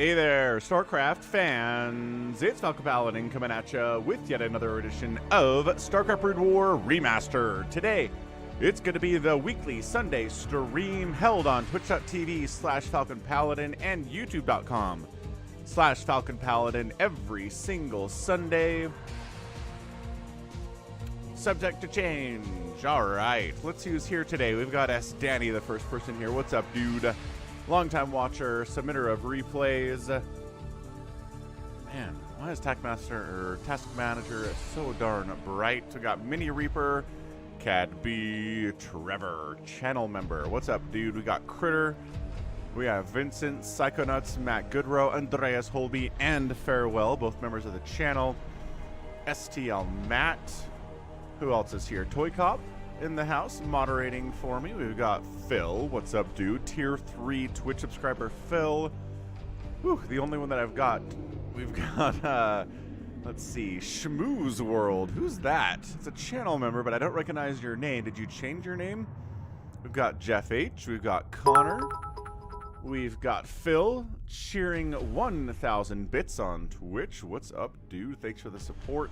Hey there, StarCraft fans! It's Falcon Paladin coming at you with yet another edition of StarCraft BroodWar Remastered. Today, it's going to be the weekly Sunday stream held on twitch.tv/FalconPaladin and youtube.com/FalconPaladin every single Sunday. Subject to change. Alright, let's see who's here today. We've got SDanny, the first person here. What's up, dude? Longtime watcher, submitter of replays. Man, why is Task Manager so darn bright? We got Mini Reaper, Cat B, Trevor, channel member. What's up, dude? We got Critter. We have Vincent, Psychonauts, Matt Goodrow, Andreas Holby, and Farewell, both members of the channel. STL Matt. Who else is here? ToyCop in the house, moderating for me. We've got Phil. What's up, dude? Tier 3 Twitch subscriber Phil. Whew, the only one that I've got. We've got, let's see, Schmooze World. Who's that? It's a channel member, but I don't recognize your name. Did you change your name? We've got Jeff H. We've got Connor. We've got Phil cheering 1,000 bits on Twitch. What's up, dude? Thanks for the support.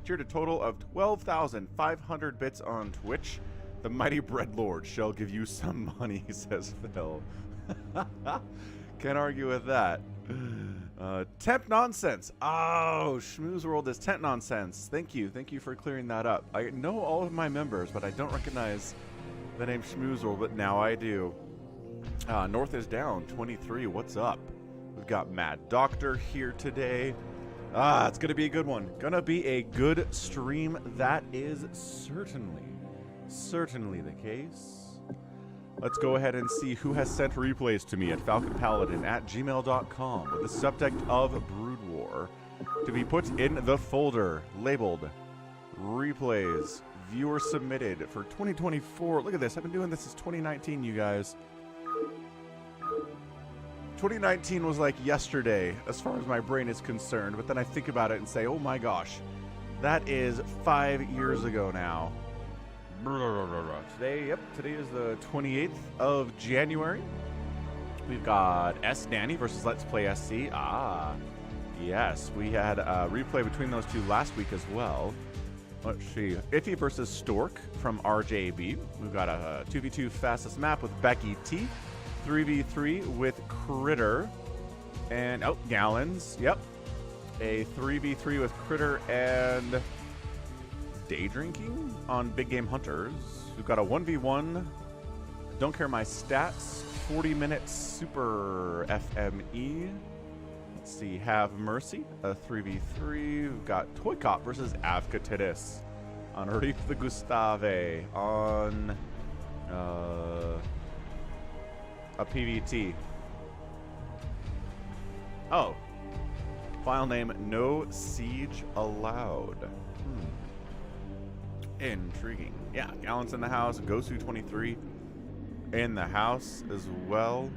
Cheered a total of 12,500 bits on Twitch. The mighty bread lord shall give you some money, says Phil. Can't argue with that. Temp nonsense. Oh, Schmooze World is temp nonsense. Thank you for clearing that up. I know all of my members, but I don't recognize the name Schmooze World, but now I do. North is down 23. What's up? We've got Mad Doctor here today. It's gonna be a good one. Gonna be a good stream. That is certainly the case. Let's go ahead and see who has sent replays to me at falconpaladin@gmail.com with the subject of BroodWar to be put in the folder labeled replays viewer submitted for 2024. Look at this. I've been doing this since 2019, you guys. 2019 was like yesterday as far as my brain is concerned, but then I think about it and say, oh my gosh, that is 5 years ago now. Today is the 28th of January. We've got SDanny versus LetsPlaySC. Yes, we had a replay between those two last week as well. Let's see, Iffy versus Stork from RJB. We've got a 2v2 fastest map with Becky T. 3v3 with Critter and Gallons. Yep, a 3v3 with Critter and Day Drinking on Big Game Hunters. We've got a 1v1 Don't Care My Stats 40-minute Super FME. Let's see, HaveMercY, a 3v3. We've got ToyCop versus Avcatinus on Reap the Gustave on a PVT. Oh. File name No Siege Allowed. Intriguing. Yeah, Gallant's in the house. Gosu23 in the house as well.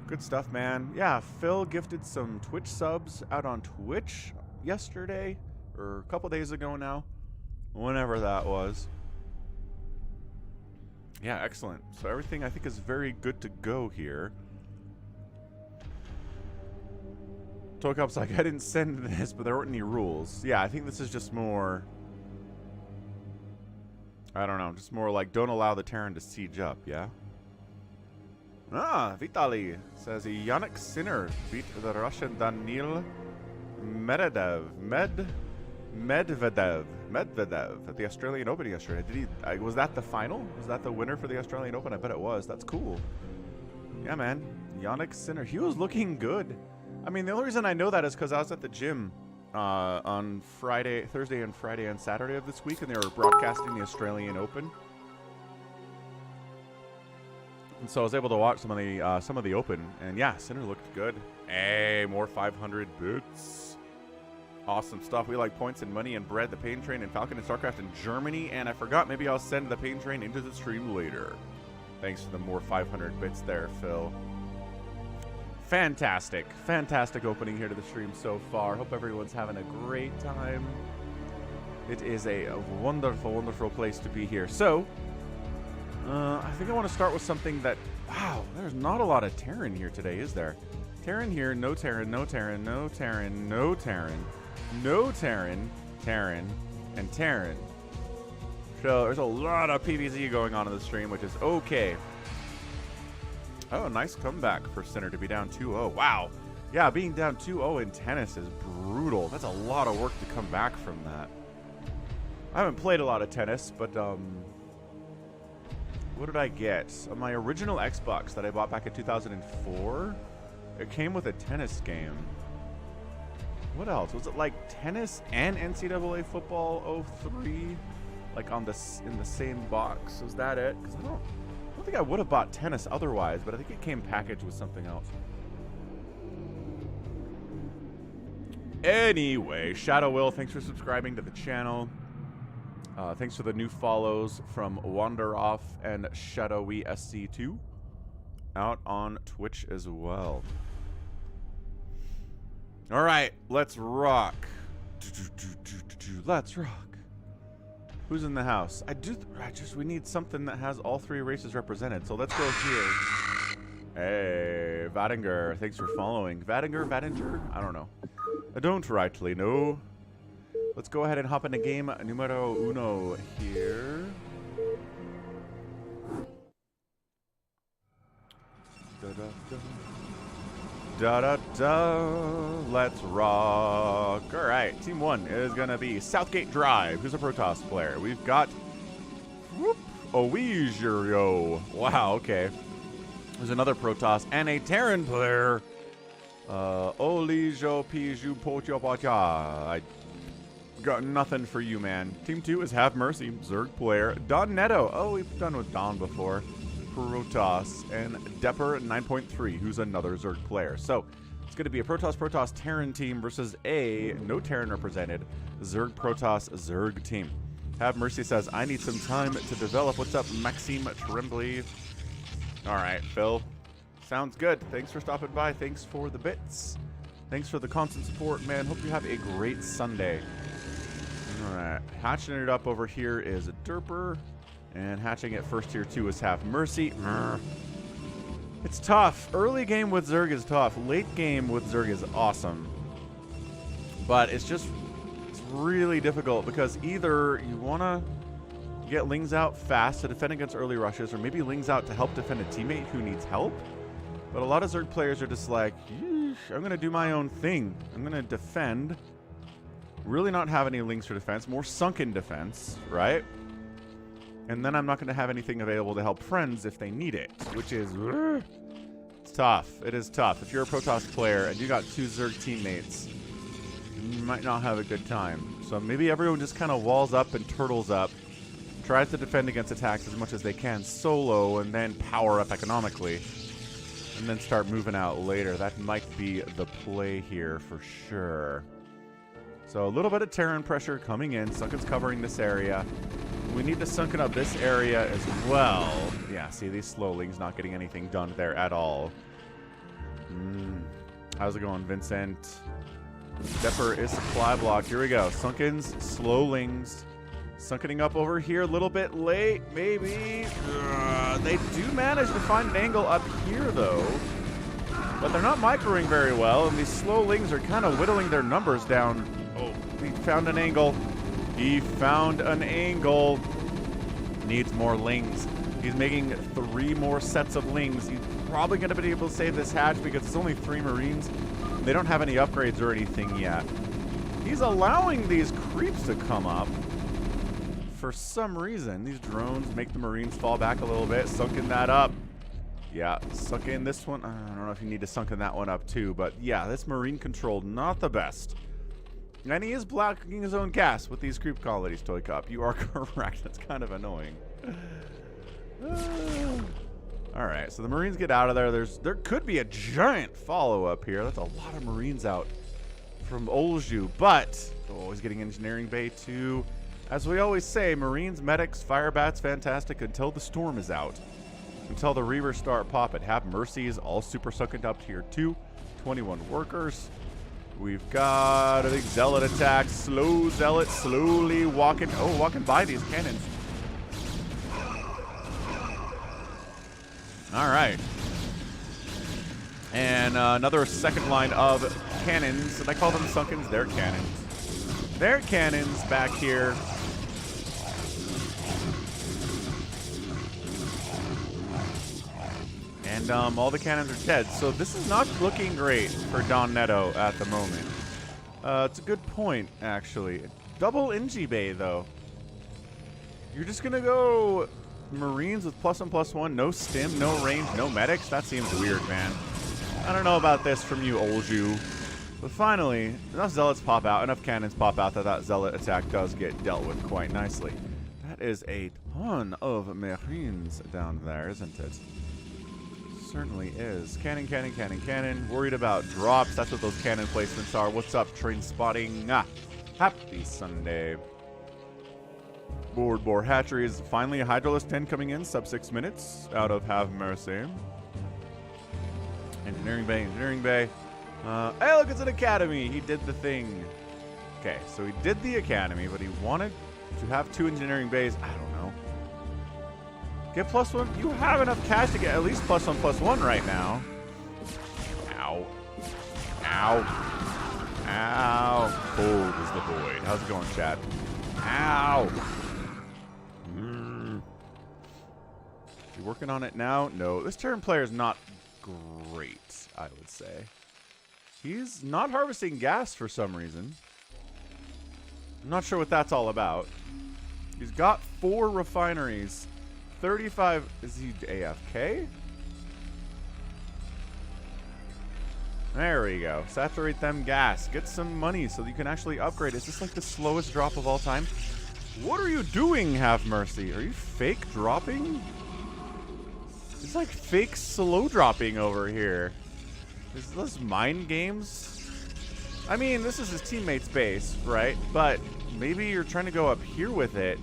Good stuff, man. Yeah, Phil gifted some Twitch subs out on Twitch yesterday, or a couple days ago now. Whenever that was. Yeah, excellent. So everything I think is very good to go here. ToyCop's like, I didn't send this, but there weren't any rules. Yeah, I think this is just more... I don't know, just more like don't allow the Terran to siege up, yeah? Vitali says Yannick Sinner beat the Russian Daniil Medvedev at the Australian Open yesterday. Did he? Was that the final? Was that the winner for the Australian Open? I bet it was. That's cool. Yeah, man. Yannick Sinner. He was looking good. I mean, the only reason I know that is because I was at the gym on Thursday and Friday and Saturday of this week, and they were broadcasting the Australian Open. And so I was able to watch some of the Open, and yeah, Sinner looked good. Hey, more 500 bits. Awesome stuff. We like points and money and bread, the Pain Train, and Falcon and StarCraft in Germany. And I forgot, maybe I'll send the Pain Train into the stream later. Thanks for the more 500 bits there, Phil. Fantastic. Fantastic opening here to the stream so far. Hope everyone's having a great time. It is a wonderful, wonderful place to be here. So, I think I want to start with something that... Wow, there's not a lot of Terran here today, is there? Terran here, no Terran, no Terran, no Terran, no Terran, no Terran, Terran, and Terran. So there's a lot of PvZ going on in the stream, which is okay. Oh, nice comeback for Sinner to be down 2-0. Wow. Yeah, being down 2-0 in tennis is brutal. That's a lot of work to come back from that. I haven't played a lot of tennis, but what did I get? On my original Xbox that I bought back in 2004, it came with a tennis game. What else? Was it like tennis and NCAA football 03? Like on this in the same box? Was that it? Because I don't think I would have bought tennis otherwise, but I think it came packaged with something else. Anyway, Shadow Will, thanks for subscribing to the channel. Thanks for the new follows from Wanderoff and Shadowy SC2 out on Twitch as well. All right, let's rock. Let's rock. Who's in the house? We need something that has all three races represented. So let's go here. Hey, Vadinger, thanks for following. Vadinger? I don't know. I don't rightly know. Let's go ahead and hop into game numero uno here. Let's rock. All right, team one is gonna be Southgate Drive. Who's a Protoss player? We've got Jericho. Wow, okay. There's another Protoss and a Terran player. Olijo Piju Pochopacha. I got nothing for you, man. Team 2 is HaveMercY, Zerg player. Don Netto. Oh, we've done with Don before. Protoss. And Depper 9.3, who's another Zerg player. So, it's going to be a Protoss Terran team versus a no Terran represented Zerg Protoss Zerg team. HaveMercY says, I need some time to develop. What's up, Maxime Tremblay? All right, Phil. Sounds good. Thanks for stopping by. Thanks for the bits. Thanks for the constant support, man. Hope you have a great Sunday. All right. Hatching it up over here is a Derper. And hatching it first tier 2 is HaveMercY. It's tough. Early game with Zerg is tough. Late game with Zerg is awesome. But it's really difficult because either you want to get Lings out fast to defend against early rushes, or maybe Lings out to help defend a teammate who needs help. But a lot of Zerg players are just like, yeesh, I'm going to do my own thing. I'm going to defend. Really not have any Lings for defense. More sunken defense, right? And then I'm not going to have anything available to help friends if they need it, which is it's tough. It is tough. If you're a Protoss player and you got 2 Zerg teammates, you might not have a good time. So maybe everyone just kind of walls up and turtles up, tries to defend against attacks as much as they can solo, and then power up economically, and then start moving out later. That might be the play here for sure. So a little bit of Terran pressure coming in. Sunken's covering this area. We need to sunken up this area as well. Yeah, see, these slowlings not getting anything done there at all. How's it going, Vincent? Depper is supply block. Here we go. Sunken's, slowlings. Sunkening up over here a little bit late, maybe. They do manage to find an angle up here, though. But they're not microing very well, and these slowlings are kind of whittling their numbers down. Oh, he found an angle. He found an angle. Needs more lings. He's making 3 more sets of lings. He's probably going to be able to save this hatch because it's only 3 Marines. They don't have any upgrades or anything yet. He's allowing these creeps to come up. For some reason, these drones make the Marines fall back a little bit. Sunken that up. Yeah, sunk in this one. I don't know if you need to sunken that one up too, but yeah, this Marine control, not the best. And he is blocking his own gas with these creep colonies, ToyCop. You are correct. That's kind of annoying. All right, so the Marines get out of there. There could be a giant follow-up here. That's a lot of Marines out from Olju, but always getting engineering bay too. As we always say, Marines, medics, firebats, fantastic until the storm is out. Until the Reavers start popping. HaveMercY is all super sunken up tier 2. 21 workers. We've got a big zealot attack. Slow zealot slowly walking by these cannons. All right. And another second line of cannons, and I call them Sunkens, they're cannons. They're cannons back here. And all the cannons are dead, so this is not looking great for Don Netto at the moment. It's a good point, actually. Double NG Bay, though. You're just gonna go Marines with +1/+1, no stim, no range, no medics? That seems weird, man. I don't know about this from you, Olju. But finally, enough Zealots pop out, enough cannons pop out that Zealot attack does get dealt with quite nicely. That is a ton of Marines down there, isn't it? Certainly is. Cannon, cannon, cannon, cannon. Worried about drops. That's what those cannon placements are. What's up, train spotting? Happy Sunday. BroodWar hatcheries. Finally, a Hydralisk 10 coming in. Sub 6 minutes out of HaveMercY. Engineering Bay, Engineering Bay. Hey, look, it's an academy. He did the thing. Okay, so he did the academy, but he wanted to have 2 engineering bays. I don't know. Get +1. You have enough cash to get at least +1/+1 right now. Ow. Ow. Ow. Cold is the void. How's it going, chat? Ow. Is he working on it now? No. This turn player is not great, I would say. He's not harvesting gas for some reason. I'm not sure what that's all about. He's got 4 refineries. 35. Is he AFK? There we go. Saturate them gas. Get some money so that you can actually upgrade. Is this like the slowest drop of all time? What are you doing, HaveMercY? Are you fake dropping? It's like fake slow dropping over here. Is this mind games? I mean, this is his teammate's base, right? But maybe you're trying to go up here with it.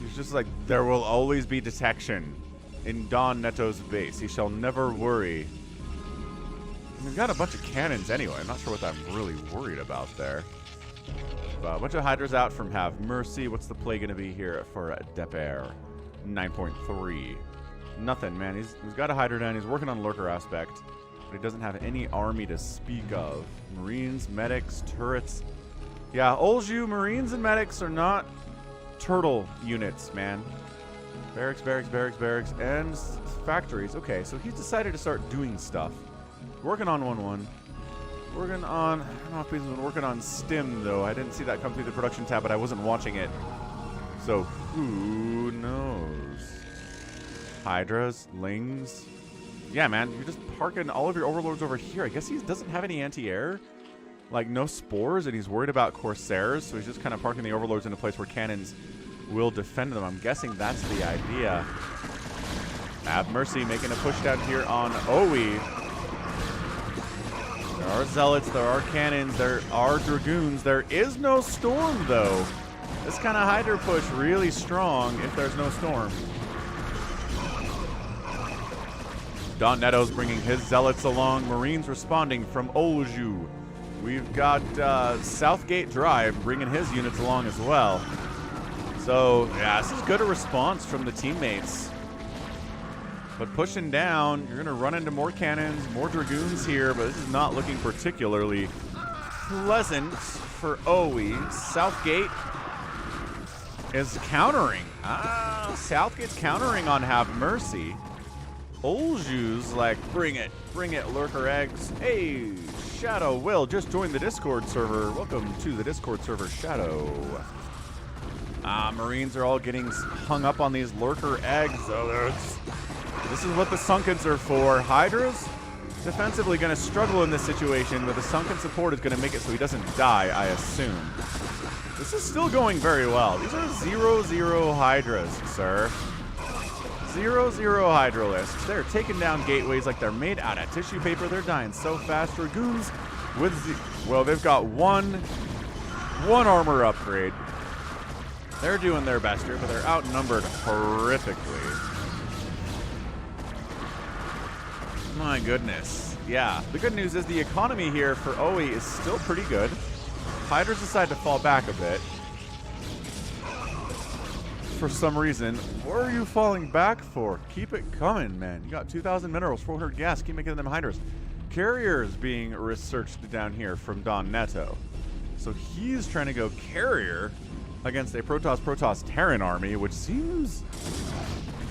He's just like, there will always be detection in Don Netto's base. He shall never worry. And we've got a bunch of cannons anyway. I'm not sure what I'm really worried about there. But a bunch of Hydras out from HaveMercY. What's the play going to be here for Depair? 9.3. Nothing, man. He's got a Hydra down. He's working on Lurker aspect. But he doesn't have any army to speak of. Marines, medics, turrets. Yeah, Olju, Marines and medics are not turtle units, man. Barracks, barracks, barracks, barracks, and factories. Okay, so he's decided to start doing stuff. Working on 1-1. Working on... I don't know if he's been working on stim, though. I didn't see that come through the production tab, but I wasn't watching it. So, who knows? Hydras, Lings. Yeah, man, you're just parking all of your overlords over here. I guess he doesn't have any anti-air. Like, no spores, and he's worried about Corsairs, so he's just kind of parking the overlords in a place where cannons will defend them. I'm guessing that's the idea. HaveMercY making a push down here on OE. There are Zealots, there are cannons, there are Dragoons. There is no Storm, though. This kind of Hydra push really strong if there's no Storm. Don Netto's bringing his Zealots along. Marines responding from Olju. We've got Southgate Drive bringing his units along as well. So, yeah, this is good a response from the teammates. But pushing down, you're going to run into more cannons, more Dragoons here, but this is not looking particularly pleasant for OE. Southgate is countering. Southgate's countering on HaveMercY. Olju's like, bring it, Lurker eggs. Hey, Shadow Will just joined the Discord server. Welcome to the Discord server, Shadow. Marines are all getting hung up on these Lurker eggs. So this is what the Sunkens are for. Hydra's defensively going to struggle in this situation, but the Sunken support is going to make it so he doesn't die, I assume. This is still going very well. These are 0-0 Hydras, sir. 0-0 Hydralisks. They're taking down gateways like they're made out of tissue paper. They're dying so fast. Dragoons with well, they've got one armor upgrade. They're doing their best here, but they're outnumbered horrifically. My goodness. Yeah, the good news is the economy here for OE is still pretty good. Hydras decide to fall back a bit. for some reason. What are you falling back for? Keep it coming, man. You got 2,000 minerals, 400 gas. Keep making them hydras. Carrier is being researched down here from Don Neto. So he's trying to go carrier against a Protoss Terran army, which seems...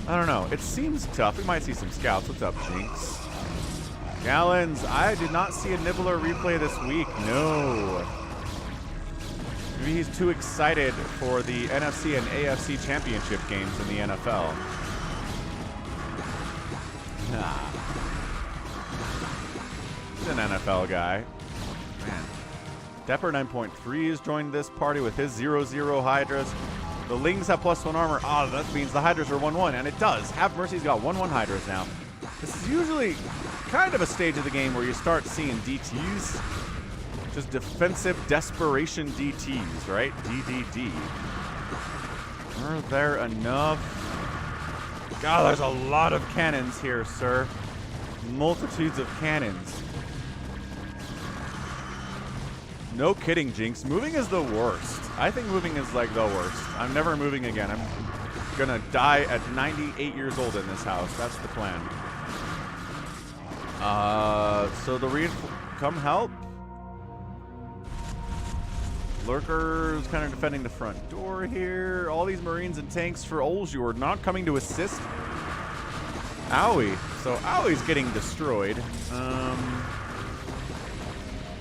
I don't know. It seems tough. We might see some scouts. What's up, Jinx? Gallons, I did not see a Nibbler replay this week. No. Maybe he's too excited for the NFC and AFC championship games in the NFL. Nah. He's an NFL guy. Man. Depper 9.3 has joined this party with his 0-0 Hydras. The Lings have +1 armor. Ah, that means the Hydras are 1-1, and it does. HaveMercY's got 1-1 Hydras now. This is usually kind of a stage of the game where you start seeing DTs. Just defensive desperation DTs, right? DDD. Are there enough? God, there's a lot of cannons here, sir. Multitudes of cannons. No kidding, Jinx. Moving is the worst. I think moving is like the worst. I'm never moving again. I'm gonna die at 98 years old in this house. That's the plan. So the come help. Lurker's kind of defending the front door here. All these Marines and tanks for Olju are not coming to assist. Owie. So Owie's getting destroyed.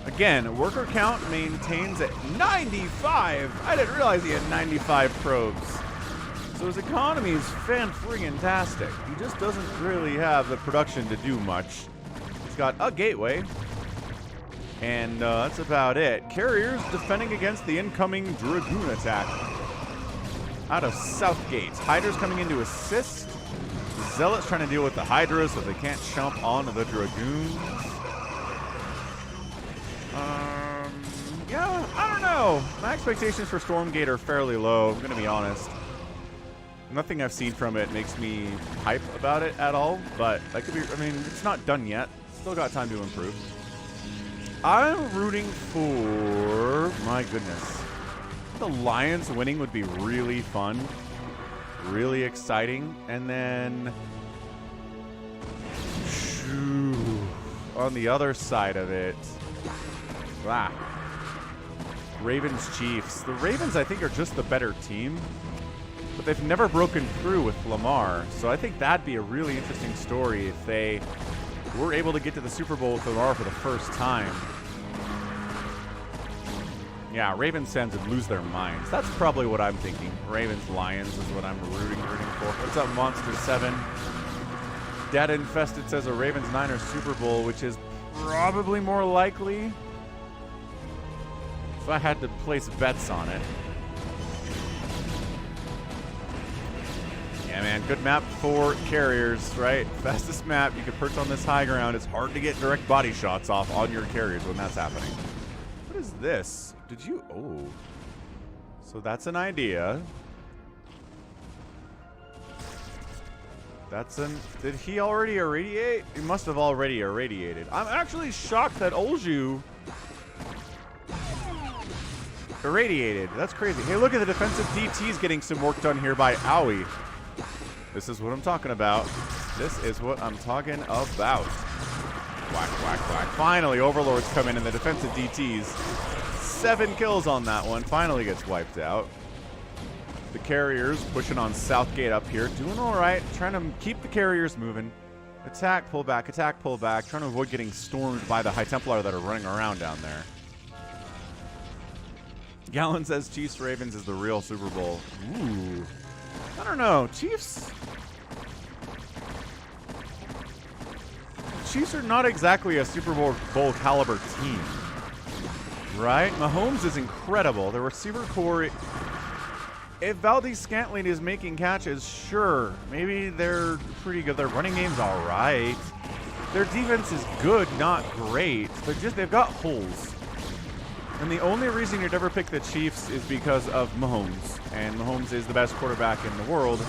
Again, worker count maintains at 95. I didn't realize he had 95 probes. So his economy is fan-friggin-tastic. He just doesn't really have the production to do much. He's got a gateway. And that's about it. Carriers defending against the incoming Dragoon attack. Out of Southgate. Hydras coming in to assist. Zealots trying to deal with the Hydras so they can't jump onto the Dragoons. Yeah, I don't know. My expectations for Stormgate are fairly low, I'm going to be honest. Nothing I've seen from it makes me hype about it at all, but that could be, I mean, it's not done yet. Still got time to improve. I'm rooting for, my goodness. The Lions winning would be really fun. Really exciting. And then, on the other side of it, Ravens Chiefs. The Ravens, I think, are just the better team, but they've never broken through with Lamar. So I think that'd be a really interesting story if they were able to get to the Super Bowl with Lamar for the first time. Yeah, Ravens fans would lose their minds. That's probably what I'm thinking. Ravens Lions is what I'm rooting for. What's up, Monster 7? Data Infested says a Ravens Niners Super Bowl, which is probably more likely. If I had to place bets on it. Yeah, man, good map for carriers, right? Fastest map. You can perch on this high ground. It's hard to get direct body shots off on your carriers when that's happening. What is this? Did you... Oh. So that's an idea. That's an... Did he already irradiate? He must have already irradiated. I'm actually shocked that Olju irradiated. That's crazy. Hey, look at the defensive DTs getting some work done here by Owie. This is what I'm talking about. This is what I'm talking about. Whack, whack, whack. Finally, Overlords come in and the defensive DTs. 7 kills on that one. Finally gets wiped out. The carriers pushing on Southgate up here. Doing all right. Trying to keep the carriers moving. Attack, pull back. Attack, pull back. Trying to avoid getting stormed by the High Templar that are running around down there. Gallon says Chiefs Ravens is the real Super Bowl. Ooh. I don't know. Chiefs are not exactly a Super Bowl caliber team. Right? Mahomes is incredible. The receiver core, if Valdez-Scantling is making catches, sure. Maybe they're pretty good. Their running game's all right. Their defense is good, not great. They've got holes. And the only reason you'd ever pick the Chiefs is because of Mahomes. And Mahomes is the best quarterback in the world.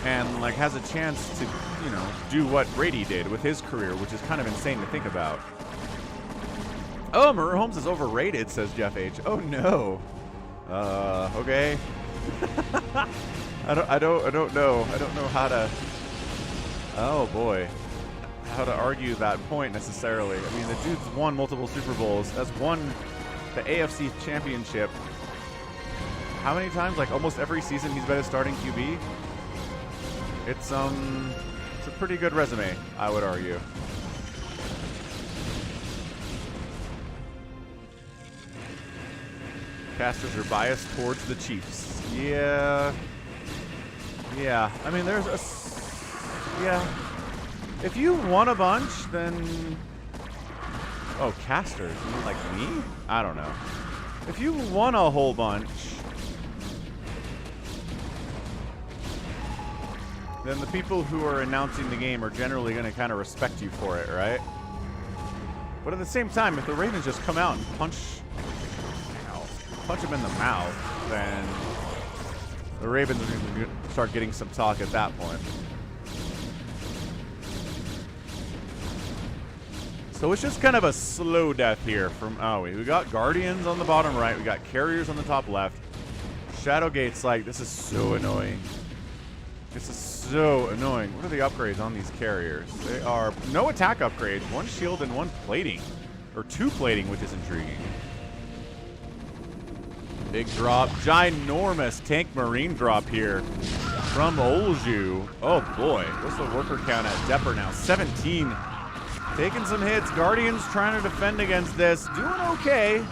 And, like, has a chance to, you know, do what Brady did with his career, which is kind of insane to think about. Oh, Mahomes is overrated, says Jeff H. Oh, no. Okay. I don't know how to. Oh boy, how to argue that point necessarily. I mean, the dude's won multiple Super Bowls. Has won the AFC Championship. How many times? Like almost every season he's been a starting QB. It's a pretty good resume, I would argue. Casters are biased towards the Chiefs. Yeah. Yeah. I mean, there's a... Yeah. If you won a bunch, then... Oh, casters. You mean like me? I don't know. If you won a whole bunch... then the people who are announcing the game are generally going to kind of respect you for it, right? But at the same time, if the Ravens just come out and punch him in the mouth, then the Ravens are going to start getting some talk at that point. So it's just kind of a slow death here from... Oh, we got Guardians on the bottom right. We got Carriers on the top left. Shadowgate's like, this is so annoying. This is so annoying. What are the upgrades on these Carriers? They are no attack upgrades, one shield and one plating. Or two plating, which is intriguing. Big drop. Ginormous tank marine drop here from Olju. Oh boy. What's the worker count at Depper now? 17. Taking some hits. Guardians trying to defend against this. Doing okay.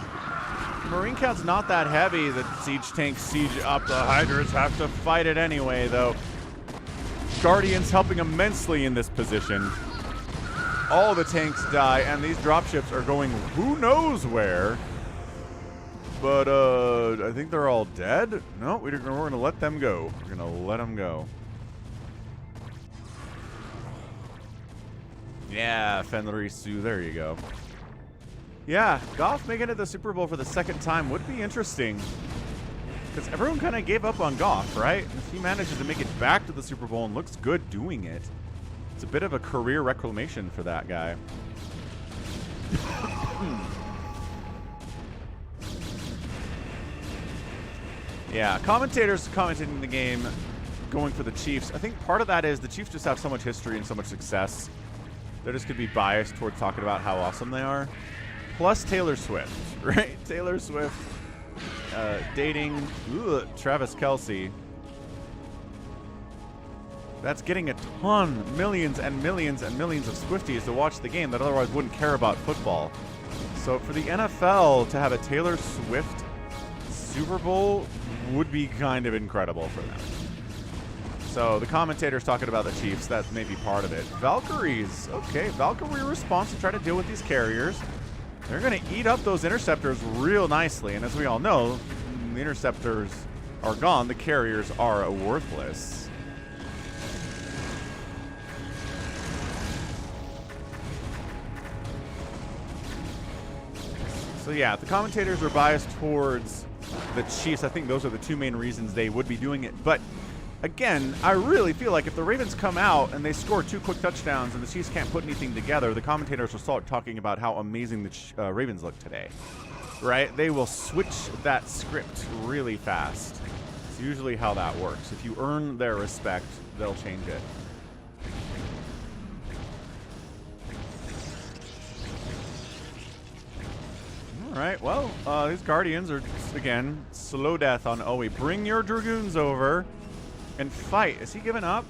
Marine count's not that heavy. The siege tanks siege up. The Hydras have to fight it anyway, though. Guardians helping immensely in this position. All the tanks die, and these dropships are going who knows where. But I think they're all dead. No, we're going to let them go. We're going to let them go. Yeah, Fenrisu, there you go. Yeah, Goff making it to the Super Bowl for the second time would be interesting. Because everyone kind of gave up on Goff, right? If he manages to make it back to the Super Bowl and looks good doing it, it's a bit of a career reclamation for that guy. Yeah, commentators commenting the game going for the Chiefs. I think part of that is the Chiefs just have so much history and so much success. They just could be biased towards talking about how awesome they are. Plus Taylor Swift, right? Taylor Swift dating Travis Kelce. That's getting a ton, millions and millions and millions of Swifties to watch the game that otherwise wouldn't care about football. So for the NFL to have a Taylor Swift Super Bowl would be kind of incredible for them. So the commentators talking about the Chiefs, that may be part of it. Valkyries, okay, Valkyrie response to try to deal with these Carriers. They're going to eat up those Interceptors real nicely, and as we all know, the Interceptors are gone, the Carriers are worthless. So yeah, the commentators are biased towards the Chiefs. I think those are the two main reasons they would be doing it. But again, I really feel like if the Ravens come out and they score 2 quick touchdowns and the Chiefs can't put anything together, the commentators will start talking about how amazing the Ravens look today. Right? They will switch that script really fast. It's usually how that works. If you earn their respect, they'll change it. All right, well, these Guardians are, again, slow death on Owie. Bring your Dragoons over and fight. Is he giving up?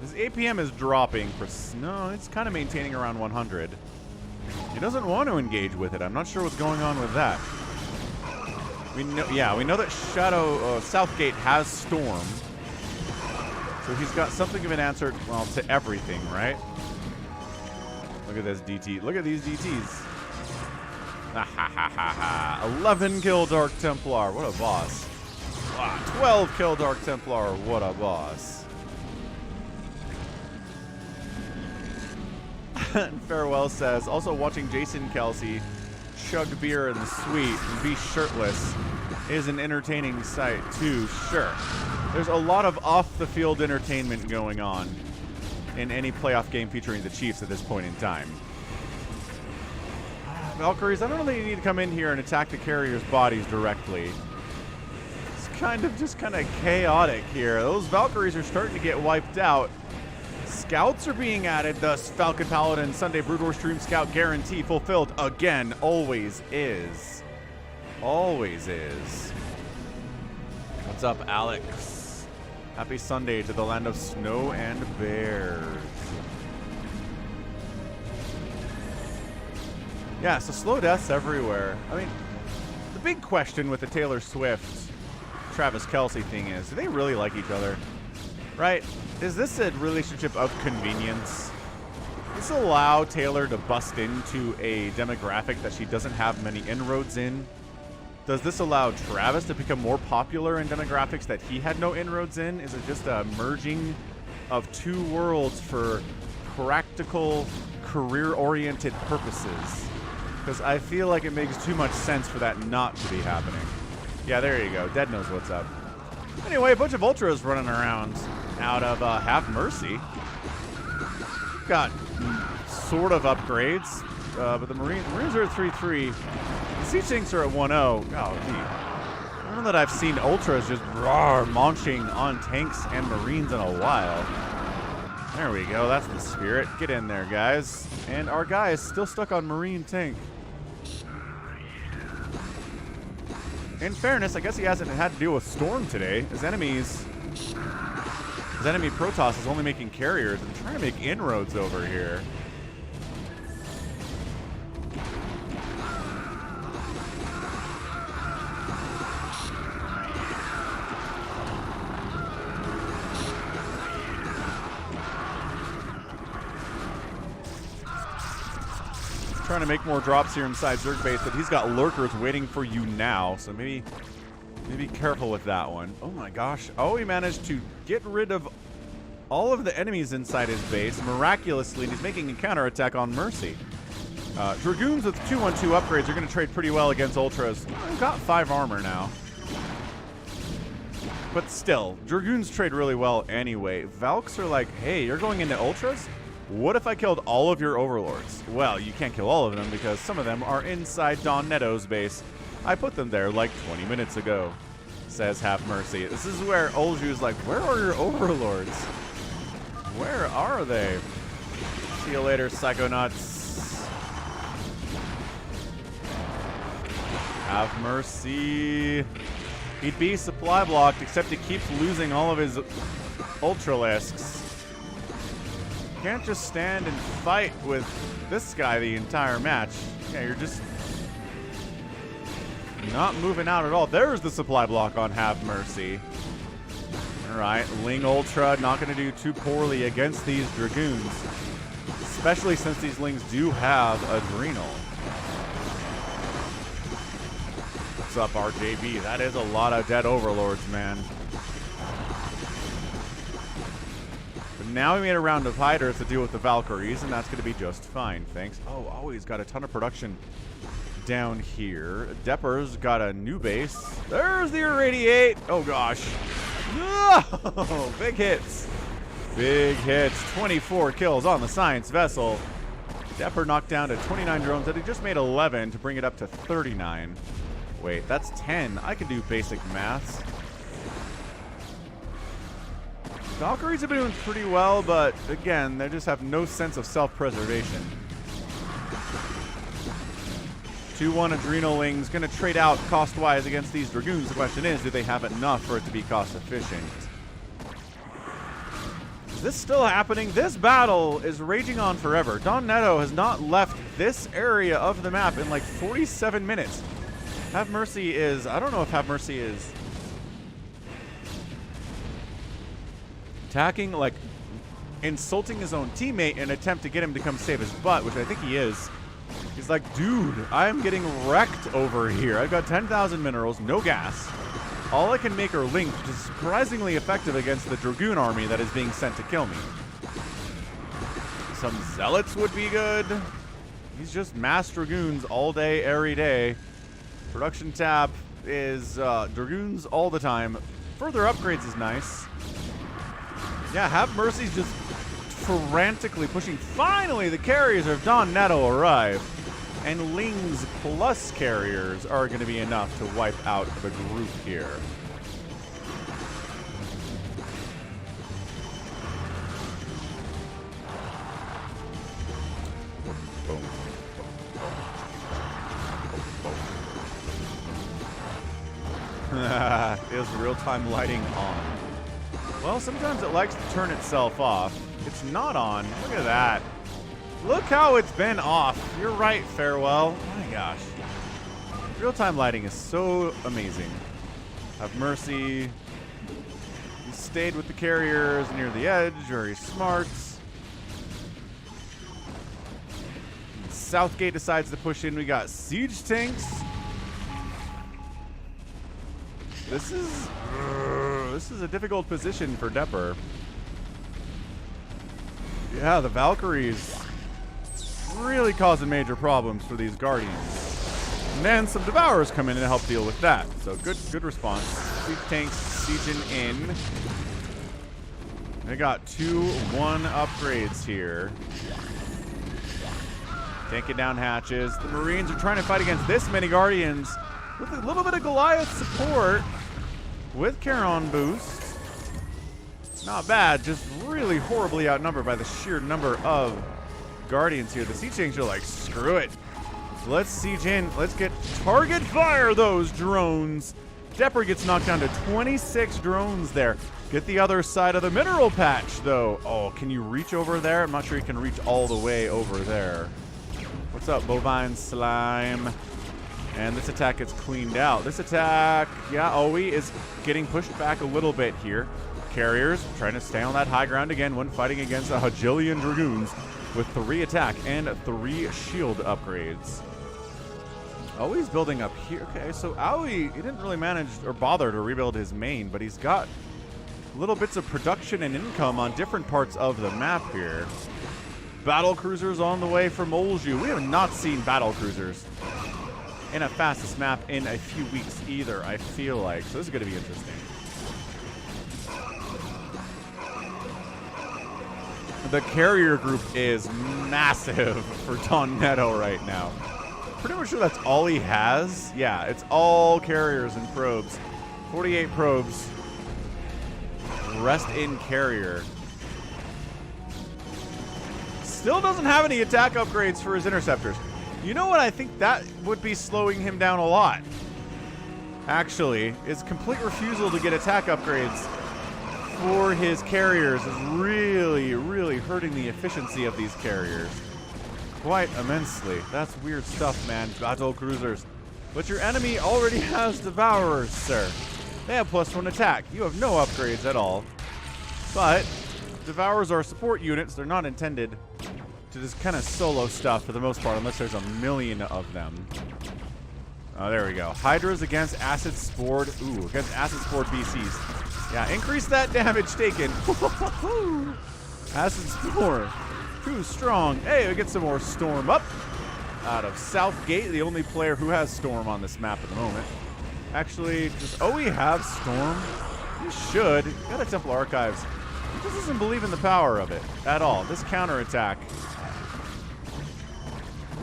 His APM is dropping. No, it's kind of maintaining around 100. He doesn't want to engage with it. I'm not sure what's going on with that. We know that Southgate has Storm. So he's got something of an answer, well, to everything, right? Look at this DT. Look at these DTs. 11 kill Dark Templar. What a boss. Wow. 12 kill Dark Templar. What a boss. And Farewell says, also watching Jason Kelce chug beer in the suite and be shirtless is an entertaining sight too. Sure. There's a lot of off-the-field entertainment going on in any playoff game featuring the Chiefs at this point in time. Valkyries, I don't know that you need to come in here and attack the Carriers' bodies directly. These kind of chaotic here. Those Valkyries are starting to get wiped out. Scouts are being added, thus Falcon Paladin Sunday BroodWar stream scout guarantee fulfilled again. Always is. Always is. What's up, Alex? Happy Sunday to the land of snow and bears. Yeah, so slow deaths everywhere. I mean, the big question with the Taylor Swift, Travis Kelce thing is, do they really like each other? Right? Is this a relationship of convenience? Does this allow Taylor to bust into a demographic that she doesn't have many inroads in? Does this allow Travis to become more popular in demographics that he had no inroads in? Is it just a merging of two worlds for practical, career-oriented purposes? Because I feel like it makes too much sense for that not to be happening. Yeah, there you go. Dead knows what's up. Anyway, a bunch of Ultras running around out of HaveMercY. Got sort of upgrades, but the Marines are at 3-3. The Siege Tanks are at 1-0. Oh, gee. I don't know that I've seen Ultras just munching on tanks and Marines in a while. There we go. That's the spirit. Get in there, guys. And our guy is still stuck on Marine tank. In fairness, I guess he hasn't had to deal with Storm today. His enemy Protoss is only making carriers and trying to make inroads over here. Trying to make more drops here inside Zerg base, but he's got lurkers waiting for you now, so maybe be careful with that one. Oh my gosh. Oh, he managed to get rid of all of the enemies inside his base miraculously, and he's making a counterattack on Mercy. Dragoons with 2-1-2 upgrades are going to trade pretty well against Ultras. We've got 5 armor now. But still, Dragoons trade really well anyway. Valks are like, hey, you're going into Ultras? What if I killed all of your overlords? Well, you can't kill all of them because some of them are inside Don Neto's base. I put them there like 20 minutes ago, says HaveMercY. This is where Olju's like, where are your overlords? Where are they? See you later, Psychonauts. HaveMercY. He'd be supply blocked, except he keeps losing all of his Ultralisks. Can't just stand and fight with this guy the entire match. Yeah, you're just not moving out at all. There's the supply block on HaveMercY. All right, Ling Ultra not going to do too poorly against these Dragoons, especially since these Lings do have Adrenal. What's up, RJB? That is a lot of dead overlords, man. Now we made a round of Hydras to deal with the Valkyries, and that's going to be just fine, thanks. Oh, he's got a ton of production down here. Depper's got a new base. There's the Irradiate. Oh, gosh. No! Big hits. Big hits. 24 kills on the Science Vessel. Depper knocked down to 29 drones, and he just made 11 to bring it up to 39. Wait, that's 10. I can do basic maths. Valkyries have been doing pretty well, but again, they just have no sense of self-preservation. 2-1 Adrenalings going to trade out cost-wise against these Dragoons. The question is, do they have enough for it to be cost-efficient? Is this still happening? This battle is raging on forever. Don Neto has not left this area of the map in like 47 minutes. HaveMercY is... I don't know if HaveMercY is... attacking, like, insulting his own teammate in an attempt to get him to come save his butt, which I think he is. He's like, dude, I'm getting wrecked over here. I've got 10,000 minerals, no gas. All I can make are links, which is surprisingly effective against the Dragoon army that is being sent to kill me. Some Zealots would be good. He's just mass Dragoons all day, every day. Production tab is Dragoons all the time. Further upgrades is nice. Yeah, HaveMercy's just frantically pushing. Finally, the carriers of Don Neto arrive. And Ling's plus carriers are going to be enough to wipe out the group here. Is real-time lighting on? Well, sometimes it likes to turn itself off. It's not on. Look at that. Look how it's been off. You're right, Farewell. Oh my gosh. Real-time lighting is so amazing. HaveMercY. He stayed with the carriers near the edge. Very smart. Southgate decides to push in. We got siege tanks. This is a difficult position for Depper. Yeah, the Valkyries really causing major problems for these Guardians. And then some Devourers come in and help deal with that. So good response. Siege tanks sieging in. They got 2-1 upgrades here. Taking down hatches. The Marines are trying to fight against this many Guardians with a little bit of Goliath support with Charon boost. Not bad, just really horribly outnumbered by the sheer number of Guardians here. The siege tanks are like, screw it. Let's siege in. Let's get target fire those drones. Depper gets knocked down to 26 drones there. Get the other side of the mineral patch, though. Oh, can you reach over there? I'm not sure you can reach all the way over there. What's up, Bovine Slime? And this attack gets cleaned out. This attack, yeah, Owie is getting pushed back a little bit here. Carriers trying to stay on that high ground again when fighting against a Hajillion Dragoons with 3 attack and 3 shield upgrades. Owie's building up here. Okay, so Owie, he didn't really manage or bother to rebuild his main, but he's got little bits of production and income on different parts of the map here. Battle cruisers on the way from Olju. We have not seen battle cruisers in a fastest map in a few weeks either, I feel like. So this is going to be interesting. The carrier group is massive for Don Netto right now. Pretty much sure that's all he has. Yeah, it's all carriers and probes. 48 probes. Rest in carrier. Still doesn't have any attack upgrades for his interceptors. You know what? I think that would be slowing him down a lot. Actually, his complete refusal to get attack upgrades for his carriers is really, really hurting the efficiency of these carriers. Quite immensely. That's weird stuff, man. Battle cruisers. But your enemy already has Devourers, sir. They have +1 attack. You have no upgrades at all. But Devourers are support units. They're not intended to just kind of solo stuff for the most part, unless there's a million of them. Oh, there we go. Hydras against Acid Spored. Ooh, against Acid Spored BCs. Yeah, increase that damage taken. Acid Spore. Too strong. Hey, we get some more Storm up out of Southgate, the only player who has Storm on this map at the moment. Actually, does Owie have Storm? He should. Got a Temple Archives. He just doesn't believe in the power of it at all. This counterattack.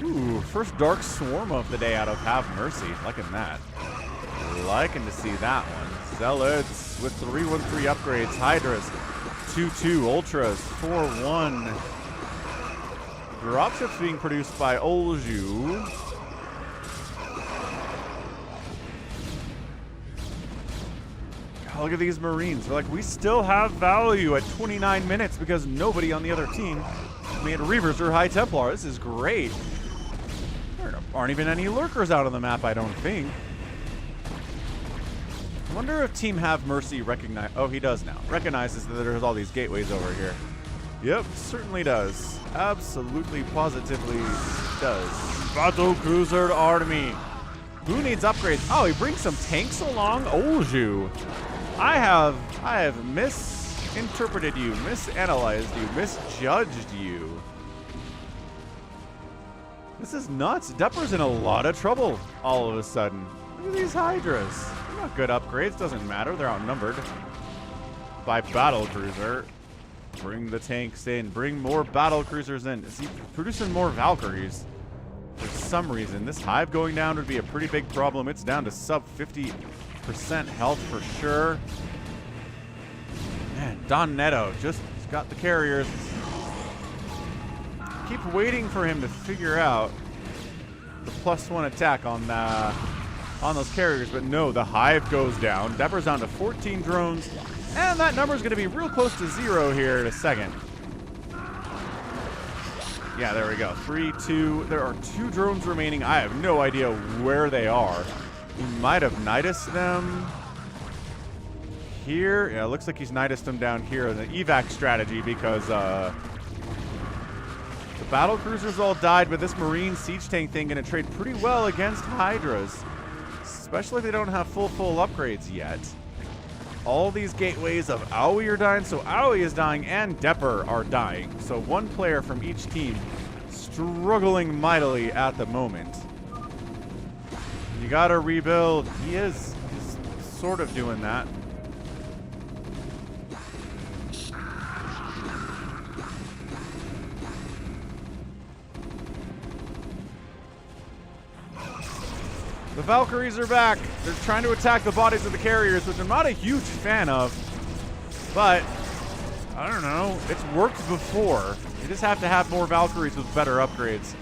Ooh, first Dark Swarm of the day out of HaveMercY. Liking that. Liking to see that one. Zealots with 313 upgrades. Hydras, 2-2. Ultras, 4-1. Dropships being produced by Olju. God, look at these Marines. They're like, we still have value at 29 minutes because nobody on the other team made Reavers or High Templar. This is great. There aren't even any lurkers out on the map, I don't think. I wonder if Team HaveMercY recognize... Oh, he does now. Recognizes that there's all these gateways over here. Yep, certainly does. Absolutely, positively does. Battle Cruiser Army. Who needs upgrades? Oh, he brings some tanks along? Olju. I have misinterpreted you, misanalyzed you, misjudged you. This is nuts. Depper's in a lot of trouble all of a sudden. Look at these Hydras. They're not good upgrades. Doesn't matter. They're outnumbered by Battle Cruiser. Bring the tanks in. Bring more Battle Cruisers in. Is he producing more Valkyries? For some reason, this Hive going down would be a pretty big problem. It's down to sub 50% health for sure. Man, Don Netto just got the carriers. Keep waiting for him to figure out the +1 attack on on those carriers, but no, the hive goes down. Depper's down to 14 drones, and that number's going to be real close to 0 here in a second. Yeah, there we go. 3, 2. There are 2 drones remaining. I have no idea where they are. He might have Nidus'd them here. Yeah, it looks like he's Nidus'd them down here in the evac strategy because the battle cruisers all died, but this marine siege tank thing going to trade pretty well against Hydras, especially if they don't have full upgrades yet. All these gateways of Aoi are dying, so Aoi is dying and Depper are dying. So one player from each team struggling mightily at the moment. You gotta rebuild. He's sort of doing that. The Valkyries are back. They're trying to attack the bodies of the carriers, which I'm not a huge fan of. But, I don't know. It's worked before. You just have to have more Valkyries with better upgrades.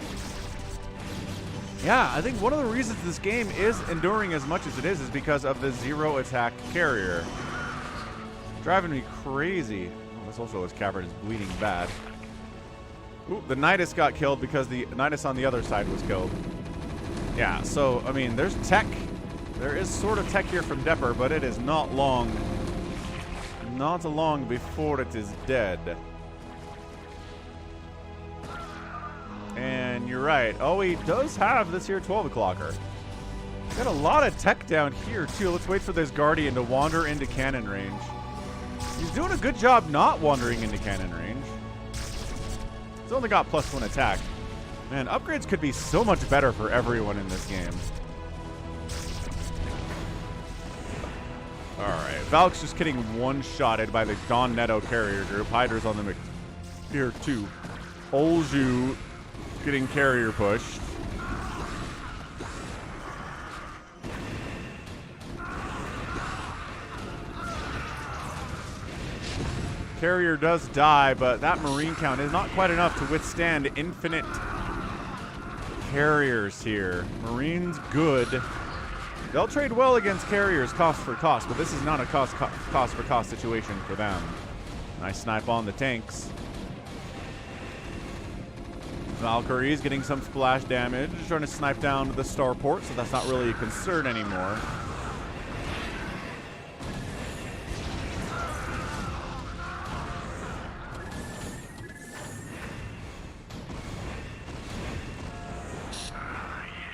Yeah, I think one of the reasons this game is enduring as much as it is because of the 0 attack carrier. Driving me crazy. Oh, this also is Cavern is bleeding bad. Ooh, the Nidus got killed because the Nidus on the other side was killed. Yeah, so, I mean, there's tech. There is sort of tech here from Depper, but it is not long. Not long before it is dead. And you're right. Oh, he does have this here 12 o'clocker. Got a lot of tech down here, too. Let's wait for this Guardian to wander into cannon range. He's doing a good job not wandering into cannon range. He's only got +1 attack. Man, upgrades could be so much better for everyone in this game. Alright, Valk's just getting one-shotted by the Don Netto carrier group. Hydra's on the here too. Olju getting carrier pushed. Carrier does die, but that marine count is not quite enough to withstand infinite carriers here. Marines good. They'll trade well against carriers cost for cost, but this is not a cost for cost situation for them. Nice snipe on the tanks. Valkyrie's getting some splash damage, trying to snipe down the starport, so that's not really a concern anymore.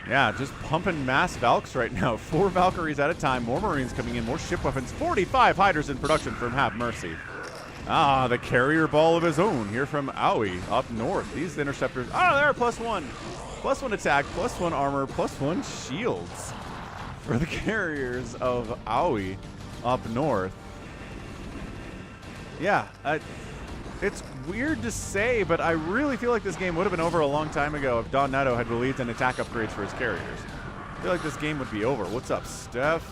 Yeah, just pumping mass Valks right now. 4 Valkyries at a time, more Marines coming in, more ship weapons. 45 Hydras in production from HaveMercY. Ah, the carrier ball of his own here from Aoi up north. These interceptors, they're +1. +1 attack, +1 armor, +1 shields for the carriers of Aoi up north. Yeah, it's weird to say, but I really feel like this game would have been over a long time ago if Don Netto had released an attack upgrades for his carriers. I feel like this game would be over. What's up, Steph?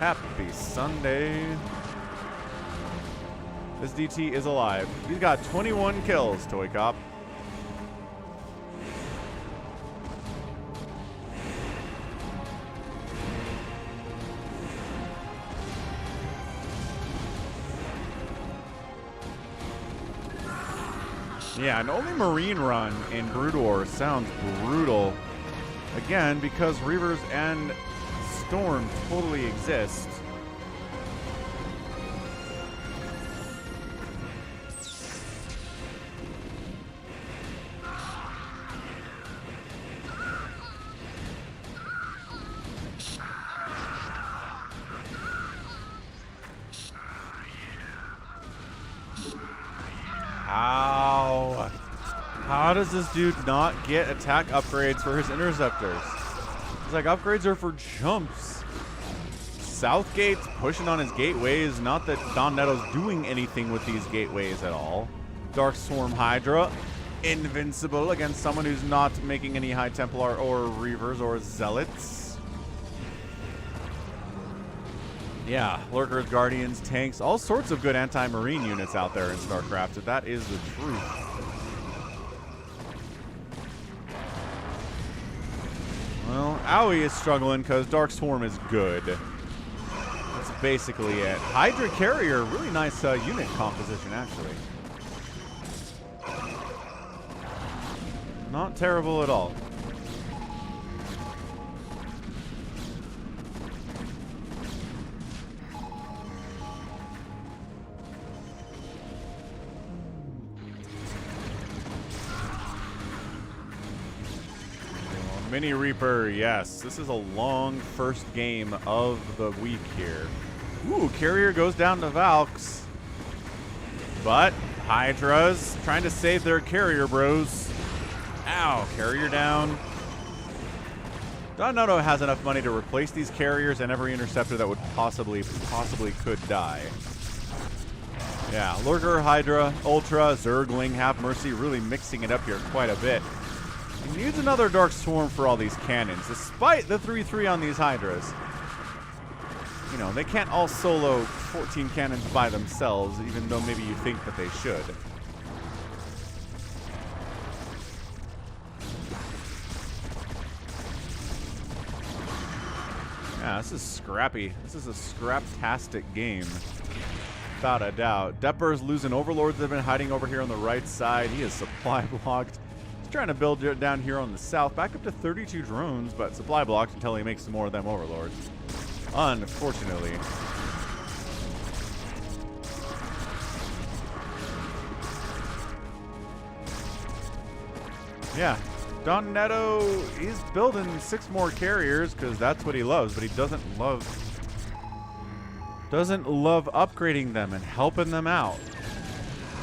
Happy Sunday. This DT is alive. He's got 21 kills, ToyCop. Yeah, an only Marine run in BroodWar sounds brutal. Again, because Reavers and Storm totally exist. How does this dude not get attack upgrades for his interceptors? It's like upgrades are for jumps. Southgate's pushing on his gateways. Not that Don Netto's doing anything with these gateways at all. Dark Swarm Hydra, invincible against someone who's not making any High Templar or Reavers or Zealots. Yeah, Lurkers, Guardians, tanks, all sorts of good anti-marine units out there in StarCraft. That is the truth. Well, Owie is struggling because Dark Swarm is good. That's basically it. Hydra Carrier, really nice unit composition, actually. Not terrible at all. Mini Reaper, yes. This is a long first game of the week here. Ooh, Carrier goes down to Valks. But Hydra's trying to save their Carrier bros. Ow, Carrier down. JohnDoe has enough money to replace these Carriers and every interceptor that would possibly could die. Yeah, Lurker, Hydra, Ultra, Zergling, HaveMercY, really mixing it up here quite a bit. He needs another Dark Swarm for all these cannons, despite the 3-3 on these Hydras. You know, they can't all solo 14 cannons by themselves, even though maybe you think that they should. Yeah, this is scrappy. This is a scrap-tastic game. Without a doubt. Depper's losing Overlords that have been hiding over here on the right side. He is supply blocked. Trying to build it down here on the south, back up to 32 drones, but supply blocked until he makes some more of them Overlords. Unfortunately. Yeah, JohnDoe, he's building 6 more carriers because that's what he loves, but he doesn't love upgrading them and helping them out.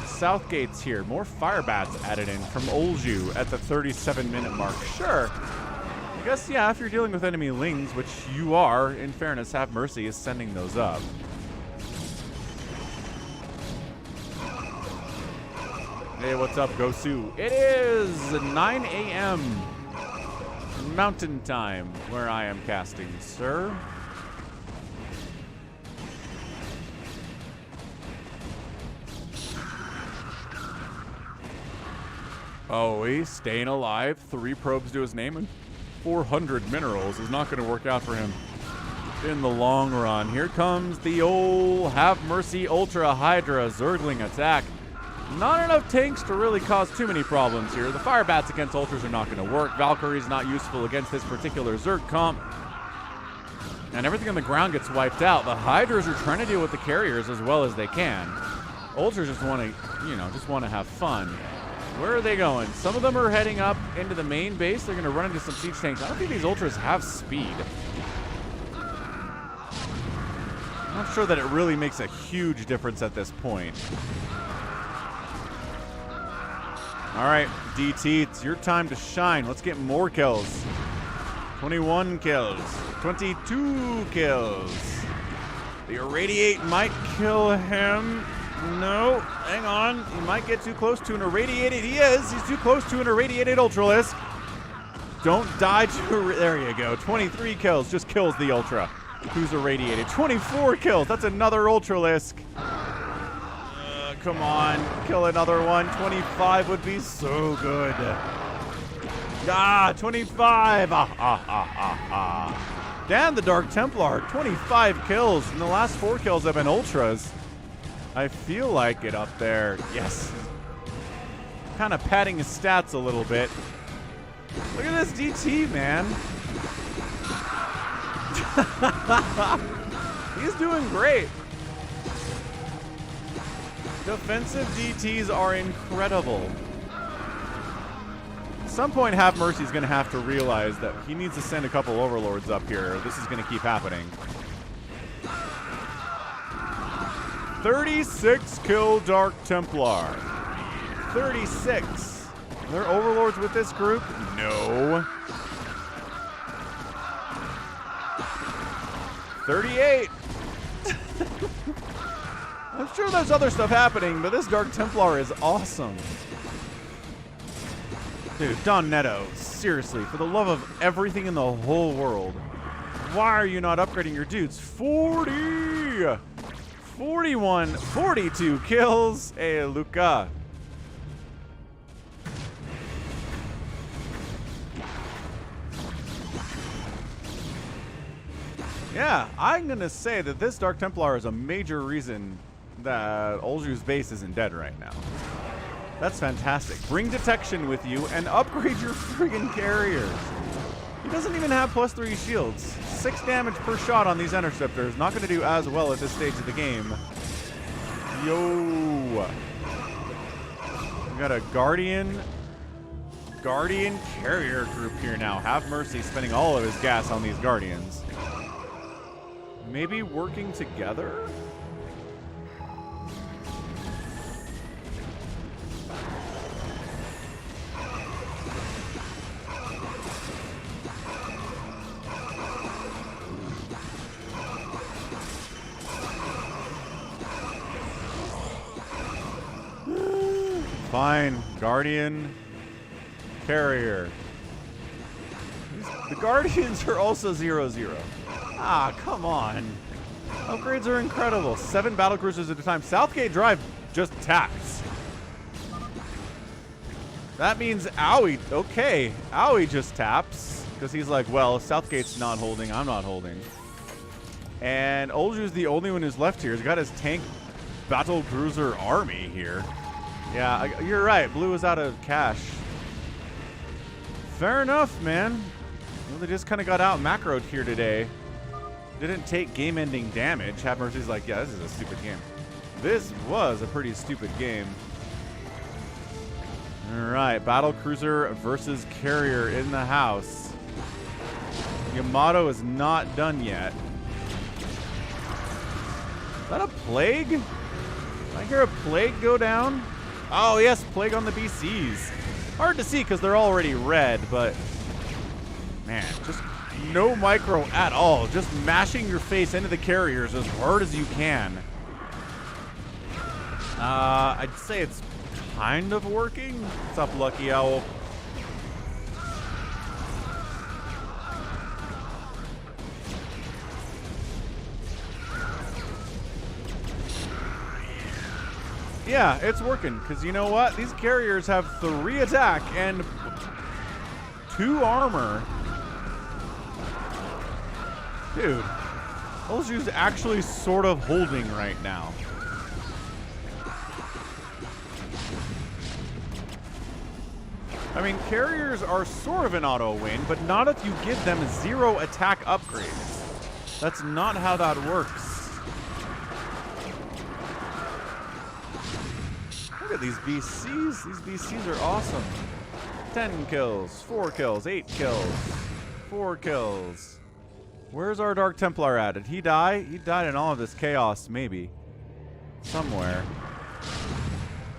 Southgate's here. More Firebats added in from Olju at the 37-minute mark. Sure. I guess, yeah, if you're dealing with enemy lings, which you are, in fairness, HaveMercY is sending those up. Hey, what's up, Gosu? It is 9 a.m. Mountain Time where I am casting, sir. Oh, he's staying alive. 3 probes to his name and 400 minerals is not going to work out for him in the long run. Here comes the old HaveMercY Ultra Hydra Zergling attack. Not enough tanks to really cause too many problems here. The Firebats against Ultras are not going to work. Valkyrie's not useful against this particular Zerg comp. And everything on the ground gets wiped out. The Hydras are trying to deal with the carriers as well as they can. Ultras just want to, you know, have fun. Where are they going? Some of them are heading up into the main base. They're going to run into some siege tanks. I don't think these Ultras have speed. I'm not sure that it really makes a huge difference at this point. All right, DT, it's your time to shine. Let's get more kills. 21 kills. 22 kills. The Irradiate might kill him. No, hang on. He might get too close to an irradiated. He is. He's too close to an irradiated Ultralisk. Don't die to... There you go. 23 kills. Just kills the Ultra. Who's irradiated? 24 kills. That's another Ultralisk. Come on. Kill another one. 25 would be so good. 25. Damn, the Dark Templar. 25 kills. And the last 4 kills have been Ultras. I feel like it up there. Yes. Kind of padding his stats a little bit. Look at this DT, man. He's doing great. Defensive DTs are incredible. At some point, HaveMercY is going to have to realize that he needs to send a couple Overlords up here. This is going to keep happening. 36 kill Dark Templar. 36. Are there Overlords with this group? No. 38. I'm sure there's other stuff happening, but this Dark Templar is awesome. Dude, JohnDoe, seriously, for the love of everything in the whole world, why are you not upgrading your dudes? 40! 41, 42 kills. Hey, Luca. Yeah, I'm going to say that this Dark Templar is a major reason that Olju's base isn't dead right now. That's fantastic. Bring detection with you and upgrade your friggin' carriers. He doesn't even have +3 shields. 6 damage per shot on these interceptors. Not going to do as well at this stage of the game. Yo. We got a Guardian carrier group here now. HaveMercY spending all of his gas on these Guardians. Maybe working together? Fine. Guardian. Carrier. The Guardians are also 0-0. Ah, come on. Upgrades are incredible. 7 battlecruisers at a time. Southgate Drive just taps. That means Owie. Okay. Owie just taps. Because he's like, well, if Southgate's not holding, I'm not holding. And Olju's the only one who's left here. He's got his tank battlecruiser army here. Yeah, you're right. Blue is out of cash. Fair enough, man. Well, they just kind of got out macroed here today. Didn't take game-ending damage. HaveMercY's like, yeah, this is a stupid game. This was a pretty stupid game. All right, battlecruiser versus carrier in the house. Yamato is not done yet. Is that a plague? Did I hear a plague go down? Oh, yes, plague on the BCs. Hard to see because they're already red, but man, just no micro at all. Just mashing your face into the carriers as hard as you can. I'd say it's kind of working. What's up, Lucky Owl? Yeah, it's working, because you know what? These carriers have 3 attack and 2 armor. Dude, Olju's actually sort of holding right now. I mean, carriers are sort of an auto win, but not if you give them 0 attack upgrades. That's not how that works. Look at these BCs. These BCs are awesome. 10 kills, 4 kills, 8 kills, 4 kills. Where's our Dark Templar at? Did he die? He died in all of this chaos, maybe. Somewhere.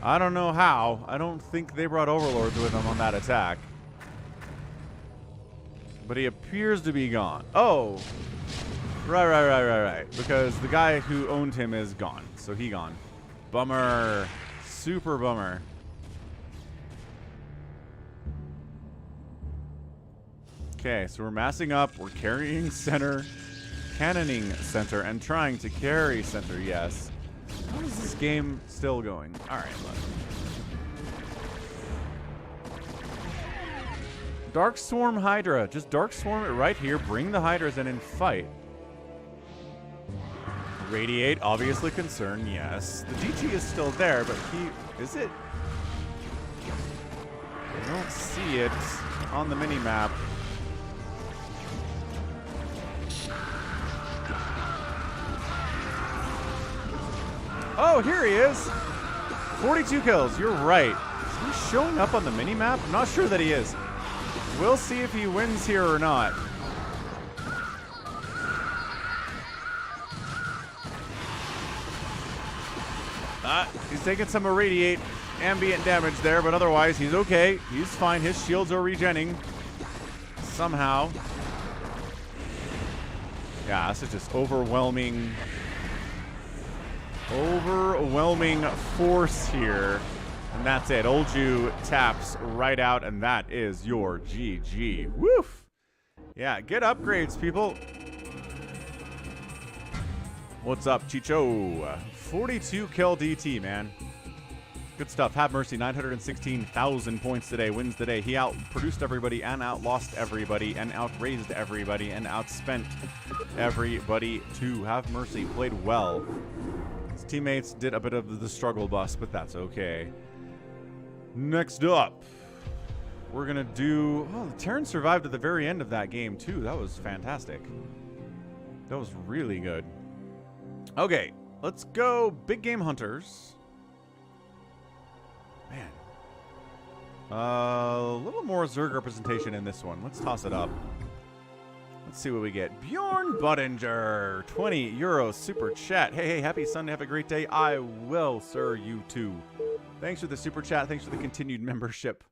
I don't know how. I don't think they brought Overlords with them on that attack. But he appears to be gone. Oh! Right. Because the guy who owned him is gone. So he gone. Bummer. Super bummer. Okay, so we're massing up. We're carrying center. Cannoning center. And trying to carry center, yes. How is this game still going? Alright, look. Dark Swarm Hydra. Just Dark Swarm it right here. Bring the Hydras in and fight. Radiate, obviously concern, yes. The DG is still there, but is it? I don't see it on the mini-map. Oh, here he is. 42 kills, you're right. Is he showing up on the mini-map? I'm not sure that he is. We'll see if he wins here or not. He's taking some irradiate ambient damage there, but otherwise he's okay. He's fine. His shields are regenning somehow. Yeah, this is just overwhelming force here. And that's it. Olju taps right out, and that is your GG. Woof! Yeah, get upgrades, people. What's up, Chicho? 42 kill DT, man. Good stuff. HaveMercY, 916,000 points today. Wins today. He outproduced everybody and outlost everybody and outraised everybody and outspent everybody too. HaveMercY played well. His teammates did a bit of the struggle bus, but that's okay. Next up, we're going to do... Oh, the Terran survived at the very end of that game too. That was fantastic. That was really good. Okay, let's go Big Game Hunters. Man. A little more Zerg representation in this one. Let's toss it up. Let's see what we get. Bjorn Budinger, 20 euros super chat. Hey, happy Sunday. Have a great day. I will, sir. You too. Thanks for the super chat. Thanks for the continued membership.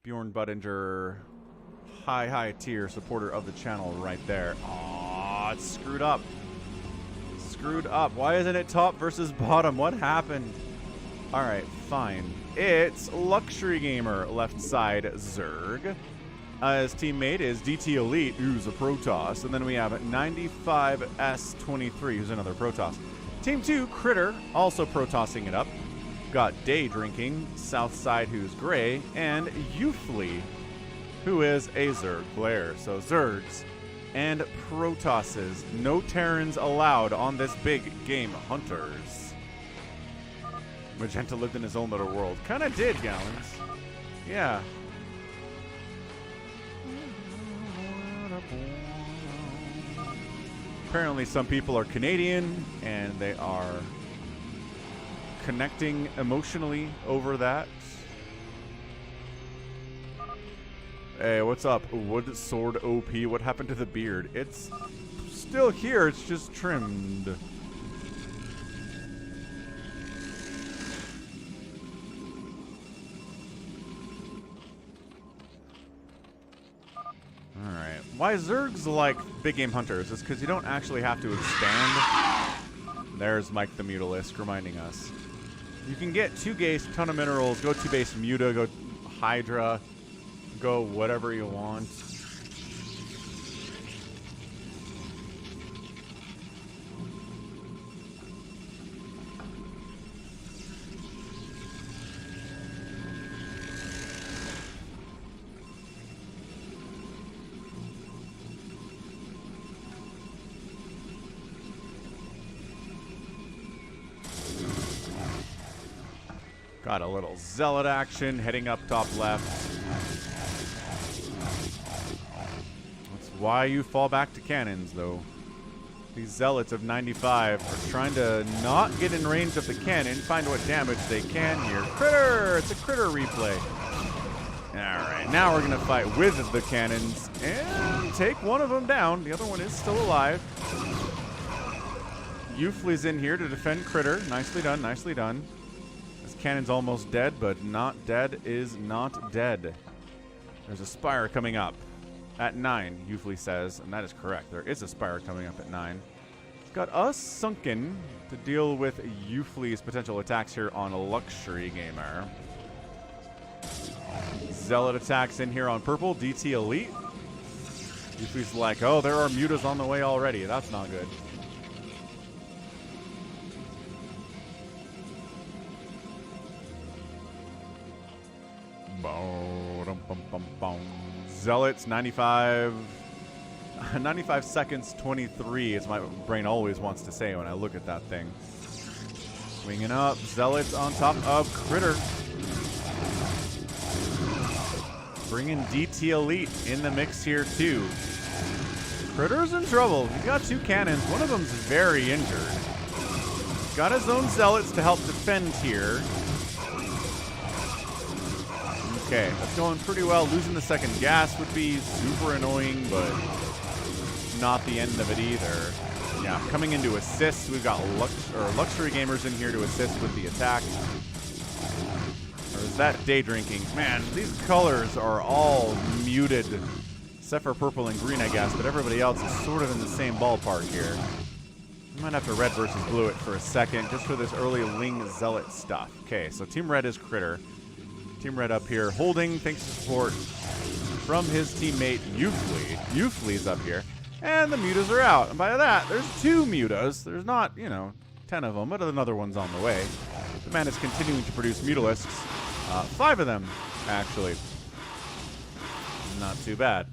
Bjorn Budinger, high tier supporter of the channel right there. Aw, it's screwed up. Screwed up. Why isn't it top versus bottom? What happened? All right, fine. It's Luxury Gamer, left side Zerg. His teammate is DT Elite, who's a Protoss. And then we have 95S23, who's another Protoss. Team 2, Critter, also Protossing it up. Got Day Drinking, south side, who's gray. And Iffy, who is a Zerg player. So Zergs and Protosses. No Terrans allowed on this Big Game Hunters. Magenta lived in his own little world. Kinda did, Gallons. Yeah. Apparently some people are Canadian, and they are connecting emotionally over that. Hey, what's up? Wood Sword OP. What happened to the beard? It's still here. It's just trimmed. Alright. Why Zergs like Big Game Hunters is because you don't actually have to expand. There's Mike the Mutalisk reminding us. You can get 2 Gaze, ton of minerals, go 2 base Muta, go Hydra, go whatever you want. Got a little zealot action heading up top left. That's why you fall back to cannons, though. These zealots of 95 are trying to not get in range of the cannon, find what damage they can here. Critter! It's a critter replay. Alright, now we're going to fight with the cannons and take one of them down. The other one is still alive. Iffy's in here to defend Critter. Nicely done, nicely done. Cannon's almost dead, but not dead is not dead. There's a Spire coming up at 9, Iffy says, and that is correct. There is a Spire coming up at 9. It's got us sunken to deal with Iffy's potential attacks here on a Luxury Gamer. Zealot attacks in here on purple, DT Elite. Iffy's like, oh, there are mutas on the way already. That's not good. Zealots 95 seconds 23 is my brain always wants to say when I look at that thing. Swinging up, Zealots on top of Critter. Bringing DT Elite in the mix here too. Critter's in trouble. He's got 2 cannons. One of them's very injured. He's got his own Zealots to help defend here. Okay, that's going pretty well. Losing the second gas would be super annoying, but not the end of it either. Yeah, coming in to assist. We've got Luxury Gamers in here to assist with the attack. Or is that Day Drinking? Man, these colors are all muted, except for purple and green, I guess, but everybody else is sort of in the same ballpark here. We might have to red versus blue it for a second, just for this early Ling Zealot stuff. Okay, so Team Red is Critter. Team Red up here, holding, thanks to support from his teammate Iffy. Iffy's up here, and the mutas are out. And by that, there's 2 mutas. There's not, you know, 10 of them, but another one's on the way. The man is continuing to produce Mutalisks. 5 of them, actually. Not too bad.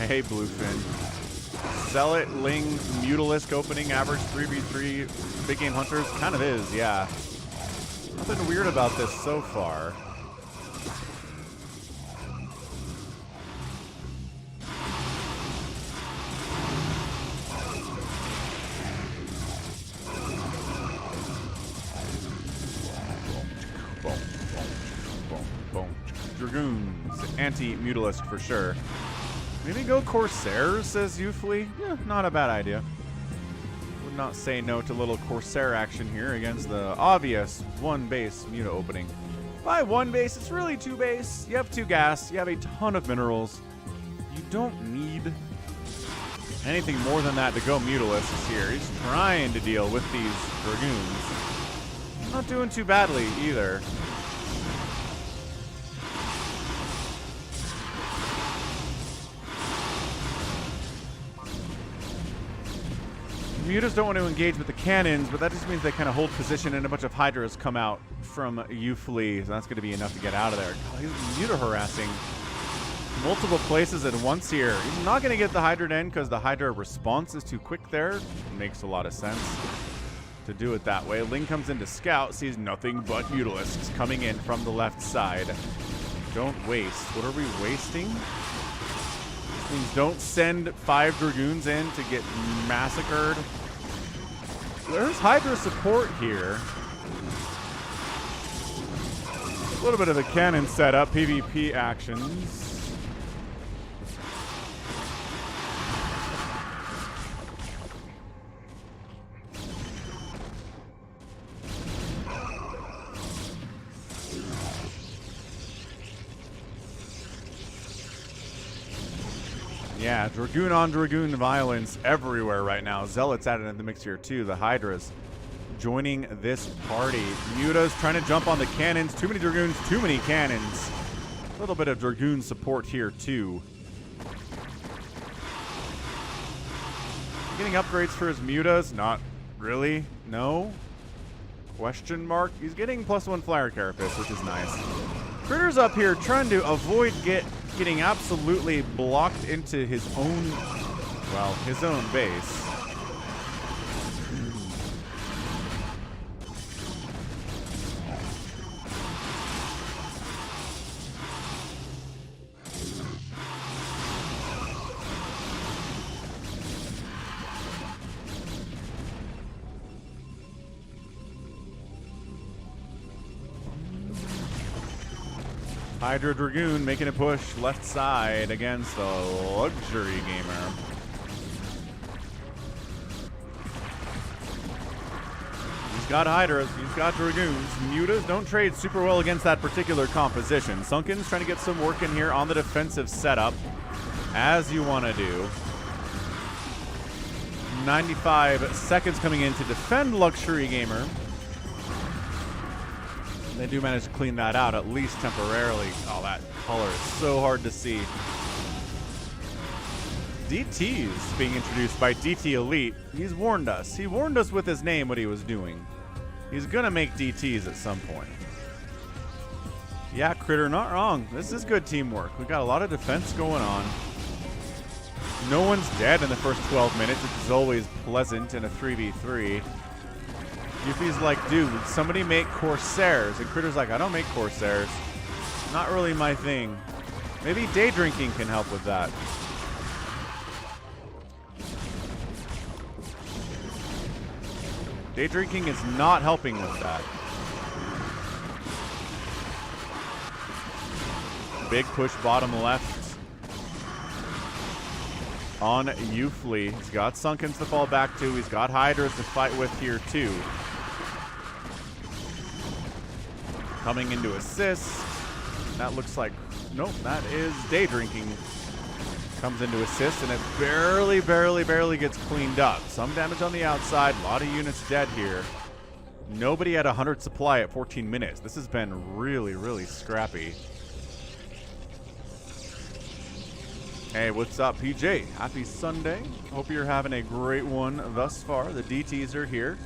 Hey, Bluefin. Zealot, Ling, Mutalisk opening, average 3v3, big game hunters. Kind of is, yeah. Nothing weird about this so far. Dragoons, anti-Mutalisk for sure. Maybe go Corsairs, says Youthfully. Yeah, not a bad idea. Would not say no to little Corsair action here against the obvious 1 base Muta opening. By 1 base, it's really 2 base. You have 2 gas, you have a ton of minerals. You don't need anything more than that to go Mutalisks here. He's trying to deal with these Dragoons. Not doing too badly either. Mutas don't want to engage with the cannons, but that just means they kind of hold position and a bunch of Hydras come out from Youthfully, so that's going to be enough to get out of there. God, he's Muta harassing multiple places at once here. He's not going to get the Hydra in because the Hydra response is too quick there. It makes a lot of sense to do it that way. Ling comes in to scout, sees nothing but Mutalisks coming in from the left side. Don't waste. What are we wasting? Means don't send 5 Dragoons in to get massacred. There's Hydra support here. A little bit of a cannon setup, PvP actions. Yeah, Dragoon on Dragoon violence everywhere right now. Zealots added in the mix here too. The Hydras joining this party. Muta's trying to jump on the cannons. Too many Dragoons, too many cannons. A little bit of Dragoon support here too. Getting upgrades for his Mutas? Not really. No. Question mark. He's getting +1 Flyer Carapace, which is nice. Critter's up here trying to avoid getting absolutely blocked into his own, well, his own base. Hydra Dragoon making a push left side against the luxury gamer. He's got Hydras, he's got Dragoons. Mutas don't trade super well against that particular composition. Sunken's trying to get some work in here on the defensive setup, as you want to do. 95 seconds coming in to defend luxury gamer. They do manage to clean that out, at least temporarily. Oh, that color is so hard to see. DT's being introduced by DT Elite. He's warned us. He warned us with his name what he was doing. He's going to make DTs at some point. Yeah, Critter, not wrong. This is good teamwork. We've got a lot of defense going on. No one's dead in the first 12 minutes, which is always pleasant in a 3v3. Iffy's like, dude, somebody make Corsairs. And Critter's like, I don't make Corsairs. Not really my thing. Maybe day drinking can help with that. Day drinking is not helping with that. Big push bottom left on Youthfully. He's got Sunkens to fall back to. He's got Hydras to fight with here too. Coming into assist. That looks like, nope, that is day drinking. Comes into assist, and it barely gets cleaned up. Some damage on the outside, a lot of units dead here. Nobody had 100 supply at 14 minutes. This has been really scrappy. Hey, what's up, PJ? Happy Sunday. Hope you're having a great one thus far. The DTs are here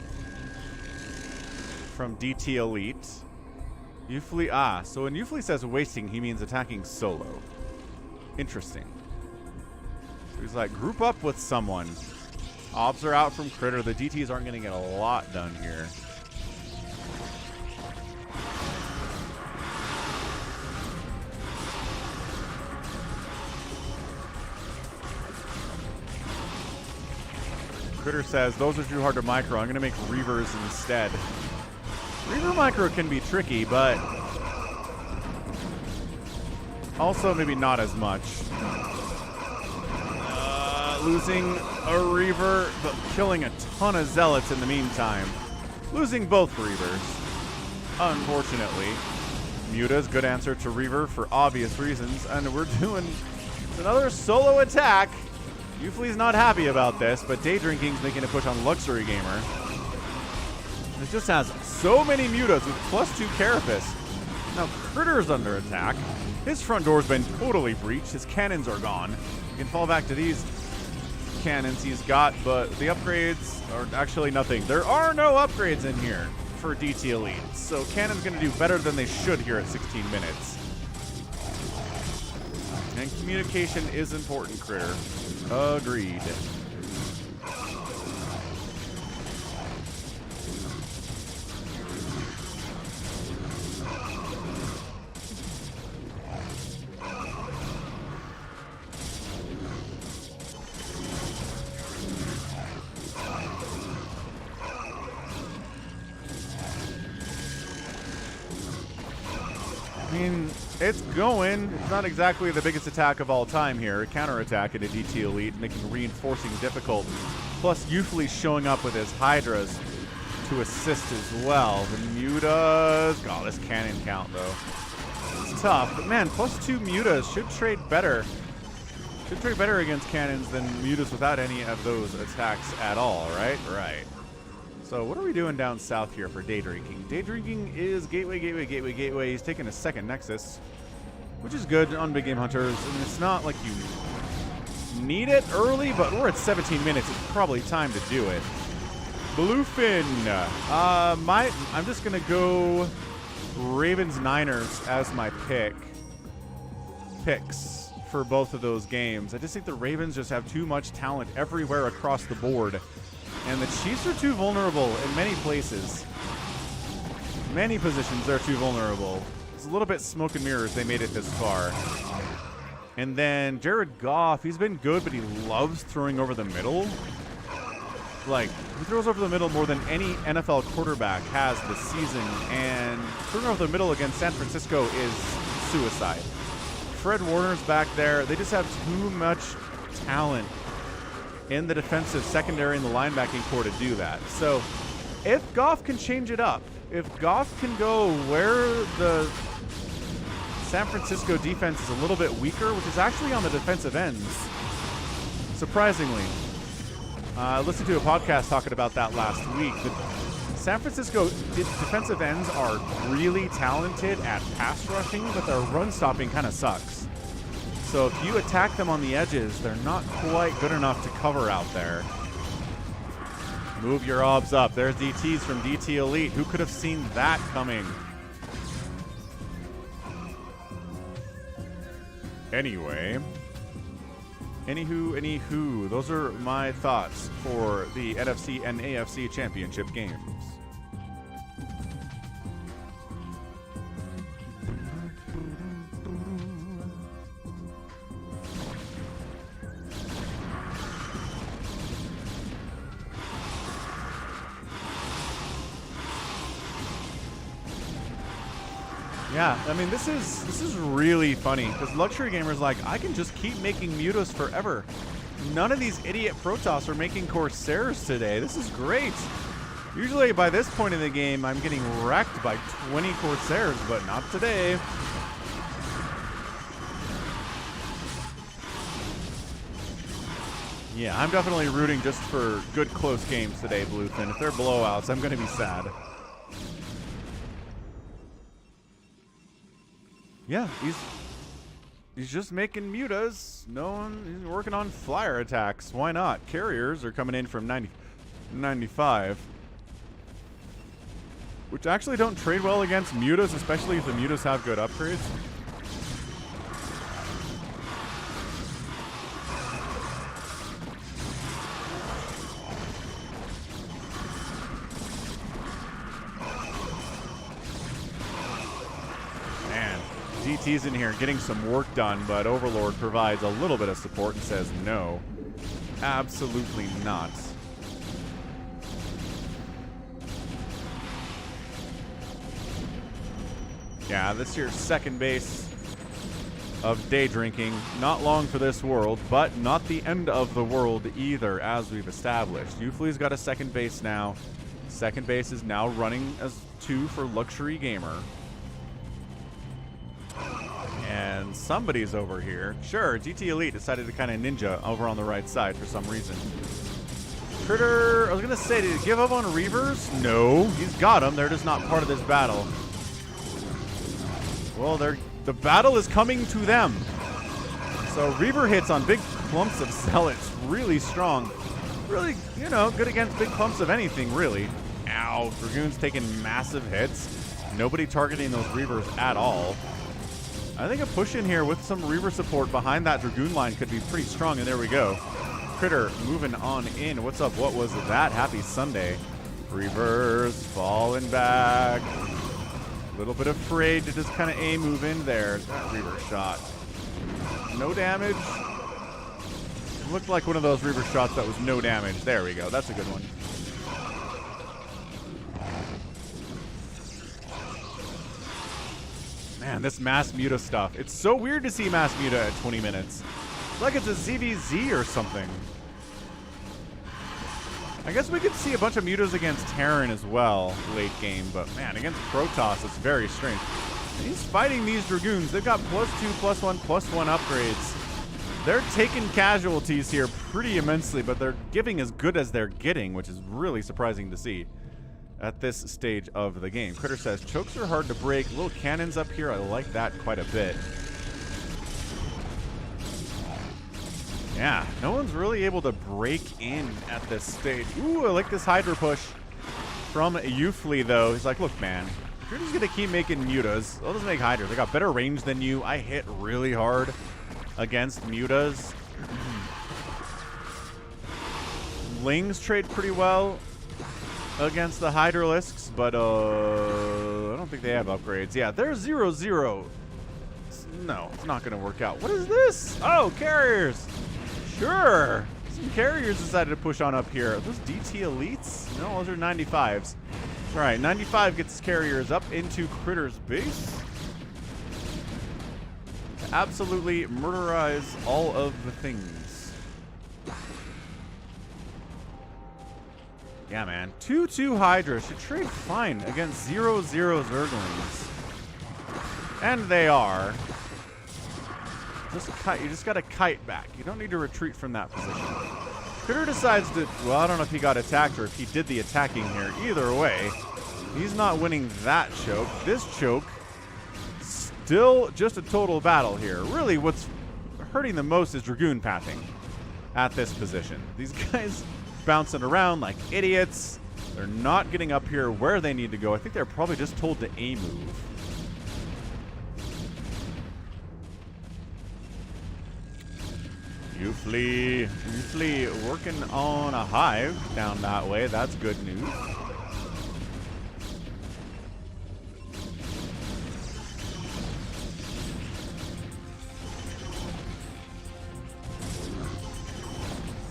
from DT Elite. Uffly, so when Uffly says wasting, he means attacking solo. Interesting. So he's like, group up with someone. Obs are out from Critter. The DTs aren't going to get a lot done here. Critter says, those are too hard to micro. I'm going to make Reavers instead. Reaver micro can be tricky, but also maybe not as much. Losing a Reaver, but killing a ton of Zealots in the meantime. Losing both Reavers, unfortunately. Muta's good answer to Reaver for obvious reasons, and we're doing another solo attack. Uffly's not happy about this, but Day Drinking's making a push on Luxury Gamer. It just has so many Mutas with +2 Carapace. Now Critter's under attack. His front door's been totally breached. His cannons are gone. You can fall back to these cannons he's got, but the upgrades are actually nothing. There are no upgrades in here for DT Elite, so Cannon's going to do better than they should here at 16 minutes. And communication is important, Critter. Agreed. I mean, it's going. It's not exactly the biggest attack of all time here. A counterattack into DT Elite, making reinforcing difficult. Plus, Uffly showing up with his Hydras to assist as well. The Mutas. God, this cannon count, though. It's tough. But, man, +2 Mutas should trade better. Should trade better against cannons than Mutas without any of those attacks at all, right? Right. So what are we doing down south here for Day Drinking? Day Drinking is gateway, gateway, gateway, gateway. He's taking a second Nexus, which is good on Big Game Hunters. I mean, it's not like you need it early, but we're at 17 minutes. It's probably time to do it. Bluefin. I'm just going to go Ravens-Niners as my picks for both of those games. I just think the Ravens just have too much talent everywhere across the board. And the Chiefs are too vulnerable in many places. Many positions they're too vulnerable. It's a little bit smoke and mirrors they made it this far. And then Jared Goff, he's been good, but he loves throwing over the middle. Like, he throws over the middle more than any NFL quarterback has this season. And throwing over the middle against San Francisco is suicide. Fred Warner's back there. They just have too much talent in the defensive secondary and the linebacking core to do that. So if Goff can change it up, if Goff can go where the San Francisco defense is a little bit weaker, which is actually on the defensive ends, surprisingly. I listened to a podcast talking about that last week. The San Francisco defensive ends are really talented at pass rushing, but their run stopping kind of sucks. So if you attack them on the edges, they're not quite good enough to cover out there. Move your obs up. There's DTs from DT Elite. Who could have seen that coming? Anyway. Anywho, those are my thoughts for the NFC and AFC championship games. Yeah, I mean, this is really funny because Luxury Gamer's like, I can just keep making Mutas forever. None of these idiot Protoss are making Corsairs today. This is great. Usually by this point in the game, I'm getting wrecked by 20 Corsairs, but not today. Yeah, I'm definitely rooting just for good close games today, Bluefin. If they're blowouts, I'm going to be sad. Yeah, He's just making mutas. He's working on flyer attacks. Why not? Carriers are coming in from 95. Which actually don't trade well against mutas, especially if the mutas have good upgrades. DT's in here getting some work done, but Overlord provides a little bit of support and says no. Absolutely not. Yeah, this year's second base of day drinking. Not long for this world, but not the end of the world either, as we've established. Uflee's got a second base now. Second base is now running as 2 for Luxury Gamer. And somebody's over here. Sure, GT Elite decided to kind of ninja over on the right side for some reason. Critter, I was going to say, did he give up on Reavers? No, he's got them. They're just not part of this battle. Well, the battle is coming to them. So Reaver hits on big clumps of Zealots. Really strong. Really, you know, good against big clumps of anything, really. Ow, Dragoon's taking massive hits. Nobody targeting those Reavers at all. I think a push in here with some Reaver support behind that Dragoon line could be pretty strong, and there we go. Critter moving on in. What's up? What was that? Happy Sunday. Reavers falling back. A little bit afraid to just kind of move in there. That Reaver shot. No damage. Looked like one of those Reaver shots that was no damage. There we go. That's a good one. Man, this mass muta stuff. It's so weird to see mass muta at 20 minutes. It's like it's a ZVZ or something. I guess we could see a bunch of mutas against Terran as well late game, but man, against Protoss, it's very strange. And he's fighting these Dragoons. They've got +2, +1, +1 upgrades. They're taking casualties here pretty immensely, but they're giving as good as they're getting, which is really surprising to see at this stage of the game. Critter says, chokes are hard to break. Little cannons up here, I like that quite a bit. Yeah, no one's really able to break in at this stage. Ooh, I like this Hydra push from Uflee, though. He's like, look, man, if you're just going to keep making mutas, I'll just make Hydras. They got better range than you. I hit really hard against mutas. Lings trade pretty well against the Hydralisks, but I don't think they have upgrades. Yeah, they're 0-0. No, it's not going to work out. What is this? Oh, carriers. Sure. Some carriers decided to push on up here. Are those DT Elites? No, those are 95s. All right, 95 gets carriers up into Critter's base. To absolutely murderize all of the things. Yeah, man. 2-2 Hydra should trade fine against 0-0 Zerglings. And they are. You just got to kite back. You don't need to retreat from that position. Critter decides to, well, I don't know if he got attacked or if he did the attacking here. Either way, he's not winning that choke. This choke, still just a total battle here. Really, what's hurting the most is Dragoon pathing at this position. These guys bouncing around like idiots. They're not getting up here where they need to go. I think they're probably just told to A-move. Uflee working on a hive down that way. That's good news.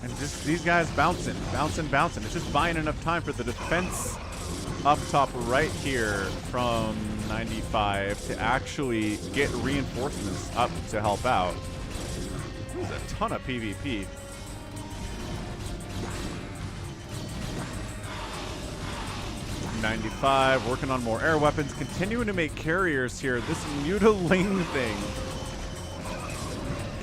And just these guys bouncing. It's just buying enough time for the defense up top right here from 95 to actually get reinforcements up to help out. There's a ton of PvP. '95 working on more air weapons, continuing to make carriers here. This Mutaling thing,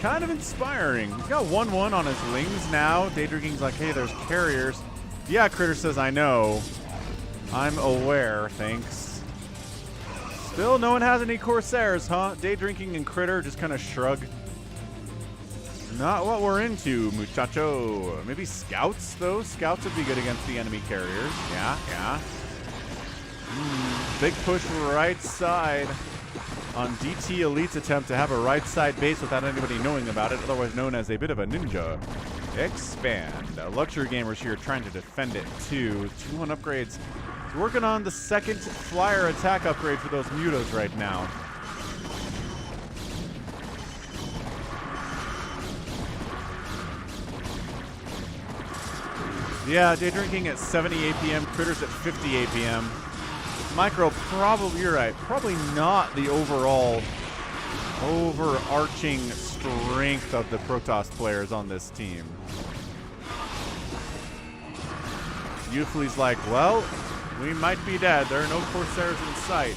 kind of inspiring. He's got 1-1 on his Lings now. Daydrinking's like, hey, there's carriers. Yeah, Critter says, I know. I'm aware, thanks. Still no one has any Corsairs, huh? Day Drinking and Critter just kind of shrug. Not what we're into, muchacho. Maybe Scouts, though? Scouts would be good against the enemy carriers. Yeah. Big push right side on DT Elite's attempt to have a right side base without anybody knowing about it, otherwise known as a bit of a ninja. Expand. Luxury Gamers here trying to defend it too. 2-1 upgrades. He's working on the second flyer attack upgrade for those mutas right now. Yeah, Day Drinking at 70 APM, Critters at 50 APM. Micro, probably, you're right, probably not the overall overarching strength of the Protoss players on this team. Euphly's like, well, we might be dead. There are no Corsairs in sight.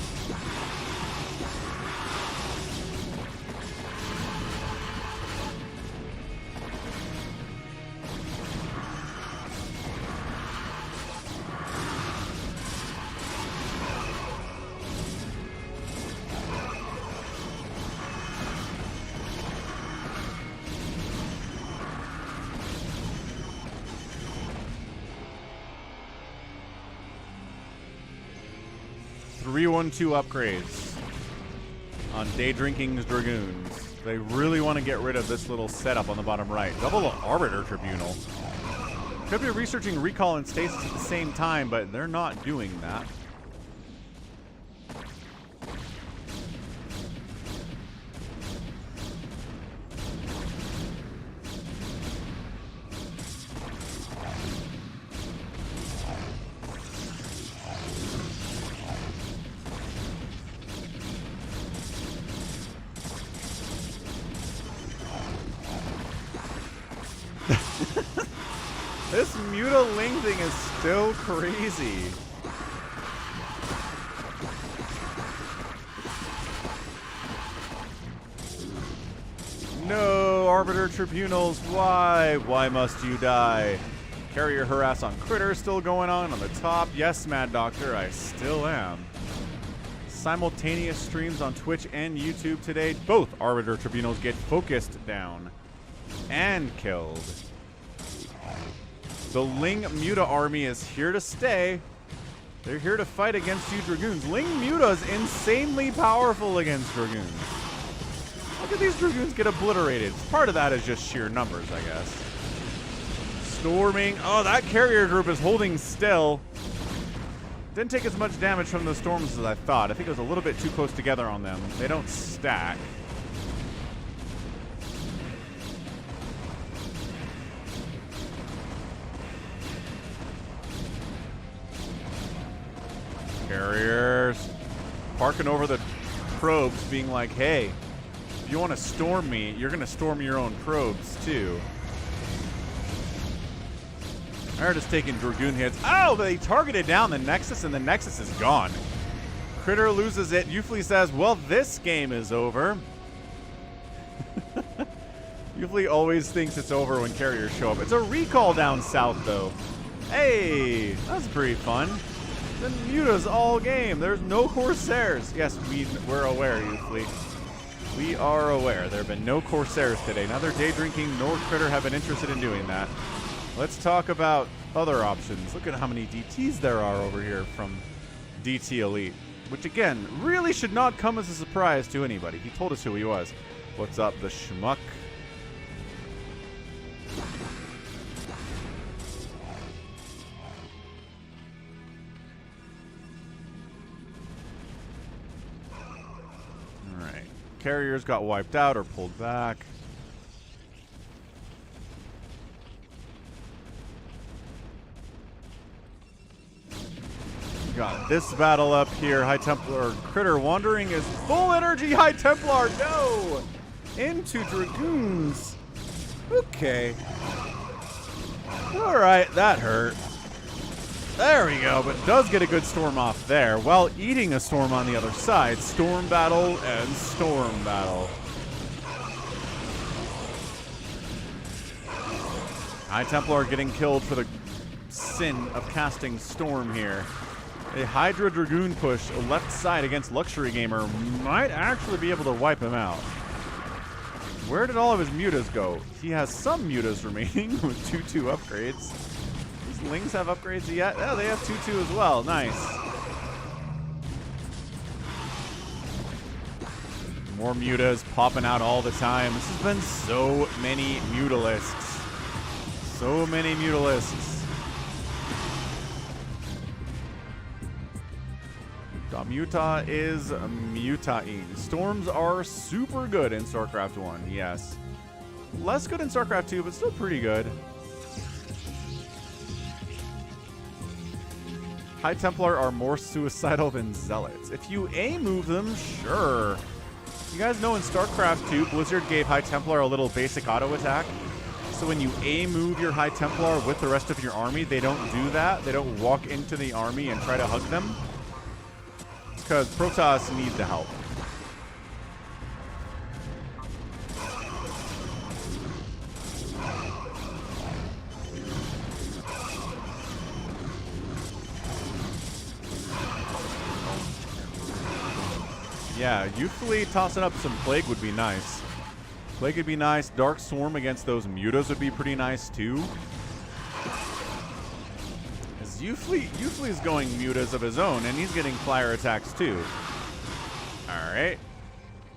Two upgrades on Day Drinking's Dragoons. They really want to get rid of this little setup on the bottom right. Double Arbiter Tribunal. Could be researching Recall and Stasis at the same time, but they're not doing that. This Mutaling thing is still crazy. No, Arbiter Tribunals, why? Why must you die? Carrier harass on Critter still going on the top. Yes, Mad Doctor, I still am. Simultaneous streams on Twitch and YouTube today. Both Arbiter Tribunals get focused down and killed. The Ling Muta army is here to stay. They're here to fight against you Dragoons. Ling Muta is insanely powerful against Dragoons. Look at these Dragoons get obliterated. Part of that is just sheer numbers, I guess. Storming. Oh, that carrier group is holding still. Didn't take as much damage from the storms as I thought. I think it was a little bit too close together on them. They don't stack. Carriers parking over the probes, being like, hey, if you want to storm me, you're going to storm your own probes too. They're just taking Dragoon hits. Oh, they targeted down the Nexus, and the Nexus is gone. Critter loses it. Euphly says, well, this game is over. Euphly always thinks it's over when carriers show up. It's a recall down south, though. Hey, that's pretty fun. The Muta's all game. There's no Corsairs. Yes, we're aware, Euphly. We are aware. There have been no Corsairs today. Neither Day Drinking nor Critter have been interested in doing that. Let's talk about other options. Look at how many DTs there are over here from DT Elite. Which, again, really should not come as a surprise to anybody. He told us who he was. What's up, the schmuck? Carriers got wiped out or pulled back. Got this battle up here. High Templar Critter Wandering is full energy. High Templar, no! Into Dragoons. Okay. Alright, that hurt. There we go, but does get a good storm off there, while eating a storm on the other side. Storm battle and storm battle. High Templar getting killed for the sin of casting storm here. A Hydra Dragoon push left side against Luxury Gamer might actually be able to wipe him out. Where did all of his mutas go? He has some mutas remaining with 2-2 upgrades. These Lings have upgrades yet? Oh, they have 2-2 as well. Nice. More mutas popping out all the time. This has been so many mutalisks. So many mutalisks. Muta is mutaing. Storms are super good in StarCraft 1, yes. Less good in StarCraft 2, but still pretty good. High Templar are more suicidal than Zealots. If you A-move them, sure. You guys know in StarCraft 2, Blizzard gave High Templar a little basic auto attack. So when you A-move your High Templar with the rest of your army, they don't do that. They don't walk into the army and try to hug them. Because Protoss need the help. Yeah, usually tossing up some Plague would be nice. Plague would be nice. Dark Swarm against those mutas would be pretty nice too. Usually's going mutas of his own, and he's getting flyer attacks too. Alright.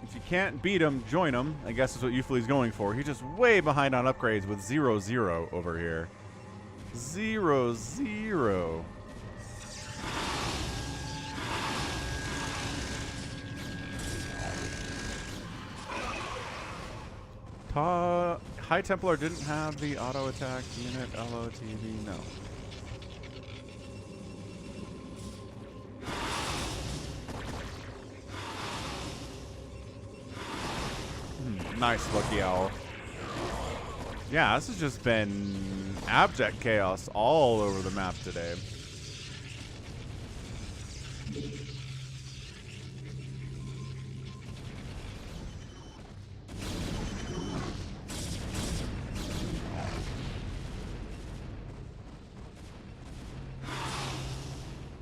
If you can't beat him, join him. I guess that's what Usually's going for. He's just way behind on upgrades with 0-0 over here. 0-0. High Templar didn't have the auto attack unit LOTV, no. Nice, Lucky Owl. Yeah, this has just been abject chaos all over the map today.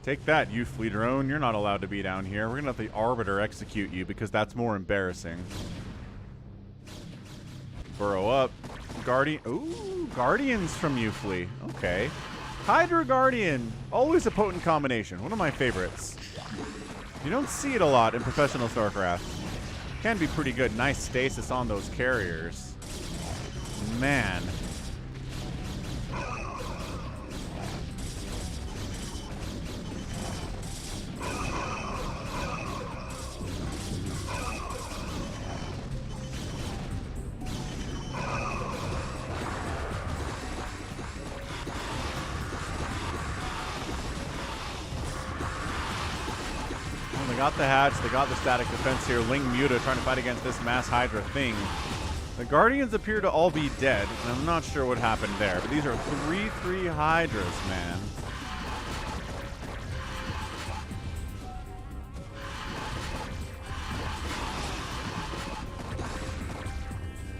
Take that, you flea drone. You're not allowed to be down here. We're gonna have the Arbiter execute you because that's more embarrassing. Burrow up. Guardian. Ooh, Guardians from Uffley. Okay. Hydra Guardian. Always a potent combination. One of my favorites. You don't see it a lot in professional StarCraft. Can be pretty good. Nice stasis on those carriers. Man. Got the hatch, they got the static defense here. Ling Muta trying to fight against this mass Hydra thing. The Guardians appear to all be dead, and I'm not sure what happened there, but these are 3-3 Hydras, man.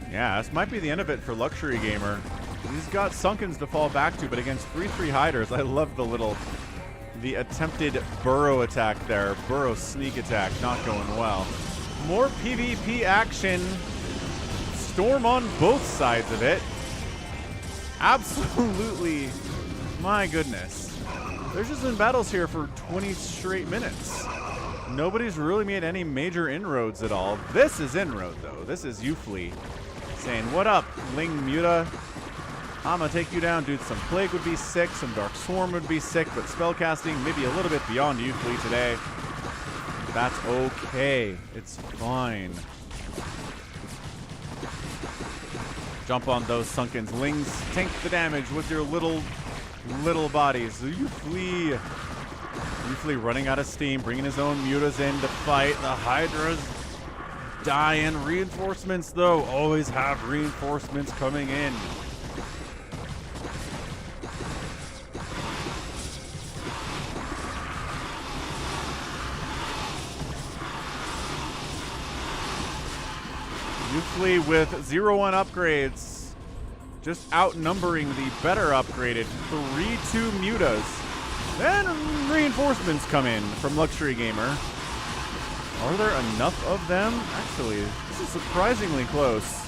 Yeah, this might be the end of it for Luxury Gamer. He's got Sunkens to fall back to, but against 3-3 Hydras, I love the attempted burrow attack there. Burrow sneak attack, not going well. More PvP action. Storm on both sides of it. Absolutely. My goodness. There's just been battles here for 20 straight minutes. Nobody's really made any major inroads at all. This is inroad, though. This is Uffley saying, what up, Ling Muta? I'm gonna take you down, dude. Some Plague would be sick, some Dark Swarm would be sick, but spellcasting maybe a little bit beyond Uffley today. That's okay. It's fine. Jump on those Sunkens. Lings, tank the damage with your little bodies. Uffley running out of steam, bringing his own mutas in to fight. The Hydras dying. Reinforcements, though, always have reinforcements coming in. Uffley with 0-1 upgrades, just outnumbering the better upgraded 3-2 mutas. Then reinforcements come in from Luxury Gamer. Are there enough of them? Actually, this is surprisingly close.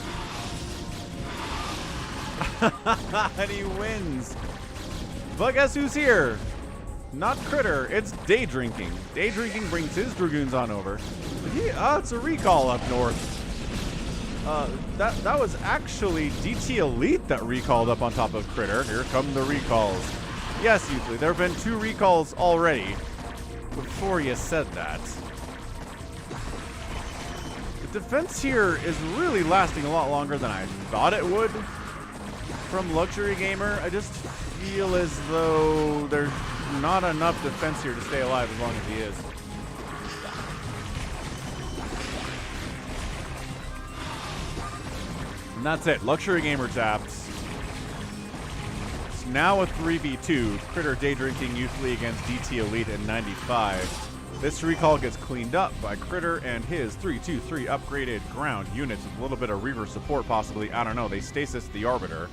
And he wins. But guess who's here? Not Critter, it's Day Drinking. Day Drinking brings his Dragoons on over. It's a recall up north. That was actually DT Elite that recalled up on top of Critter. Here come the recalls. Yes, usually there have been 2 recalls already before you said that. The defense here is really lasting a lot longer than I thought it would from Luxury Gamer. I just feel as though there's not enough defense here to stay alive as long as he is. And that's it. Luxury Gamer tapped. It's now a 3v2. Critter Day Drinking usually against DT Elite at 95. This recall gets cleaned up by Critter and his 3-2-3 upgraded ground units with a little bit of Reaver support possibly. I don't know. They stasis the Arbiter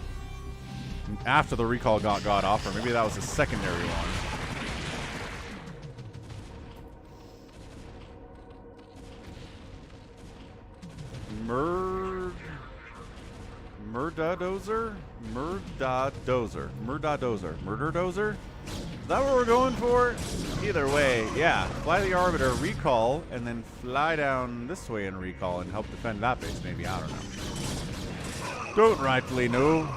after the recall got off, or maybe that was a secondary one. Murdadozer? Murderdozer? Is that what we're going for? Either way, yeah. Fly the Arbiter, recall, and then fly down this way and recall and help defend that base, maybe. I don't know. Don't rightly know.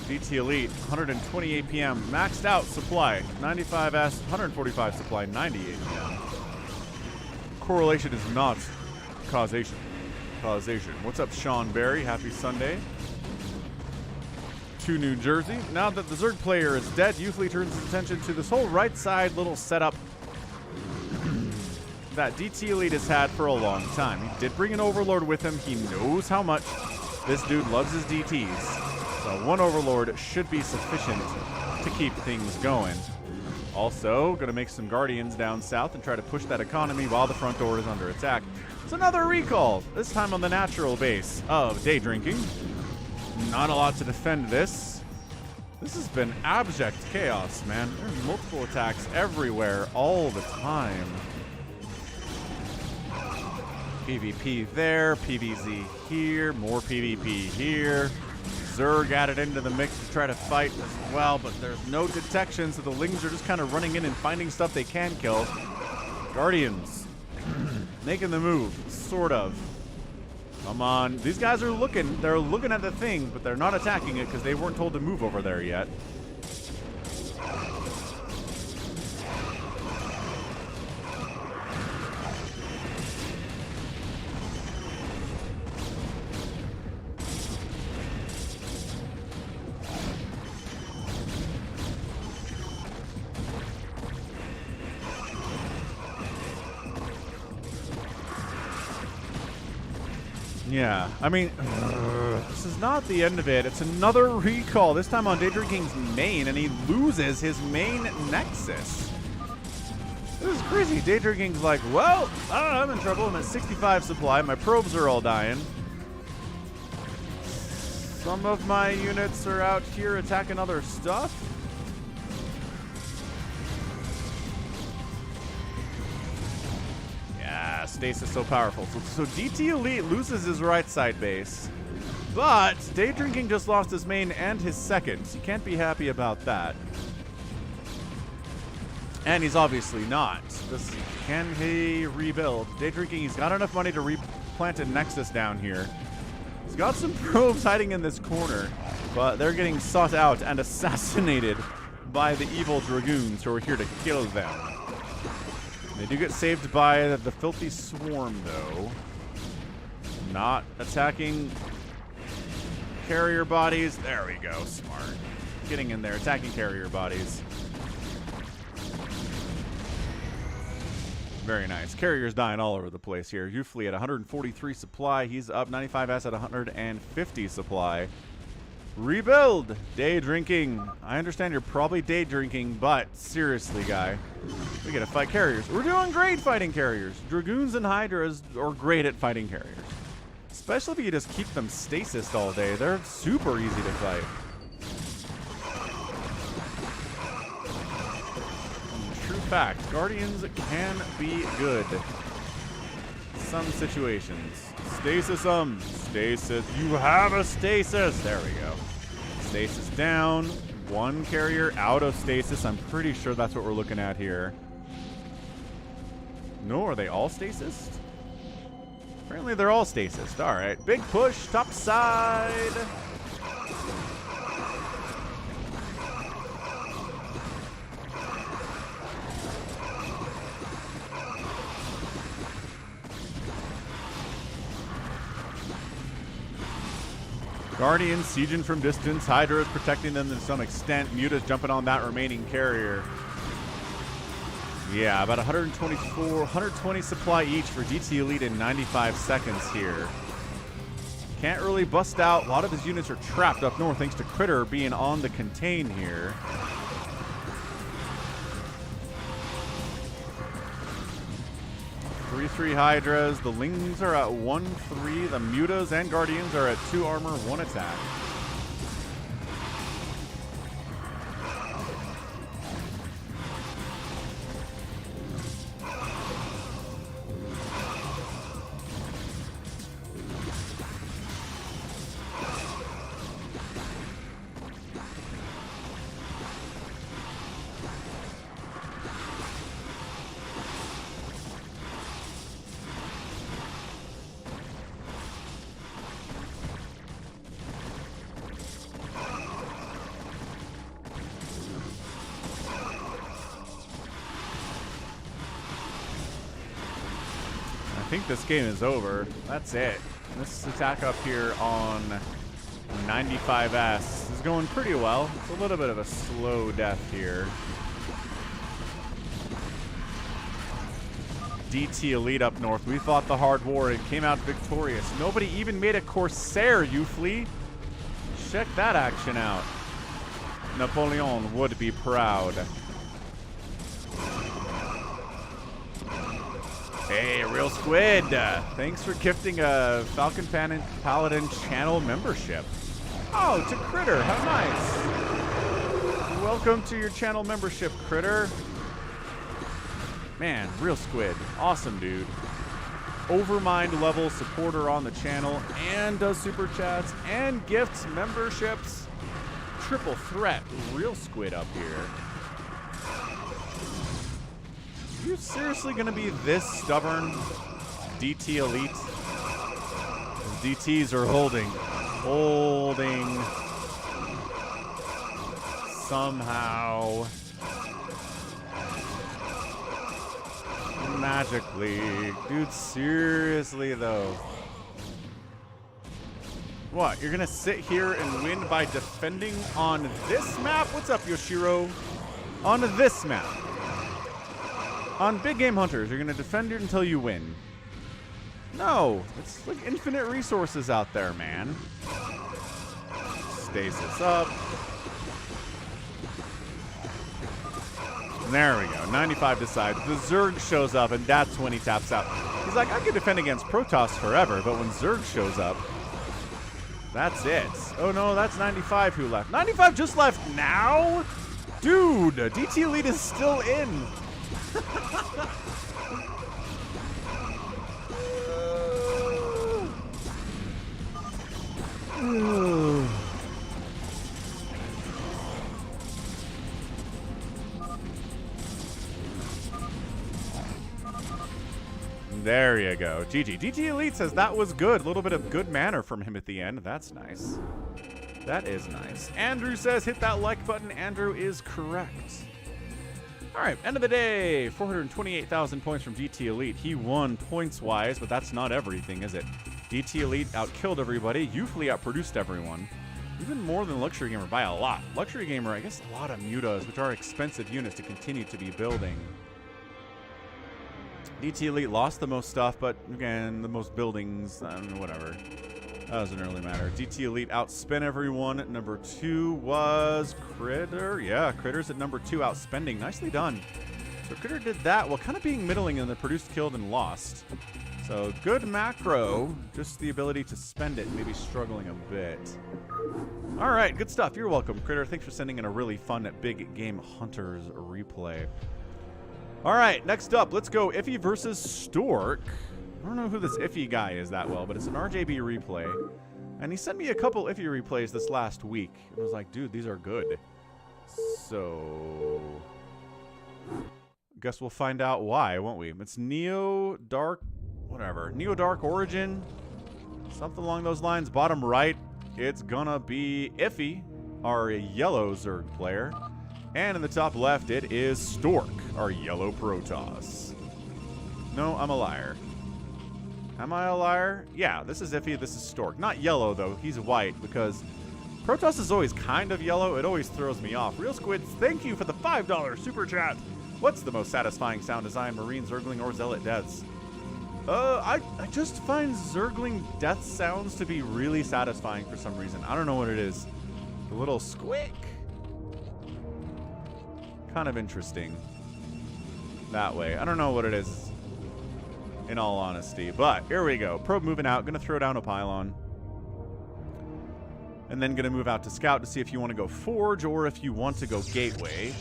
DT Elite, 120 APM, maxed out supply, 95S, 145 supply, 90 APM. Correlation is not causation. What's up, Sean Berry? Happy Sunday. To New Jersey. Now that the Zerg player is dead, Youthly turns his attention to this whole right side little setup that DT Elite has had for a long time. He did bring an Overlord with him. He knows how much this dude loves his DTs. So 1 Overlord should be sufficient to keep things going. Also, going to make some Guardians down south and try to push that economy while the front door is under attack. It's another recall, this time on the natural base of Day Drinking. Not a lot to defend this. This has been abject chaos, man. There's multiple attacks everywhere all the time. PvP there, PvZ here, more PvP here. Zerg added into the mix to try to fight as well, but there's no detection, so the Lings are just kind of running in and finding stuff they can kill. Guardians making the move, sort of. Come on. These guys are looking. They're looking at the thing, but they're not attacking it because they weren't told to move over there yet. Yeah, I mean, this is not the end of it. It's another recall, this time on Day Drinking's main, and he loses his main Nexus. This is crazy. Day Drinking's like, well, I don't know, I'm in trouble. I'm at 65 supply. My probes are all dying. Some of my units are out here attacking other stuff. Stasis so powerful. So DT Elite loses his right side base, but Day Drinking just lost his main and his second. You can't be happy about that. And he's obviously not. Can he rebuild? Day Drinking, he's got enough money to replant a Nexus down here. He's got some probes hiding in this corner, but they're getting sought out and assassinated by the evil Dragoons who are here to kill them. They do get saved by the Filthy Swarm, though. Not attacking carrier bodies. There we go. Smart. Getting in there, attacking carrier bodies. Very nice. Carriers dying all over the place here. Youthly at 143 supply. He's up 95S at 150 supply. Rebuild! Day Drinking. I understand you're probably day drinking, but seriously, guy. We gotta fight carriers. We're doing great fighting carriers. Dragoons and Hydras are great at fighting carriers. Especially if you just keep them stasised all day. They're super easy to fight. fact. Guardians can be good. Some situations. Stasis. Stasis. You have a stasis. There we go. Stasis down. One carrier out of stasis. I'm pretty sure that's what we're looking at here. No, are they all stasis? Apparently they're all stasis. All right. Big push. Top side. Guardians sieging from distance. Hydra is protecting them to some extent. Muta's jumping on that remaining carrier. Yeah, about 120 supply each for DT Elite in 95 seconds here. Can't really bust out. A lot of his units are trapped up north thanks to Critter being on the contain here. Three Hydras. The Lings are at 1-3. The Mutas and Guardians are at 2 armor, 1 attack. I think this game is over. That's it. This attack up here on 95S is going pretty well. It's a little bit of a slow death here. DT Elite up north. We fought the hard war and came out victorious. Nobody even made a Corsair, you flea. Check that action out. Napoleon would be proud. Hey, Real Squid. Thanks for gifting a Falcon Paladin channel membership. Oh, to Critter. How nice. Welcome to your channel membership, Critter. Man, Real Squid. Awesome, dude. Overmind level supporter on the channel and does super chats and gifts memberships. Triple threat. Real Squid up here. Are you seriously going to be this stubborn, DT Elite? DTs are holding. Somehow. Magically. Dude, seriously, though. What, you're going to sit here and win by defending on this map? What's up, Yoshiro? On this map. On Big Game Hunters, you're going to defend it until you win. No, it's like infinite resources out there, man. Stasis up. There we go. 95 decides. The Zerg shows up, and that's when he taps out. He's like, I could defend against Protoss forever, but when Zerg shows up, that's it. Oh, no, that's 95 who left. 95 just left now? Dude, DT Elite is still in. There you go. GG. DT Elite says that was good. A little bit of good manner from him at the end. That's nice. That is nice. Andrew says hit that like button. Andrew is correct. All right, end of the day, 428,000 points from DT Elite. He won points-wise, but that's not everything, is it? DT Elite outkilled everybody. Youthfully outproduced everyone. Even more than Luxury Gamer by a lot. Luxury Gamer, I guess a lot of mutas, which are expensive units to continue to be building. DT Elite lost the most stuff, but again, the most buildings, whatever. That doesn't really matter. DT Elite outspent everyone. Number 2 was Critter. Yeah, Critter's at number 2, outspending. Nicely done. So Critter did that while kind of being middling in the produced, killed, and lost. So good macro. Just the ability to spend it, maybe struggling a bit. All right, good stuff. You're welcome, Critter. Thanks for sending in a really fun Big Game Hunters replay. All right, next up, let's go Iffy versus Stork. I don't know who this Iffy guy is that well, but it's an RJB replay. And he sent me a couple Iffy replays this last week. I was like, dude, these are good. So, guess we'll find out why, won't we? It's Neo Dark, whatever. Neo Dark Origin, something along those lines. Bottom right, it's gonna be Iffy, our yellow Zerg player. And in the top left, it is Stork, our yellow Protoss. No, I'm a liar. Am I a liar? Yeah, this is Iffy, this is Stork. Not yellow, though. He's white, because Protoss is always kind of yellow. It always throws me off. Real Squids, thank you for the $5 super chat. What's the most satisfying sound design, Marine, Zergling, or Zealot deaths? I just find Zergling death sounds to be really satisfying for some reason. I don't know what it is. The little squick. Kind of interesting that way. I don't know what it is, in all honesty. But here we go. Probe moving out. Going to throw down a pylon. And then going to move out to scout to see if you want to go forge or if you want to go gateway.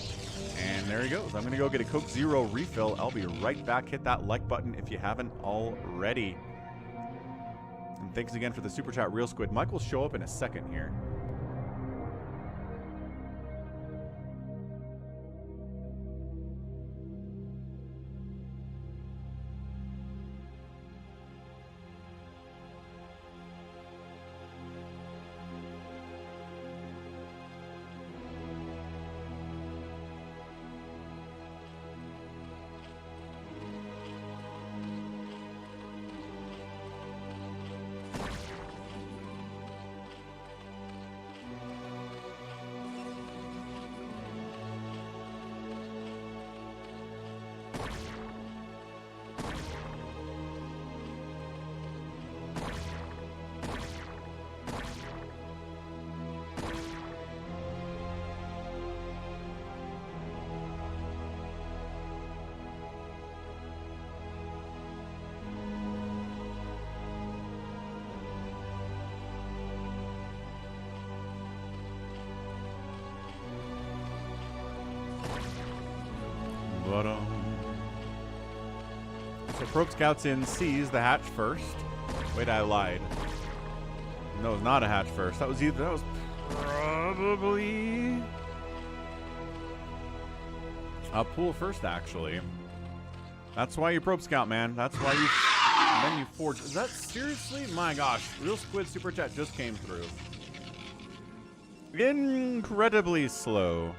And there he goes. I'm going to go get a Coke Zero refill. I'll be right back. Hit that like button if you haven't already. And thanks again for the super chat, Real Squid. Mike will show up in a second here. So Probe Scouts in sees the hatch first. Wait, I lied. No, it's not a hatch first. That was probably a pool first, actually. That's why you Probe Scout, man. That's why you then you forge. Is that seriously? My gosh, Real Squid super chat just came through. Incredibly slow.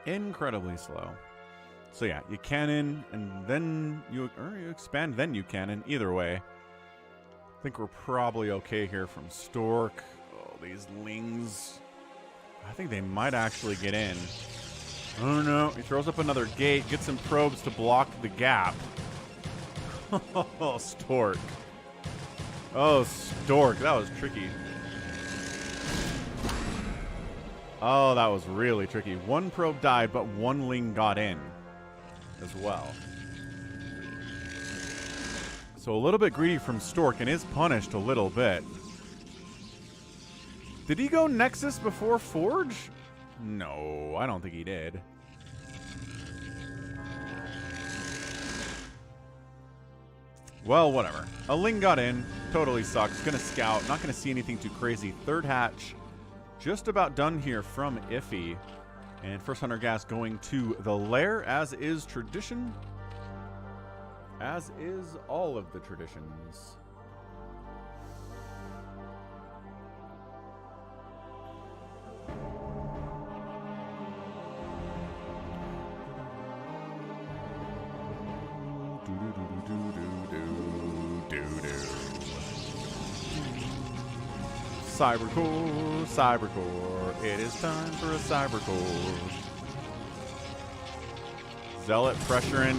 Incredibly slow. So yeah, you cannon, and then you expand, then you cannon. Either way, I think we're probably okay here from Stork. Oh, these lings. I think they might actually get in. Oh no, he throws up another gate, gets some probes to block the gap. Oh, Stork. Oh, Stork, that was tricky. Oh, that was really tricky. One probe died, but one ling got in as well. So a little bit greedy from Stork and is punished a little bit. Did he go Nexus before Forge? No, I don't think he did. Well, whatever. A ling got in. Totally sucks. Gonna scout. Not gonna see anything too crazy. Third hatch. Just about done here from Iffy. And first Hunter Gas going to the lair, as is tradition. As is all of the traditions. Cybercore, Cybercore, it is time for a Cybercore. Zealot pressuring.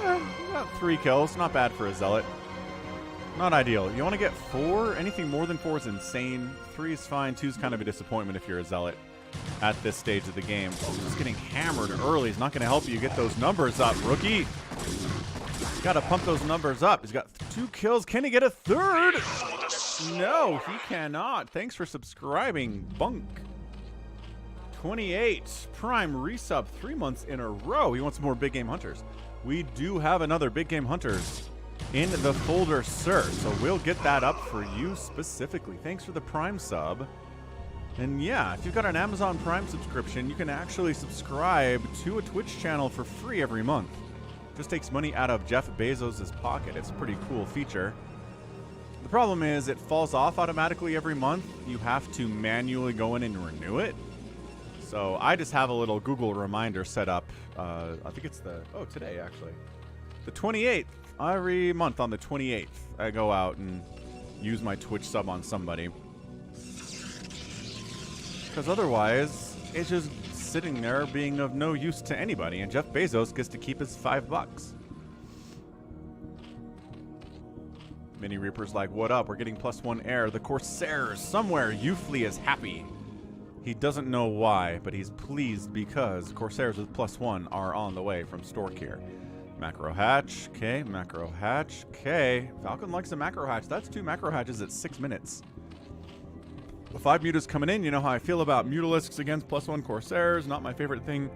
Yeah, got 3 kills, not bad for a Zealot. Not ideal. You want to get 4? Anything more than 4 is insane. 3 is fine, 2 is kind of a disappointment if you're a Zealot at this stage of the game. Oh, just getting hammered early is not going to help you get those numbers up, rookie. Got to pump those numbers up. He's got 2 kills. Can he get a 3rd? No, he cannot. Thanks for subscribing, Bunk. 28, Prime resub 3 months in a row. He wants more Big Game Hunters. We do have another Big Game Hunters in the folder, sir. So we'll get that up for you specifically. Thanks for the Prime sub. And yeah, if you've got an Amazon Prime subscription, you can actually subscribe to a Twitch channel for free every month. Just takes money out of Jeff Bezos' pocket. It's a pretty cool feature. The problem is it falls off automatically every month. You have to manually go in and renew it. So I just have a little Google reminder set up. I think it's today actually. The 28th. Every month on the 28th, I go out and use my Twitch sub on somebody. Because otherwise, it's just sitting there being of no use to anybody, and Jeff Bezos gets to keep his $5. Mini Reaper's like, what up? We're getting +1 air. The Corsairs, somewhere, Ufly is happy. He doesn't know why, but he's pleased because Corsairs with +1 are on the way from Stork here. Macro hatch, okay, macro hatch, okay. Falcon likes a macro hatch. That's 2 macro hatches at 6 minutes. The 5 mutas coming in. You know how I feel about Mutalisks against +1 Corsairs. Not my favorite thing,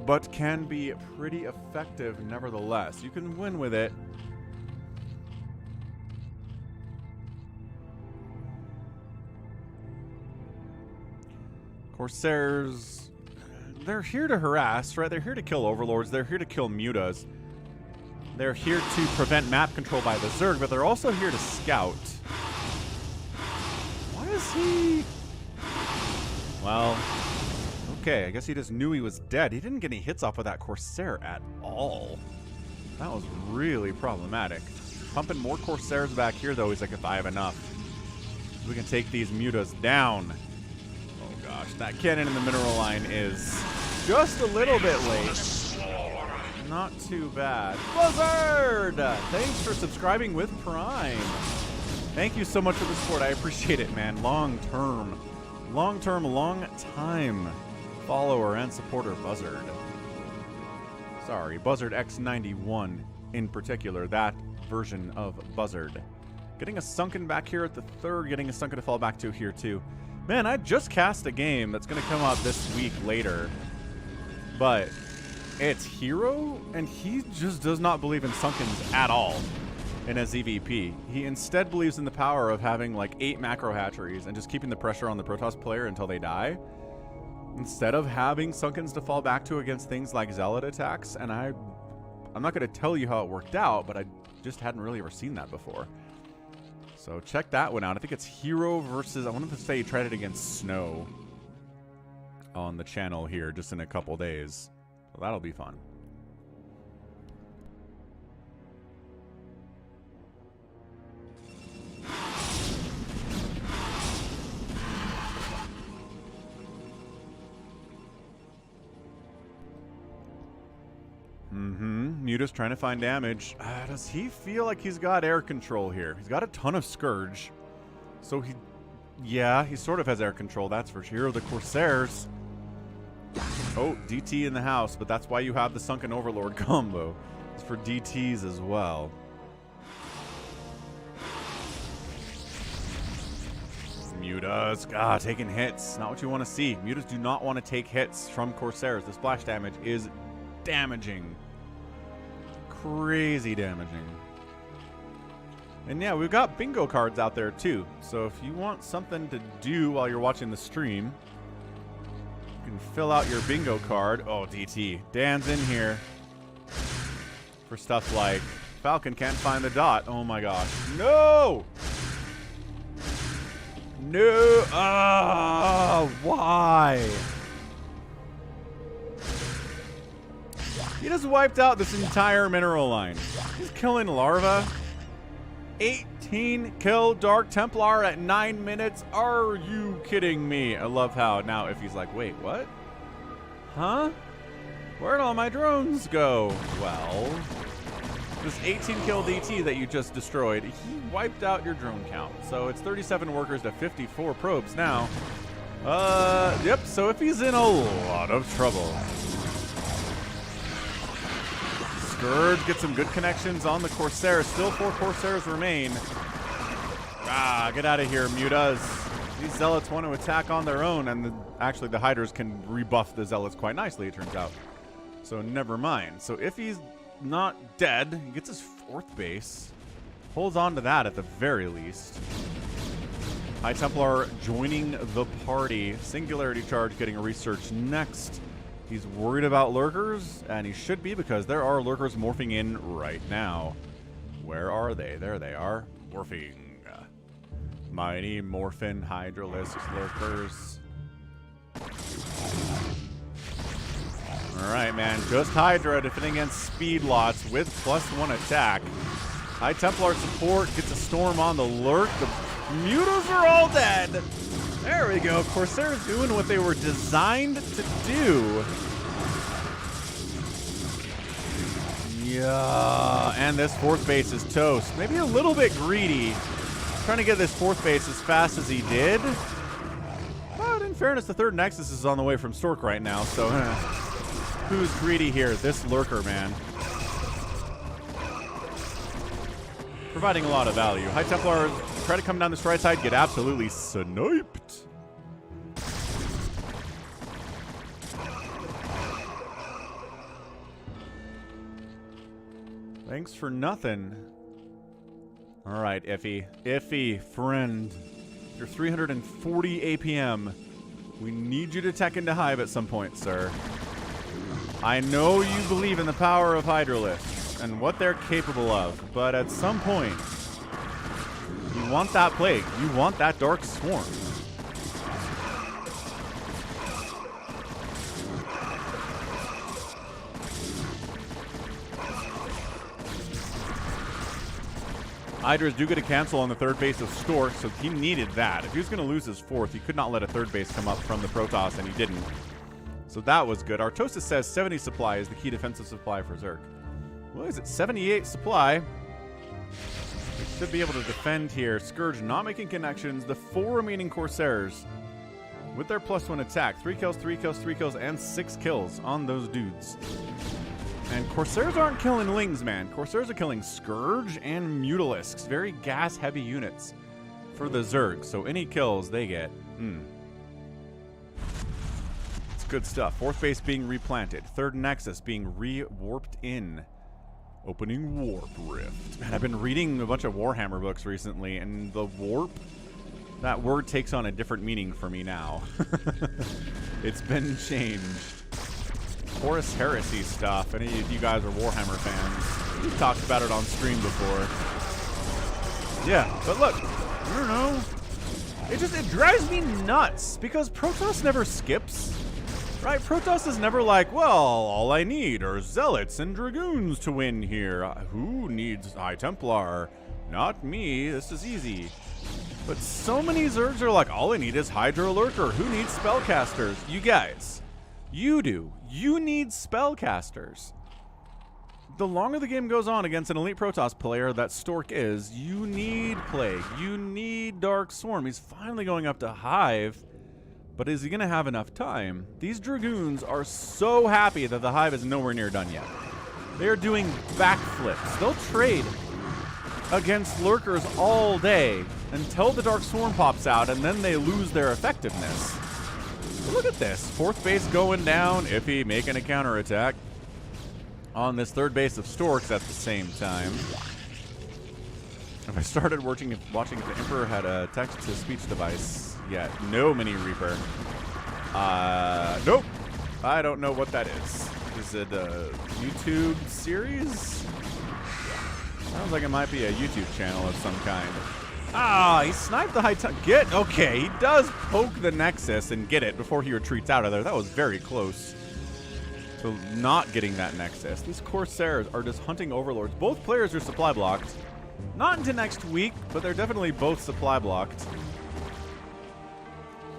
but can be pretty effective nevertheless. You can win with it. Corsairs, they're here to harass, right? They're here to kill overlords. They're here to kill mutas. They're here to prevent map control by the Zerg, but they're also here to scout. Why is he... Well, okay, I guess he just knew he was dead. He didn't get any hits off of that Corsair at all. That was really problematic. Pumping more Corsairs back here, though. He's like, if I have enough, we can take these mutas down. Gosh, that cannon in the mineral line is just a little bit late. Not too bad. Buzzard! Thanks for subscribing with Prime. Thank you so much for the support. I appreciate it, man. Long time follower and supporter, Buzzard. Sorry, Buzzard X91 in particular, that version of Buzzard. Getting a Sunken back here at the 3rd, getting a Sunken to fall back to here too. Man, I just cast a game that's going to come out this week later, but it's Hero, and he just does not believe in Sunkens at all in a ZVP. He instead believes in the power of having like 8 macro hatcheries and just keeping the pressure on the Protoss player until they die, instead of having Sunkens to fall back to against things like Zealot attacks. And I'm not going to tell you how it worked out, but I just hadn't really ever seen that before. So check that one out. I think it's Hero versus, I wanted to say he tried it against Snow on the channel here just in a couple days. So that'll be fun. Muta's trying to find damage. Does he feel like he's got air control here? He's got a ton of Scourge. So he sort of has air control, that's for sure. The Corsairs. Oh, DT in the house, but that's why you have the Sunken Overlord combo. It's for DTs as well. Mutas, taking hits. Not what you want to see. Mutas do not want to take hits from Corsairs. The splash damage is damaging. Crazy damaging. And yeah, we've got bingo cards out there too. So if you want something to do while you're watching the stream, you can fill out your bingo card. Oh, DT. Dan's in here for stuff like Falcon can't find the dot. Oh my gosh. No! No! Oh, why? He just wiped out this entire mineral line. He's killing larva. 18 kill Dark Templar at 9 minutes. Are you kidding me? I love how now if he's like, wait, what? Huh? Where'd all my drones go? Well, this 18 kill DT that you just destroyed, he wiped out your drone count. So it's 37 workers to 54 probes now. Yep, so if he's in a lot of trouble. Scourge gets some good connections on the Corsair. Still 4 Corsairs remain. Ah, get out of here, mutas. These zealots want to attack on their own, and actually the hiders can rebuff the zealots quite nicely, it turns out. So never mind. So if he's not dead, he gets his 4th base. Holds on to that at the very least. High Templar joining the party. Singularity Charge getting a research next. He's worried about lurkers, and he should be because there are lurkers morphing in right now. Where are they? There they are. Morphing. Mighty Morphin Hydralisk lurkers. Alright, man. Just Hydra defending against speed lots with +1 attack. High Templar support gets a storm on the lurk. The mutas are all dead. There we go. Corsair's doing what they were designed to do. Yeah. And this 4th base is toast. Maybe a little bit greedy. Trying to get this 4th base as fast as he did. But in fairness, the 3rd Nexus is on the way from Stork right now, so who's greedy here? This lurker, man. Providing a lot of value. High Templar try to come down this right side, get absolutely sniped. Thanks for nothing. All right, Iffy. Iffy, friend. You're 340 APM. We need you to tech into Hive at some point, sir. I know you believe in the power of Hydralisks and what they're capable of, but at some point, you want that plague. You want that Dark Swarm. Hydras do get a cancel on the 3rd base of Stork, so he needed that. If he was going to lose his 4th, he could not let a 3rd base come up from the Protoss, and he didn't. So that was good. Artosis says 70 supply is the key defensive supply for Zerg. Well, is it 78 supply? We should be able to defend here. Scourge not making connections. The 4 remaining Corsairs with their +1 attack. 3 kills, 3 kills, 3 kills, and 6 kills on those dudes. And Corsairs aren't killing Lings, man. Corsairs are killing Scourge and Mutalisks. Very gas-heavy units for the Zerg. So any kills they get, it's good stuff. 4th base being replanted. 3rd Nexus being re-warped in. Opening Warp Rift. Man, I've been reading a bunch of Warhammer books recently, and the warp, that word takes on a different meaning for me now. It's been changed. Horus Heresy stuff. Any of you guys are Warhammer fans? We've talked about it on stream before. Yeah, but look, I don't know. It drives me nuts because Protoss never skips. Right? Protoss is never like, well, all I need are Zealots and Dragoons to win here. Who needs High Templar? Not me. This is easy. But so many Zergs are like, all I need is Hydra Lurker. Who needs Spellcasters? You guys. You do. You need Spellcasters. The longer the game goes on against an elite Protoss player that Stork is, you need Plague. You need Dark Swarm. He's finally going up to Hive, but is he going to have enough time? These Dragoons are so happy that the Hive is nowhere near done yet. They are doing backflips. They'll trade against Lurkers all day until the Dark Swarm pops out, and then they lose their effectiveness. Look at this. 4th base going down. Iffy making a counterattack on this 3rd base of Storks at the same time. If I started watching if the Emperor had a text-to-speech device yet. No Mini Reaper. Nope. I don't know what that is. Is it a YouTube series? Sounds like it might be a YouTube channel of some kind. Ah, he sniped the okay, he does poke the Nexus and get it before he retreats out of there. That was very close to not getting that Nexus. These Corsairs are just hunting Overlords. Both players are supply blocked. Not into next week, but they're definitely both supply blocked.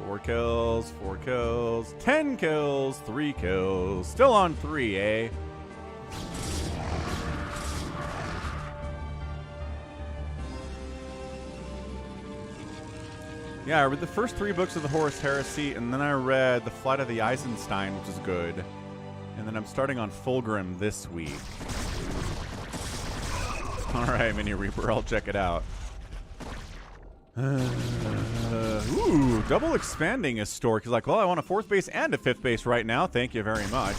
4 kills, 4 kills, 10 kills, 3 kills. Still on 3, eh? Yeah, I read the first 3 books of the Horus Heresy, and then I read The Flight of the Eisenstein, which is good. And then I'm starting on Fulgrim this week. Alright, Mini Reaper, I'll check it out. Ooh, double expanding is Stork. He's like, well, I want a 4th base and a 5th base right now. Thank you very much.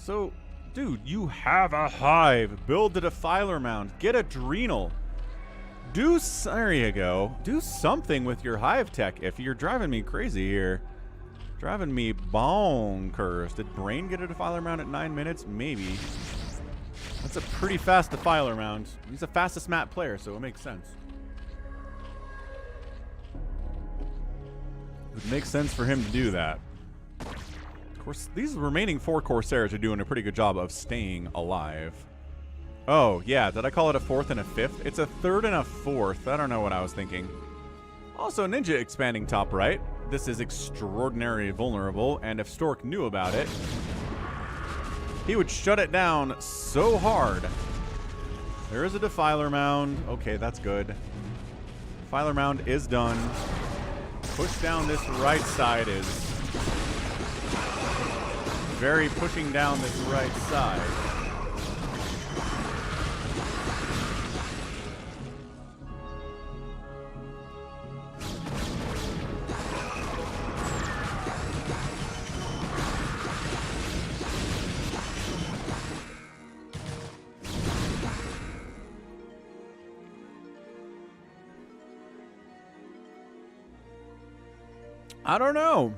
So, dude, you have a hive. Build the Defiler Mound. Get Adrenal. There you go. Do something with your hive tech. If you're driving me crazy here. Driving me bonkers. Did Brain get a Defiler Mound at 9 minutes? Maybe. That's a pretty fast Defiler Mound. He's the fastest map player, so it makes sense. It would make sense for him to do that. Of course, these remaining 4 Corsairs are doing a pretty good job of staying alive. Oh, yeah, did I call it a 4th and a 5th? It's a 3rd and a 4th. I don't know what I was thinking. Also, Ninja expanding top right. This is extraordinarily vulnerable, and if Stork knew about it, he would shut it down so hard. There is a Defiler Mound. Okay, that's good. Defiler Mound is done. Push down this right side is very pushing down this right side. I don't know.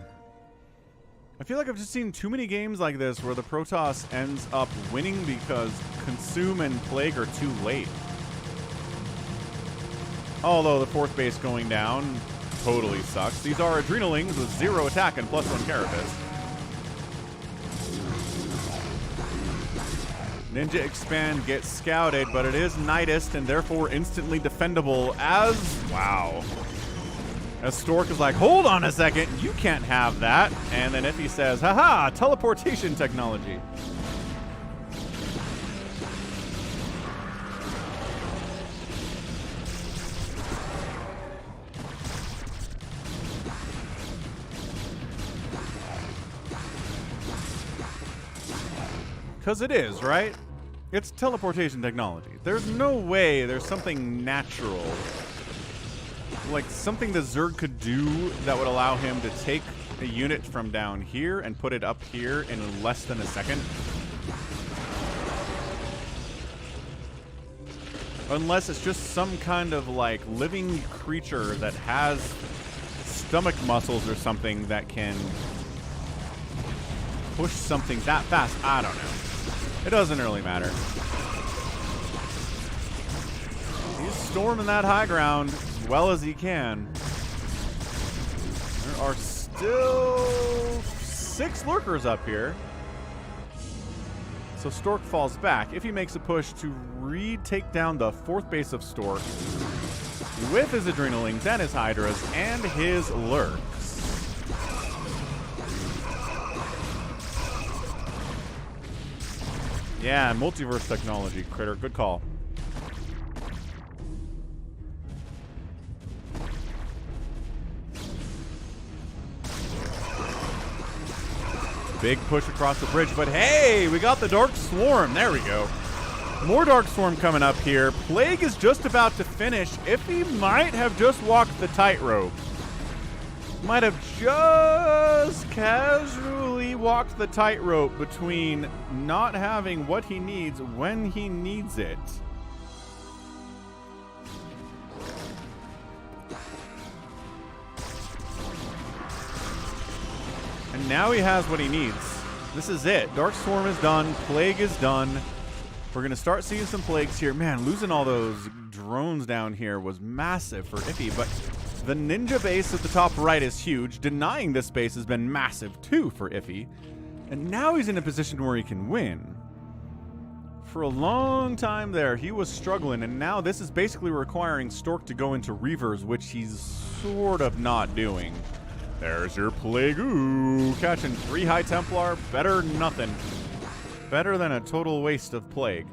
I feel like I've just seen too many games like this where the Protoss ends up winning because Consume and Plague are too late. Although the 4th base going down totally sucks. These are Adrenalings with 0 attack and +1 Carapace. Ninja Expand gets scouted, but it is Nightist and therefore instantly defendable as... Wow. As Stork is like, hold on a second, you can't have that. And then Iffy says, haha, teleportation technology. Because it is, right? It's teleportation technology. There's no way there's something natural, like something the Zerg could do that would allow him to take a unit from down here and put it up here in less than a second. Unless it's just some kind of like living creature that has stomach muscles or something that can push something that fast. I don't know. It doesn't really matter. He's storming that high ground as well as he can. There are still 6 lurkers up here. So Stork falls back. If he makes a push to retake down the 4th base of Stork with his Adrenalings and his Hydras and his lurks. Yeah, multiverse technology, Critter. Good call. Big push across the bridge, but hey, we got the Dark Swarm. There we go. More Dark Swarm coming up here. Plague is just about to finish. Iffy might have just walked the tightrope. Might have just casually walked the tightrope between not having what he needs when he needs it. And now he has what he needs. This is it. Dark Swarm is done. Plague is done. We're going to start seeing some plagues here. Man, losing all those drones down here was massive for Iffy, but the ninja base at the top right is huge. Denying this base has been massive too for Iffy. And now he's in a position where he can win. For a long time there, he was struggling, and now this is basically requiring Stork to go into Reavers, which he's sort of not doing. There's your Plague. Ooh, catching 3 High Templar. Better than nothing. Better than a total waste of Plague.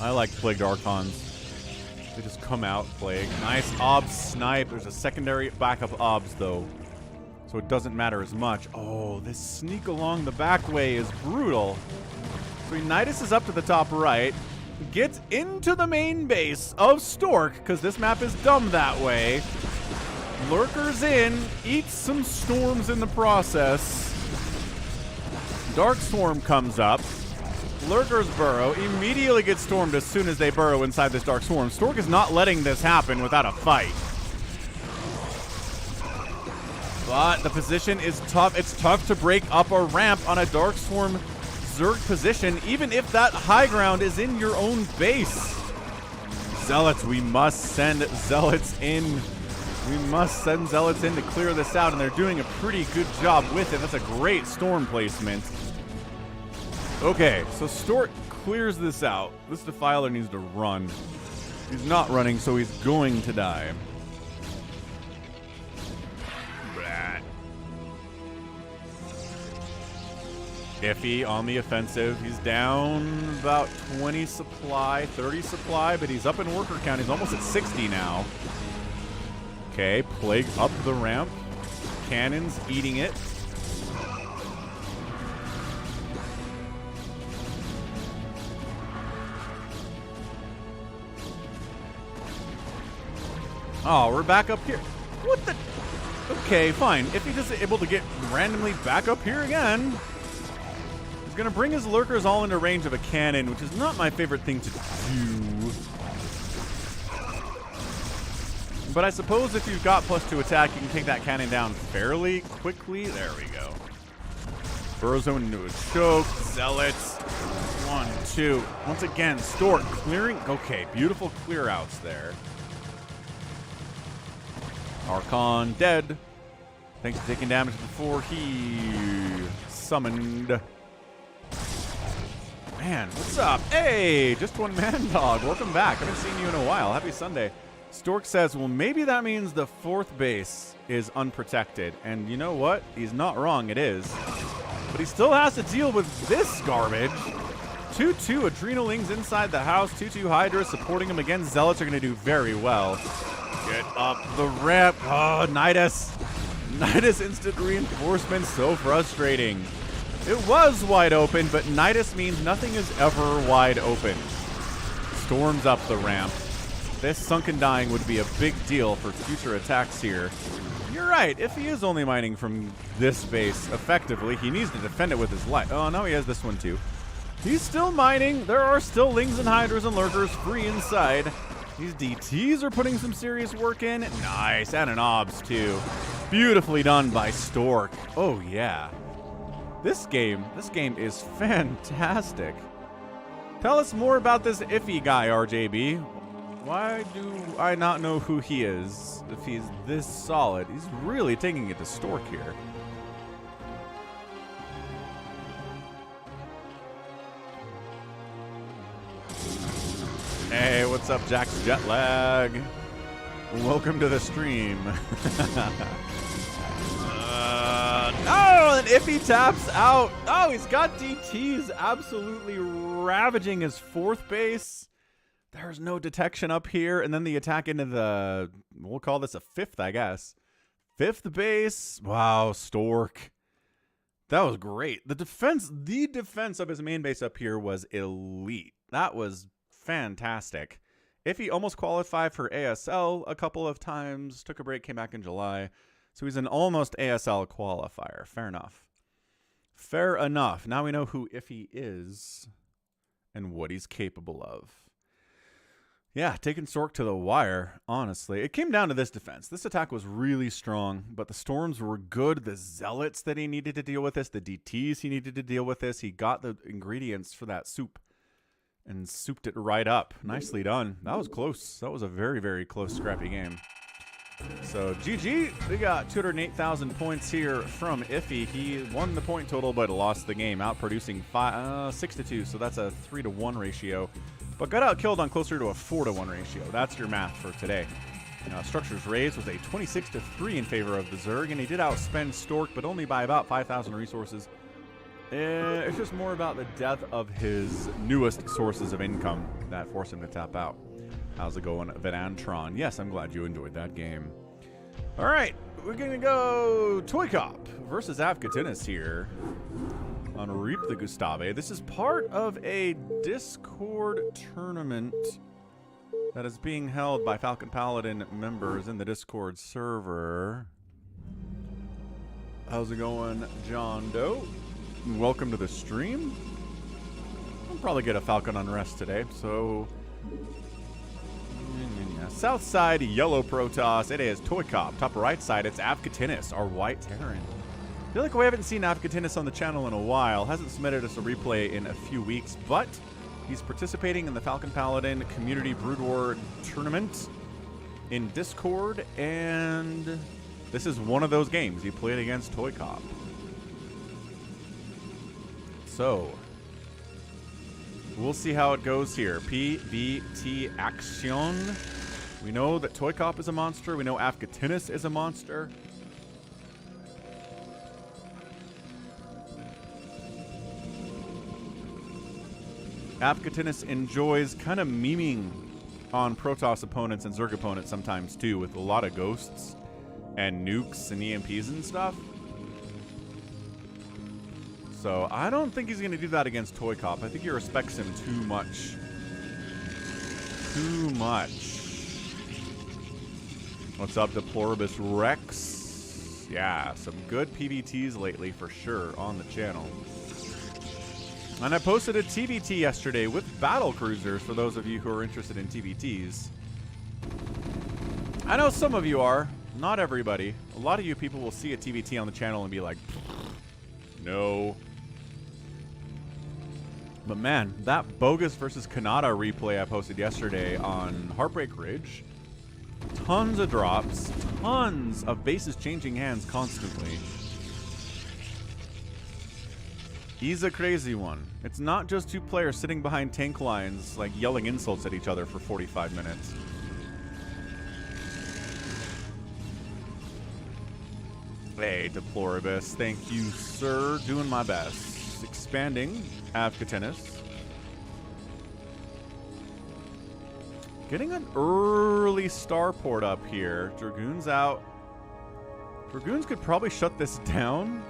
I like Plagued Archons. They just come out, Plague. Nice Obs snipe. There's a secondary backup Obs, though. So it doesn't matter as much. Oh, this sneak along the back way is brutal. So Nidus is up to the top right. Gets into the main base of Stork, because this map is dumb that way. Lurkers in. Eats some storms in the process. Dark Swarm comes up. Lurkers burrow, immediately get stormed as soon as they burrow inside this Dark Swarm. Stork is not letting this happen without a fight. But the position is tough. It's tough to break up a ramp on a Dark Swarm Zerg position, even if that high ground is in your own base. Zealots, we must send Zealots in. We must send Zealots in to clear this out, and they're doing a pretty good job with it. That's a great storm placement. Okay, so Stork clears this out. This Defiler needs to run. He's not running, so he's going to die. Blah. Iffy on the offensive. He's down about 20 supply, 30 supply, but he's up in worker count. He's almost at 60 now. Okay, Plague up the ramp. Cannons eating it. Oh, we're back up here. What the? Okay, fine. If he's just able to get randomly back up here again, he's going to bring his lurkers all into range of a cannon, which is not my favorite thing to do. But I suppose if you've got +2 attack, you can take that cannon down fairly quickly. There we go. Burrow zone into a choke. Zealots. 1, 2. Once again, Stork clearing. Okay, beautiful clear outs there. Archon dead. Thanks for taking damage before he summoned. Man, what's up? Hey, just one man dog. Welcome back. Haven't seen you in a while. Happy Sunday. Stork says, well, maybe that means the 4th base is unprotected. And you know what? He's not wrong. It is. But he still has to deal with this garbage. 2-2 Adrenalings inside the house. 2-2 Hydra supporting him again. Zealots are going to do very well. Get up the ramp. Oh, Nidus. Nidus instant reinforcement. So frustrating. It was wide open, but Nidus means nothing is ever wide open. Storms up the ramp. This sunken dying would be a big deal for future attacks here. You're right. If he is only mining from this base effectively, he needs to defend it with his life. Oh, no, he has this one too. He's still mining. There are still Lings and Hydras and Lurkers free inside. These DTs are putting some serious work in. Nice. And an Obs, too. Beautifully done by Stork. Oh, yeah. This game is fantastic. Tell us more about this Iffy guy, RJB. Why do I not know who he is if he's this solid? He's really taking it to Stork here. Hey, what's up, Jack's Jet Lag? Welcome to the stream. No, and Iffy taps out. Oh, he's got DTs absolutely ravaging his 4th base. There's no detection up here, and then the attack into the, we'll call this a 5th, I guess. 5th base. Wow, Stork. That was great. The defense of his main base up here was elite. That was fantastic. Iffy almost qualified for ASL a couple of times. Took a break, came back in July. So he's an almost ASL qualifier. Fair enough. Fair enough. Now we know who Iffy is and what he's capable of. Yeah, taking Stork to the wire, honestly. It came down to this defense. This attack was really strong, but the storms were good. The zealots that he needed to deal with this, the DTs he needed to deal with this. He got the ingredients for that soup and souped it right up. Nicely done. That was close. That was a very, very close, scrappy game. So, GG. We got 208,000 points here from Iffy. He won the point total, but lost the game, outproducing 6-2. So that's a 3-to-1 ratio. But got out killed on closer to a 4-to-1 ratio. That's your math for today. Structures raised was a 26-3 in favor of the Zerg, and he did outspend Stork, but only by about 5,000 resources. It's just more about the death of his newest sources of income that forced him to tap out. How's it going, Venantron? Yes, I'm glad you enjoyed that game. All right, we're going to go ToyCop versus Avcatinus here on Reap the Gustave. This is part of a Discord tournament that is being held by Falcon Paladin members in the Discord server. How's it going, JohnDoe? Welcome to the stream. I'll probably get a Falcon Unrest today, so... South side, yellow Protoss. It is ToyCop. Top right side, it's Avcatinus, our white Terran. I feel like we haven't seen Avcatinus on the channel in a while. Hasn't submitted us a replay in a few weeks, but he's participating in the Falcon Paladin Community BroodWar tournament in Discord, and this is one of those games he played against ToyCop. So, we'll see how it goes here. PVT Action. We know that ToyCop is a monster. We know Avcatinus is a monster. Avcatinus enjoys kind of memeing on Protoss opponents and Zerg opponents sometimes too, with a lot of ghosts and nukes and EMPs and stuff. So I don't think he's going to do that against ToyCop. I think he respects him too much. Too much. What's up, Deploribus Rex? Yeah, some good PVTs lately for sure on the channel. And I posted a TVT yesterday with battle cruisers for those of you who are interested in TVTs. I know some of you are, not everybody. A lot of you people will see a TVT on the channel and be like, no. But man, that Bogus versus Kanata replay I posted yesterday on Heartbreak Ridge, tons of drops, tons of bases changing hands constantly. He's a crazy one. It's not just two players sitting behind tank lines, like yelling insults at each other for 45 minutes. Hey, Deploribus. Thank you, sir. Doing my best. Expanding. Avcatinus. Getting an early starport up here. Dragoon's out. Dragoons could probably shut this down.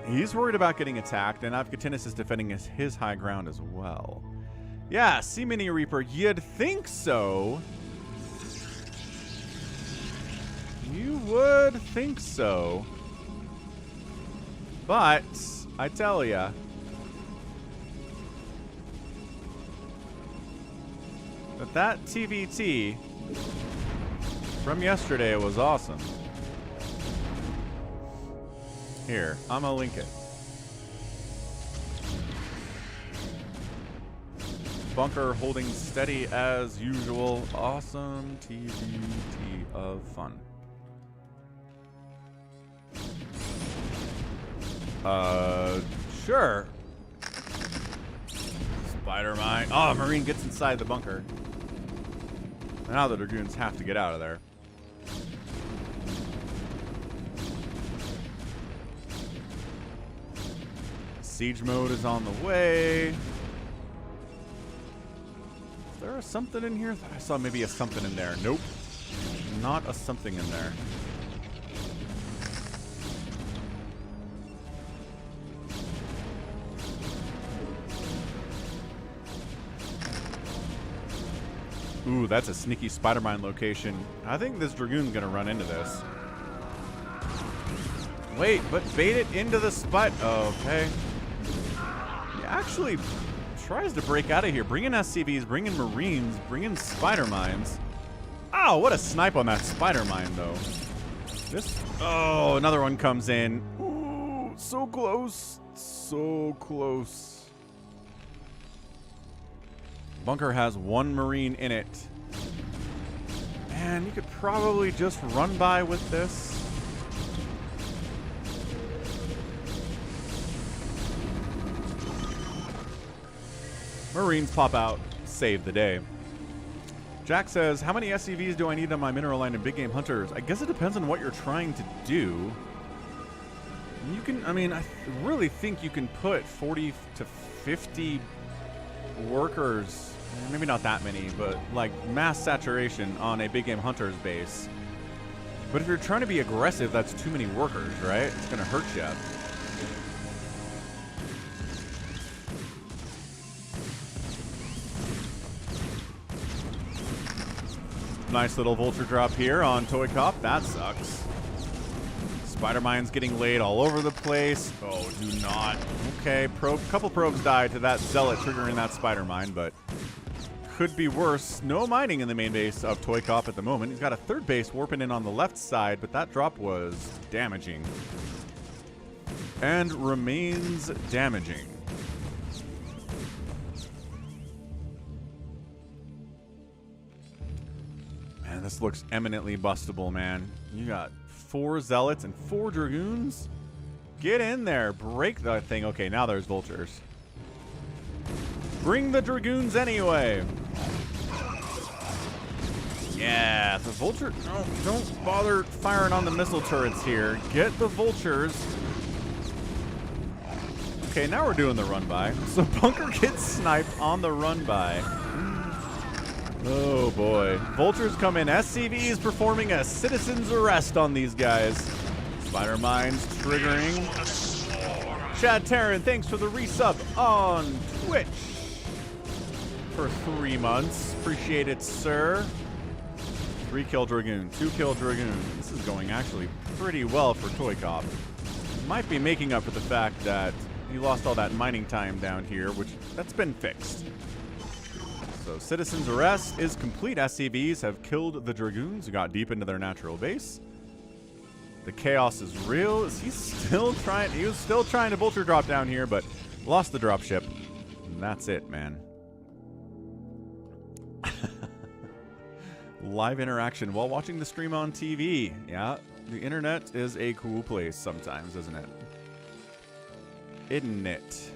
He's worried about getting attacked, and Avcatinus is defending his high ground as well. Yeah, C-Mini Reaper, you'd think so. You would think so. But, I tell ya, that TVT from yesterday was awesome. Here, I'm gonna link it. Bunker holding steady as usual. Awesome TVT of fun. Sure. Spider mine. Oh, Marine gets inside the bunker. Now the Dragoons have to get out of there. Siege mode is on the way. Is there a something in here? I saw maybe a something in there. Nope. Not a something in there. Ooh, that's a sneaky spider mine location. I think this Dragoon's gonna run into this. Wait, but bait it into the spot. Okay. He actually tries to break out of here. Bring in SCVs, bring in Marines, bring in spider mines. Oh, what a snipe on that spider mine, though. This. Oh, another one comes in. Ooh, so close. So close. Bunker has one Marine in it. Man, you could probably just run by with this. Marines pop out, save the day. Jack says, how many SCVs do I need on my mineral line in big game hunters? I guess it depends on what you're trying to do. You can, I mean, I really think you can put 40 to 50 workers, maybe not that many, but like mass saturation on a big game hunter's base. But if you're trying to be aggressive, that's too many workers, right? It's going to hurt you. Nice little vulture drop here on ToyCop. That sucks. Spider Mine's getting laid all over the place. Oh, do not. Okay, couple probes died to that Zealot triggering that Spider Mine, but could be worse. No mining in the main base of ToyCop at the moment. He's got a third base warping in on the left side, but that drop was damaging. And remains damaging. Man, this looks eminently bustable, man. You got 4 Zealots and 4 Dragoons. Get in there. Break that thing. Okay, now there's Vultures. Bring the Dragoons anyway. Yeah, the Vulture... No, don't bother firing on the missile turrets here. Get the Vultures. Okay, now we're doing the run-by. So Bunker gets sniped on the run-by. Oh, boy. Vultures come in. SCVs performing a citizen's arrest on these guys. Spider Mines triggering. Chad Taryn, thanks for the resub on Twitch for 3 months. Appreciate it, sir. 3-kill Dragoon, 2-kill Dragoon. This is going actually pretty well for ToyCop. Might be making up for the fact that he lost all that mining time down here, which that's been fixed. So citizen's arrest is complete. SCVs have killed the Dragoons who got deep into their natural base. The chaos is real. Is he still trying? He was still trying to vulture drop down here, but lost the dropship. And that's it, man. Live interaction while watching the stream on TV. Yeah, the internet is a cool place sometimes, isn't it? Isn't it?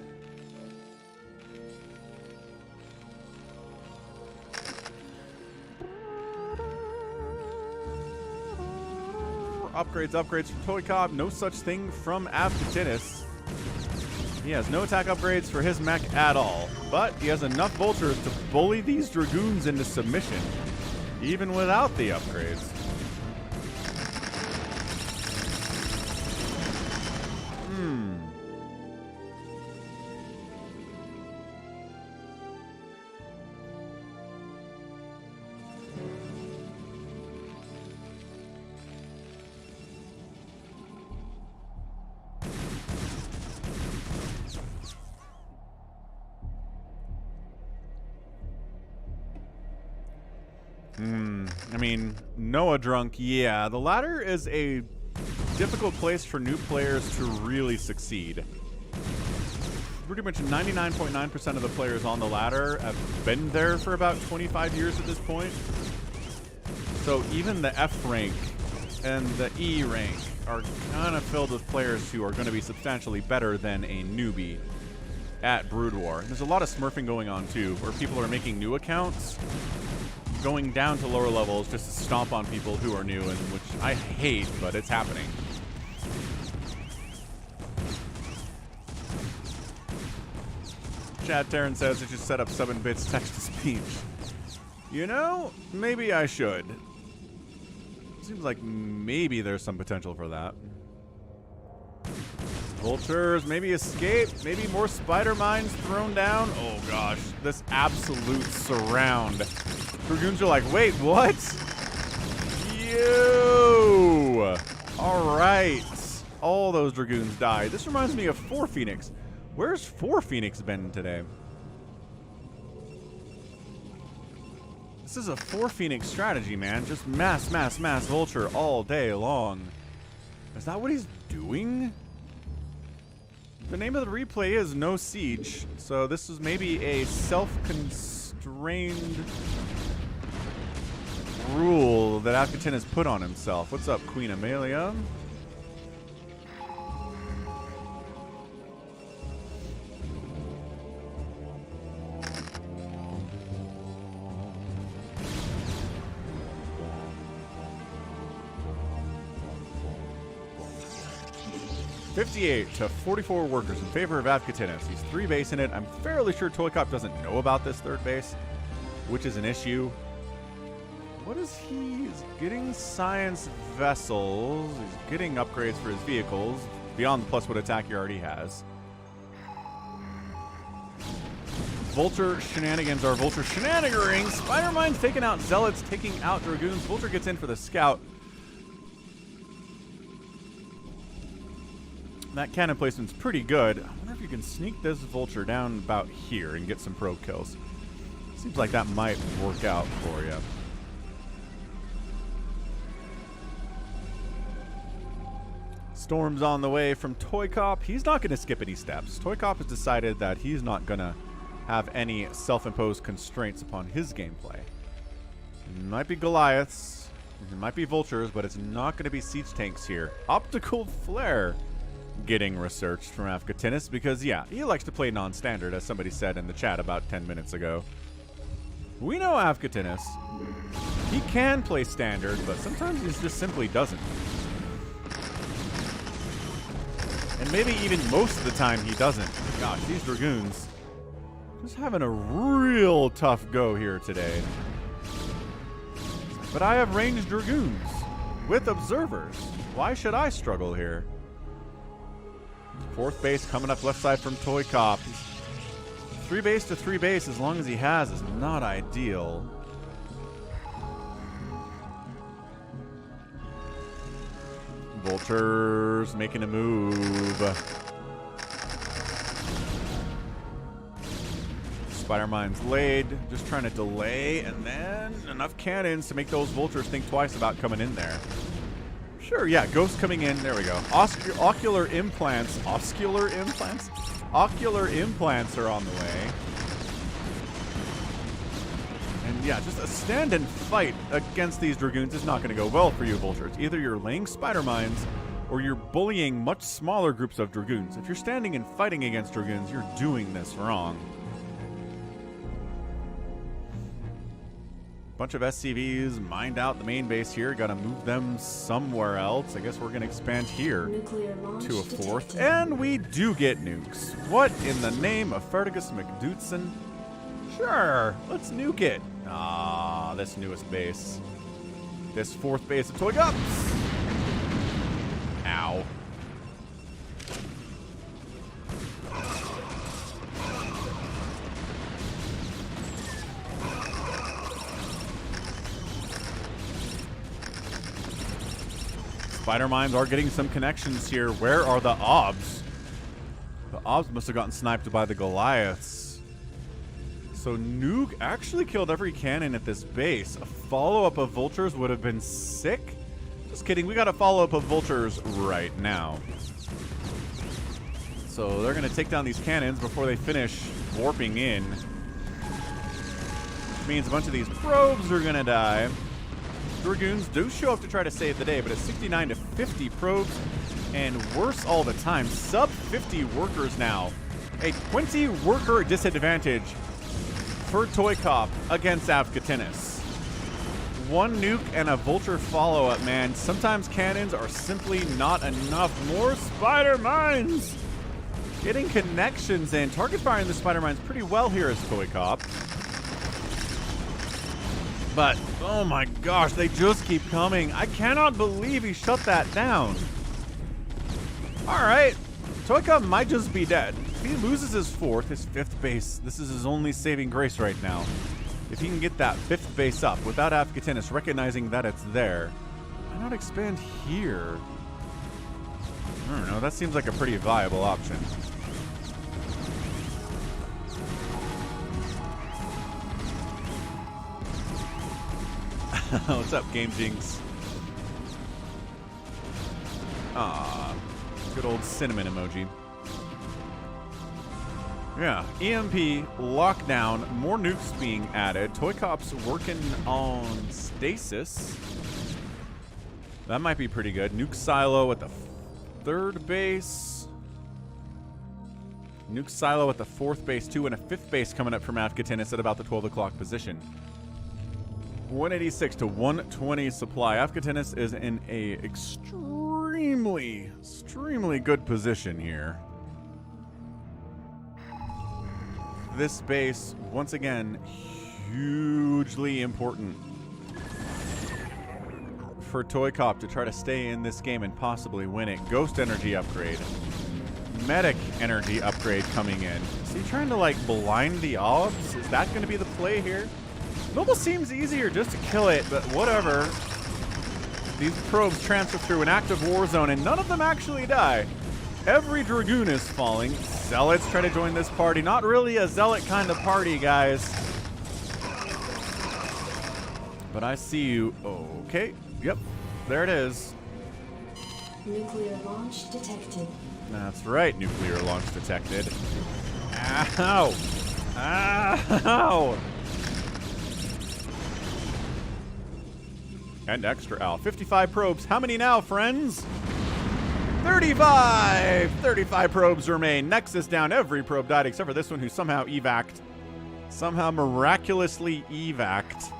Upgrades from ToyCop. No such thing from Avcatinus. He has no attack upgrades for his mech at all. But he has enough vultures to bully these Dragoons into submission, even without the upgrades. I mean, Noah drunk, yeah. The ladder is a difficult place for new players to really succeed. Pretty much 99.9% of the players on the ladder have been there for about 25 years at this point. So even the F rank and the E rank are kind of filled with players who are going to be substantially better than a newbie at BroodWar. There's a lot of smurfing going on too, where people are making new accounts, going down to lower levels just to stomp on people who are new, and which I hate, but it's happening. Chad Taryn says I should set up 7 bits text-to-speech. You know, maybe I should. Seems like maybe there's some potential for that. Vultures, maybe escape, maybe more spider mines thrown down. Oh gosh, this absolute surround. Dragoons are like, wait, what? Yo! Alright. All those Dragoons died. This reminds me of 4 Phoenix. Where's 4 Phoenix been today? This is a 4 Phoenix strategy, man. Just mass vulture all day long. Is that what he's doing? The name of the replay is No Siege, so this is maybe a self-constrained rule that Avcatinus put on himself. What's up, Queen Amelia? 58 to 44 workers in favor of Avcatinus. He's 3 basing it. I'm fairly sure ToyCop doesn't know about this 3rd base, which is an issue. What is he? He's getting science vessels. He's getting upgrades for his vehicles beyond the +1 attack he already has. Vulture shenanigans are Vulture shenanigering. Spider-Mine's taking out Zealots, taking out Dragoons. Vulture gets in for the scout. That cannon placement's pretty good. I wonder if you can sneak this Vulture down about here and get some probe kills. Seems like that might work out for you. Storm's on the way from ToyCop. He's not going to skip any steps. ToyCop has decided that he's not going to have any self-imposed constraints upon his gameplay. It might be Goliaths, it might be Vultures, but it's not going to be siege tanks here. Optical Flare getting researched from Avcatinus because, yeah, he likes to play non-standard, as somebody said in the chat about 10 minutes ago. We know Avcatinus. He can play standard, but sometimes he just simply doesn't. And maybe even most of the time he doesn't. Gosh, these Dragoons just having a real tough go here today. But I have ranged Dragoons with observers. Why should I struggle here? 4th base coming up left side from ToyCop. 3 base to 3 base as long as he has is not ideal. Vultures making a move. Spider-Mine's laid, just trying to delay, and then enough cannons to make those Vultures think twice about coming in there. Sure, yeah, Ghost coming in, there we go. Ocular implants are on the way. And yeah, just a stand and fight against these Dragoons is not going to go well for you, Vultures. Either you're laying Spider-Mines, or you're bullying much smaller groups of Dragoons. If you're standing and fighting against Dragoons, you're doing this wrong. Bunch of SCVs mined out the main base here. Got to move them somewhere else. I guess we're going to expand here to a 4th. And we do get nukes. What in the name of Ferdigus McDoodson? Sure, let's nuke it. Ah, this newest base. This 4th base of ToyCop. Ow. Spider-Mines are getting some connections here. Where are the OBS? The OBS must have gotten sniped by the Goliaths. So Nuke actually killed every cannon at this base. A follow-up of Vultures would have been sick. Just kidding. We got a follow-up of Vultures right now. So they're going to take down these cannons before they finish warping in. Which means a bunch of these probes are going to die. Dragoons do show up to try to save the day, but it's 69 to 50 probes, and worse all the time. Sub 50 workers now. A 20 worker disadvantage for ToyCop against Avcatinus. 1 nuke and a Vulture follow-up, man. Sometimes cannons are simply not enough. More Spider-Mines! Getting connections in. Target firing the Spider-Mines pretty well here as ToyCop. But, oh my gosh, they just keep coming. I cannot believe he shut that down. Alright, ToyCop might just be dead. If he loses his 4th, his 5th base, this is his only saving grace right now. If he can get that 5th base up without Avcatinus recognizing that it's there, why not expand here? I don't know, that seems like a pretty viable option. What's up, Game Jinx? Ah, good old cinnamon emoji. Yeah, EMP, lockdown, more nukes being added. ToyCop's working on stasis. That might be pretty good. Nuke silo at the 3rd base. Nuke silo at the 4th base too, and a 5th base coming up from Avcatinus at about the 12 o'clock position. 186 to 120 supply. Avcatinus is in a extremely extremely good position here. This base, once again, hugely important for ToyCop to try to stay in this game and possibly win it. Ghost energy upgrade. Medic energy upgrade coming in. Is he trying to, like, blind the obs? Is that going to be the play here? It almost seems easier just to kill it, but whatever. These probes transfer through an active war zone, and none of them actually die. Every Dragoon is falling. Zealots try to join this party. Not really a Zealot kind of party, guys. But I see you. Okay. Yep. There it is. Nuclear launch detected. That's right. Nuclear launch detected. Ow. Ow. And extra ow. 55 probes. How many now, friends? 35! 35 probes remain. Nexus down. Every probe died except for this one who somehow evac'd. Somehow miraculously evac'd.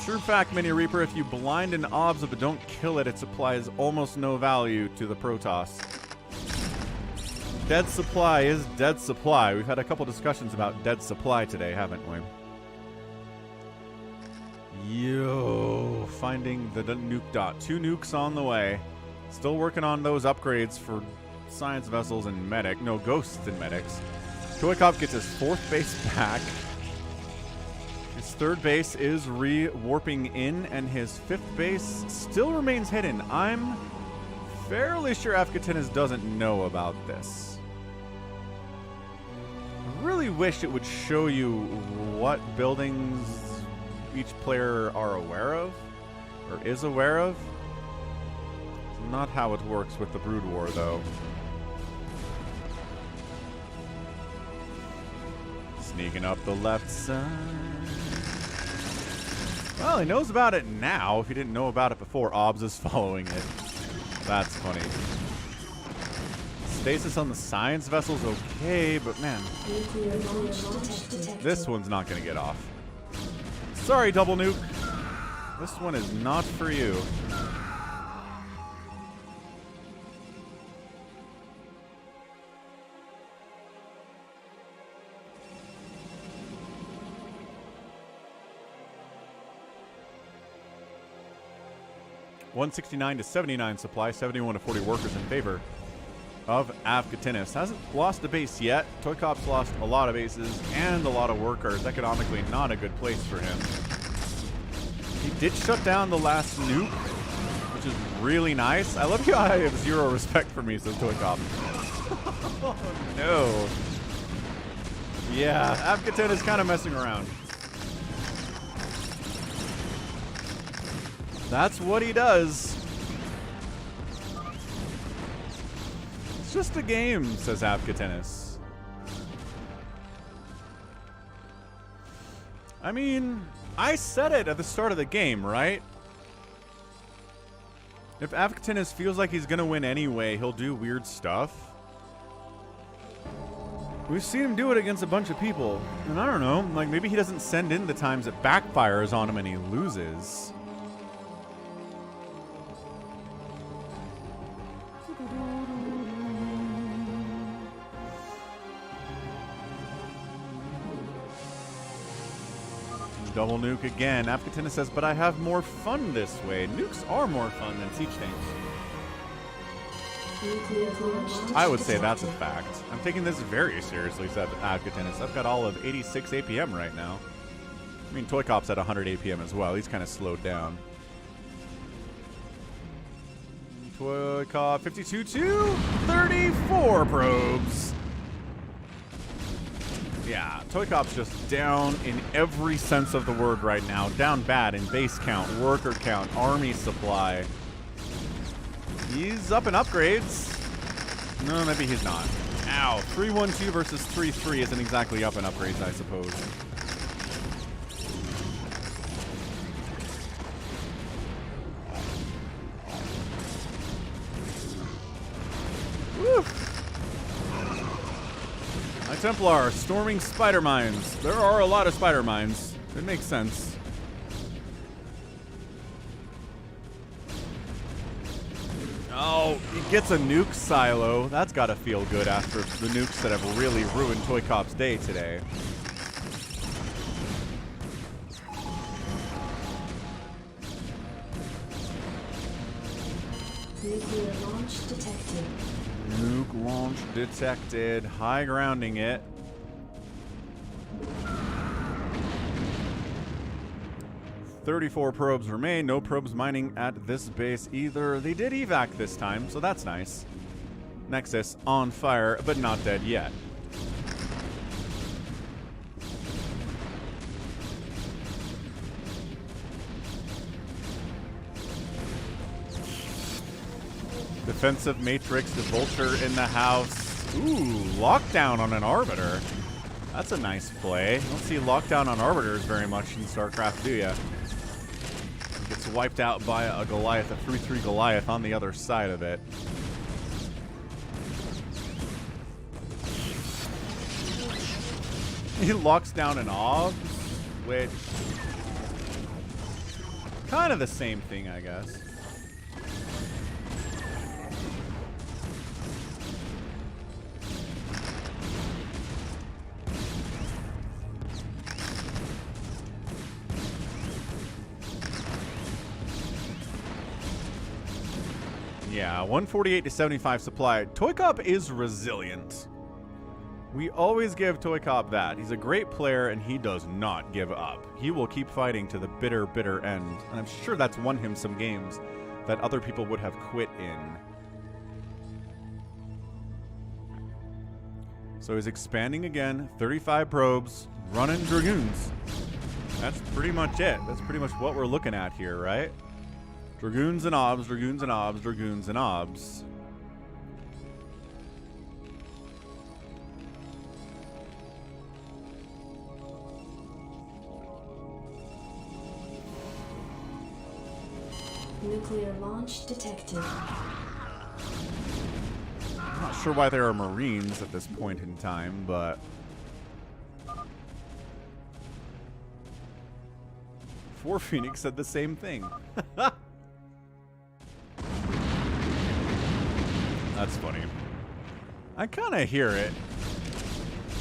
True fact, Mini Reaper, if you blind an obs but don't kill it, it supplies almost no value to the Protoss. Dead supply is dead supply. We've had a couple discussions about dead supply today, haven't we? Yo, finding the nuke dot. 2 nukes on the way. Still working on those upgrades for science vessels and medic. No, ghosts and medics. ToyCop gets his 4th base back. His 3rd base is re-warping in, and his 5th base still remains hidden. I'm fairly sure Avcatinus doesn't know about this. I really wish it would show you what buildings each player are aware of, or is aware of. It's not how it works with the BroodWar, though. Sneaking up the left side. Well, he knows about it now. If he didn't know about it before, Obs is following it. That's funny. Stasis on the science vessel's okay, but man, this one's not going to get off. Sorry, Double Nuke. This one is not for you. $169 to $79 supply, 71 to 40 workers in favor of Avcatinus. Hasn't lost a base yet. ToyCop's lost a lot of bases and a lot of workers. Economically, not a good place for him. He did shut down the last nuke, which is really nice. I love how I have 0 respect for me, says ToyCop. Oh, no. Yeah, Avcatinus kind of messing around. That's what he does. It's just a game, says Avcatinus. I mean, I said it at the start of the game, right? If Avcatinus feels like he's gonna win anyway, he'll do weird stuff. We've seen him do it against a bunch of people. And I don't know, like maybe he doesn't send in the times it backfires on him and he loses. Double nuke again. Avcatinus says, but I have more fun this way. Nukes are more fun than siege tanks. I would say that's a fact. I'm taking this very seriously, said Avcatinus. I've got all of 86 APM right now. I mean, ToyCop's at 100 APM as well. He's kind of slowed down. ToyCop 52 to 34 probes. Yeah, ToyCop's just down in every sense of the word right now. Down bad in base count, worker count, army supply. He's up in upgrades. No, maybe he's not. Ow. 3-1-2 versus 3-3 isn't exactly up in upgrades, I suppose. Woo! My Templar storming spider mines. There are a lot of spider mines. It makes sense. Oh, he gets a nuke silo. That's got to feel good after the nukes that have really ruined ToyCop's day today. Nuclear launch detected. Nuke launch detected. High grounding it. "34 probes remain. No probes mining at this base either. They did evac this time, so that's nice. Nexus on fire, but not dead yet. Defensive Matrix, the Vulture in the house. Ooh, lockdown on an Arbiter. That's a nice play. You don't see lockdown on Arbiters very much in StarCraft, do ya? Gets wiped out by a Goliath, a 3-3 Goliath on the other side of it. He locks down an OBS, which... kind of the same thing, I guess. Yeah, 148 to 75 supply. ToyCop is resilient. We always give ToyCop that. He's a great player, and he does not give up. He will keep fighting to the bitter, bitter end. And I'm sure that's won him some games that other people would have quit in. So he's expanding again. 35 probes, running Dragoons. That's pretty much it. That's pretty much what we're looking at here, right? Dragoons and OBS, Dragoons and OBS, Dragoons and OBS. Nuclear launch detected. I'm not sure why there are Marines at this point in time, but... Four Phoenix said the same thing. That's funny. I kind of hear it.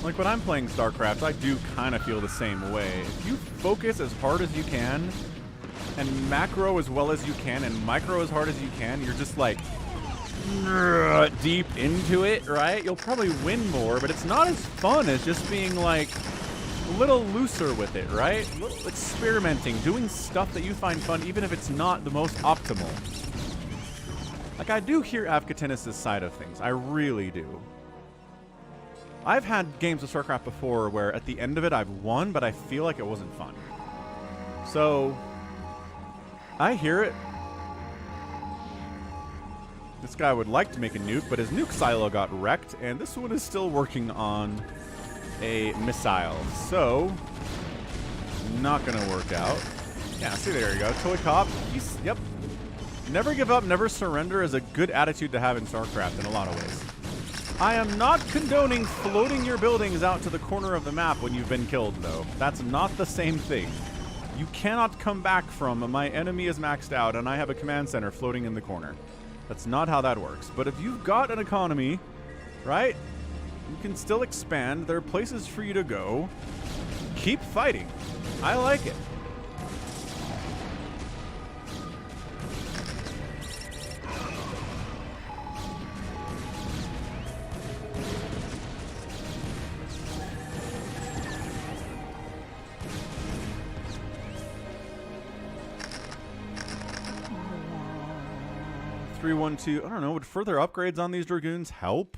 Like when I'm playing StarCraft, I do kind of feel the same way. If you focus as hard as you can, and macro as well as you can, and micro as hard as you can, you're just like deep into it, right? You'll probably win more, but it's not as fun as just being like a little looser with it, right? A little experimenting, doing stuff that you find fun, even if it's not the most optimal. Like, I do hear Avcatinus' side of things. I really do. I've had games of StarCraft before where at the end of it I've won, but I feel like it wasn't fun. So, I hear it. This guy would like to make a nuke, but his nuke silo got wrecked, and this one is still working on a missile. So, not going to work out. Yeah, see, there you go. ToyCop, he's, yep. Never give up, never surrender is a good attitude to have in StarCraft in a lot of ways. I am not condoning floating your buildings out to the corner of the map when you've been killed, though. That's not the same thing. You cannot come back from my enemy is maxed out and I have a command center floating in the corner. That's not how that works. But if you've got an economy, right, you can still expand. There are places for you to go. Keep fighting. I like it. I don't know, would further upgrades on these Dragoons help?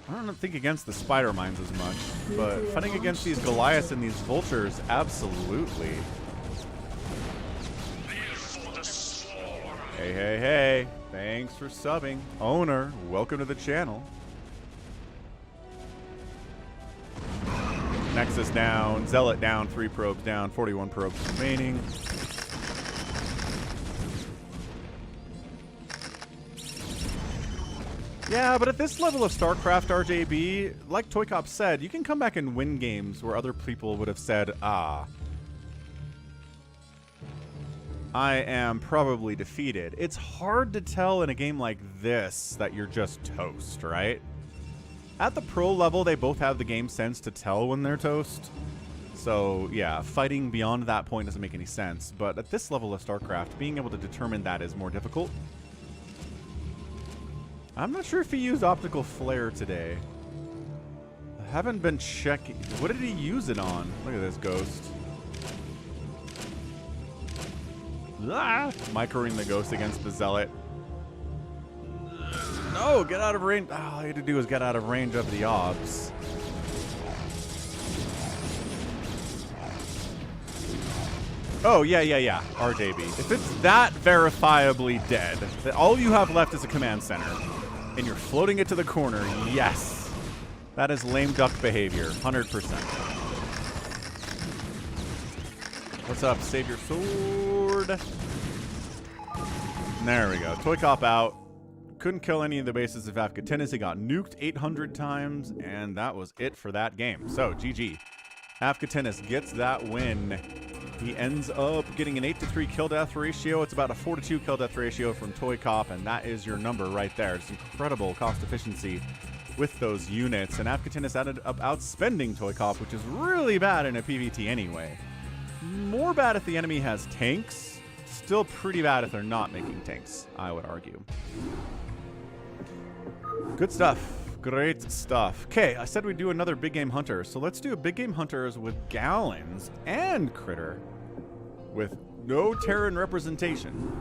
I don't think against the spider mines as much, but fighting against these Goliaths and these Vultures, absolutely. Hey, hey, hey. Thanks for subbing. Owner, welcome to the channel. Nexus down, Zealot down, 3 probes down, 41 probes remaining. Yeah, but at this level of StarCraft, RJB, like ToyCop said, you can come back and win games where other people would have said, ah. I am probably defeated. It's hard to tell in a game like this that you're just toast, right? At the pro level, they both have the game sense to tell when they're toast. So, yeah, fighting beyond that point doesn't make any sense. But at this level of StarCraft, being able to determine that is more difficult. I'm not sure if he used optical flare today. I haven't been checking. What did he use it on? Look at this ghost. Ah! Microing the ghost against the zealot. No, get out of range. All I had to do was get out of range of the obs. Oh, yeah. RJB. If it's that verifiably dead, that all you have left is a command center, and you're floating it to the corner, yes. That is lame duck behavior, 100%. What's up, SaviorSword? There we go. ToyCop out. Couldn't kill any of the bases of Avcatinus. He got nuked 800 times, and that was it for that game. So, GG. Avcatinus gets that win. He ends up getting an 8-to-3 kill-death ratio. It's about a 4-to-2 kill-death ratio from ToyCop, and that is your number right there. It's incredible cost efficiency with those units, and Avcatinus ended up outspending ToyCop, which is really bad in a PvT anyway. More bad if the enemy has tanks. Still pretty bad if they're not making tanks, I would argue. Good stuff. Great stuff. Okay, I said we'd do another Big Game Hunter, so let's do a Big Game Hunters with Gallons and Critter with no Terran representation.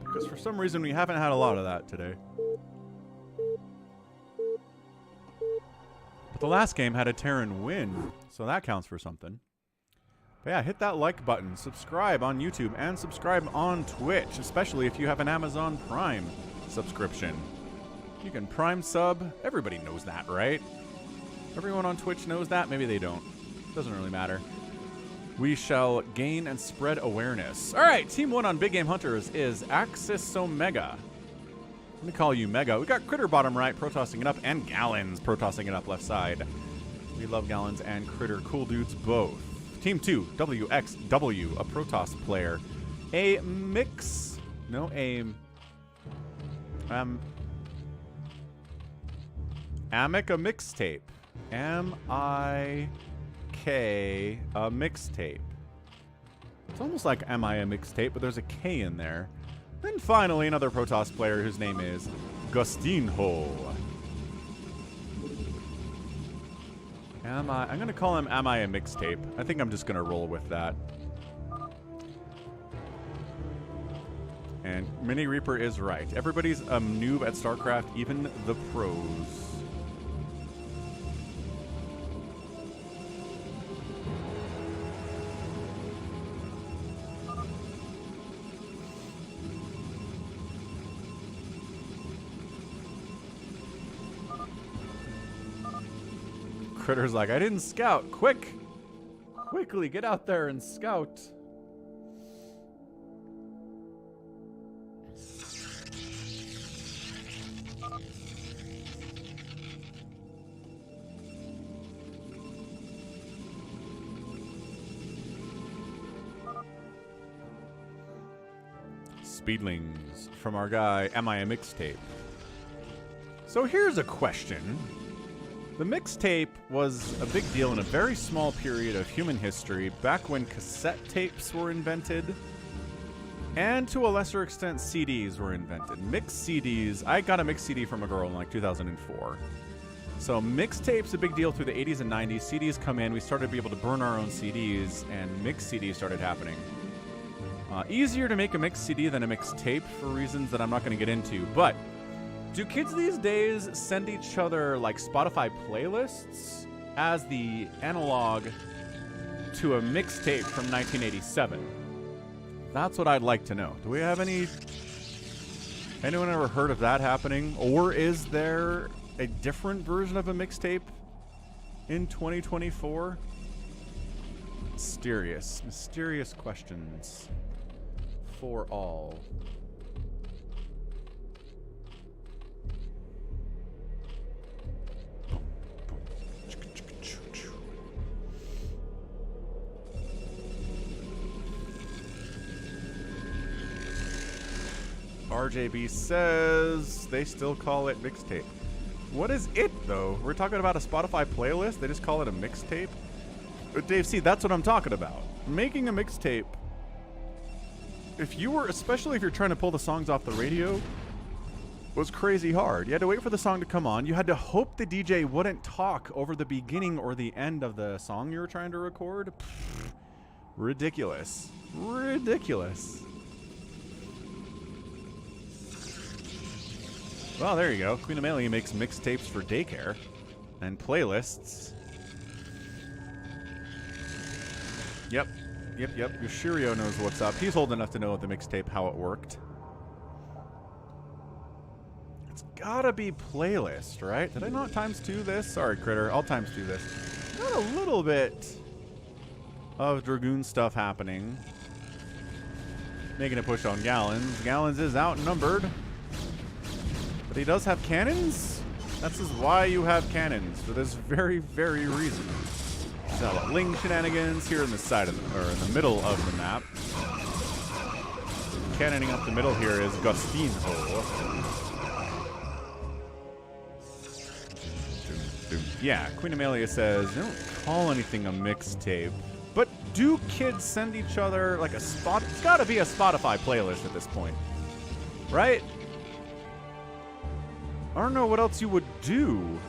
Because for some reason we haven't had a lot of that today. But the last game had a Terran win, so that counts for something. But yeah, hit that like button, subscribe on YouTube, and subscribe on Twitch, especially if you have an Amazon Prime subscription. You can Prime sub. Everybody knows that, right? Everyone on Twitch knows that. Maybe they don't. Doesn't really matter. We shall gain and spread awareness. All right, Team 1 on Big Game Hunters is Axis Omega. Let me call you Mega. We got Critter bottom right, Protossing it up, and Gallons Protossing it up left side. We love Gallons and Critter. Cool dudes both. Team 2, WXW, a Protoss player. A mix. No, Amic a mixtape. M-I-K a mixtape. It's almost like Am I a mixtape, but there's a K in there. Then finally, another Protoss player whose name is Gustave. I'm going to call him Am I a Mixtape. I think I'm just going to roll with that. And Mini Reaper is right. Everybody's a noob at StarCraft, even the pros. Critter's like, I didn't scout. Quickly, get out there and scout. Speedlings from our guy, Am I a Mixtape? So here's a question. The mixtape was a big deal in a very small period of human history, back when cassette tapes were invented, and to a lesser extent, CDs were invented. Mixed CDs, I got a mixed CD from a girl in like 2004. So mixtapes a big deal through the 80s and 90s. CDs come in, we started to be able to burn our own CDs, and mixed CDs started happening. Easier to make a mixed CD than a mixed tape for reasons that I'm not going to get into, but do kids these days send each other like Spotify playlists as the analog to a mixtape from 1987? That's what I'd like to know. Do we have anyone ever heard of that happening? Or is there a different version of a mixtape in 2024? Mysterious questions for all. RJB says they still call it mixtape. What is it, though? We're talking about a Spotify playlist? They just call it a mixtape? Dave C, that's what I'm talking about. Making a mixtape, if you were, especially if you're trying to pull the songs off the radio, was crazy hard. You had to wait for the song to come on. You had to hope the DJ wouldn't talk over the beginning or the end of the song you were trying to record. Pfft, ridiculous. Ridiculous. Well, there you go. Queen Amelia makes mixtapes for daycare and playlists. Yep. Yoshirio knows what's up. He's old enough to know the mixtape, how it worked. It's gotta be playlist, right? Did I not ×2 this? Sorry, Critter. I'll ×2 this. Got a little bit of Dragoon stuff happening. Making a push on Gallons. Gallons is outnumbered. But he does have cannons? That's just why you have cannons. For this very, very reason. So, Ling shenanigans here in the side of the, or in the middle of the map. Cannoning up the middle here is Gustave. Yeah, Queen Amelia says, they don't call anything a mixtape. But do kids send each other like a spot? It's gotta be a Spotify playlist at this point. Right? I don't know what else you would do.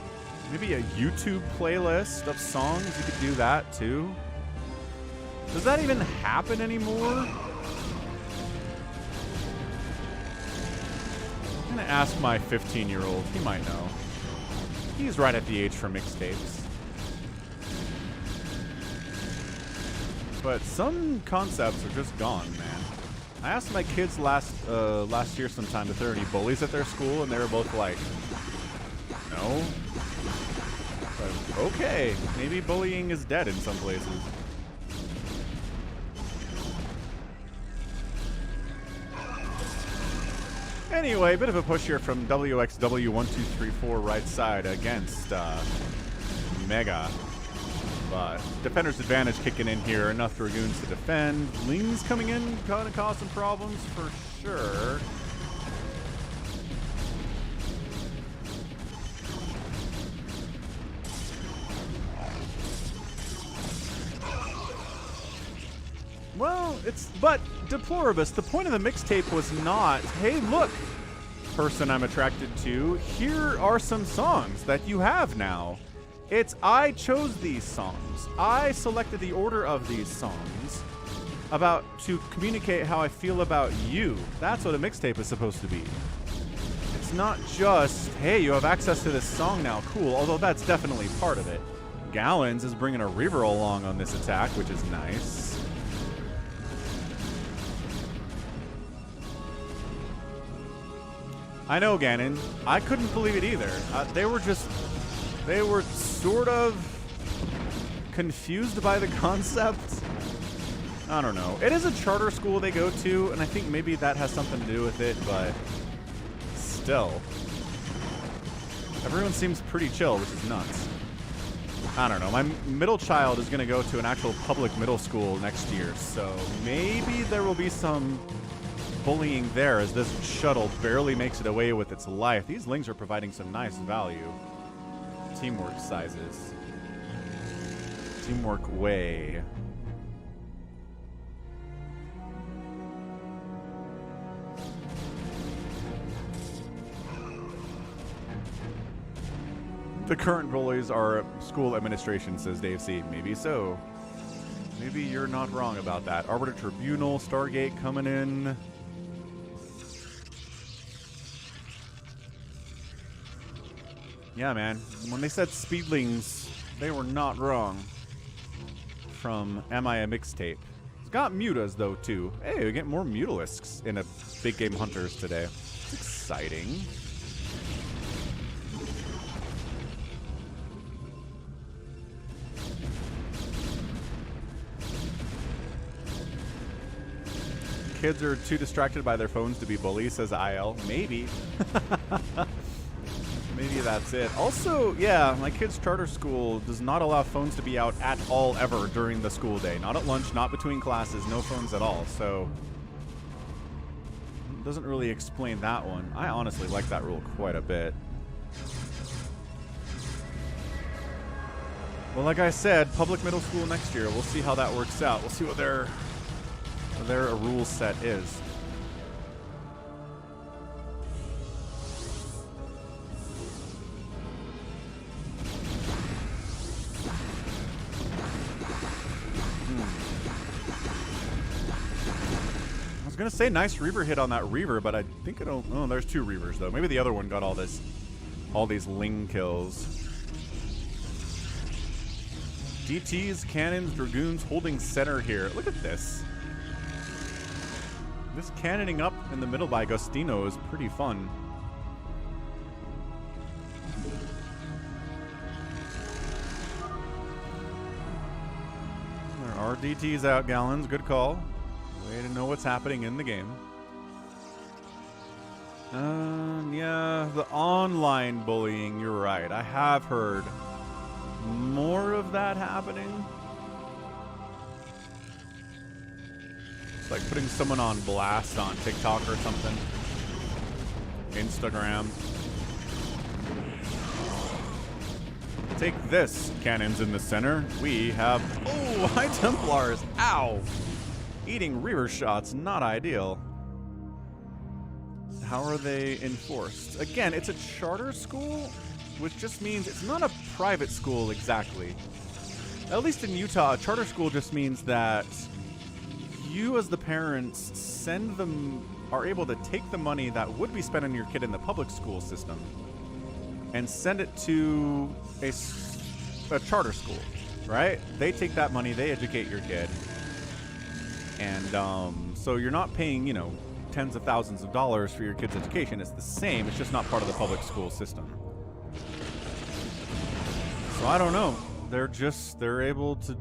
Maybe a YouTube playlist of songs. You could do that too. Does that even happen anymore? I'm gonna ask my 15-year-old. He might know. He's right at the age for mixtapes. But some concepts are just gone, man. I asked my kids last year sometime if there are any bullies at their school, and they were both like, no. But, okay, maybe bullying is dead in some places. Anyway, bit of a push here from WXW1234 right side against Mega. But defender's advantage kicking in here. Enough Dragoons to defend. Ling's coming in, gonna cause some problems for sure. Well, but Deploribus, the point of the mixtape was not, hey, look, person I'm attracted to, here are some songs that you have now. It's, I chose these songs. I selected the order of these songs to communicate how I feel about you. That's what a mixtape is supposed to be. It's not just, hey, you have access to this song now, cool, although that's definitely part of it. Gallons is bringing a reroll along on this attack, which is nice. I know, Ganon. I couldn't believe it either. They were sort of confused by the concept. I don't know. It is a charter school they go to, and I think maybe that has something to do with it, but still. Everyone seems pretty chill, which is nuts. I don't know. My middle child is going to go to an actual public middle school next year, so maybe there will be some bullying there as this shuttle barely makes it away with its life. These Lings are providing some nice value. Teamwork sizes. Teamwork way. The current bullies are school administration, says Dave C. Maybe so. Maybe you're not wrong about that. Arbiter Tribunal, Stargate coming in. Yeah, man. When they said speedlings, they were not wrong. From Am I a Mixtape? It's got mutas, though, too. Hey, we get more mutalisks in a Big Game Hunters today. It's exciting. Kids are too distracted by their phones to be bullies, says IL. Maybe. Maybe that's it. Also, yeah, my kid's charter school does not allow phones to be out at all ever during the school day. Not at lunch, not between classes, no phones at all. So doesn't really explain that one. I honestly like that rule quite a bit. Well, like I said, public middle school next year. We'll see how that works out. We'll see what their rule set is. I was gonna say nice Reaver hit on that Reaver, but I think I don't. Oh, there's 2 Reavers though. Maybe the other one got all these Ling kills. DTs, cannons, dragoons holding center here. Look at this. This cannoning up in the middle by Agostino is pretty fun. There are DTs out, Gallons. Good call. Way to know what's happening in the game. Yeah, the online bullying, you're right. I have heard more of that happening. It's like putting someone on blast on TikTok or something. Instagram. Take this, cannons in the center. We have... Oh, High Templars. Ow. Eating Reaver shots, not ideal. How are they enforced? Again, it's a charter school, which just means it's not a private school exactly. At least in Utah, a charter school just means that you as the parents are able to take the money that would be spent on your kid in the public school system and send it to a charter school, right? They take that money, they educate your kid. And so you're not paying, you know, tens of thousands of dollars for your kid's education. It's the same, it's just not part of the public school system. So I don't know. They're able to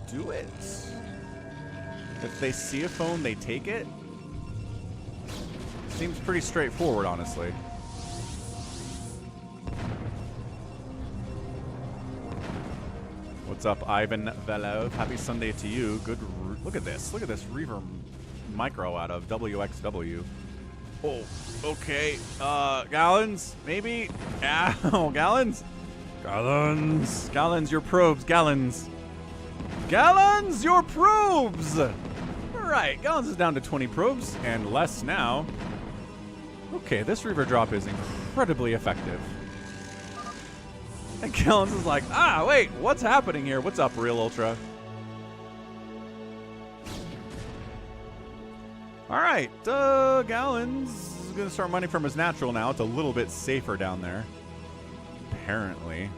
do it. If they see a phone, they take it. Seems pretty straightforward, honestly. What's up, Ivan Velov? Happy Sunday to you. Good. Look at this. Look at this Reaver micro out of WXW. Oh, okay. Gallons, maybe? Ow, Gallons? Gallons. Gallons, your probes. Gallons. Gallons, your probes! Alright, Gallons is down to 20 probes, and less now. Okay, this Reaver drop is incredibly effective. And Gallons is like, ah, wait, what's happening here? What's up, Realultra? Alright, Gallons is going to start mining from his natural now. It's a little bit safer down there. Apparently.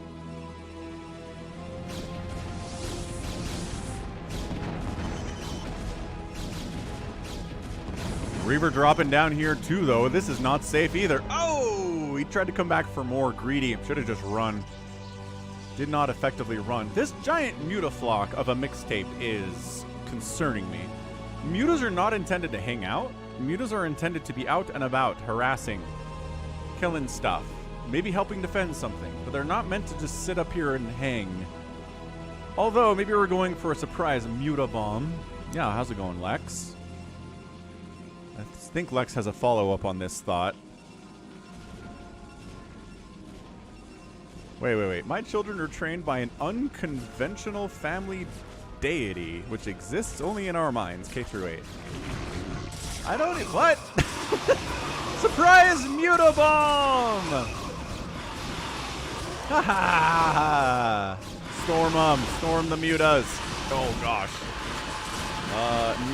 Reaver dropping down here too, though. This is not safe either. Oh! He tried to come back for more. Greedy. Should have just run. Did not effectively run. This giant mutaflock of a mixtape is concerning me. Mutas are not intended to hang out. Mutas are intended to be out and about, harassing, killing stuff, maybe helping defend something, but they're not meant to just sit up here and hang. Although, maybe we're going for a surprise Muta bomb. Yeah, how's it going, Lex? I think Lex has a follow-up on this thought. Wait. My children are trained by an unconventional family deity, which exists only in our minds, K through 8. I don't... What? Surprise Muta bomb! Ha ha! Storm them. Storm the Mutas. Oh, gosh.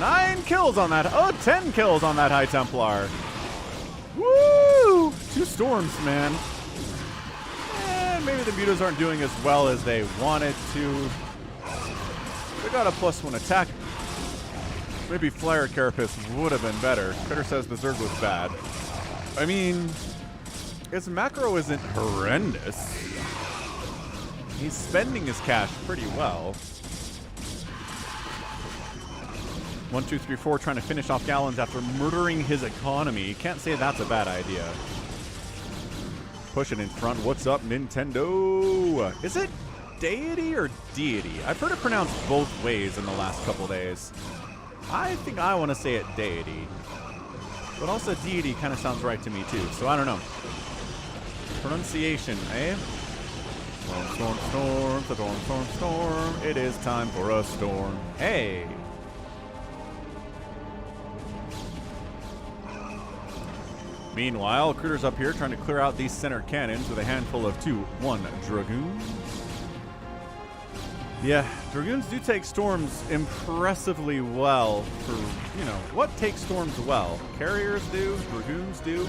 9 kills on that. Oh, 10 kills on that High Templar. Woo! 2 storms, man. And maybe the Mutas aren't doing as well as they wanted to. They got a +1 attack. Maybe Flyer Carapace would have been better. Critter says the Zerg was bad. I mean, his macro isn't horrendous. He's spending his cash pretty well. 1, 2, 3, 4, trying to finish off Gallons after murdering his economy. Can't say that's a bad idea. Push it in front. What's up, Nintendo? Is it deity or deity? I've heard it pronounced both ways in the last couple days. I think I want to say it deity. But also deity kind of sounds right to me too, so I don't know. Pronunciation, eh? Storm, storm, storm, storm, storm, storm. It is time for a storm. Hey! Meanwhile, Critter's up here trying to clear out these center cannons with a handful of 2-1 Dragoons. Yeah, Dragoons do take storms impressively well for, you know, what takes storms well? Carriers do, Dragoons do.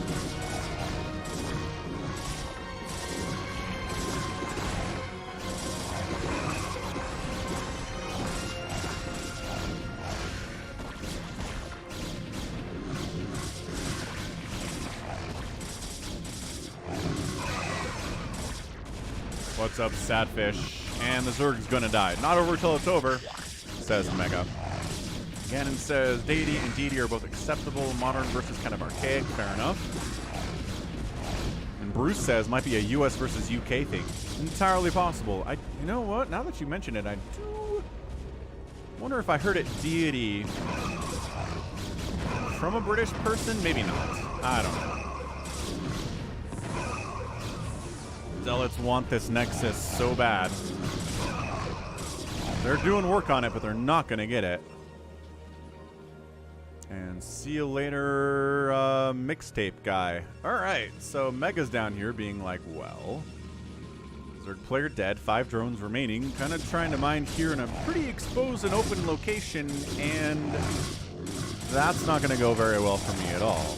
What's up, Sadfish? And the Zerg's gonna die. Not over till it's over, says Mega. Ganon says deity and deity are both acceptable, modern versus kind of archaic. Fair enough. And Bruce says might be a US versus UK thing. Entirely possible. You know what? Now that you mention it, I do wonder if I heard it deity from a British person. Maybe not. I don't know. Zealots want this Nexus so bad. They're doing work on it, but they're not going to get it. And see you later, mixtape guy. Alright, so Mega's down here being like, well, Zerg player dead, 5 drones remaining. Kind of trying to mine here in a pretty exposed and open location, and that's not going to go very well for me at all.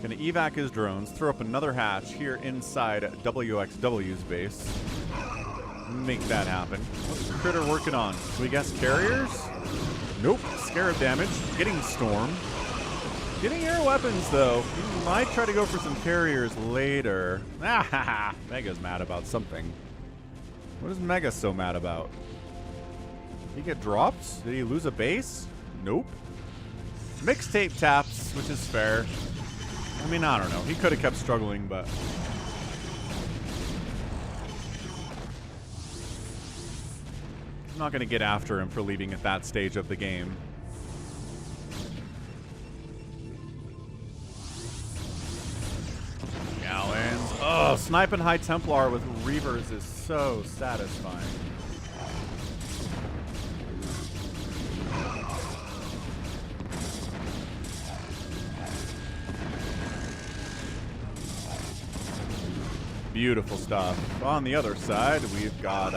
Gonna evac his drones, throw up another hatch here inside WXW's base. Make that happen. What's the Critter working on? Can we guess carriers? Nope. Scarab damage. Getting storm. Getting air weapons, though. He might try to go for some carriers later. Ah, Mega's mad about something. What is Mega so mad about? Did he get dropped? Did he lose a base? Nope. Mixtape taps, which is fair. I mean, I don't know. He could have kept struggling, but... I'm not going to get after him for leaving at that stage of the game. Gallons. Oh, sniping High Templar with Reavers is so satisfying. Beautiful stuff. On the other side, we've got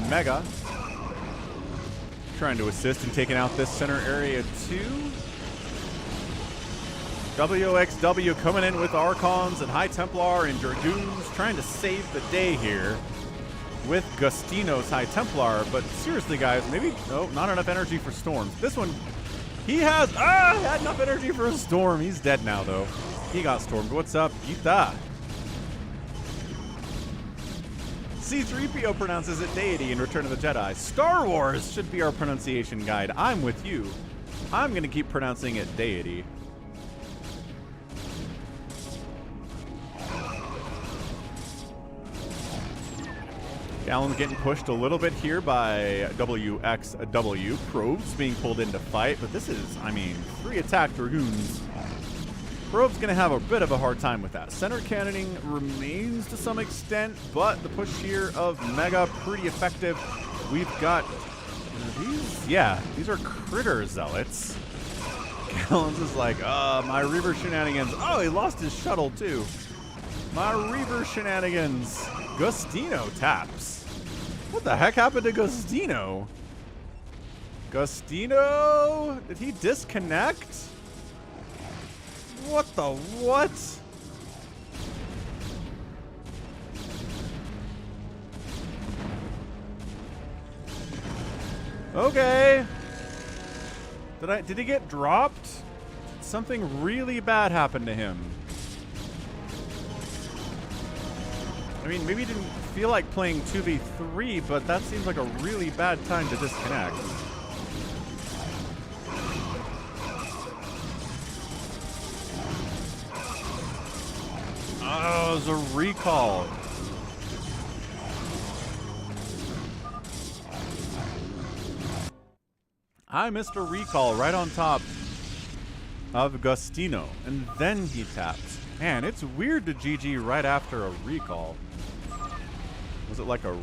Mega trying to assist in taking out this center area too. WXW coming in with Archons and High Templar and Dragoons trying to save the day here with Gustino's High Templar. But seriously, guys, maybe not enough energy for storms. This one, he had enough energy for a storm. He's dead now, though. He got stormed. What's up, Gita? C-3PO pronounces it deity in Return of the Jedi. Star Wars should be our pronunciation guide. I'm with you. I'm going to keep pronouncing it deity. Gallon's getting pushed a little bit here by WXW. Probes being pulled into fight, but this is, I mean, 3 attack Dragoons. Probe's going to have a bit of a hard time with that. Center cannoning remains to some extent, but the push here of Mega pretty effective. We've got these are Critter Zealots. Gallons is like, my Reaver shenanigans. Oh, he lost his shuttle too. My Reaver shenanigans. Gustino taps. What the heck happened to Gustino? Gustino? Did he disconnect? What the what? Okay. Did he get dropped? Did something really bad happen to him? I mean, maybe he didn't feel like playing 2v3, but that seems like a really bad time to disconnect. Oh, it was a recall. I missed a recall right on top of Gustino, and then he taps. Man, it's weird to GG right after a recall. Was it like a...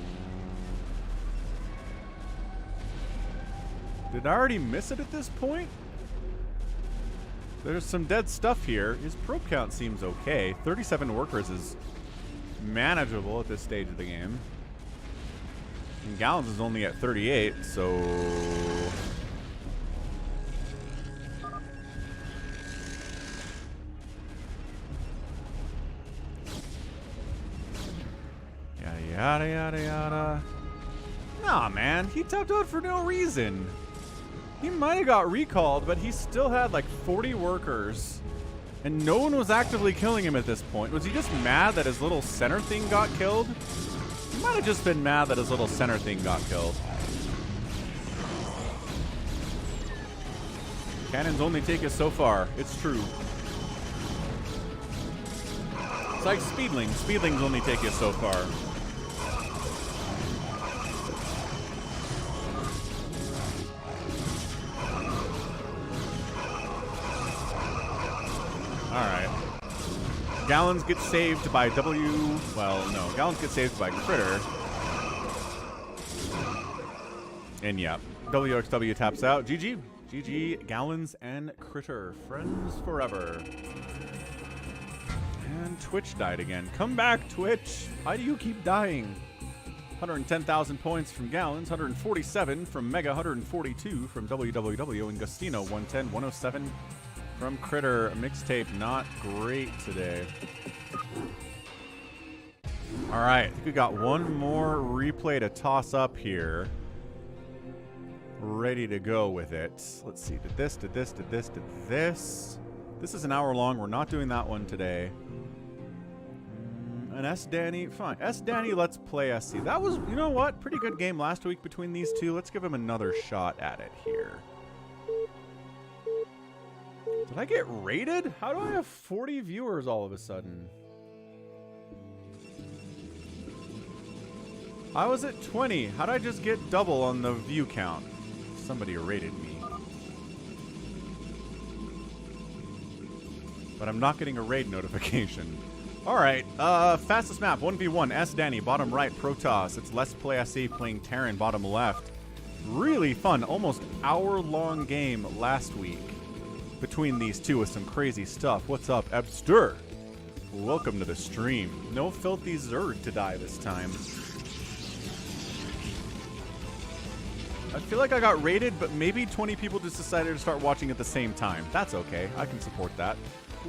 Did I already miss it at this point? There's some dead stuff here. His probe count seems okay. 37 workers is manageable at this stage of the game. And Gallons is only at 38, so... Yada, yada, yada. Nah, man. He tapped out for no reason. He might have got recalled, but he still had like 40 workers. And no one was actively killing him at this point. Was he just mad that his little center thing got killed? He might have just been mad that his little center thing got killed. Cannons only take us so far. It's true. It's like Speedlings. Speedlings only take you so far. Alright. Gallons get saved by Gallons get saved by Critter. And yeah, WXW taps out. GG. GG, Gallons and Critter. Friends forever. And Twitch died again. Come back, Twitch. Why do you keep dying? 110,000 points from Gallons. 147 from Mega. 142 from WWW. And Gustino, 110, 107 from Critter. Mixtape not great today. All right, I think we got one more replay to toss up here. Ready to go with it. Let's see, did this. This is an hour long. We're not doing that one today. An SDanny, fine. SDanny, LetsPlaySC. That was, you know what? Pretty good game last week between these two. Let's give him another shot at it here. Did I get rated? How do I have 40 viewers all of a sudden? I was at 20. How'd I just get double on the view count? Somebody rated me. But I'm not getting a raid notification. Alright, fastest map, 1v1, SDanny, bottom right, Protoss. It's LetsPlaySC playing Terran, bottom left. Really fun, almost hour-long game last week between these two with some crazy stuff. What's up, Ebster? Welcome to the stream. No filthy Zerg to die this time. I feel like I got raided, but maybe 20 people just decided to start watching at the same time. That's okay. I can support that.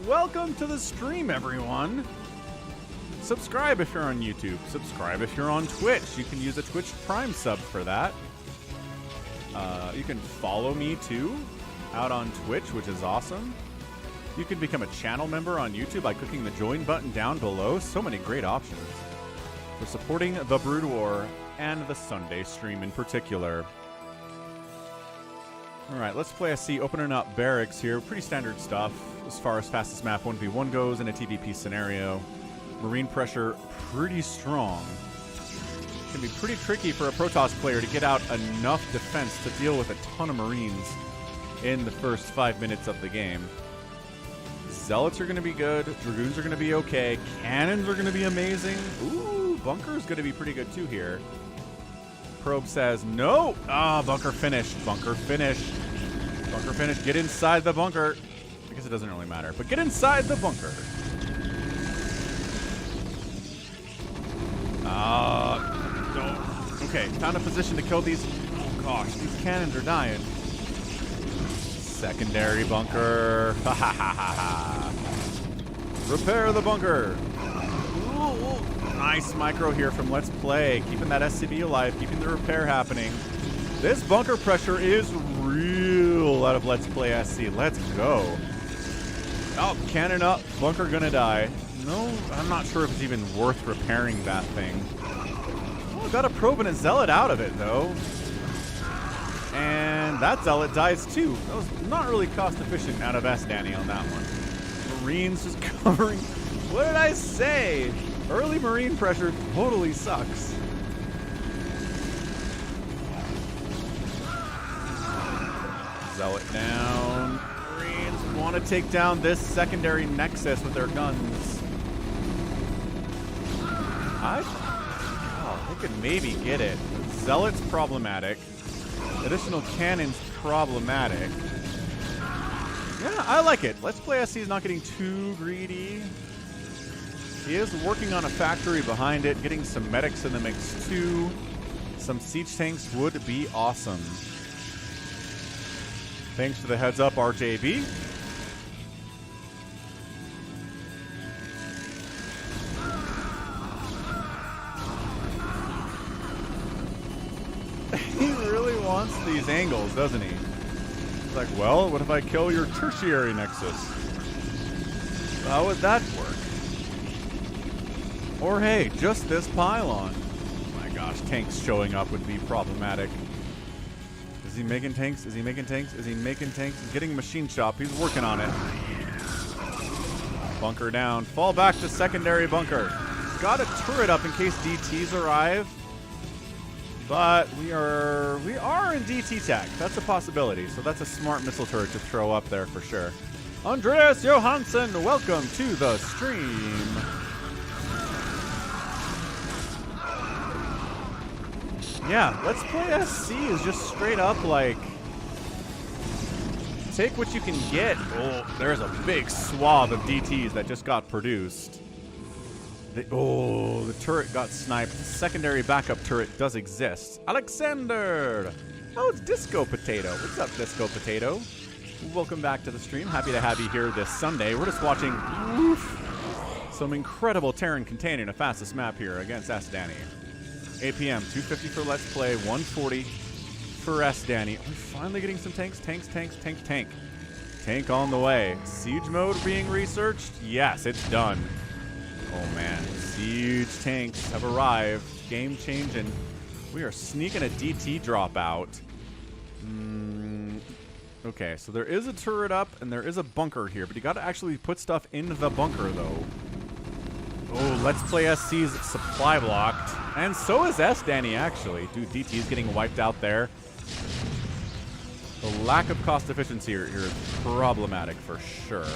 Welcome to the stream, everyone. Subscribe if you're on YouTube. Subscribe if you're on Twitch. You can use a Twitch Prime sub for that. You can follow me, too, out on Twitch, which is awesome. You can become a channel member on YouTube by clicking the join button down below. So many great options for supporting the BroodWar and the Sunday stream in particular. All right, LetsPlaySC opening up barracks here. Pretty standard stuff as far as fastest map 1v1 goes in a TVP scenario. Marine pressure pretty strong. Can be pretty tricky for a Protoss player to get out enough defense to deal with a ton of Marines in the first 5 minutes of the game. Zealots are going to be good. Dragoons are going to be okay. Cannons are going to be amazing. Ooh, Bunker's going to be pretty good too here. Probe says no. Ah, bunker finished. Bunker finished. Bunker finished. Get inside the bunker. I guess it doesn't really matter, but get inside the bunker. No. Okay, found a position to kill these. Oh gosh, these cannons are dying. Secondary bunker. Ha ha ha ha ha. Repair the bunker. Ooh. Nice micro here from Let's Play, keeping that SCB alive, keeping the repair happening. This bunker pressure is real out of LetsPlaySC. Let's go. Oh, cannon up, bunker gonna die. No, I'm not sure if it's even worth repairing that thing. Oh, got a probe and a zealot out of it though. And that zealot dies too. That was not really cost efficient out of SDanny on that one. Marines just covering. What did I say? Early Marine pressure totally sucks. Zealot down. Marines want to take down this secondary nexus with their guns. They could maybe get it. Zealot's problematic. Additional cannons problematic. Yeah, I like it. LetsPlaySC is not getting too greedy. He is working on a factory behind it, getting some medics in the mix too. Some siege tanks would be awesome. Thanks for the heads up, RJB. He really wants these angles, doesn't he? He's like, well, what if I kill your tertiary nexus? How would that work? Or hey, just this pylon. Oh my gosh, tanks showing up would be problematic. Is he making tanks? Is he making tanks? Is he making tanks? He's getting a machine shop. He's working on it. Bunker down. Fall back to secondary bunker. Got a turret up in case DTs arrive. But we are in DT tech. That's a possibility. So that's a smart missile turret to throw up there for sure. Andreas Johansson, welcome to the stream. Yeah, LetsPlaySC is just straight up like, take what you can get. Oh, there's a big swath of DTs that just got produced. The turret got sniped. The secondary backup turret does exist. Alexander! Oh, it's Disco Potato. What's up, Disco Potato? Welcome back to the stream. Happy to have you here this Sunday. We're just watching some incredible Terran containing the fastest map here against SDanny. 8 p.m. 250 for Let's Play, 140 for SDanny. Are we finally getting some tanks? Tank on the way. Siege mode being researched? Yes, it's done. Oh man, siege tanks have arrived. Game changing. We are sneaking a DT drop out. Okay, so there is a turret up and there is a bunker here, but you got to actually put stuff in the bunker though. Oh, LetsPlaySC's supply blocked. And so is SDanny, actually. Dude, DT is getting wiped out there. The lack of cost efficiency here is problematic for sure.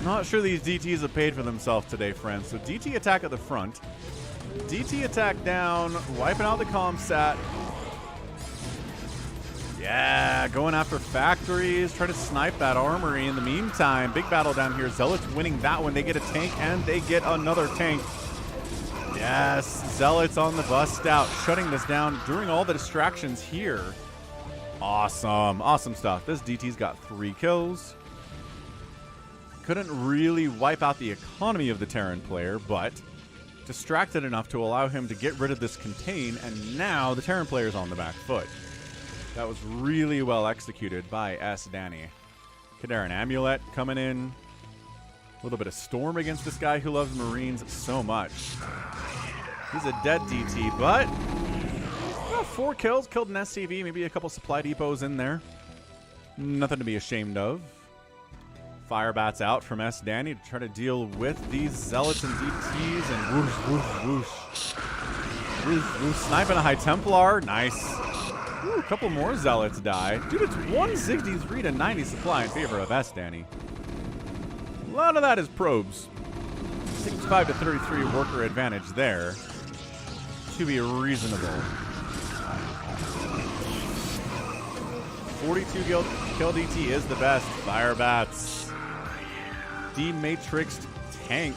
Not sure these DTs have paid for themselves today, friends. So DT attack at the front. DT attack down, wiping out the comsat. Yeah, going after factories, try to snipe that armory. In the meantime, big battle down here. Zealots winning that one. They get a tank, and they get another tank. Yes, Zealots on the bust out, shutting this down during all the distractions here. Awesome. Awesome stuff. This DT's got 3 kills. Couldn't really wipe out the economy of the Terran player, but distracted enough to allow him to get rid of this contain, and now the Terran player's on the back foot. That was really well executed by SDanny. Kadaran Amulet coming in. A little bit of Storm against this guy who loves Marines so much. He's a dead DT, but 4 kills, killed an SCV, maybe a couple supply depots in there. Nothing to be ashamed of. Firebats out from SDanny to try to deal with these Zealots and DTs, and whoosh, whoosh, whoosh. Whoosh, whoosh. Sniping a High Templar. Nice. Ooh, a couple more Zealots die. Dude, it's 163 to 90 supply in favor of SDanny. A lot of that is probes. 65 to 33 worker advantage there. To be reasonable. 42 kill DT is the best. Firebats. Dematrixed tank.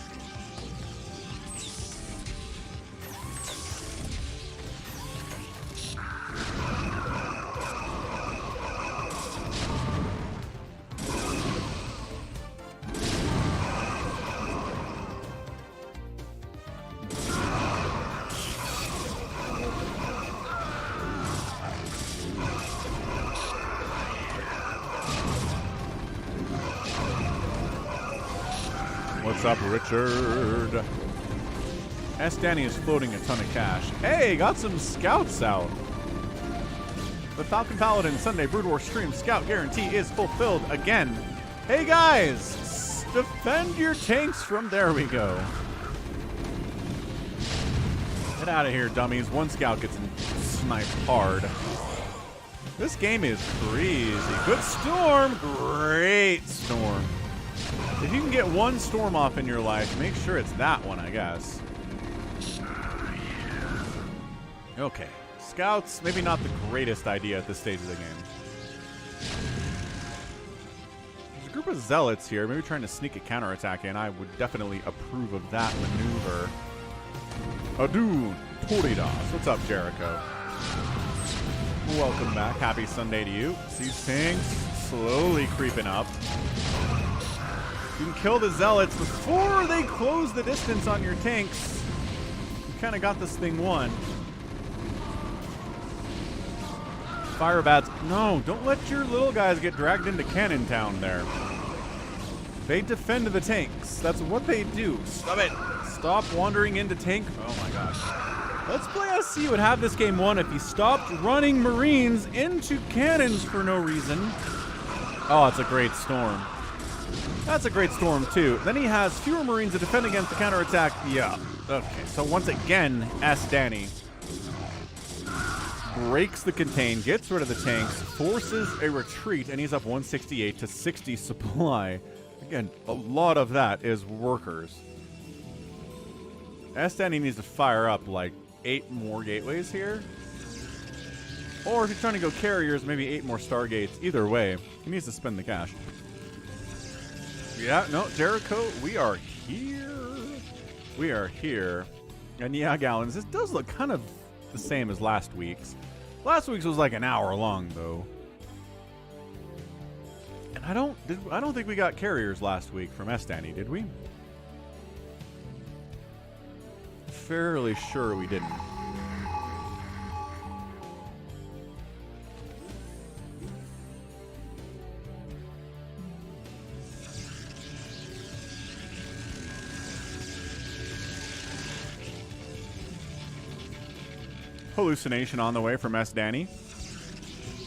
What's up, Richard? SDanny is floating a ton of cash. Hey, got some scouts out. The Falcon Paladin Sunday BroodWar stream scout guarantee is fulfilled again. Hey guys, defend your tanks from... There we go. Get out of here, dummies. One scout gets sniped hard. This game is crazy. Good storm. Great storm. If you can get one storm off in your life, make sure it's that one, I guess. Okay. Scouts, maybe not the greatest idea at this stage of the game. There's a group of zealots here, maybe trying to sneak a counterattack in. I would definitely approve of that maneuver. Adu Toridas. What's up, Jericho? Welcome back. Happy Sunday to you. These tanks slowly creeping up. You can kill the zealots before they close the distance on your tanks. You kind of got this thing won. Fire bats. No, don't let your little guys get dragged into Cannon Town there. They defend the tanks. That's what they do. Stop it. Stop wandering into tank. Oh my gosh. LetsPlaySC would have this game won if he stopped running Marines into cannons for no reason. Oh, it's a great storm. That's a great storm, too. Then he has fewer Marines to defend against the counterattack. Yeah. Okay, so once again, SDanny breaks the contain, gets rid of the tanks, forces a retreat, and he's up 168 to 60 supply. Again, a lot of that is workers. SDanny needs to fire up like 8 more gateways here. Or if he's trying to go carriers, maybe 8 more Stargates. Either way, he needs to spend the cash. Yeah, no, Jericho, we are here. We are here. And yeah, Gallons, this does look kind of the same as last week's. Last week's was like an hour long, though. And I don't think we got carriers last week from SDanny, did we? Fairly sure we didn't. Hallucination on the way from SDanny.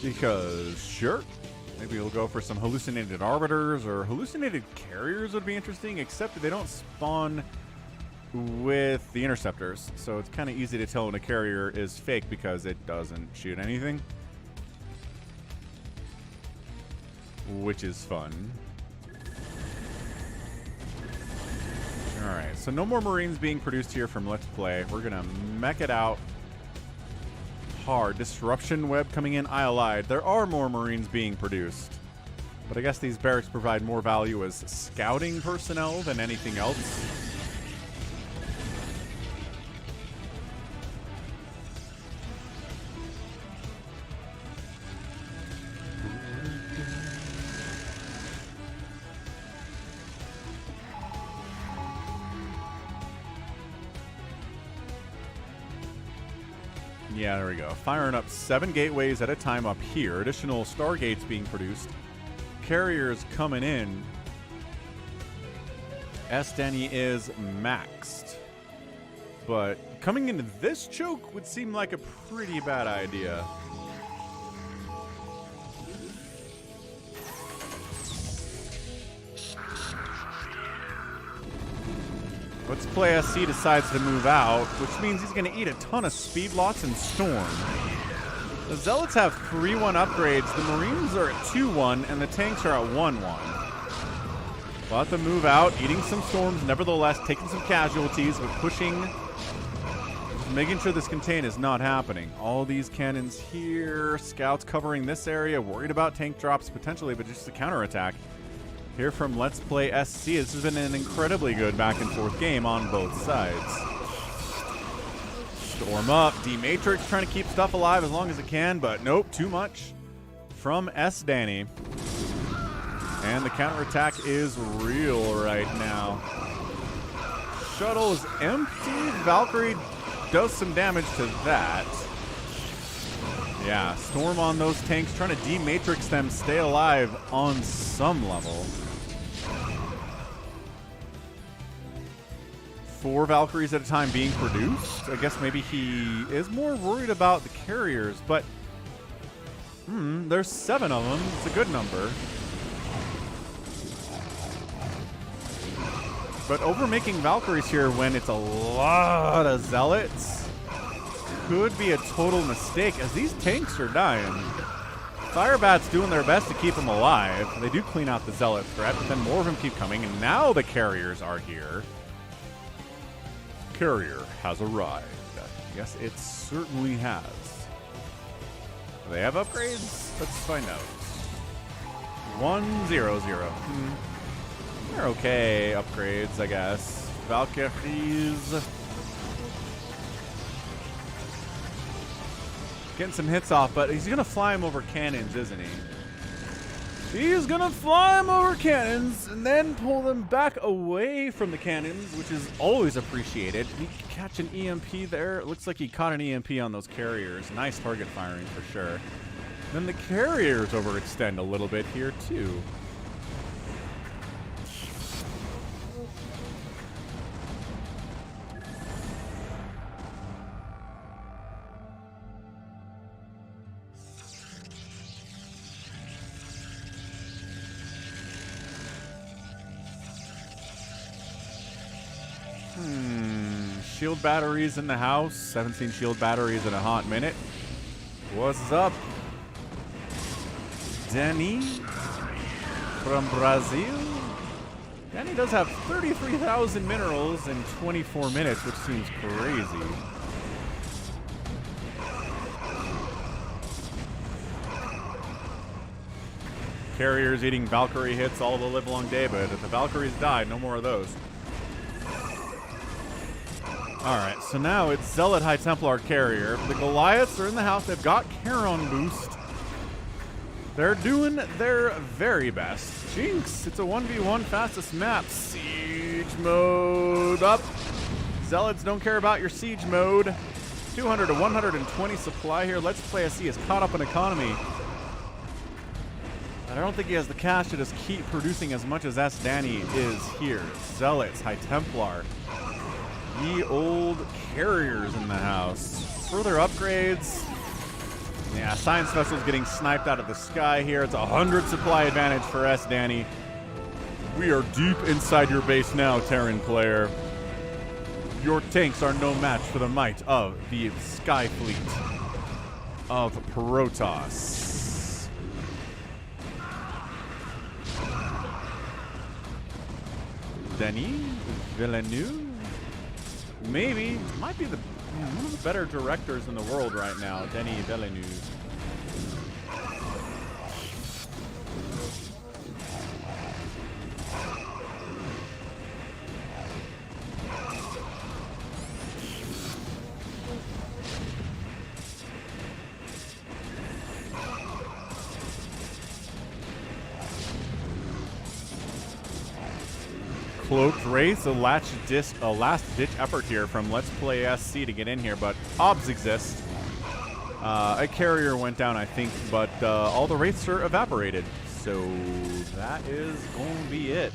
Because, sure. Maybe we'll go for some hallucinated arbiters or hallucinated carriers would be interesting, except they don't spawn with the interceptors. So it's kind of easy to tell when a carrier is fake because it doesn't shoot anything. Which is fun. Alright, so no more Marines being produced here from Let's Play. We're going to mech it out hard. Disruption web coming in. I lied. There are more Marines being produced. But I guess these barracks provide more value as scouting personnel than anything else. Yeah, there we go. Firing up 7 gateways at a time up here. Additional Stargates being produced. Carriers coming in. SDanny is maxed. But coming into this choke would seem like a pretty bad idea. LetsPlaySC decides to move out, which means he's going to eat a ton of speed lots and storm. The Zealots have 3-1 upgrades, the Marines are at 2-1, and the tanks are at 1-1. About to move out, eating some storms, nevertheless, taking some casualties, but pushing, making sure this contain is not happening. All these cannons here, scouts covering this area, worried about tank drops potentially, but just a counterattack. Here from LetsPlaySC, this has been an incredibly good back and forth game on both sides. Storm up, D-Matrix trying to keep stuff alive as long as it can, but nope, too much from SDanny. And the counterattack is real right now. Shuttle is empty. Valkyrie does some damage to that. Yeah, storm on those tanks, trying to D-Matrix them, stay alive on some level. 4 Valkyries at a time being produced. I guess maybe he is more worried about the carriers, but there's 7 of them. It's a good number. But overmaking Valkyries here when it's a lot of Zealots could be a total mistake, as these tanks are dying. Firebat's doing their best to keep them alive. They do clean out the Zealot threat, but then more of them keep coming, and now the carriers are here. Carrier has arrived. Yes, it certainly has. Do they have upgrades? Let's find out. 1-0-0. They're okay upgrades, I guess. Valkyries. Getting some hits off, but he's going to fly him over cannons, isn't he? He's going to fly him over cannons and then pull them back away from the cannons, which is always appreciated. He catch an EMP there. It looks like he caught an EMP on those carriers. Nice target firing for sure. Then the carriers overextend a little bit here too. Shield batteries in the house. 17 shield batteries in a hot minute. What's up? Danny from Brazil. Danny does have 33,000 minerals in 24 minutes, which seems crazy. Carriers eating Valkyrie hits all the live long day, but if the Valkyries die, no more of those. Alright, so now it's Zealot High Templar Carrier. The Goliaths are in the house. They've got Charon boost. They're doing their very best. Jinx, it's a 1v1 fastest map. Siege mode up. Zealots don't care about your siege mode. 200 to 120 supply here. LetsPlaySC is caught up in economy. But I don't think he has the cash to just keep producing as much as SDanny is here. Zealots, High Templar. Ye old carriers in the house. Further upgrades. Yeah, Science Vessel's getting sniped out of the sky here. It's 100 supply advantage for SDanny. We are deep inside your base now, Terran player. Your tanks are no match for the might of the Sky Fleet of Protoss. Denis Villeneuve? Maybe. Might be the one of the better directors in the world right now, Denis Villeneuve. Cloaked Wraith, a last-ditch effort here from LetsPlaySC to get in here, but obs exist. A carrier went down, I think, but all the Wraiths are evaporated. So that is going to be it.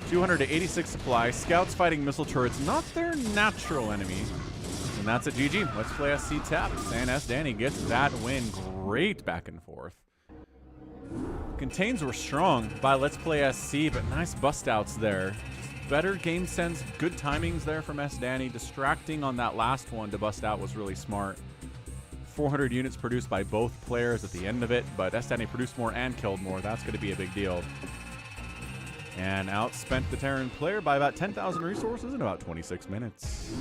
200 to 86 supply. Scouts fighting missile turrets, not their natural enemy. And that's a GG. LetsPlaySC taps, and SDanny gets that win. Great back and forth. Contains were strong by LetsPlaySC, but nice bust outs there. Just better game sense, good timings there from SDanny. Distracting on that last one to bust out was really smart. 400 units produced by both players at the end of it, but SDanny produced more and killed more. That's going to be a big deal. And outspent the Terran player by about 10,000 resources in about 26 minutes.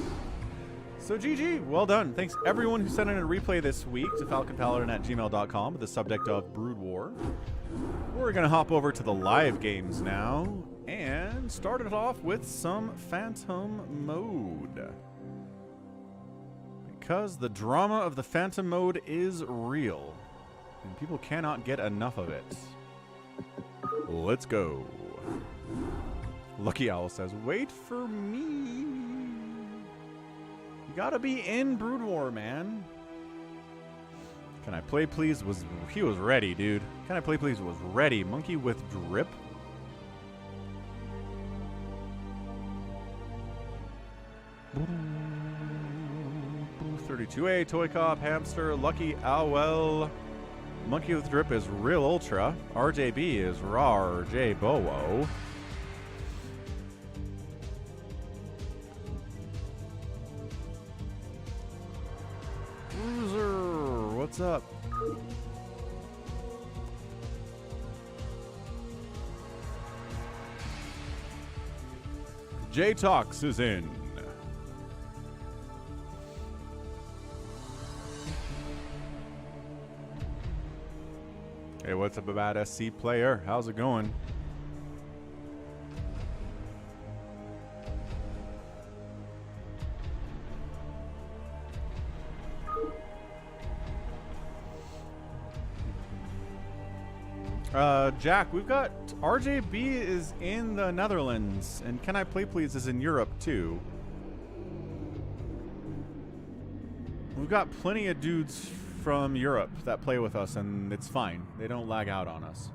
So GG, well done. Thanks everyone who sent in a replay this week to falconpaladin@gmail.com with the subject of BroodWar. We're going to hop over to the live games now and start it off with some Phantom mode. Because the drama of the Phantom mode is real, and people cannot get enough of it. Let's go. Lucky Owl says, wait for me. You gotta be in BroodWar, man. Can I play please? He was ready, dude. Can I play please was ready. Monkey with drip. Boo 32A, ToyCop, Hamster, Lucky Owl. Monkey with drip is Realultra. RJB is RAR J Bowo. What's up? Jtox is in. Hey, what's up about SC player? How's it going? Jack, we've got RJB is in the Netherlands, and CanIplayplz is in Europe too. We've got plenty of dudes from Europe that play with us, and it's fine. They don't lag out on us.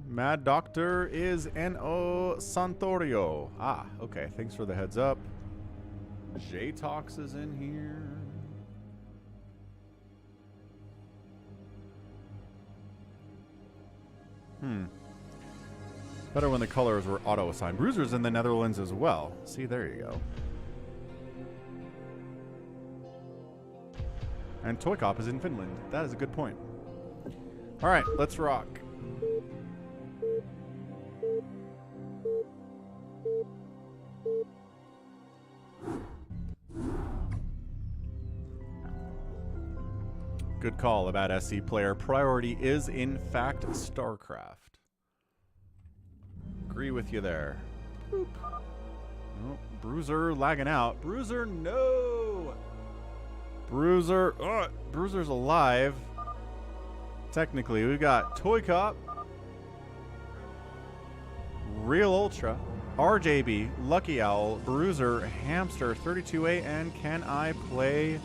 Mad Doctor is N.O. Santorio. Ah, okay. Thanks for the heads up. Jtox is in here. Better when the colors were auto-assigned. BroodWar's in the Netherlands as well. See, there you go. And ToyCop is in Finland. That is a good point. All right, let's rock. Good call about SC player. Priority is, in fact, StarCraft. Agree with you there. Boop. Nope. BroodWar lagging out. BroodWar, no! BroodWar, BroodWar's alive. Technically, we got ToyCop, Realultra, RJB, Lucky Owl, BroodWar, Hamster, 32A, and CanIplayplz.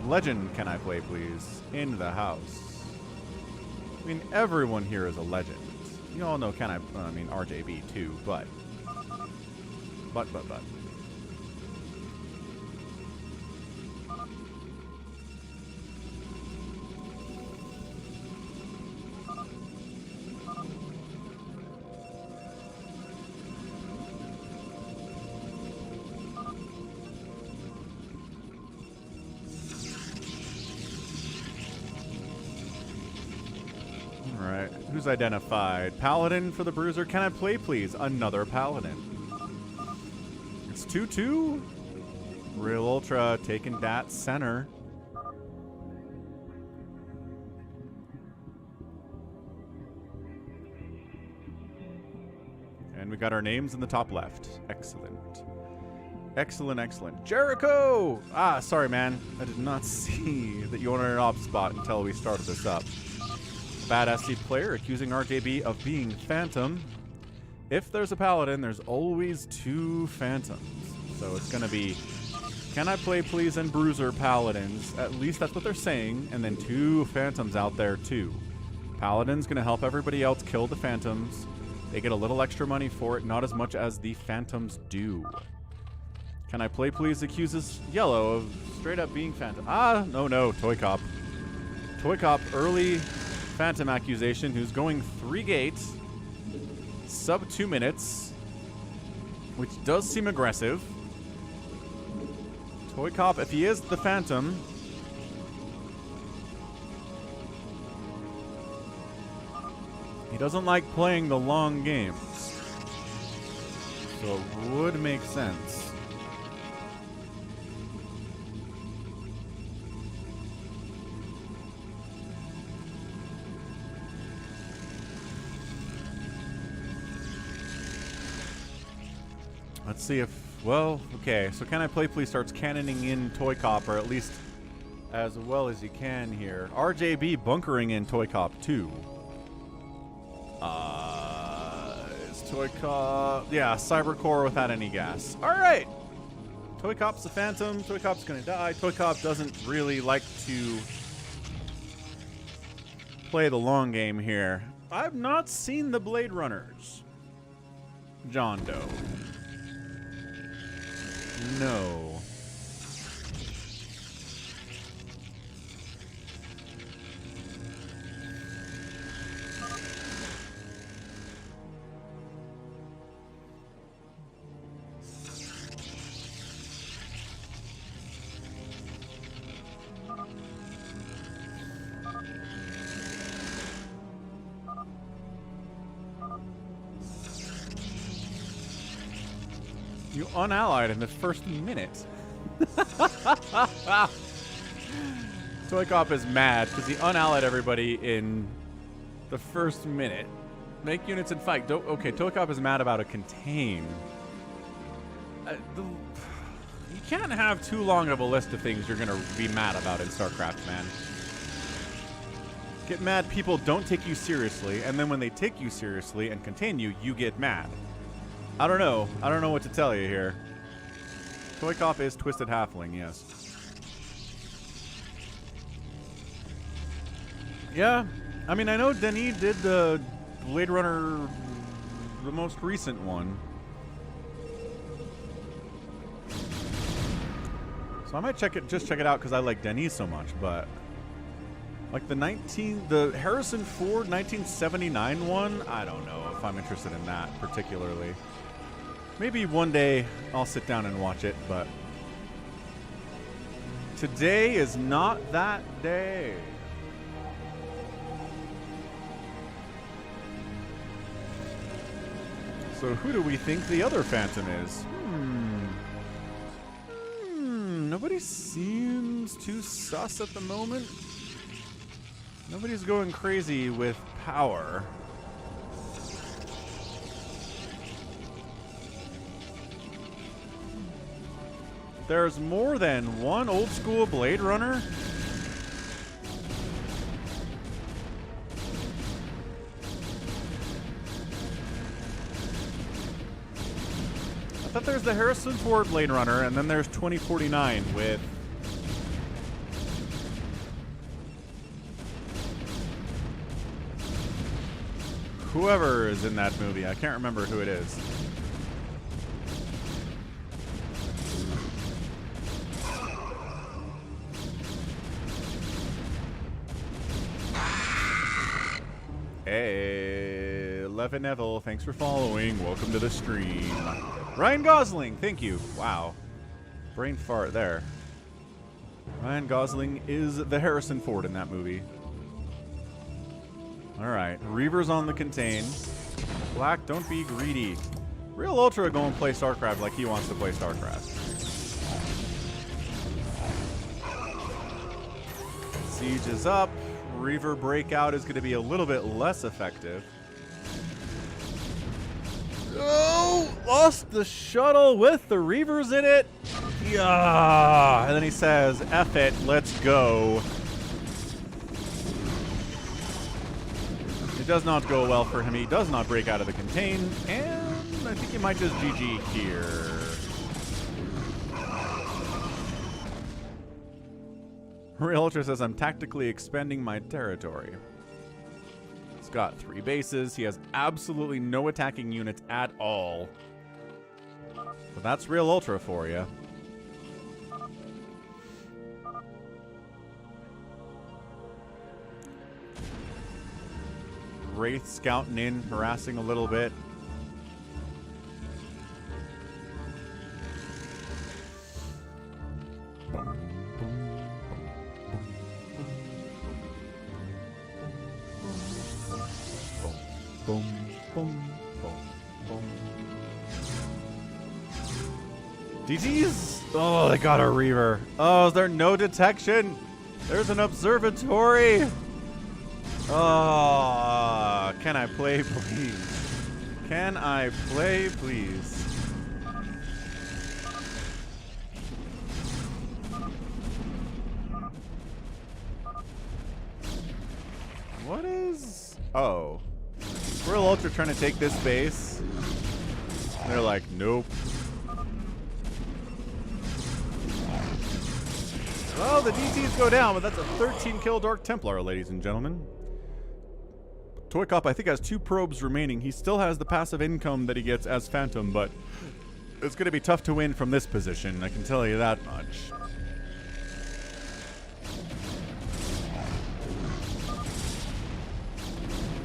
Legend CanIplayplz in the house. I mean, everyone here is a legend. You all know RJB too, but. Alright, who's identified? Paladin for the BroodWar. CanIplayplz? Another Paladin. It's 2-2. Realultra taking that center. And we got our names in the top left. Excellent. Excellent, excellent. Jericho! Ah, sorry, man. I did not see that you wanted an op spot until we started this up. Bad SC player accusing RJB of being Phantom. If there's a Paladin, there's always two Phantoms. So it's going to be CanIplayplz and BroodWar Paladins. At least that's what they're saying. And then two Phantoms out there, too. Paladin's going to help everybody else kill the Phantoms. They get a little extra money for it, not as much as the Phantoms do. CanIplayplz accuses Yellow of straight up being Phantom. Ah, no, ToyCop. ToyCop early Phantom accusation, who's going 3 gates, sub 2 minutes, which does seem aggressive. ToyCop, if he is the Phantom, he doesn't like playing the long games, so it would make sense. Let's see if, well, okay, so CanIplayplz starts cannoning in ToyCop, or at least as well as he can here. RJB bunkering in ToyCop too. Is ToyCop, yeah, Cybercore without any gas. All right, ToyCop's a Phantom, ToyCop's gonna die. ToyCop doesn't really like to play the long game here. I've not seen the Blade Runners. JohnDoe. No. You unallied in the first minute. ToyCop is mad because he unallied everybody in the first minute. Make units and fight. Okay, ToyCop is mad about a contain. You can't have too long of a list of things you're going to be mad about in StarCraft, man. Get mad people don't take you seriously, and then when they take you seriously and contain you, you get mad. I don't know. I don't know what to tell you here. ToyCop is Twisted Halfling, yes. Yeah, I mean, I know Denis did the Blade Runner, the most recent one. So I might just check it out because I like Denis so much, but like the Harrison Ford 1979 one, I don't know if I'm interested in that particularly. Maybe one day I'll sit down and watch it, but today is not that day. So who do we think the other Phantom is? Nobody seems too sus at the moment. Nobody's going crazy with power. There's more than one old school Blade Runner? I thought there's the Harrison Ford Blade Runner, and then there's 2049 with whoever is in that movie. I can't remember who it is. Hey, Levin Neville, thanks for following. Welcome to the stream. Ryan Gosling, thank you. Wow. Brain fart there. Ryan Gosling is the Harrison Ford in that movie. Alright, Reaver's on the contain. Black, don't be greedy. Realultra go and play StarCraft like he wants to play StarCraft. Siege is up. Reaver breakout is going to be a little bit less effective. Oh, lost the shuttle with the Reavers in it. Yeah. And then he says, F it, let's go. It does not go well for him. He does not break out of the contain. And I think he might just GG here. Realultra says, I'm tactically expanding my territory. He's got 3 bases. He has absolutely no attacking units at all. But that's Realultra for you. Wraith scouting in, harassing a little bit. Boom, boom, boom, boom. DTs? Oh, they got a Reaver. Oh, is there no detection? There's an observatory. Oh, can I play, please? Can I play, please? What is... Oh. Realultra trying to take this base. And they're like, nope. Well, the DTs go down, but that's a 13-kill Dark Templar, ladies and gentlemen. ToyCop, I think, has 2 probes remaining. He still has the passive income that he gets as Phantom, but it's going to be tough to win from this position, I can tell you that much.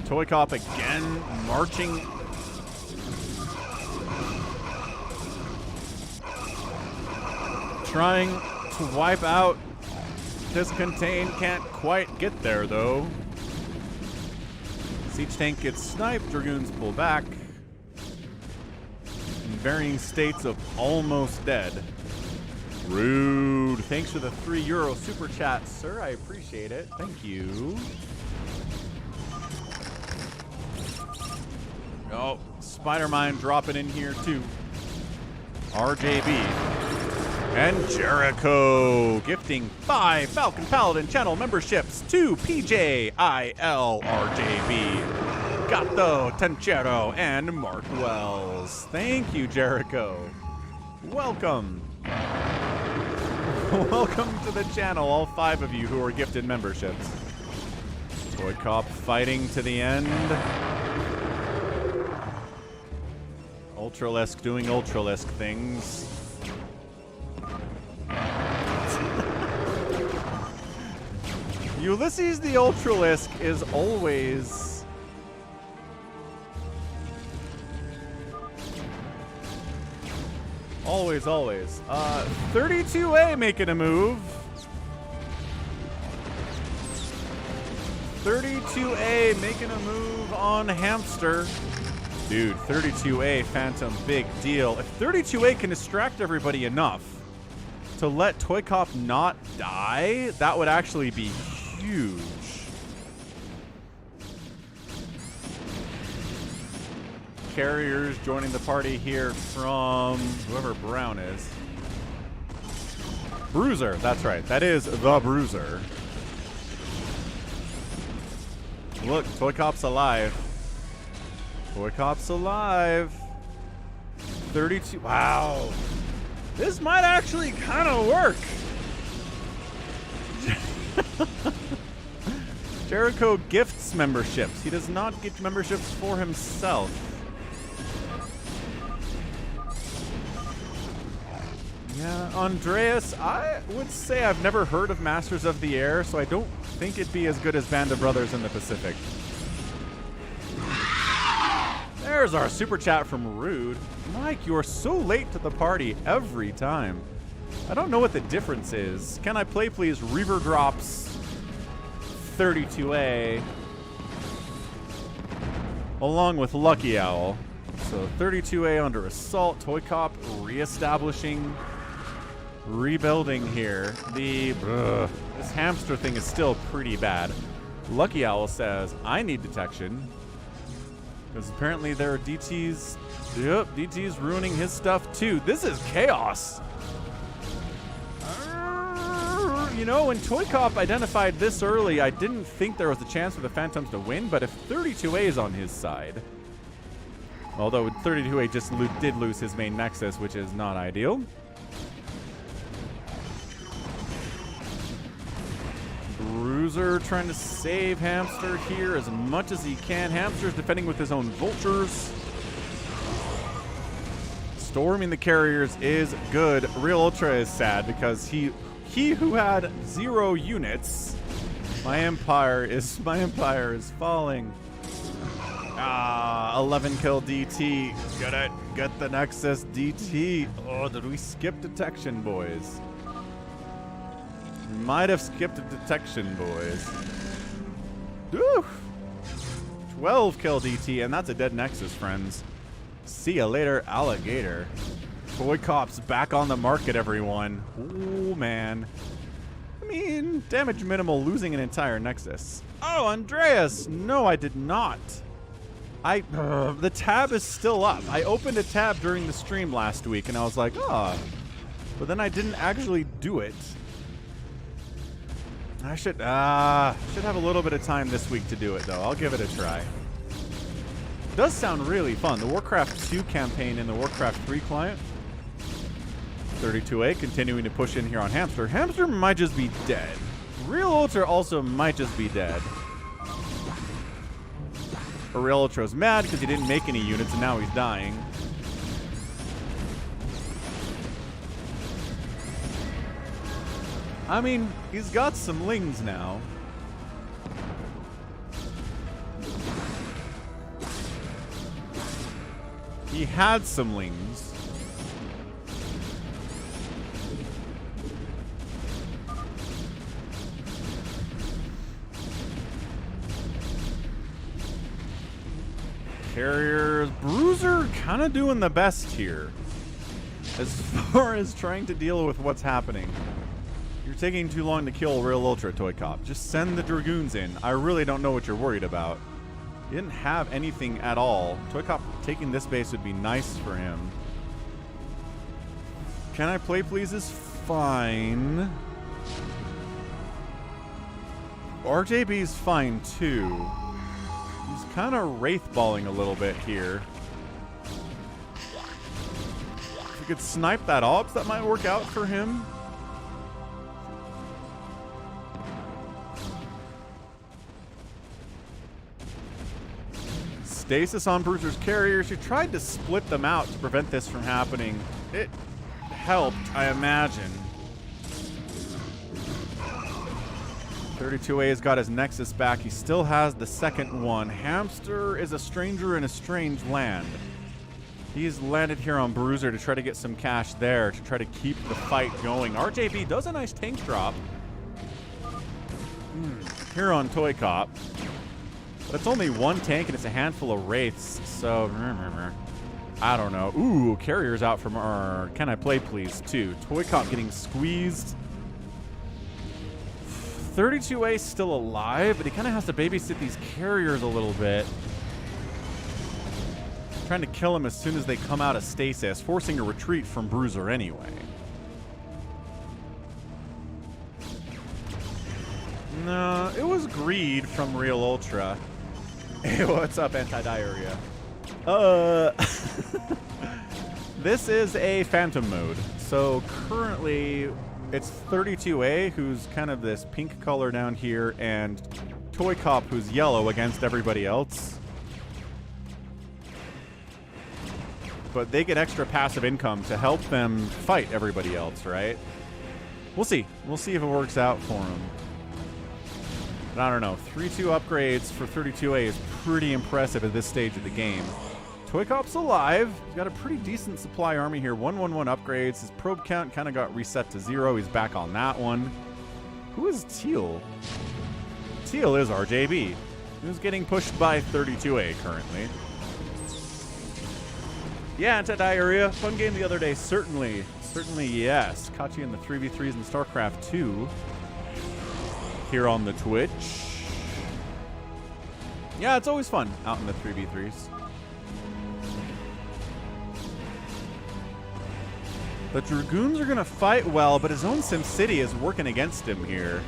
ToyCop again, marching. Trying to wipe out this contain. Can't quite get there, though. Siege tank gets sniped. Dragoons pull back. varying states of almost dead. Rude. Thanks for the €3 super chat, sir. I appreciate it. Thank you. Oh, Spider-Mine dropping in here too. RJB. And Jericho gifting 5 Falcon Paladin channel memberships to PJILRJB, Gatto, Tenchero, and Mark Wells. Thank you, Jericho. Welcome. Welcome to the channel, all 5 of you who are gifted memberships. ToyCop fighting to the end. Ultralisk doing Ultralisk things. Ulysses the Ultralisk is always... Always. 32A making a move. 32A making a move on Hamster. Dude, 32A Phantom, big deal. If 32A can distract everybody enough to let ToyCop not die, that would actually be huge. Carriers joining the party here from whoever Brown is. BroodWar, that's right. That is TheBroozer. Look, ToyCop's alive. ToyCop's alive. 32. Wow. This might actually kind of work. Jericho gifts memberships. He does not gift memberships for himself. Yeah, Andreas, I would say I've never heard of Masters of the Air, so I don't think it'd be as good as Band of Brothers in the Pacific. There's our super chat from Rude. Mike, you are so late to the party every time. I don't know what the difference is. Can I play please? Reaver drops 32A along with Lucky Owl. So 32A under assault. ToyCop reestablishing, rebuilding here. This hamster thing is still pretty bad. Lucky Owl says, I need detection. Because apparently there are DTs. Yep, DT's ruining his stuff too. This is chaos. You know, when ToyCop identified this early, I didn't think there was a chance for the Phantoms to win, but if 32A is on his side, although 32A just did lose his main Nexus, which is not ideal. BroodWar trying to save Hamster here as much as he can. Hamster's defending with his own vultures. Storming the carriers is good. Realultra is sad because he who had 0 units. My empire is falling. 11 kill DT. Get it. Get the Nexus DT. Oh, did we skip detection, boys? Might have skipped a detection, boys. Woo! 12 kill DT, and that's a dead Nexus, friends. See ya later, alligator. ToyCop's back on the market, everyone. Ooh, man. I mean, damage minimal, losing an entire Nexus. Oh, Andreas! No, I did not. The tab is still up. I opened a tab during the stream last week, and I was like, oh. But then I didn't actually do it. I should have a little bit of time this week to do it, though. I'll give it a try. It does sound really fun. The Warcraft 2 campaign and the Warcraft 3 client. 32A continuing to push in here on Hamster. Hamster might just be dead. Realultra also might just be dead. Realultra's mad because he didn't make any units and now he's dying. I mean, he's got some lings now. He had some lings. carriers. BroodWar kind of doing the best here as far as trying to deal with what's happening. You're taking too long to kill Realultra, ToyCop. Just send the Dragoons in. I really don't know what you're worried about. He didn't have anything at all. ToyCop taking this base would be nice for him. CanIplayplz is fine. RJB's fine too. He's kind of wraithballing a little bit here. If we could snipe that ops, that might work out for him. Stasis on BroodWar's carriers. She tried to split them out to prevent this from happening. It helped, I imagine. 32A's got his Nexus back. He still has the second one. Hamster is a stranger in a strange land. He's landed here on BroodWar to try to get some cash there, to try to keep the fight going. RJB does a nice tank drop here on ToyCop. But it's only one tank and it's a handful of wraiths, so I don't know. Ooh, carriers out from our CanIplayplz too. ToyCop getting squeezed. 32A still alive, but he kind of has to babysit these carriers a little bit. Trying to kill him as soon as they come out of stasis, forcing a retreat from BroodWar anyway. No, it was greed from Realultra. Hey, what's up, anti-diarrhea? This is a phantom mode. So currently it's 32A, who's kind of this pink color down here, and ToyCop, who's yellow against everybody else. But they get extra passive income to help them fight everybody else, right? We'll see. We'll see if it works out for them. But I don't know. 3-2 upgrades for 32A is pretty impressive at this stage of the game. ToyCop's alive. He's got a pretty decent supply army here. 111 upgrades. His probe count kind of got reset to 0. He's back on that one. Who is Teal? Teal is RJB, who's getting pushed by 32A currently. Yeah, anti-diarrhea. Fun game the other day. Certainly. Certainly, yes. Caught you in the 3v3s in StarCraft 2. Here on the Twitch. Yeah, it's always fun out in the 3v3s. The Dragoons are going to fight well, but his own SimCity is working against him here.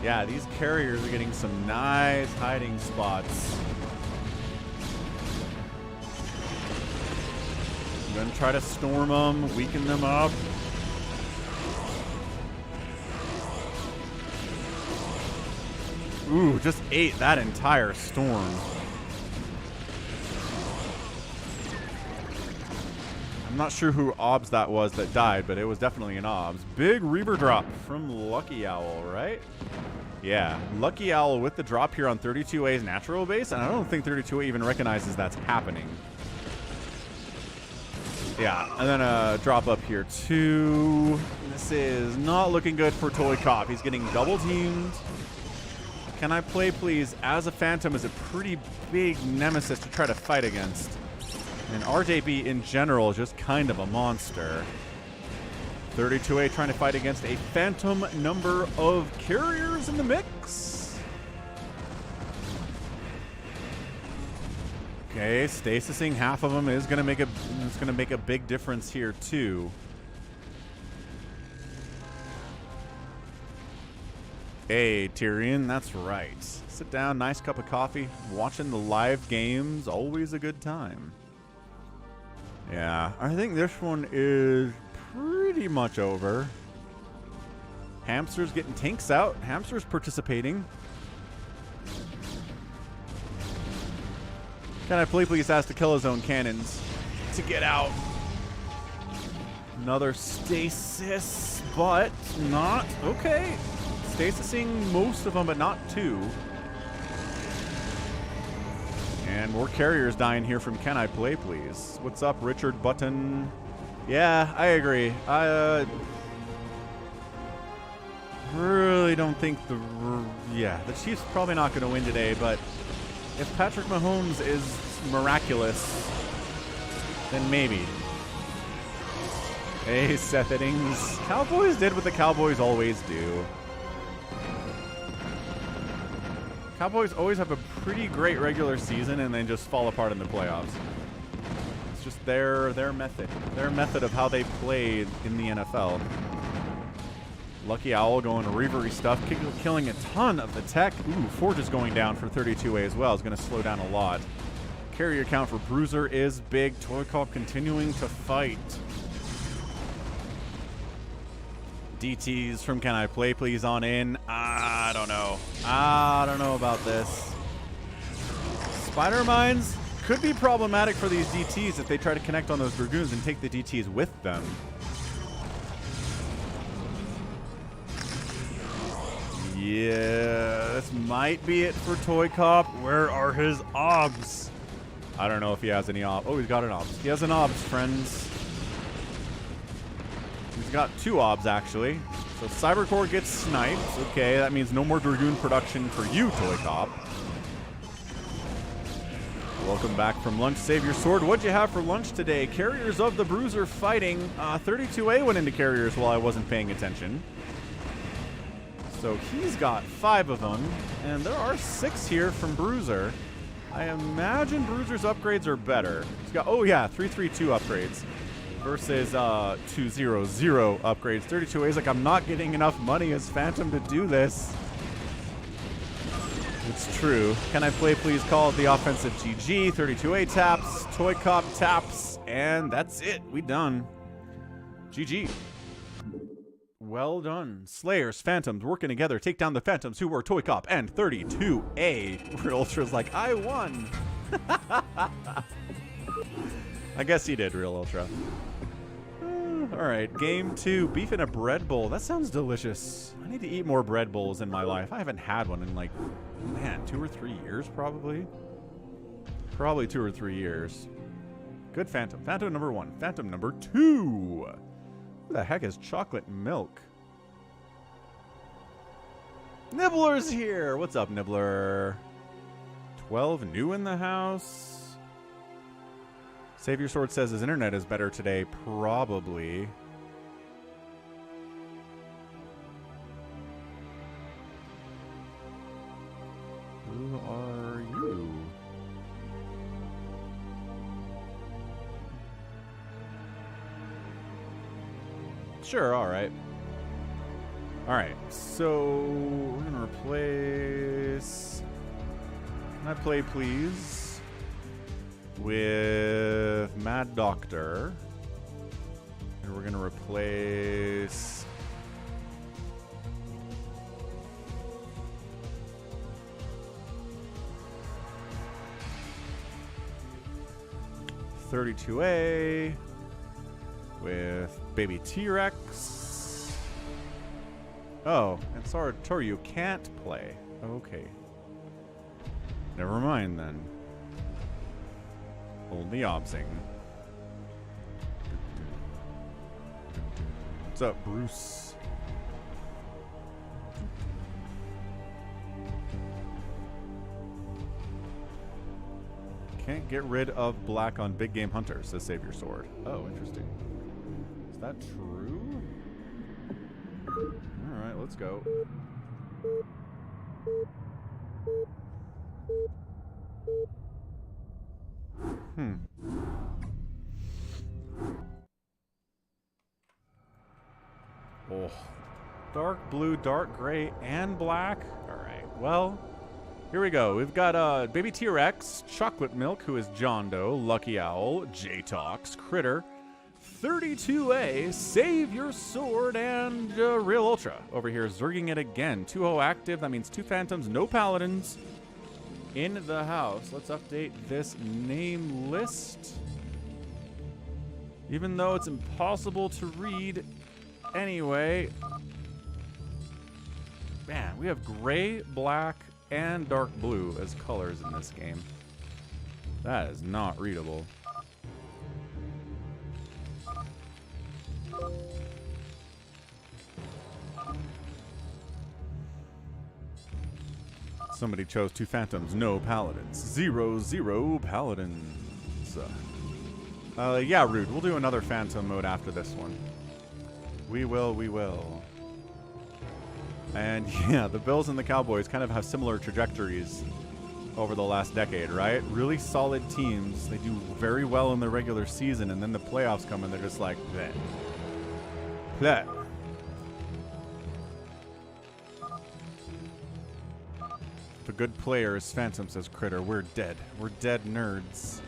Yeah, these carriers are getting some nice hiding spots. I'm going to try to storm them, weaken them up. Ooh, just ate that entire storm. I'm not sure who OBS that was that died, but it was definitely an OBS. Big Reaver drop from Lucky Owl, right? Yeah, Lucky Owl with the drop here on 32A's natural base, and I don't think 32A even recognizes that's happening. Yeah, and then a drop up here too. This is not looking good for ToyCop. He's getting double teamed. CanIplayplz as a Phantom is a pretty big nemesis to try to fight against. And RJB in general is just kind of a monster. 32A trying to fight against a phantom number of carriers in the mix. Okay, stasising half of them is going to make a big difference here too. Hey, Tyrion, that's right. Sit down, nice cup of coffee. Watching the live games, always a good time. Yeah, I think this one is pretty much over. Hamster's getting tanks out. Hamster's participating. CanIplayplz has to kill his own cannons to get out. Another stasis, but not okay. Stasising most of them, but not two. And more carriers dying here from CanIplayplz. What's up, Richard Button? Yeah, I agree. I really don't think the Chiefs probably not going to win today, but if Patrick Mahomes is miraculous, then maybe. Hey, Seth Ittings. Cowboys did what the Cowboys always do. Cowboys always have a pretty great regular season and then just fall apart in the playoffs. It's just their method. Their method of how they played in the NFL. Lucky Owl going reavery stuff, killing a ton of the tech. Ooh, Forge is going down for 32A as well. It's going to slow down a lot. Carrier count for BroodWar is big. ToyCop continuing to fight. DTs from CanIplayplz on in. I don't know. I don't know about this. Spider Mines could be problematic for these DTs if they try to connect on those Dragoons and take the DTs with them. Yeah, this might be it for ToyCop. Where are his obs? I don't know if he has any obs. Oh, he's got an obs. He has an obs, friends. He's got 2 obs, actually. So Cybercore gets sniped. Okay, that means no more Dragoon production for you, ToyCop. Welcome back from lunch, SaviorSword. What'd you have for lunch today? Carriers of the BroodWar fighting. 32A went into carriers while I wasn't paying attention. So he's got 5 of them, and there are 6 here from BroodWar. I imagine BroodWar's upgrades are better. He's got, oh yeah, 332 upgrades versus 200 upgrades. 32A is like, I'm not getting enough money as Phantom to do this. It's true. CanIplayplz call it the offensive GG. 32A taps, ToyCop taps, and that's it. We done. GG. Well done. Slayers, Phantoms working together. Take down the Phantoms who were ToyCop and 32A. Realultra's like, I won. I guess he did, Realultra. Alright, game 2. Beef in a bread bowl. That sounds delicious. I need to eat more bread bowls in my life. I haven't had one in like, man, 2 or 3 years probably. Probably 2 or 3 years. Good Phantom. Phantom number 1. Phantom number 2. Who the heck is chocolate milk? Nibbler's here. What's up, Nibbler? 12 new in the house. SaviorSword says his internet is better today. Probably. Who are you? Sure, alright. Alright, so we're gonna replace CanIplayplz with Mad Doctor. And we're gonna replace (32A) with BabyTrex. Oh, and Saratorio can't play. Okay. Never mind then. Only obsing. What's up, Bruce? Can't get rid of black on Big Game Hunter, says SaviorSword. Oh, interesting. Is that true? Alright, let's go. Oh. Dark blue, dark gray, and black? Alright, well, here we go. We've got BabyTrex, Chocolate Milk, who is JohnDoe, Lucky Owl, Jtox, Critter, 32A, SaviorSword, and Realultra. Over here, zerging it again. 2-0 active. That means 2 Phantoms, no Paladins in the house. Let's update this name list. Even though it's impossible to read anyway. Man, we have gray, black, and dark blue as colors in this game. That is not readable. Somebody chose 2 phantoms, no paladins. 0 paladins. Yeah, Rude. We'll do another phantom mode after this one. We will. And yeah, the Bills and the Cowboys kind of have similar trajectories over the last decade, right? Really solid teams. They do very well in the regular season, and then the playoffs come and they're just like, bleh. Bleh. If a good player is Phantom, says Critter, we're dead. We're dead nerds.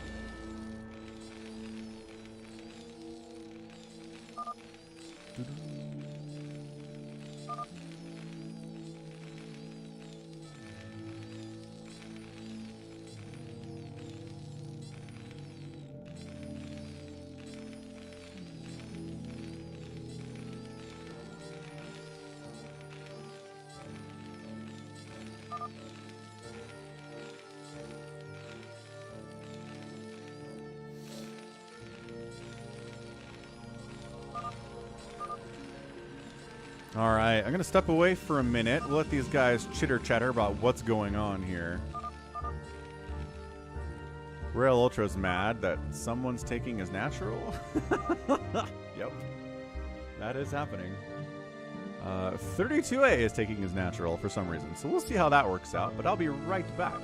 All right, I'm going to step away for a minute. We'll let these guys chitter-chatter about what's going on here. Realultra's mad that someone's taking his natural. Yep, that is happening. 32A is taking his natural for some reason, so we'll see how that works out, but I'll be right back.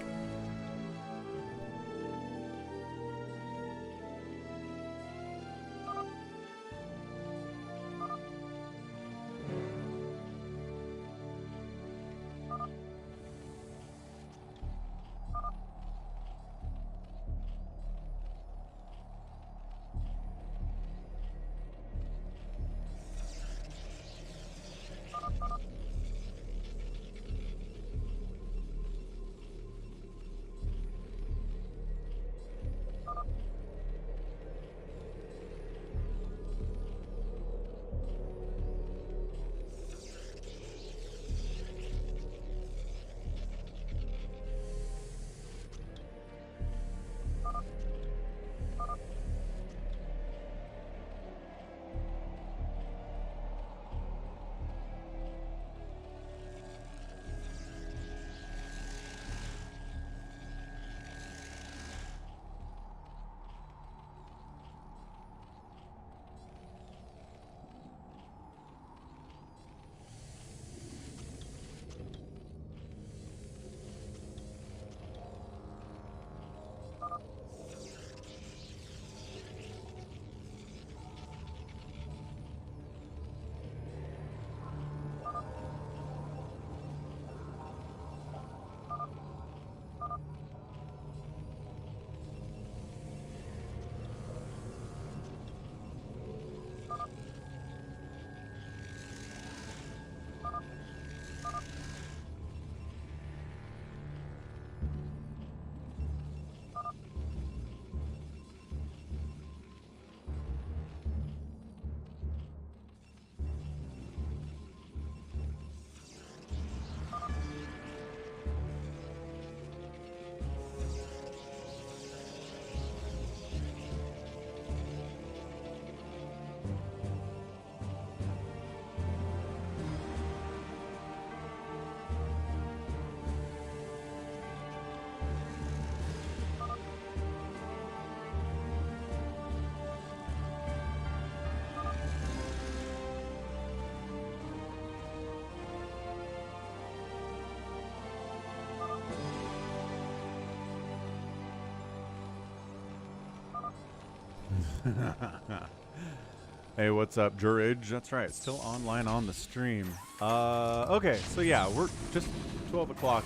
Hey, what's up, Jurage? That's right, still online on the stream. Okay, so yeah, we're just 12 o'clock.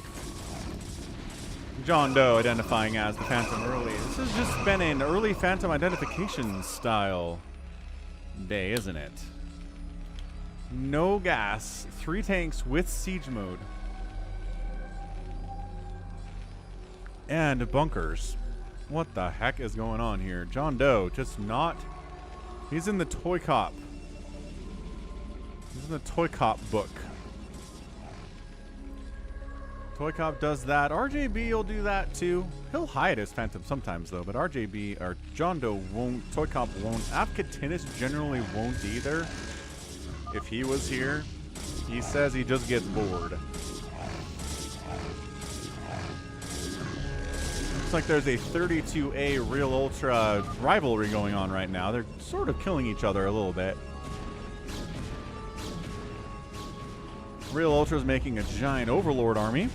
JohnDoe identifying as the Phantom early. This has just been an early Phantom identification style day, isn't it? No gas, 3 tanks with siege mode. And bunkers. What the heck is going on here? JohnDoe just not... He's in the ToyCop. He's in the ToyCop book. ToyCop does that. RJB will do that too. He'll hide his Phantom sometimes though, but RJB or JohnDoe won't. ToyCop won't. Avcatinus generally won't either. If he was here, he says he just gets bored. Looks like there's a 32A Realultra rivalry going on right now. They're sort of killing each other a little bit. Realultra's making a giant Overlord army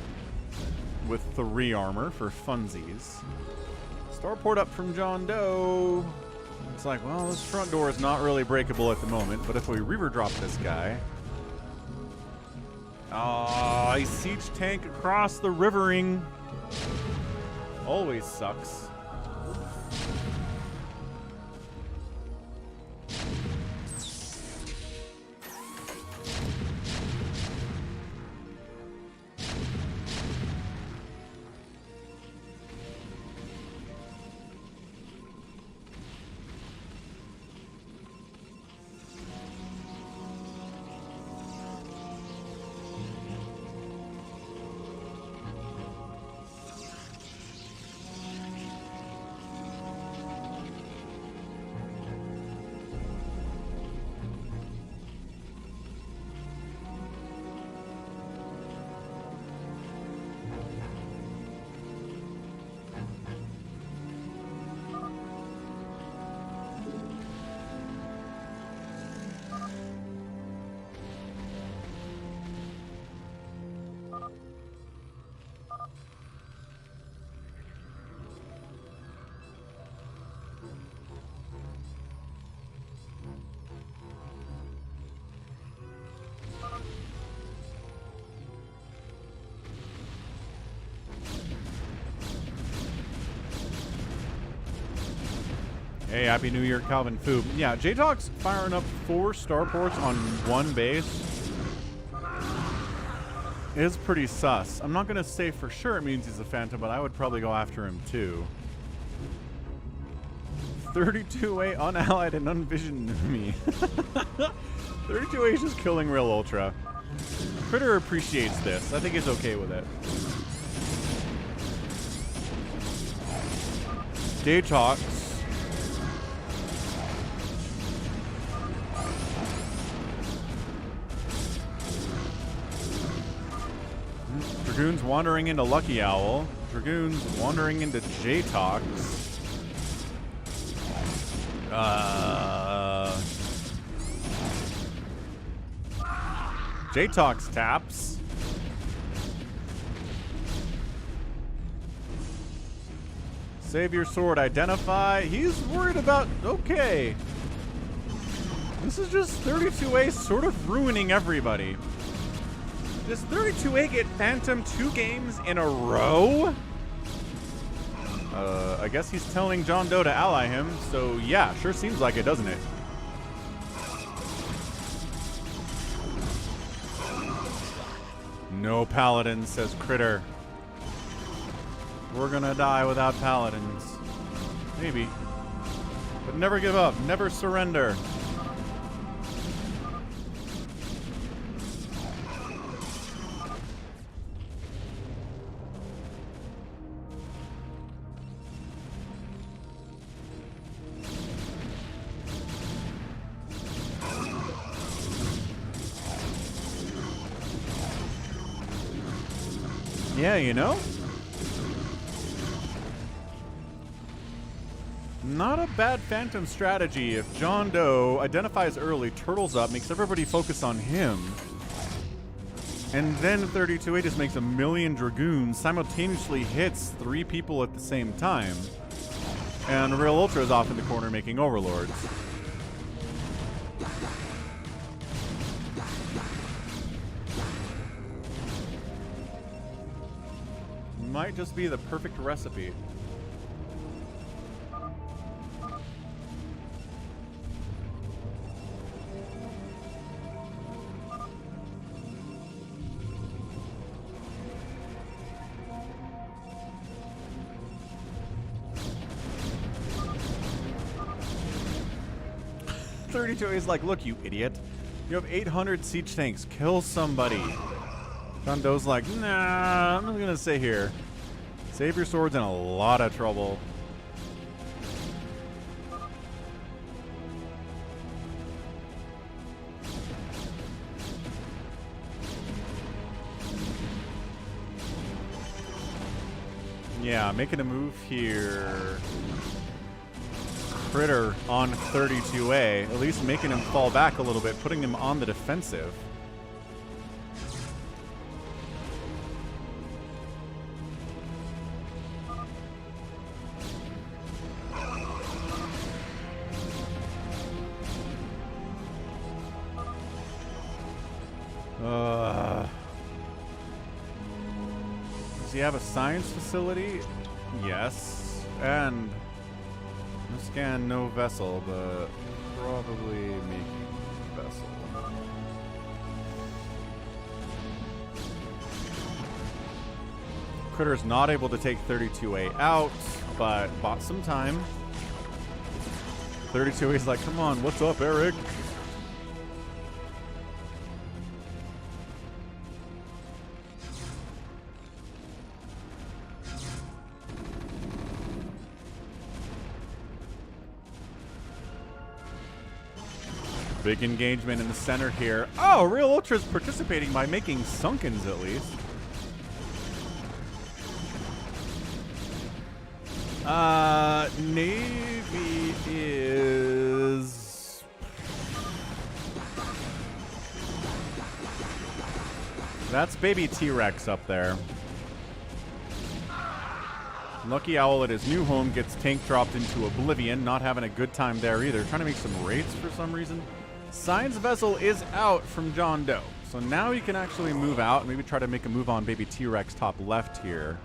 with 3 armor for funsies. Starport up from JohnDoe. It's like, well, this front door is not really breakable at the moment, but if we reaver drop this guy... Oh, a siege tank across the rivering. Always sucks. Hey, Happy New Year, Calvin Foob. Yeah, Jtox firing up 4 starports on 1 base is pretty sus. I'm not going to say for sure it means he's a Phantom, but I would probably go after him too. 32A unallied and unvisioned me. 32A is just killing Realultra. Critter appreciates this. I think he's okay with it. Jtox. Dragoons wandering into Lucky Owl. Dragoons wandering into Jtox. Jtox taps. SaviorSword identify. He's worried about... Okay. This is just 32A sort of ruining everybody. Does 32A get Phantom 2 games in a row? I guess he's telling JohnDoe to ally him, so yeah, sure seems like it, doesn't it? No paladins, says Critter. We're gonna die without paladins. Maybe. But never give up, never surrender. Yeah, you know? Not a bad Phantom strategy if JohnDoe identifies early, turtles up, makes everybody focus on him. And then 32A just makes 1,000,000 Dragoons, simultaneously hits 3 people at the same time. And Realultra is off in the corner making Overlords. Might just be the perfect recipe. Is like, look, you idiot. You have 800 siege tanks. Kill somebody. JohnDoe's like, nah, I'm not gonna stay here. SaviorSword's in a lot of trouble. Yeah, making a move here. Critter on 32A, at least making him fall back a little bit, putting him on the defensive. Does he have a science facility? Yes. And no scan, no vessel, but probably making vessel. Critter's not able to take 32A out, but bought some time. 32A's like, come on, what's up, Eric? Big engagement in the center here. Oh, Realultra's participating by making Sunkens at least. Navy is... That's Baby T-Rex up there. Lucky Owl at his new home gets tank dropped into oblivion. Not having a good time there either. Trying to make some raids for some reason. Science Vessel is out from JohnDoe. So now he can actually move out. Maybe try to make a move on Baby T-Rex top left here.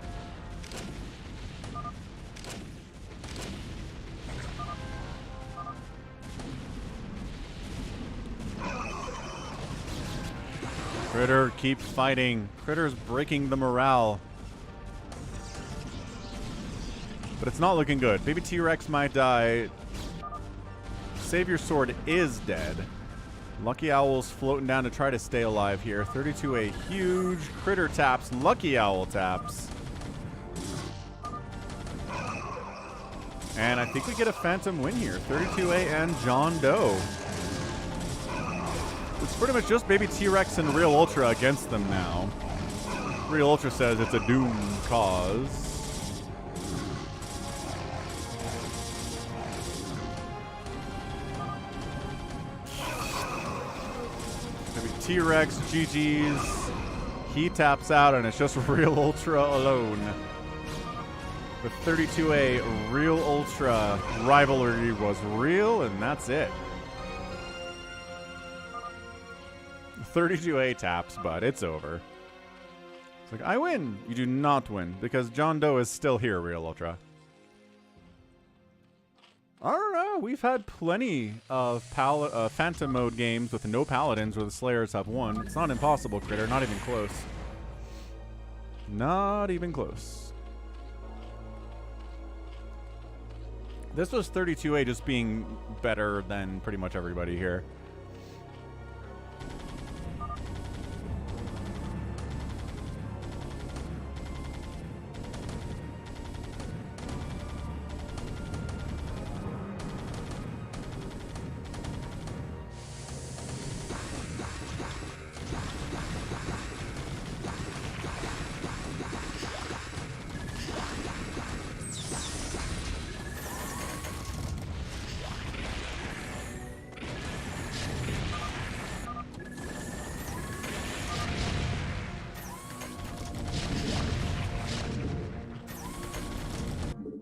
Critter, keep fighting. Critter's breaking the morale. But it's not looking good. Baby T-Rex might die. SaviorSword is dead. Lucky Owl's floating down to try to stay alive here. 32A huge. Critter taps. Lucky Owl taps. And I think we get a phantom win here. 32A and JohnDoe. It's pretty much just Baby T-Rex and Realultra against them now. Realultra says it's a doomed cause. T-Rex, GG's. He taps out, and it's just Realultra alone. The 32A Realultra rivalry was real, and that's it. 32A taps, but it's over. It's like, I win. You do not win, because JohnDoe is still here, Realultra. I don't know. We've had plenty of Phantom mode games with no paladins where the Slayers have won. It's not impossible, Critter. Not even close. Not even close. This was 32A just being better than pretty much everybody here.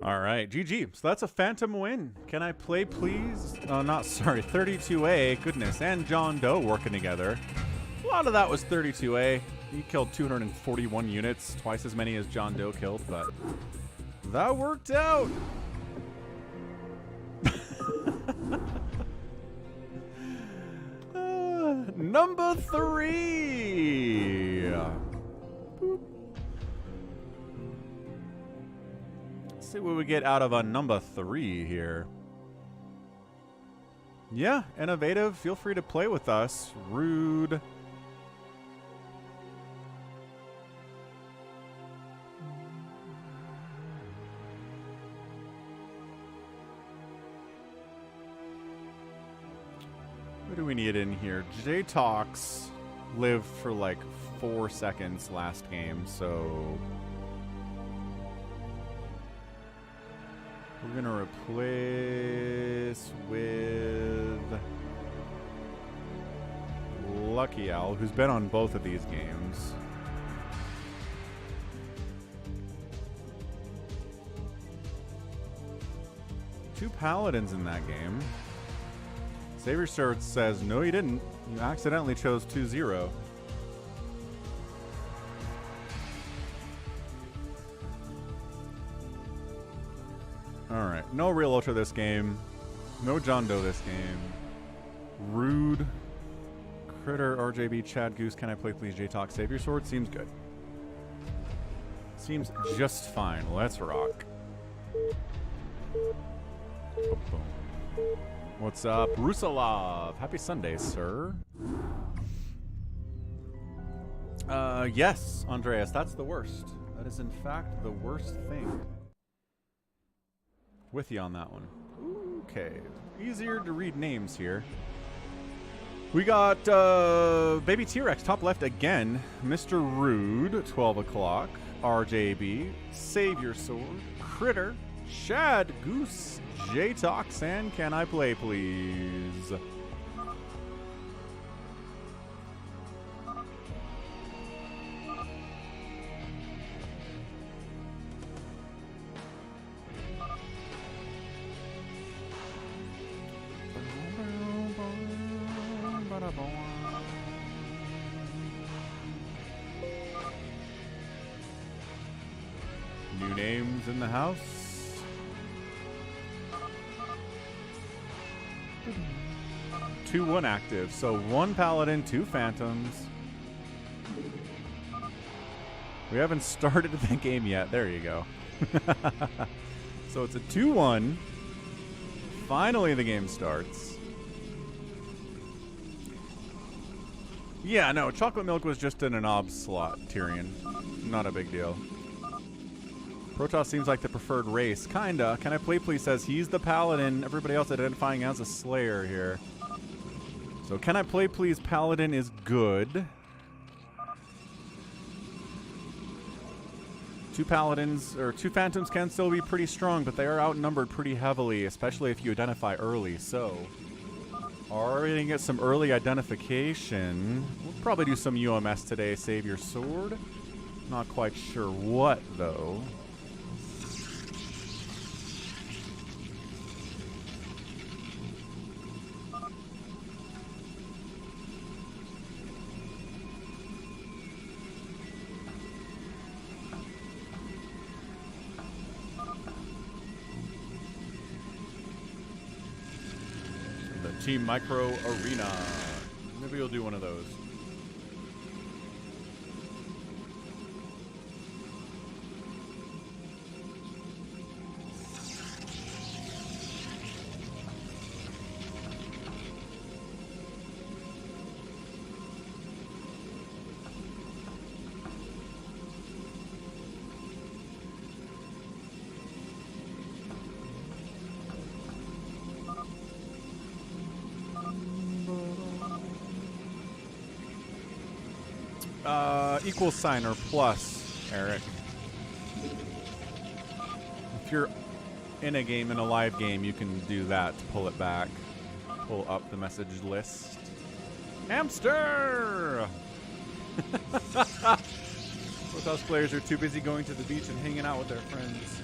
All right, GG. So that's a Phantom win. Can I play, please? Oh, not sorry. 32A. Goodness. And JohnDoe working together. A lot of that was 32A. He killed 241 units, twice as many as JohnDoe killed, but that worked out. Number 3. Boop. Let's see what we get out of a number 3 here. Yeah, innovative. Feel free to play with us. Rude. What do we need in here? Jtox lived for like 4 seconds last game, so We're gonna replace with Lucky Owl, who's been on both of these games. Two paladins in that game. SaviorSword says, no you didn't. You accidentally chose 2-0. Alright, no Realultra this game. No JohnDoe this game. Rude. Critter, RJB, Chad, Goose, Can I Play Please, Jtox, SaviorSword. Seems good. Seems just fine. Let's rock. Boom, boom. What's up? Rusalov. Happy Sunday, sir. Yes, Andreas, that's the worst. That is, in fact, the worst thing. With you on that one. Okay. Easier to read names here. We got BabyTrex, top left again. Mr. Rude, 12 o'clock. RJB, SaviorSword, Critter, Shad, Goose, Jtox, and Can I Play Please? New names in the house. Two 1 active, so 1 paladin, 2 phantoms. We haven't started the game yet. There you go. So it's a 2-1. Finally the game starts. Yeah, no, chocolate milk was just in an obs slot, Tyrion. Not a big deal. Protoss seems like the preferred race. Kinda. Can I Play Please says he's the paladin. Everybody else identifying as a slayer here. So Can I Play Please paladin is good. 2 paladins, or 2 phantoms can still be pretty strong, but they are outnumbered pretty heavily, especially if you identify early. So, already gonna get some early identification. We'll probably do some UMS today, SaviorSword. Not quite sure what, though. Team Micro Arena. Maybe we'll do one of those. Equal sign or plus, Eric. If you're in a game, in a live game, you can do that to pull it back. Pull up the message list. Hamster! Protoss players are too busy going to the beach and hanging out with their friends.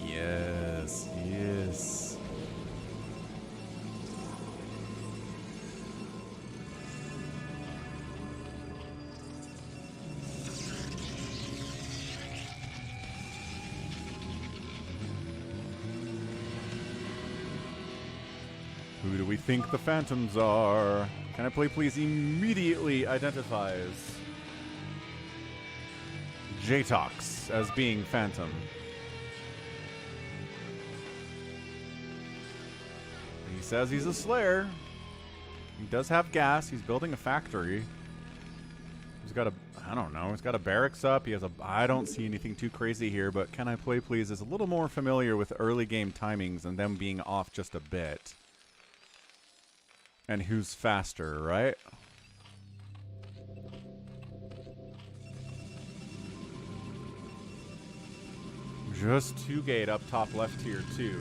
Yes, yes. Who do we think the phantoms are? Can I Play Please immediately identifies Jtox as being phantom. He says he's a slayer. He does have gas. He's building a factory. He's got a, I don't know, he's got a barracks up. He has a, I don't see anything too crazy here, but Can I Play Please is a little more familiar with early game timings and them being off just a bit. And who's faster, right? just 2-gate up top left tier 2.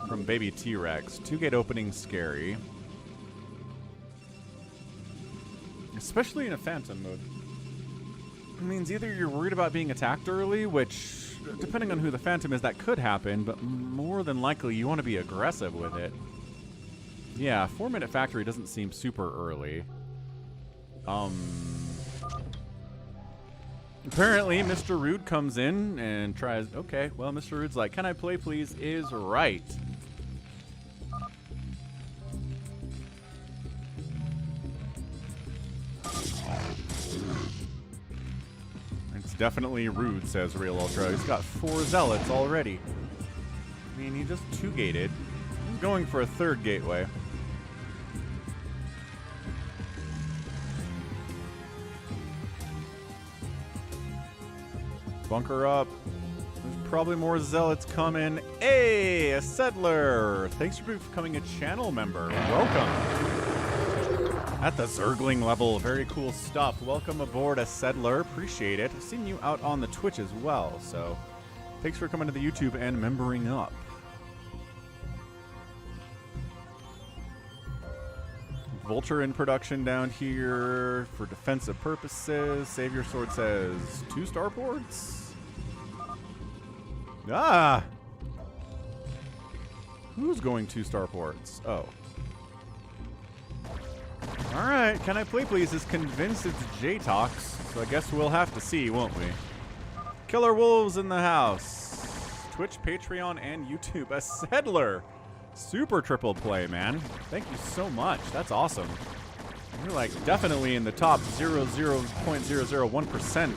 From BabyTrex. 2-gate opening scary. Especially in a Phantom mode. It means either you're worried about being attacked early, which, depending on who the Phantom is, that could happen, but more than likely you want to be aggressive with it. Yeah, 4-minute factory doesn't seem super early. Apparently, Mr. Rude comes in and tries... Okay, well, Mr. Rude's like, "Can I play, please?" is right. It's definitely Rude, says Realultra. He's got 4 zealots already. I mean, he just 2-gated. He's going for a 3rd gateway. Bunker up. There's probably more zealots coming. Hey, a settler! Thanks for becoming a channel member. Welcome. At the Zergling level, very cool stuff. Welcome aboard, a settler. Appreciate it. I've seen you out on the Twitch as well, so thanks for coming to the YouTube and membering up. Vulture in production down here for defensive purposes. SaviorSword says 2 starports. Ah! Who's going 2 starports? Oh. Alright, Can I Play Please is convinced it's Jtox, so I guess we'll have to see, won't we? Killer Wolves in the house. Twitch, Patreon, and YouTube. A settler! Super triple play, man. Thank you so much. That's awesome. You're like definitely in the top 0.001%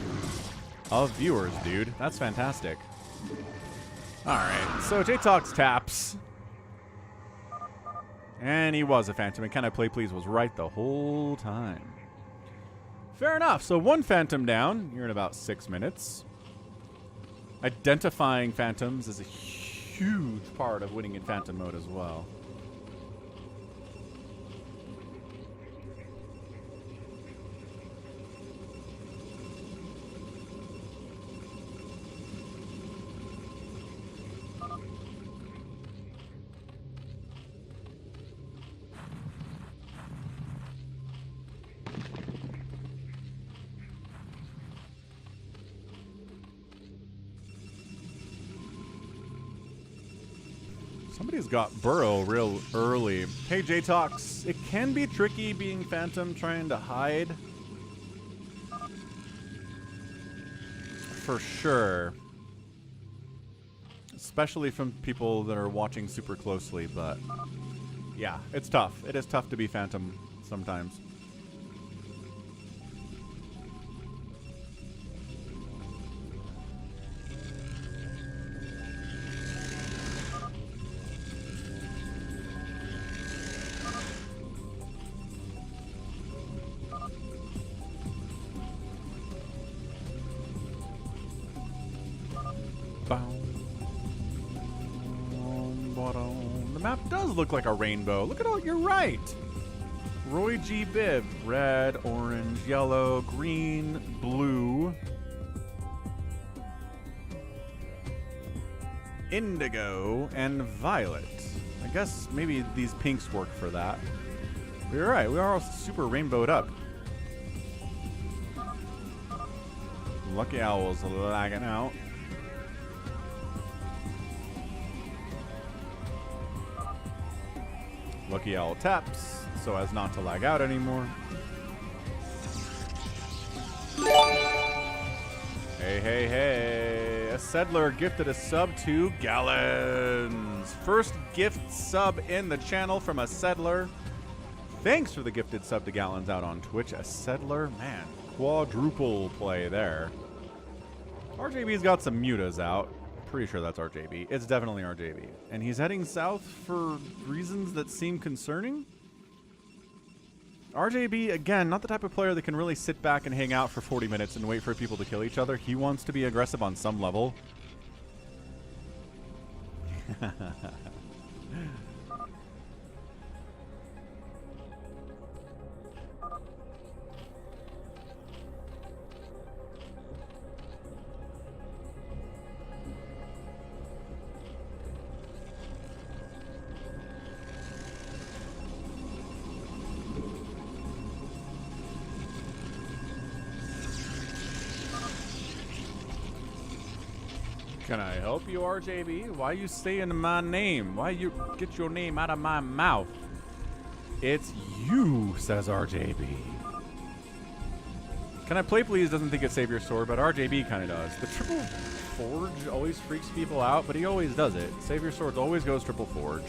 of viewers, dude. That's fantastic. Alright, so Jtox taps. And he was a Phantom, and Can I Play Please was right the whole time. Fair enough. So 1 Phantom down. You're in about 6 minutes. Identifying Phantoms is a huge part of winning in Phantom mode as well. Somebody's got Burrow real early. Hey, Jtox, it can be tricky being Phantom trying to hide. For sure. Especially from people that are watching super closely, but yeah, it's tough. It is tough to be Phantom sometimes. The map does look like a rainbow. Look at all, you're right. Roy G. Bibb. Red, orange, yellow, green, blue. Indigo, and violet. I guess maybe these pinks work for that. But you're right, we are all super rainbowed up. Lucky Owl's lagging out. Lucky Owl taps so as not to lag out anymore. Hey, hey, hey. A settler gifted a sub to Gallons. First gift sub in the channel from a settler. Thanks for the gifted sub to Gallons out on Twitch. A settler, man, quadruple play there. RJB's got some mutas out. Pretty sure that's RJB. It's definitely RJB. And he's heading south for reasons that seem concerning. RJB, again, not the type of player that can really sit back and hang out for 40 minutes and wait for people to kill each other. He wants to be aggressive on some level. Can I help you, RJB? Why you saying my name? Why you get your name out of my mouth? It's you, says RJB. CanIplayplz doesn't think it's SaviorSword, but RJB kind of does. The triple forge always freaks people out, but he always does it. SaviorSword always goes triple forge.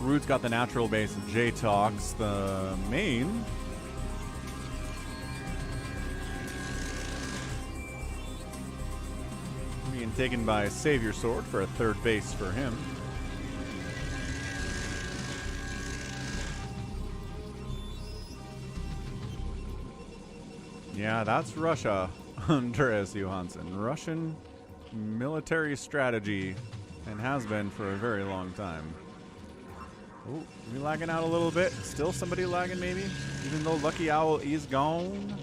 Root's got the natural base of Jtox, the main. Being taken by SaviorSword for a third base for him. Yeah, that's Russia, Andreas Johansson. Russian military strategy, and has been for a very long time. Oh, we lagging out a little bit. Still somebody lagging maybe? Even though Lucky Owl is gone.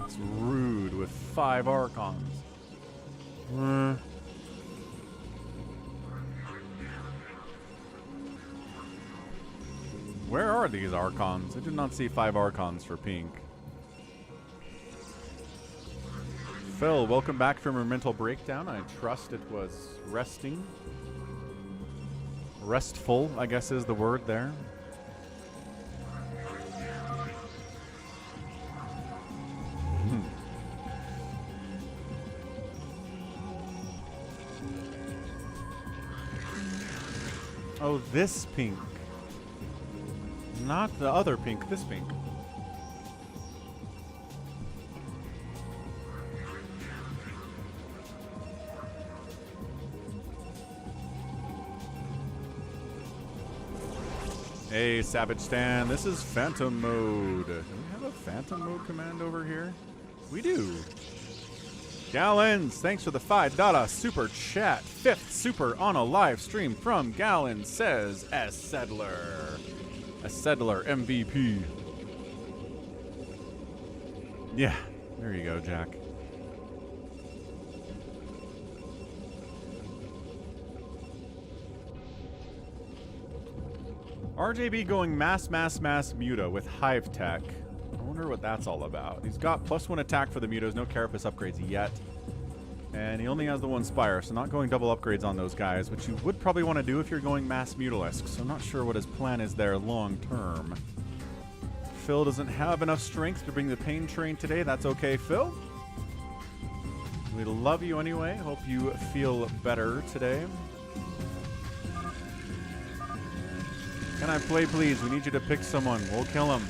It's rude with 5 Archons. Where are these Archons? I did not see 5 Archons for pink. Phil, welcome back from your mental breakdown. I trust it was resting. Restful, I guess is the word there. Oh, this pink. Not the other pink, this pink. Hey, Savage Stan, this is Phantom Mode. Do we have a Phantom Mode command over here? We do. Gallons, thanks for the $5 super chat. 5th super on a live stream from Gallons, says S. Settler. A Settler MVP. Yeah, there you go, Jack. RJB going mass Muta with Hive Tech. I wonder what that's all about. He's got +1 attack for the Mutas, no Carapace upgrades yet. And he only has the 1 Spire, so not going double upgrades on those guys, which you would probably want to do if you're going mass Mutalisk, so I'm not sure what his plan is there long term. Phil doesn't have enough strength to bring the pain train today. That's okay, Phil. We love you anyway. Hope you feel better today. Can I play, please? We need you to pick someone. We'll kill him.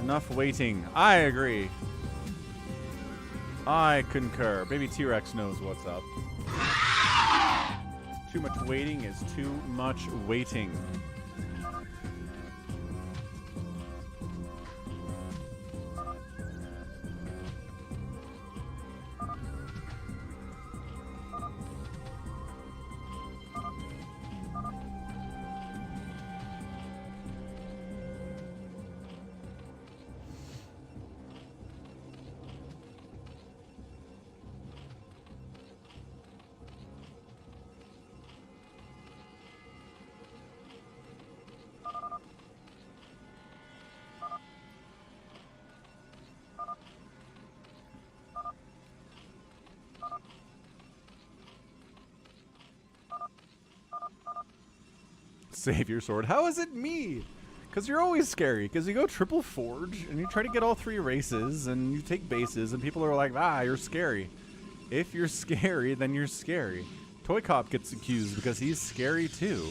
Enough waiting. I agree. I concur. Baby T-Rex knows what's up. Too much waiting is too much waiting. SaviorSword. How is it me? Because you're always scary. Because you go triple forge and you try to get all 3 races and you take bases and people are like, ah, you're scary. If you're scary, then you're scary. ToyCop gets accused because he's scary too.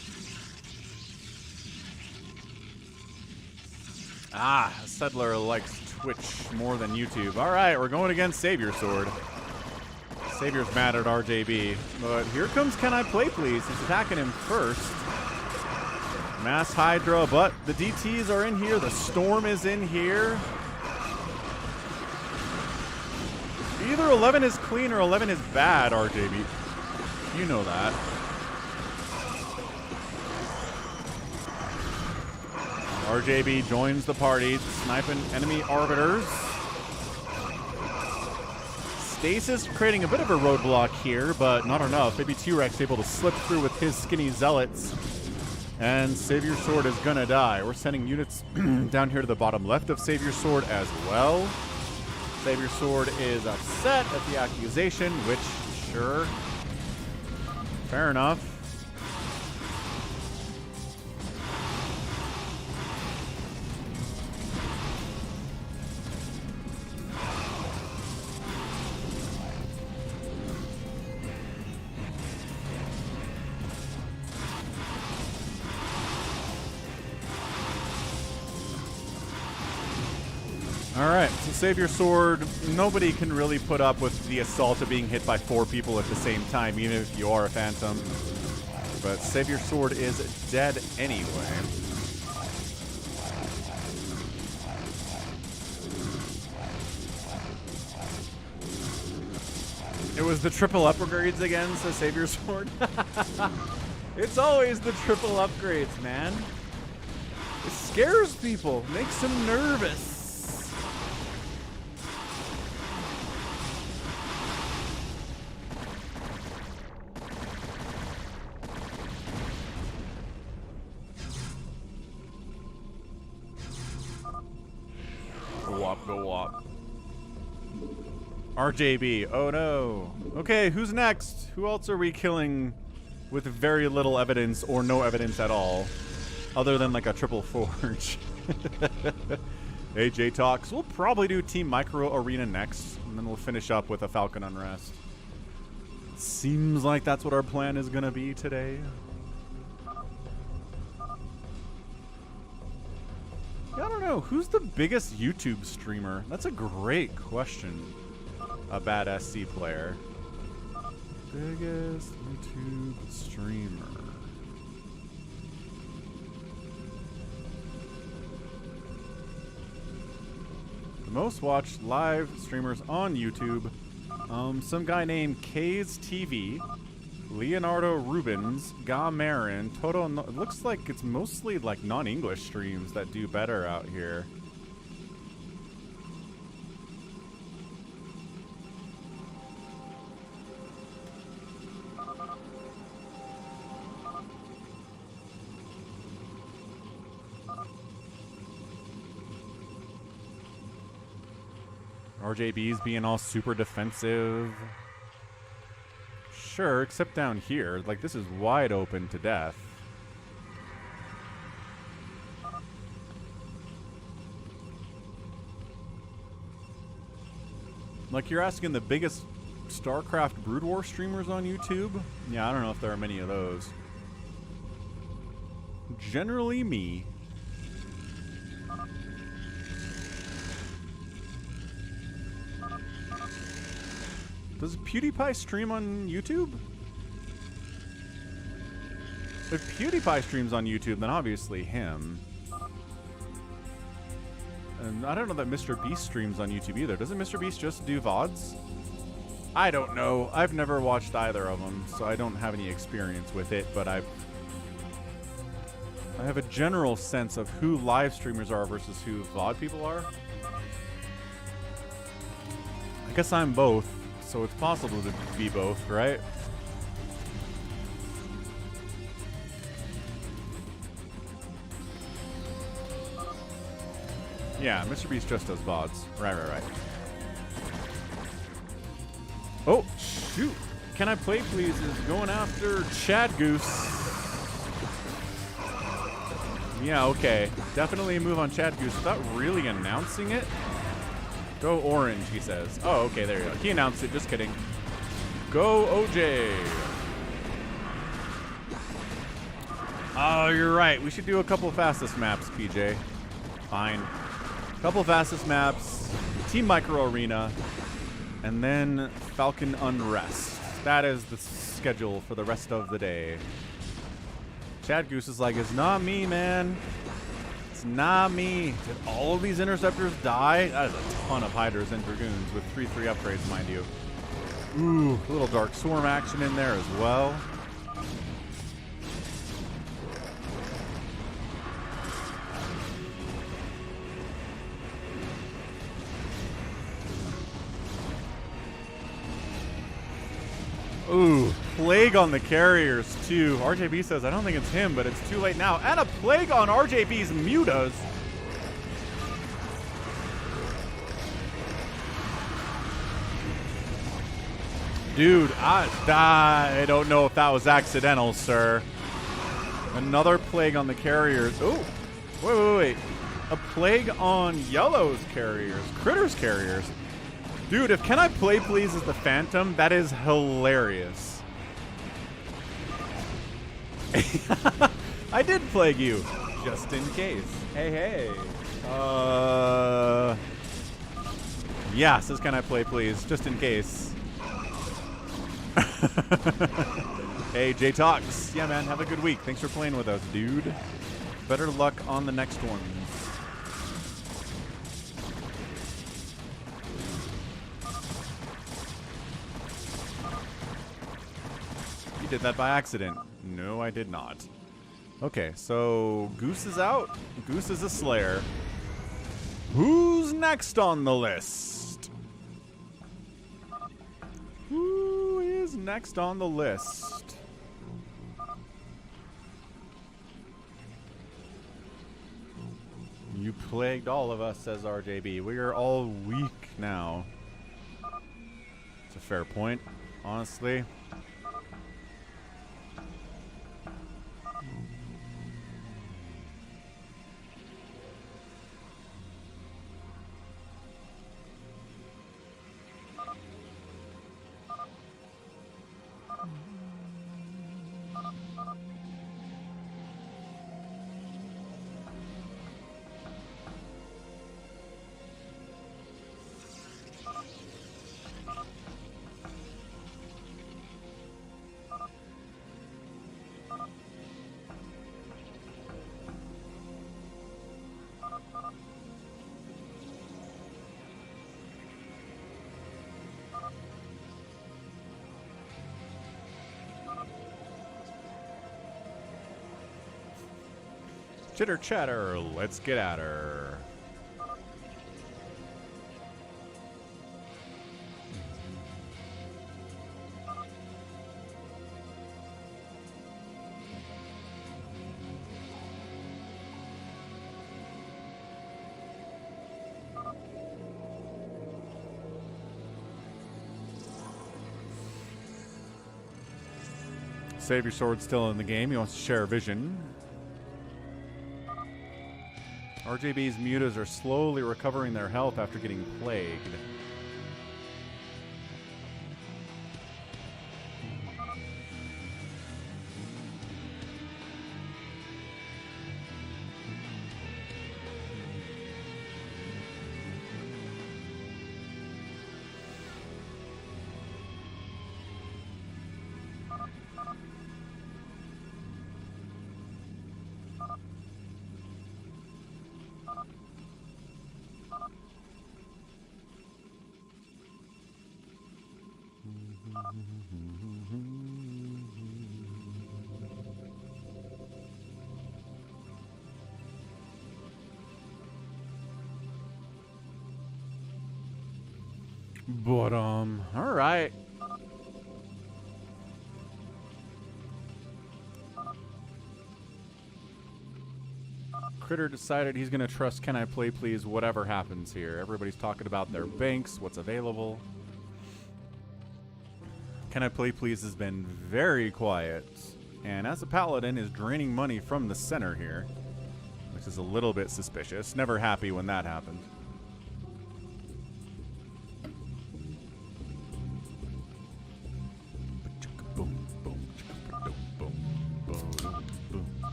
Ah, Settler likes Twitch more than YouTube. All right, we're going against SaviorSword. Savior's mad at RJB, but here comes CanIplayplz. He's attacking him first. Mass Hydra, but the DTs are in here. The Storm is in here. Either 11 is clean or 11 is bad, RJB. You know that. RJB joins the party, sniping enemy arbiters. Stasis creating a bit of a roadblock here, but not enough. Maybe T-Rex able to slip through with his skinny zealots. And SaviorSword is gonna die. We're sending units down here to the bottom left of SaviorSword as well. SaviorSword is upset at the accusation, which, sure, fair enough. Alright, so SaviorSword, nobody can really put up with the assault of being hit by 4 people at the same time, even if you are a Phantom. But SaviorSword is dead anyway. It was the triple upgrades again, says SaviorSword. It's always the triple upgrades, man. It scares people, makes them nervous. Go wop. RJB. Oh no. Okay, who's next? Who else are we killing with very little evidence or no evidence at all? Other than like a triple forge. Hey, Jtox. We'll probably do Team Micro Arena next, and then we'll finish up with a Falcon Unrest. Seems like that's what our plan is gonna be today. I don't know. Who's the biggest YouTube streamer? That's a great question. A bad SC player. Biggest YouTube streamer. The most watched live streamers on YouTube. Some guy named K's TV. Leonardo Rubens, Ga Marin, Toto. It looks like it's mostly like non-English streams that do better out here. RJB's being all super defensive. Sure, except down here. Like, this is wide open to death. Like, you're asking the biggest StarCraft BroodWar streamers on YouTube? Yeah, I don't know if there are many of those. Generally me. Does PewDiePie stream on YouTube? If PewDiePie streams on YouTube, then obviously him. And I don't know that Mr. Beast streams on YouTube either. Doesn't Mr. Beast just do VODs? I don't know. I've never watched either of them, so I don't have any experience with it, but I have a general sense of who live streamers are versus who VOD people are. I guess I'm both. So it's possible to be both, right? Yeah, Mr. Beast just does VODs. Right. Oh, shoot. CanIplayplz is going after Chad Goose. Yeah, okay. Definitely a move on Chad Goose without really announcing it. Go orange, he says. Oh, okay, there you go. He announced it, just kidding. Go OJ. Oh, you're right. We should do a couple fastest maps, PJ. Fine. Couple fastest maps, Team Micro Arena, and then Falcon Unrest. That is the schedule for the rest of the day. Chad Goose is like, it's not me, man. It's not me. Did all of these interceptors die? That is a ton of Hydras and Dragoons with 3/3 upgrades, mind you. Ooh, a little Dark Swarm action in there as well. Ooh, Plague on the carriers, too. RJB says, I don't think it's him, but it's too late now. And a Plague on RJB's Mutas. Dude, I don't know if that was accidental, sir. Another Plague on the carriers. Ooh, wait. A Plague on Yellow's carriers. Critter's carriers. Dude, if CanIplayplz is the Phantom, that is hilarious. I did plague you, just in case. Hey. Yeah, says CanIplayplz, just in case. Hey, Jtox. Yeah, man, have a good week. Thanks for playing with us, dude. Better luck on the next ones. You did that by accident. No, I did not. Okay, so Goose is out. Goose is a Slayer. Who's next on the list? Who is next on the list? You plagued all of us, says RJB. We are all weak now. It's a fair point, honestly. Chitter chatter, let's get at her. SaviorSword's still in the game. He wants to share a vision. RJB's mutas are slowly recovering their health after getting plagued. But, alright. Critter decided he's gonna trust CanIplayplz whatever happens here. Everybody's talking about their banks, what's available. CanIplayplz has been very quiet, and as a paladin is draining money from the center here, which is a little bit suspicious. Never happy when that happened.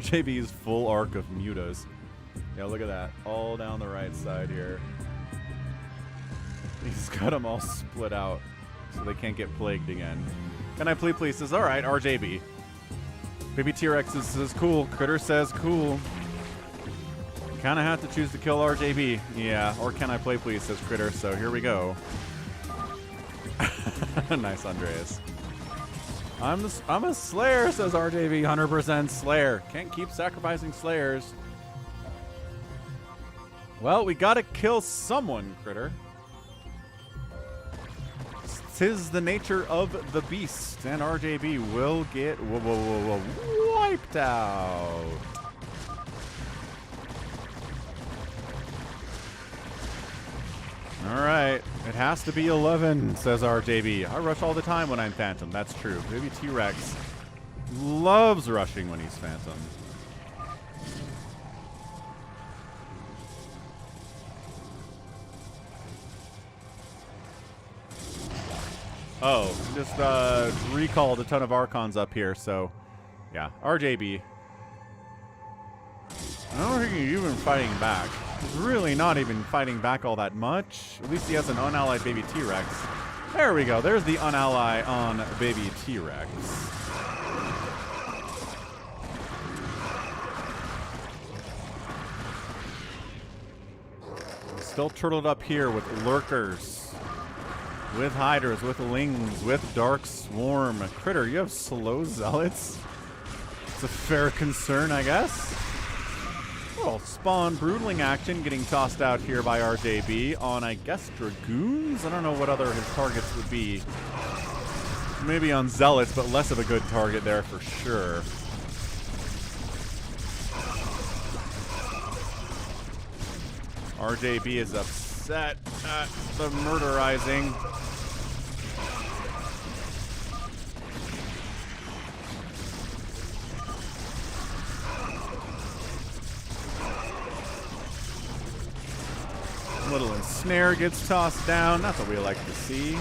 RJB's full arc of mutas. Yeah, look at that. All down the right side here. He's got them all split out so they can't get plagued again. Can I please says, all right, RJB. Baby T-Rex says cool. Critter says cool. Kind of have to choose to kill RJB. Yeah, or can I please says Critter. So here we go. Nice, Andreas. I'm a Slayer, says RJB. 100% Slayer. Can't keep sacrificing Slayers. Well, we gotta kill someone, Critter. 'Tis the nature of the beast, and RJB will get wiped out. All right, it has to be 11, says RJB. I rush all the time when I'm Phantom. That's true. Baby T-Rex loves rushing when he's Phantom. Oh, just recalled a ton of Archons up here, so yeah, RJB. I don't think he's even fighting back. He's really not even fighting back all that much. At least he has an unallied Baby T-Rex. There we go. There's the unally on Baby T-Rex. Still turtled up here with lurkers. With hiders, with lings, with dark swarm. Critter, you have slow zealots? It's a fair concern, I guess. Well, spawn broodling action getting tossed out here by RJB on, I guess, dragoons? I don't know what other his targets would be. Maybe on zealots, but less of a good target there for sure. RJB is upset at the murderizing. Little ensnare gets tossed down. That's what we like to see.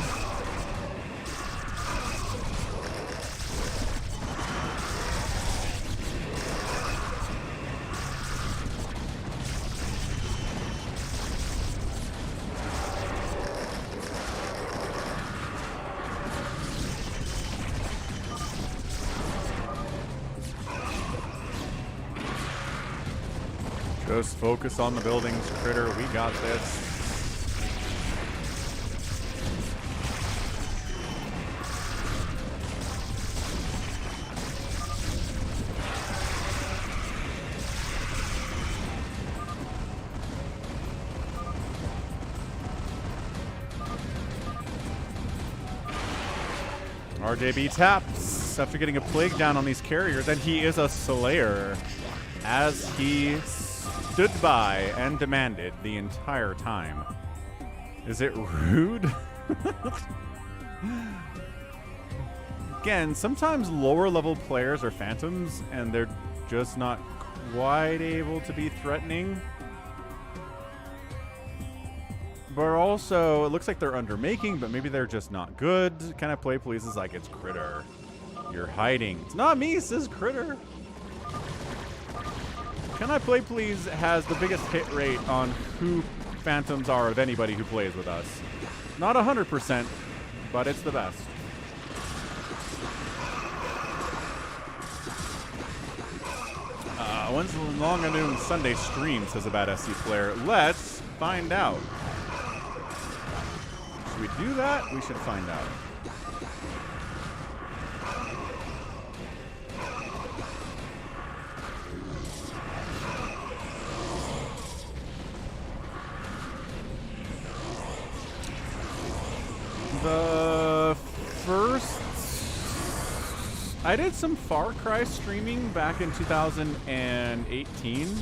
Just focus on the buildings, Critter. We got this. RJB taps after getting a plague down on these carriers, and he is a Slayer as he stood by and demanded the entire time. Is it rude? Again, sometimes lower level players are phantoms and they're just not quite able to be threatening. But also, it looks like they're undermaking, but maybe they're just not good. Can I play please? Is like, it's Critter. You're hiding. It's not me, says Critter. Can I Play Please has the biggest hit rate on who phantoms are of anybody who plays with us. Not 100%, but it's the best. When's the Long Noon Sunday stream, says a bad SC player. Let's find out. Should we do that? We should find out. The first... I did some Far Cry streaming back in 2018.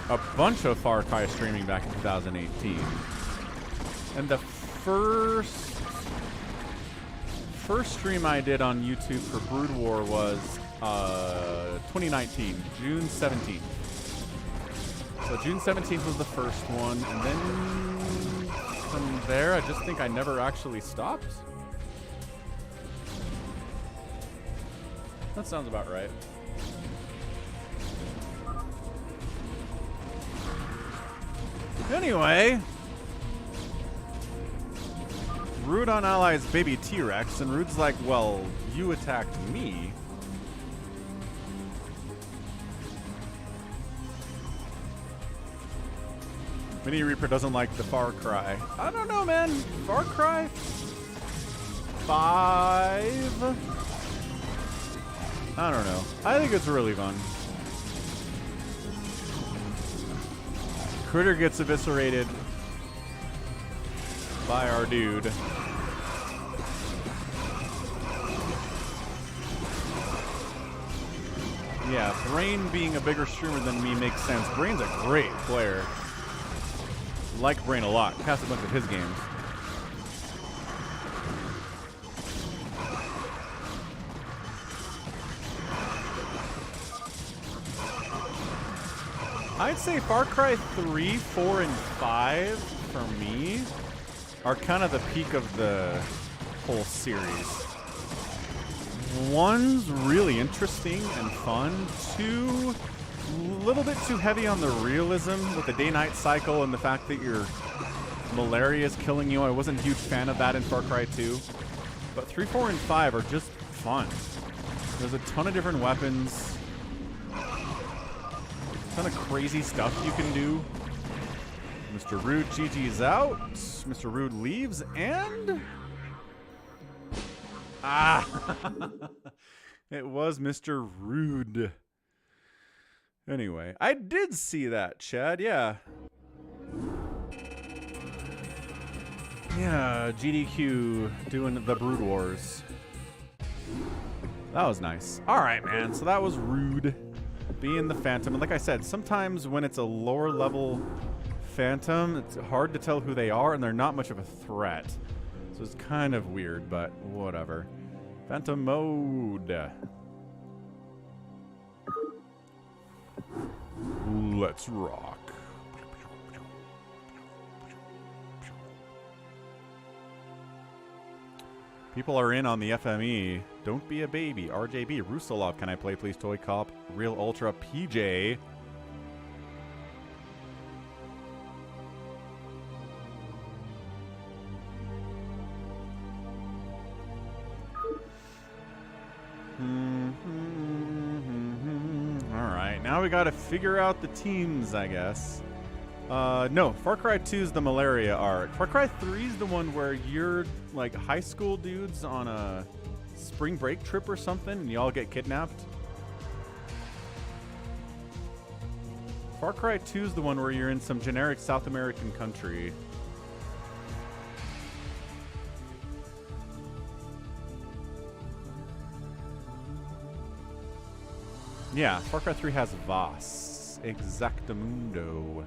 A bunch of Far Cry streaming back in 2018. And the first stream I did on YouTube for BroodWar was 2019, June 17th. So June 17th was the first one, and then from there, I just think I never actually stopped. That sounds about right. Anyway, Rude on allies baby T-Rex, and Rude's like, well, you attacked me. Mini Reaper doesn't like the Far Cry. I don't know, man. Far Cry 5? I don't know. I think it's really fun. Critter gets eviscerated by our dude. Yeah, Brain being a bigger streamer than me makes sense. Brain's a great player. Like Brain a lot. Passed a bunch of his games. I'd say Far Cry 3, 4, and 5 for me are kind of the peak of the whole series. One's really interesting and fun. 2, a little bit too heavy on the realism with the day-night cycle and the fact that your malaria is killing you. I wasn't a huge fan of that in Far Cry 2. But 3, 4, and 5 are just fun. There's a ton of different weapons. Ton of crazy stuff you can do. Mr. Rude GG's out. Mr. Rude leaves and... it was Mr. Rude. Anyway, I did see that, Chad, yeah. Yeah, GDQ doing the Brood Wars. That was nice. Alright, man, so that was Rude. Being the Phantom, and like I said, sometimes when it's a lower level Phantom, it's hard to tell who they are, and they're not much of a threat. So it's kind of weird, but whatever. Phantom mode. Let's rock. People are in on the FME. Don't be a baby. RJB, Rusalov, can I play please? ToyCop, Realultra, PJ. Alright, now we gotta figure out the teams, I guess. No, Far Cry 2 is the malaria arc. Far Cry 3 is the one where you're like high school dudes on a spring break trip or something and you all get kidnapped. Far Cry 2 is the one where you're in some generic South American country. Yeah, Far Cry 3 has Voss. Exactamundo.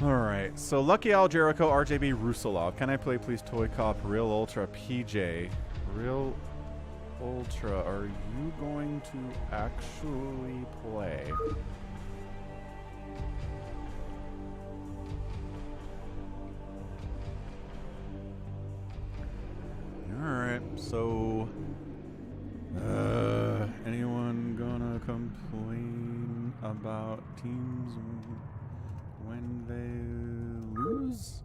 Alright, so Lucky Owl, Jericho, RJB, Rusalov. Can I play please? ToyCop, Realultra, PJ. Realultra, are you going to actually play? Alright, so... anyone gonna complain about teams when they lose?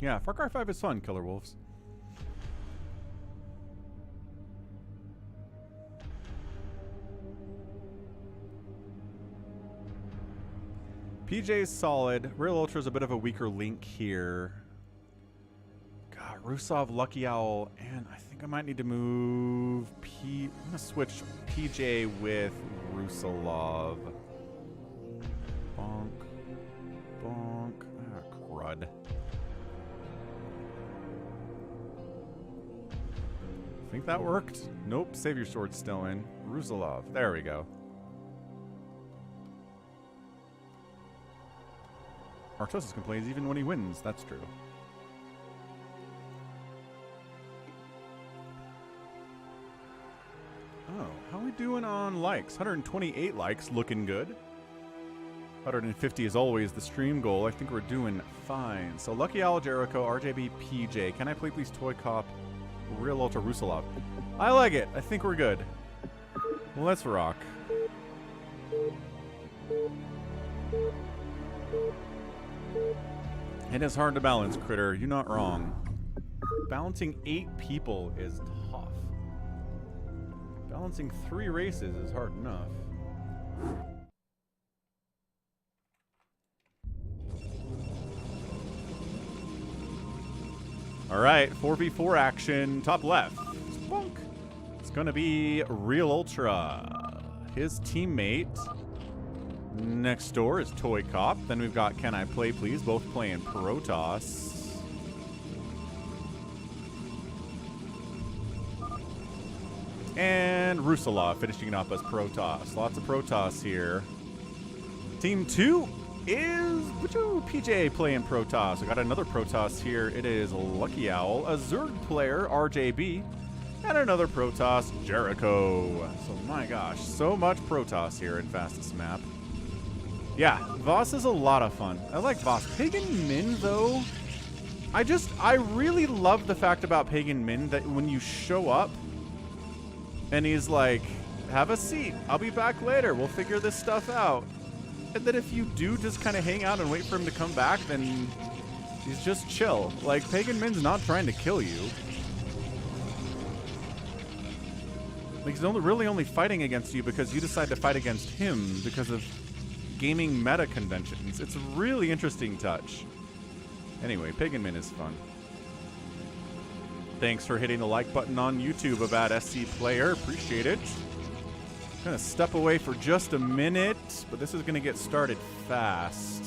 Yeah, Far Cry 5 is fun, Killer Wolves. PJ's solid. Realultra's a bit of a weaker link here. God, Rusalov, Lucky Owl, and I think I might need to move I'm gonna switch PJ with Rusalov. Bonk. Bonk. Ah, crud. Think that worked? Nope, SaviorSword's still in. Rusalov. There we go. Artosis complains even when he wins. That's true. Oh, how are we doing on likes? 128 likes, looking good. 150 is always the stream goal. I think we're doing fine. So Lucky Owl, Jericho, RJB, PJ. Can I play please? ToyCop, Realultra, Rusalov. I like it. I think we're good. Let's rock. It is hard to balance, Critter. You're not wrong. Balancing 8 people is tough. Balancing 3 races is hard enough. All right, 4v4 action, top left. Spunk. It's gonna be Realultra. His teammate next door is ToyCop. Then we've got CanIplayplz, both playing Protoss. And rusalov finishing it up as Protoss. Lots of Protoss here. Team 2 is PJ playing Protoss. We got another Protoss here. It is Lucky Owl, a Zerg player, RJB, and another Protoss, Jericho. So my gosh, so much Protoss here in fastest map. Yeah, Voss is a lot of fun. I like Voss. Pagan Min, though, I really love the fact about Pagan Min that when you show up and he's like, have a seat, I'll be back later, we'll figure this stuff out. And then if you do just kind of hang out and wait for him to come back, then he's just chill. Like, Pagan Min's not trying to kill you. Like, he's really only fighting against you because you decide to fight against him because of gaming meta conventions. It's a really interesting touch. Anyway, Pagan Min is fun. Thanks for hitting the like button on YouTube about SC Player. Appreciate it. Gonna step away for just a minute, but this is gonna get started fast.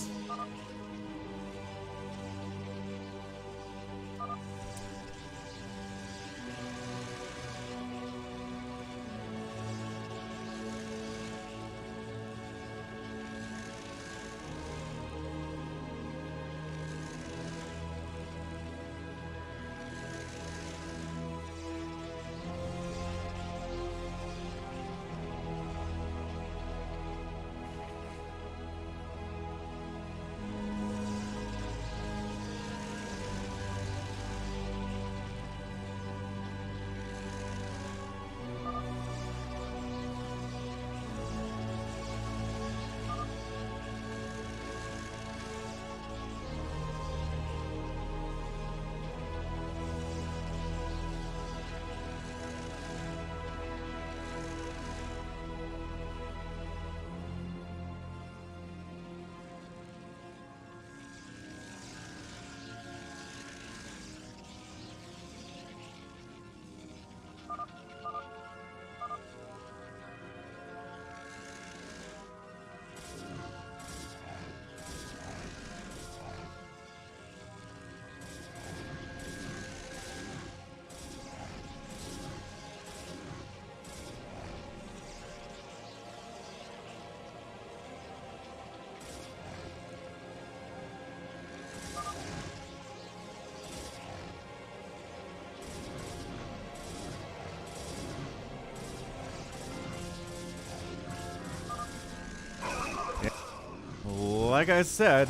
Like I said,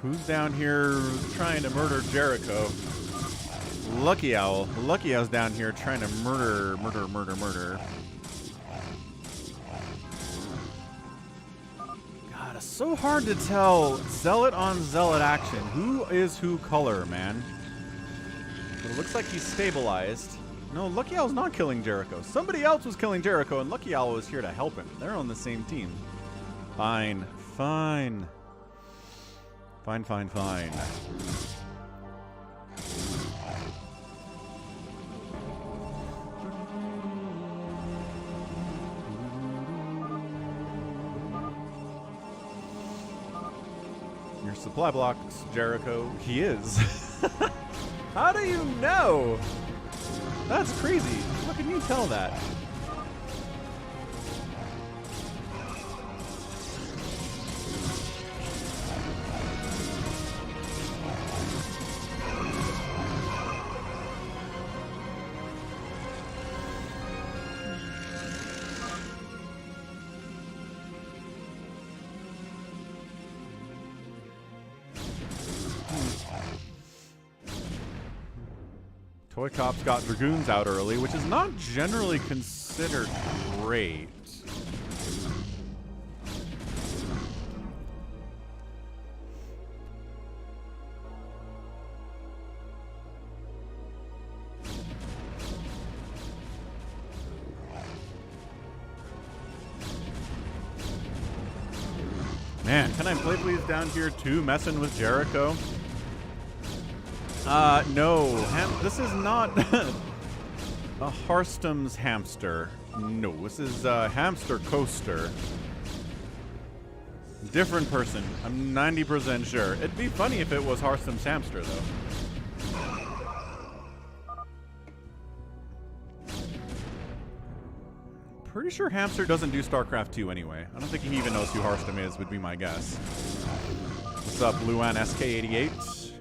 who's down here trying to murder Jericho? Lucky Owl. Lucky Owl's down here trying to murder. God, it's so hard to tell Zealot on Zealot action. Who is who color, man? But it looks like he's stabilized. No, Lucky Owl's not killing Jericho. Somebody else was killing Jericho, and Lucky Owl was here to help him. They're on the same team. Fine. Fine. Your supply blocks, Jericho. He is. How do you know? That's crazy. How can you tell that? ToyCop's got Dragoons out early, which is not generally considered great. Man, CanIplayplz down here too, messing with Jericho. No, this is not a Hearthstone's hamster. No, this is Hamster Coaster. Different person, I'm 90% sure. It'd be funny if it was Hearthstone's hamster, though. Pretty sure Hamster doesn't do StarCraft 2 anyway. I don't think he even knows who Hearthstone is, would be my guess. What's up, Luan SK88?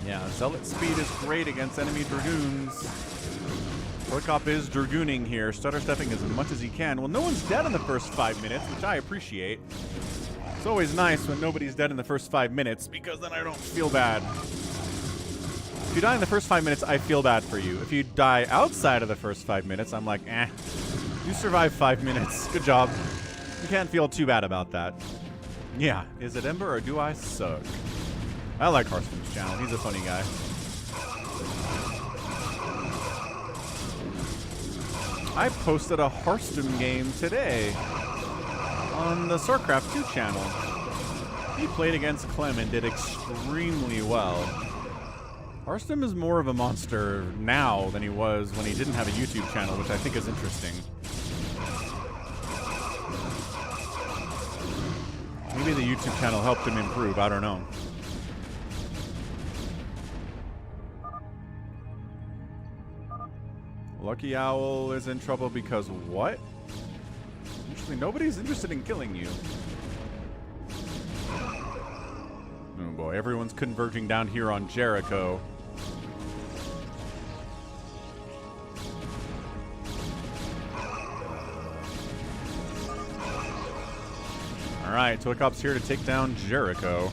Yeah, Zealot speed is great against enemy Dragoons. ToyCop is Dragooning here, stutter stepping as much as he can. Well, no one's dead in the first 5 minutes, which I appreciate. It's always nice when nobody's dead in the first 5 minutes, because then I don't feel bad. If you die in the first 5 minutes, I feel bad for you. If you die outside of the first 5 minutes, I'm like, eh. You survived 5 minutes. Good job. You can't feel too bad about that. Yeah, is it Ember or do I suck? I like Hearthstone's channel. He's a funny guy. I posted a Hearthstone game today on the StarCraft 2 channel. He played against Clem and did extremely well. Hearthstone is more of a monster now than he was when he didn't have a YouTube channel, which I think is interesting. Maybe the YouTube channel helped him improve. I don't know. Lucky Owl is in trouble because what? Actually, nobody's interested in killing you. Oh boy, everyone's converging down here on Jericho. Alright, ToyCop's here to take down Jericho.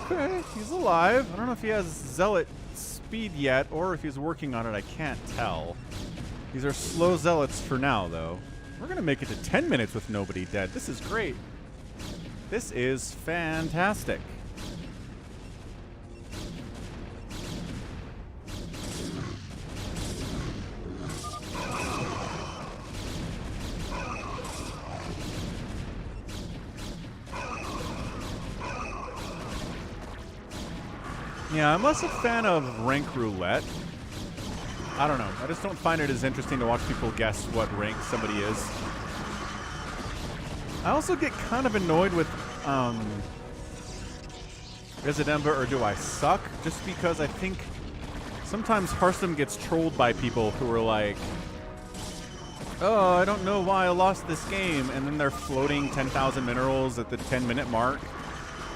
Okay, he's alive. I don't know if he has Zealot speed yet, or if he's working on it. I can't tell. These are slow Zealots for now, though. We're going to make it to 10 minutes with nobody dead. This is great. This is fantastic. Yeah, I'm less a fan of rank roulette. I don't know. I just don't find it as interesting to watch people guess what rank somebody is. I also get kind of annoyed with, is it Ember or do I suck? Just because I think sometimes Hearthstone gets trolled by people who are like, oh, I don't know why I lost this game. And then they're floating 10,000 minerals at the 10-minute mark.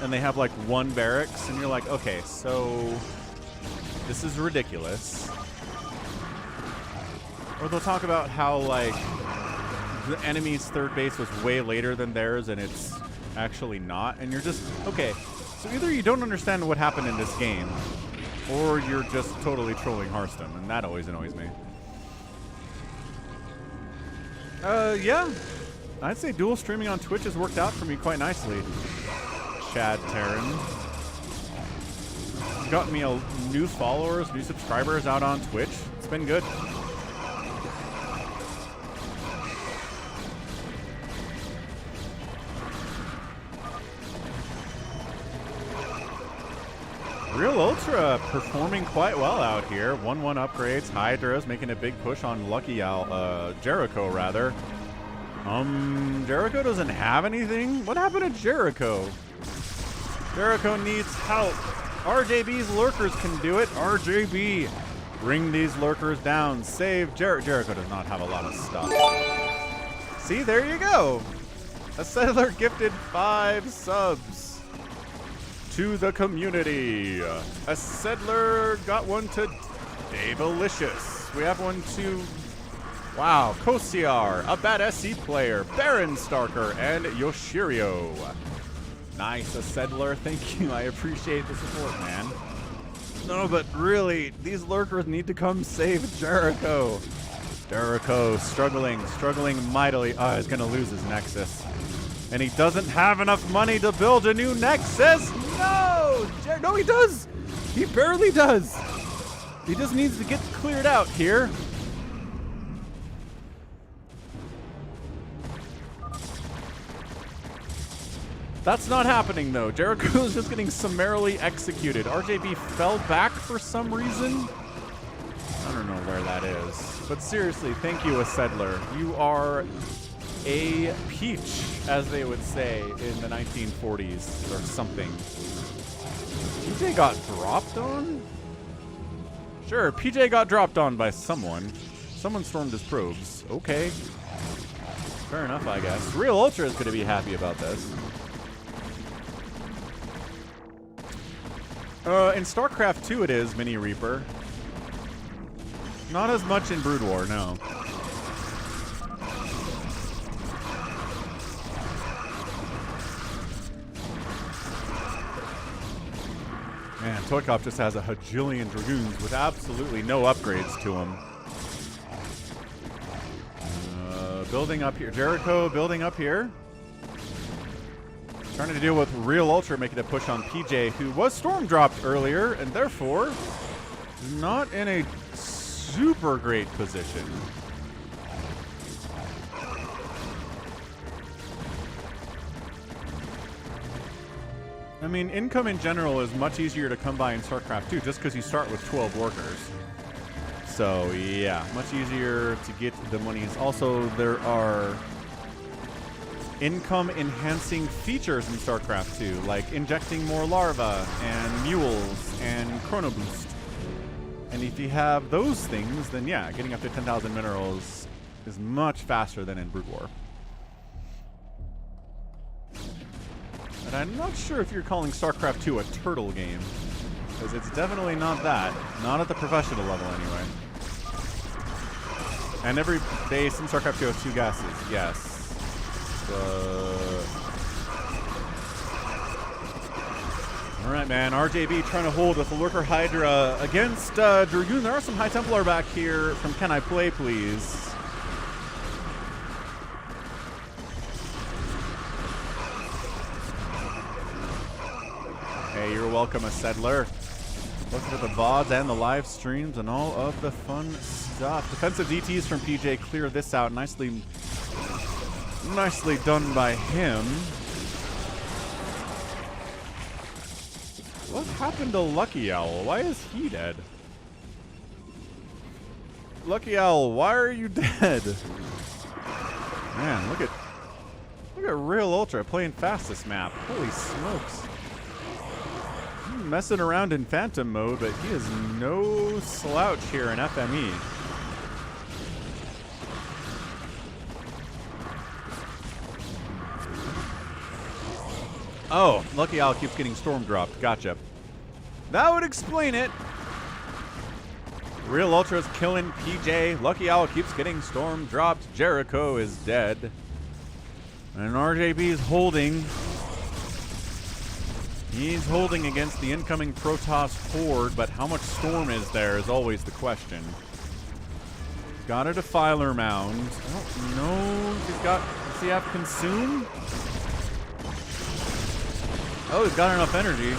And they have like one barracks, and you're like, okay, so this is ridiculous. Or they'll talk about how like the enemy's third base was way later than theirs, and it's actually not. And you're just, okay, so either you don't understand what happened in this game, or you're just totally trolling Hearthstone, and that always annoys me. Yeah, I'd say dual streaming on Twitch has worked out for me quite nicely. Chad Terran. Got me a new followers, new subscribers out on Twitch. It's been good. Realultra performing quite well out here. 1-1 upgrades. Hydra's making a big push on Lucky Owl, Jericho rather. Jericho doesn't have anything? What happened to Jericho? Jericho needs help. RJB's lurkers can do it. RJB, bring these lurkers down. Save Jericho does not have a lot of stuff. See, there you go. A settler gifted 5 subs to the community. A settler got one to Davelicious. We have one to Wow, Kosiar, a bad SC player, Baron Starker, and Yoshirio. Nice, a settler. Thank you. I appreciate the support, man. No, but really, these lurkers need to come save Jericho. Jericho struggling mightily. Oh, he's gonna lose his Nexus. And he doesn't have enough money to build a new Nexus. No! No, he does. He barely does. He just needs to get cleared out here. That's not happening, though. Jericho's just getting summarily executed. RJB fell back for some reason. I don't know where that is. But seriously, thank you, a settler. You are a peach, as they would say in the 1940s or something. PJ got dropped on? Sure, PJ got dropped on by someone. Someone stormed his probes. Okay. Fair enough, I guess. Realultra is going to be happy about this. In StarCraft 2 it is, Mini Reaper. Not as much in BroodWar, no. Man, ToyCop just has a hajillion Dragoons with absolutely no upgrades to them. Building up here. Jericho building up here. Trying to deal with Realultra making a push on PJ, who was storm dropped earlier, and therefore not in a super great position. I mean, income in general is much easier to come by in StarCraft 2 just because you start with 12 workers. So, yeah, much easier to get the monies. Also, there are income-enhancing features in StarCraft 2, like injecting more larvae and mules and chrono boost. And if you have those things, then yeah, getting up to 10,000 minerals is much faster than in BroodWar. And I'm not sure if you're calling StarCraft 2 a turtle game, because it's definitely not that. Not at the professional level, anyway. And every base in StarCraft 2 has 2 gases, yes. Alright, man. RJB trying to hold with the Lurker Hydra against Dragoon. There are some High Templar back here from CanIplayplz. Hey, you're welcome, a settler. Looking at the VODs and the live streams and all of the fun stuff. Defensive DTs from PJ clear this out. Nicely done by him. What happened to Lucky Owl? Why is he dead? Lucky Owl, why are you dead? Man, look at Realultra playing fast this map. Holy smokes. He's messing around in Phantom mode, but he is no slouch here in FME. Oh, Lucky Owl keeps getting storm dropped. Gotcha. That would explain it. Realultra's killing PJ. Lucky Owl keeps getting storm dropped. Jericho is dead. And RJB is holding. He's holding against the incoming Protoss horde, but how much storm is there is always the question. Got a Defiler mound. I don't know. Does he have Consume? Oh, he's got enough energy.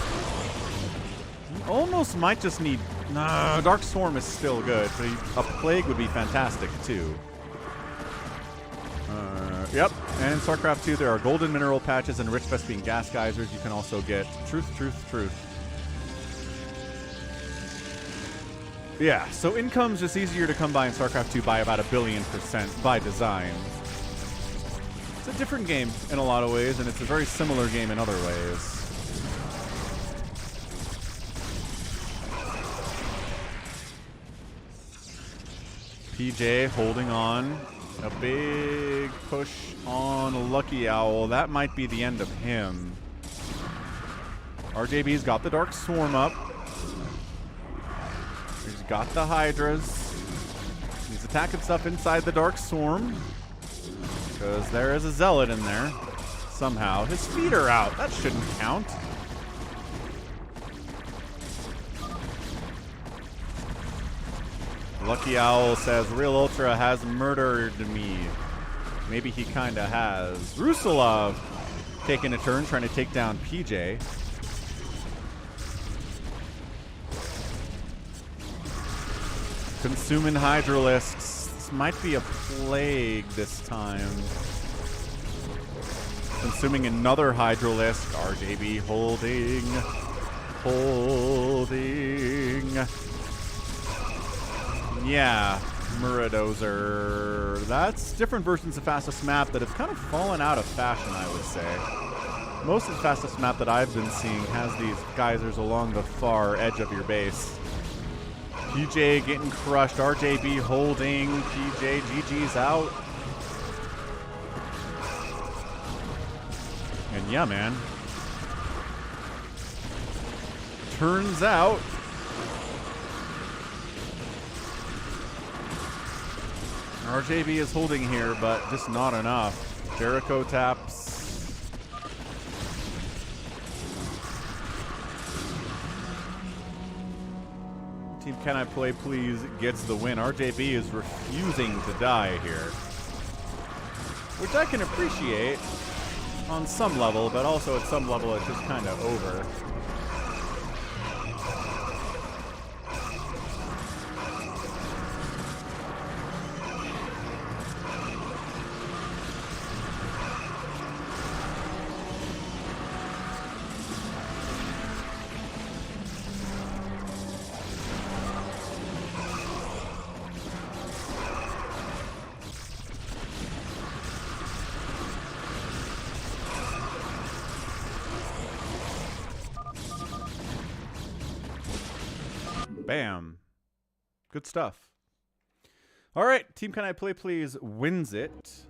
He almost might just need... No, Dark Storm is still good, but a Plague would be fantastic, too. Yep, and StarCraft 2, there are golden mineral patches and rich Vespian gas geysers. You can also get truth. Yeah, so income's just easier to come by in StarCraft 2 by about 1,000,000,000% by design. It's a different game in a lot of ways, and it's a very similar game in other ways. PJ holding on. A big push on Lucky Owl. That might be the end of him. RJB's got the Dark Swarm up. He's got the Hydras. Needs to attacking stuff inside the Dark Swarm. Because there is a Zealot in there. Somehow. His feet are out. That shouldn't count. Lucky Owl says, Realultra has murdered me. Maybe he kinda has. Rusalov taking a turn, trying to take down PJ. Consuming Hydralisks. This might be a plague this time. Consuming another Hydralisk. RJB holding. Yeah, Muradozer. That's different versions of fastest map that have kind of fallen out of fashion, I would say. Most of the fastest map that I've been seeing has these geysers along the far edge of your base. PJ getting crushed. RJB holding. PJ, GG's out. And yeah, man. Turns out RJB is holding here, but just not enough. Jericho taps. Team Can I Play Please gets the win. RJB is refusing to die here, which I can appreciate on some level, but also at some level it's just kind of over. Bam. Good stuff. All right, Team Can I Play Please wins it.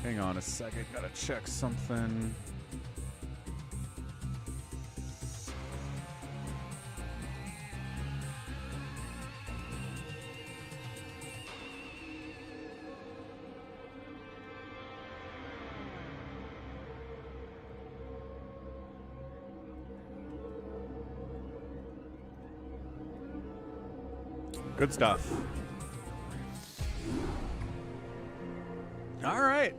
Hang on a second, gotta check something. Good stuff. All right.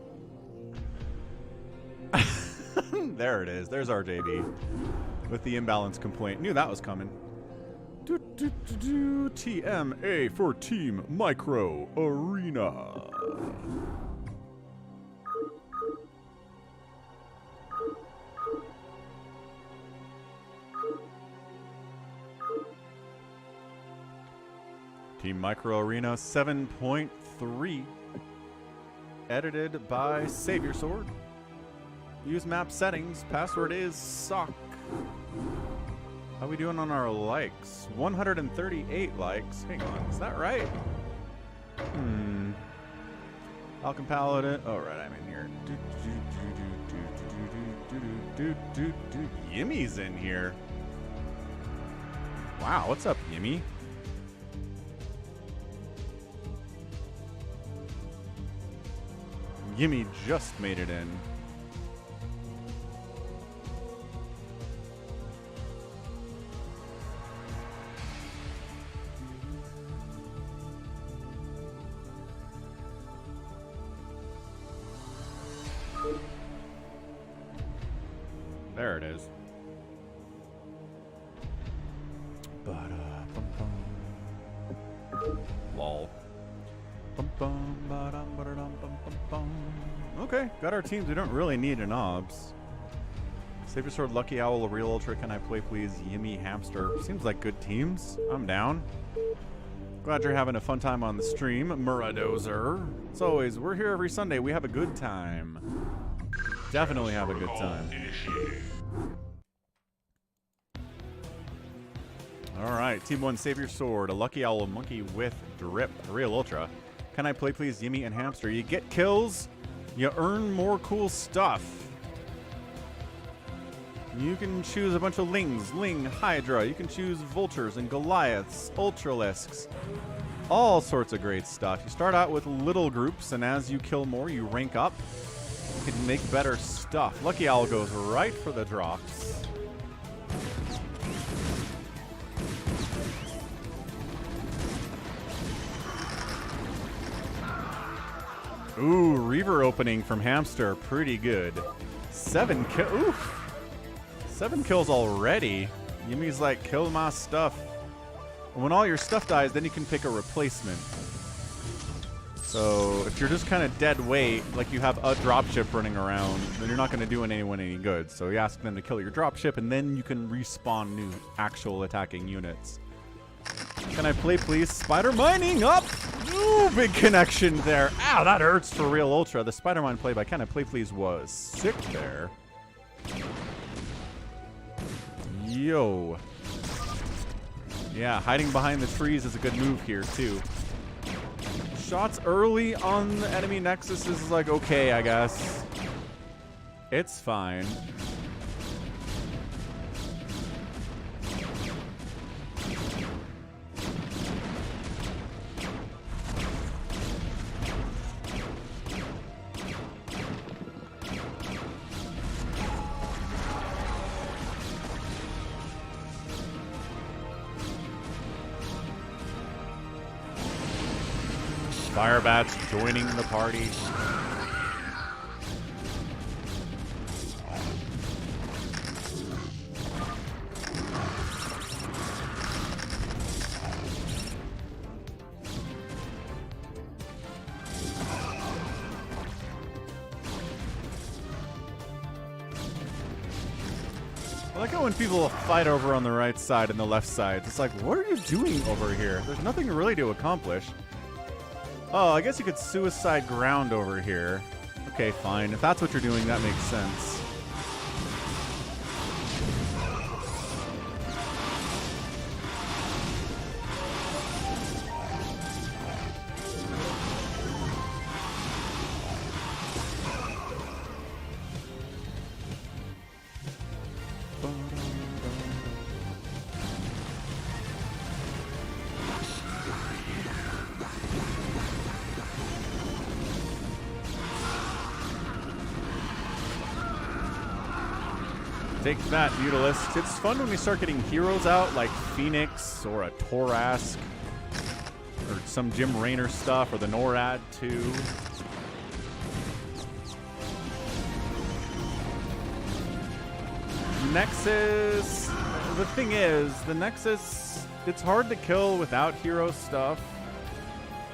There it is. There's RJB with the imbalance complaint. Knew that was coming. TMA for Team Micro Arena. Team Micro Arena 7.3. Edited by SaviorSword. Use map settings. Password is sock. How we doing on our likes? 138 likes. Hang on, is that right? Falconpaladin. Oh, right, I'm in here. Yimmy's in here. Wow, what's up, Yimmy? Yimmy just made it in. There it is. Lol. Okay, got our teams. We don't really need an obs. SaviorSword, Lucky Owl, Realultra, Can I Play Please, Yimmy, Hamster. Seems like good teams. I'm down. Glad you're having a fun time on the stream, Muradozer. As always, we're here every Sunday. We have a good time. Definitely have a good time. Alright, Team 1, SaviorSword, a Lucky Owl, a Monkey with Drip, Realultra. Can I Play Please, Yimmy, and Hamster. You get kills, you earn more cool stuff. You can choose a bunch of Lings, Ling, Hydra. You can choose Vultures and Goliaths, Ultralisks. All sorts of great stuff. You start out with little groups, and as you kill more, you rank up. You can make better stuff. Lucky Owl goes right for the drops. Ooh, Reaver opening from Hamster. Pretty good. 7 kills. Oof. 7 kills already. Yumi's like, kill my stuff. And when all your stuff dies, then you can pick a replacement. So if you're just kind of dead weight, like you have a dropship running around, then you're not going to do anyone any good. So you ask them to kill your dropship, and then you can respawn new actual attacking units. Can I play, please? Spider mining up! Ooh, big connection there. Ow, that hurts for Realultra. The Spider Mine play by Can I Play, Please was sick there. Yo. Yeah, hiding behind the trees is a good move here, too. Shots early on the enemy Nexus is like, okay, I guess. It's fine. Firebats joining the party. I like how when people fight over on the right side and the left side, it's like, what are you doing over here? There's nothing really to accomplish. Oh, I guess you could suicide ground over here. Okay, fine. If that's what you're doing, that makes sense. Take that, Mutalist. It's fun when we start getting heroes out like Phoenix or a Torask or some Jim Raynor stuff or the NORAD too. Nexus. The thing is, the Nexus, it's hard to kill without hero stuff.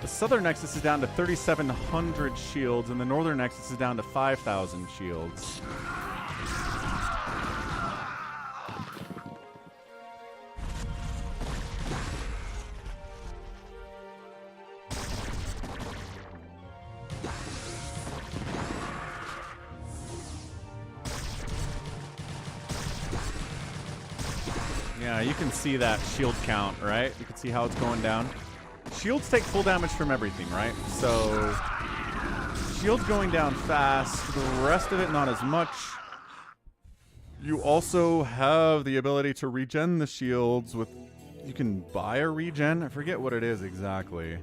The Southern Nexus is down to 3,700 shields and the Northern Nexus is down to 5,000 shields. Yeah, you can see that shield count, right? You can see how it's going down. Shields take full damage from everything, right? So, shields going down fast. The rest of it, not as much. You also have the ability to regen the shields with... You can buy a regen? I forget what it is exactly.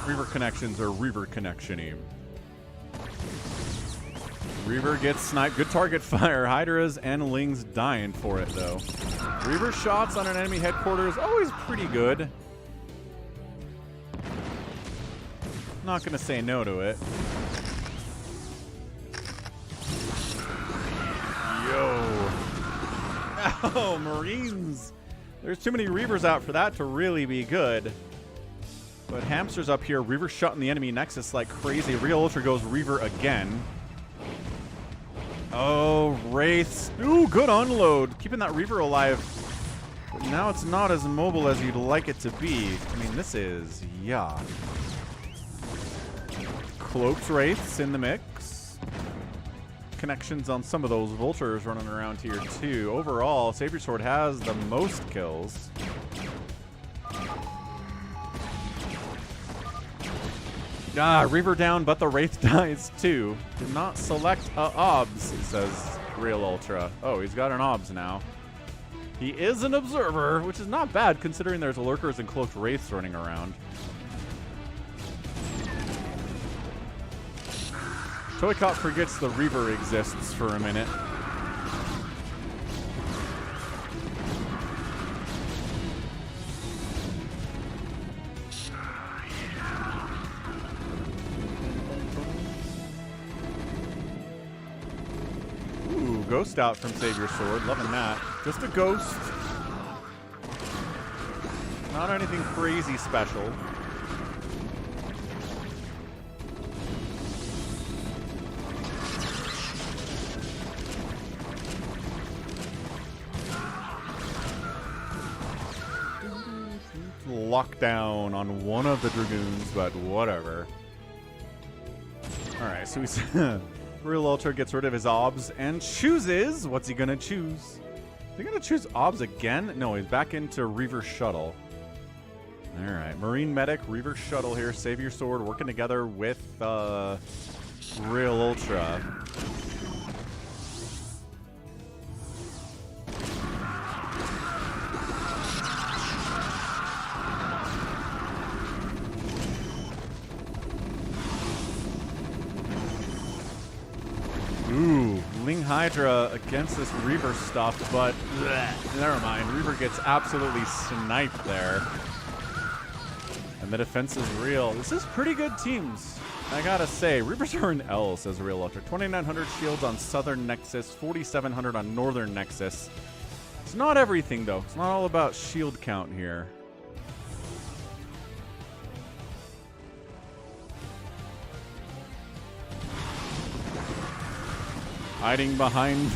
Reaver connections are Reaver connection-y. Reaver gets sniped. Good target fire. Hydras and Lings dying for it, though. Reaver shots on an enemy headquarters, always pretty good. Not going to say no to it. Yo. Oh, Marines. There's too many Reavers out for that to really be good. But Hamster's up here. Reaver shutting the enemy Nexus like crazy. Realultra goes Reaver again. Oh, Wraiths. Ooh, good unload. Keeping that Reaver alive. But now it's not as mobile as you'd like it to be. I mean, this is yuck. Cloaked Wraiths in the mix. Connections on some of those Vultures running around here, too. Overall, SaviorSword has the most kills. Ah, Reaver down, but the Wraith dies too. Did not select OBS, says Realultra. Oh, he's got an OBS now. He is an Observer, which is not bad considering there's Lurkers and Cloaked Wraiths running around. ToyCop forgets the Reaver exists for a minute. Ghost out from SaviorSword, loving that. Just a ghost. Not anything crazy special. Lockdown on one of the Dragoons, but whatever. Alright, so he's Realultra gets rid of his OBS and chooses. What's he gonna choose? Is he gonna choose OBS again? No, he's back into Reaver Shuttle. Alright, Marine Medic, Reaver Shuttle here. SaviorSword working together with Realultra. Ooh, Ling Hydra against this Reaver stuff, but never mind. Reaver gets absolutely sniped there. And the defense is real. This is pretty good teams, I gotta say. Reavers are an L, says Realultra. 2,900 shields on Southern Nexus, 4,700 on Northern Nexus. It's not everything, though. It's not all about shield count here. Hiding behind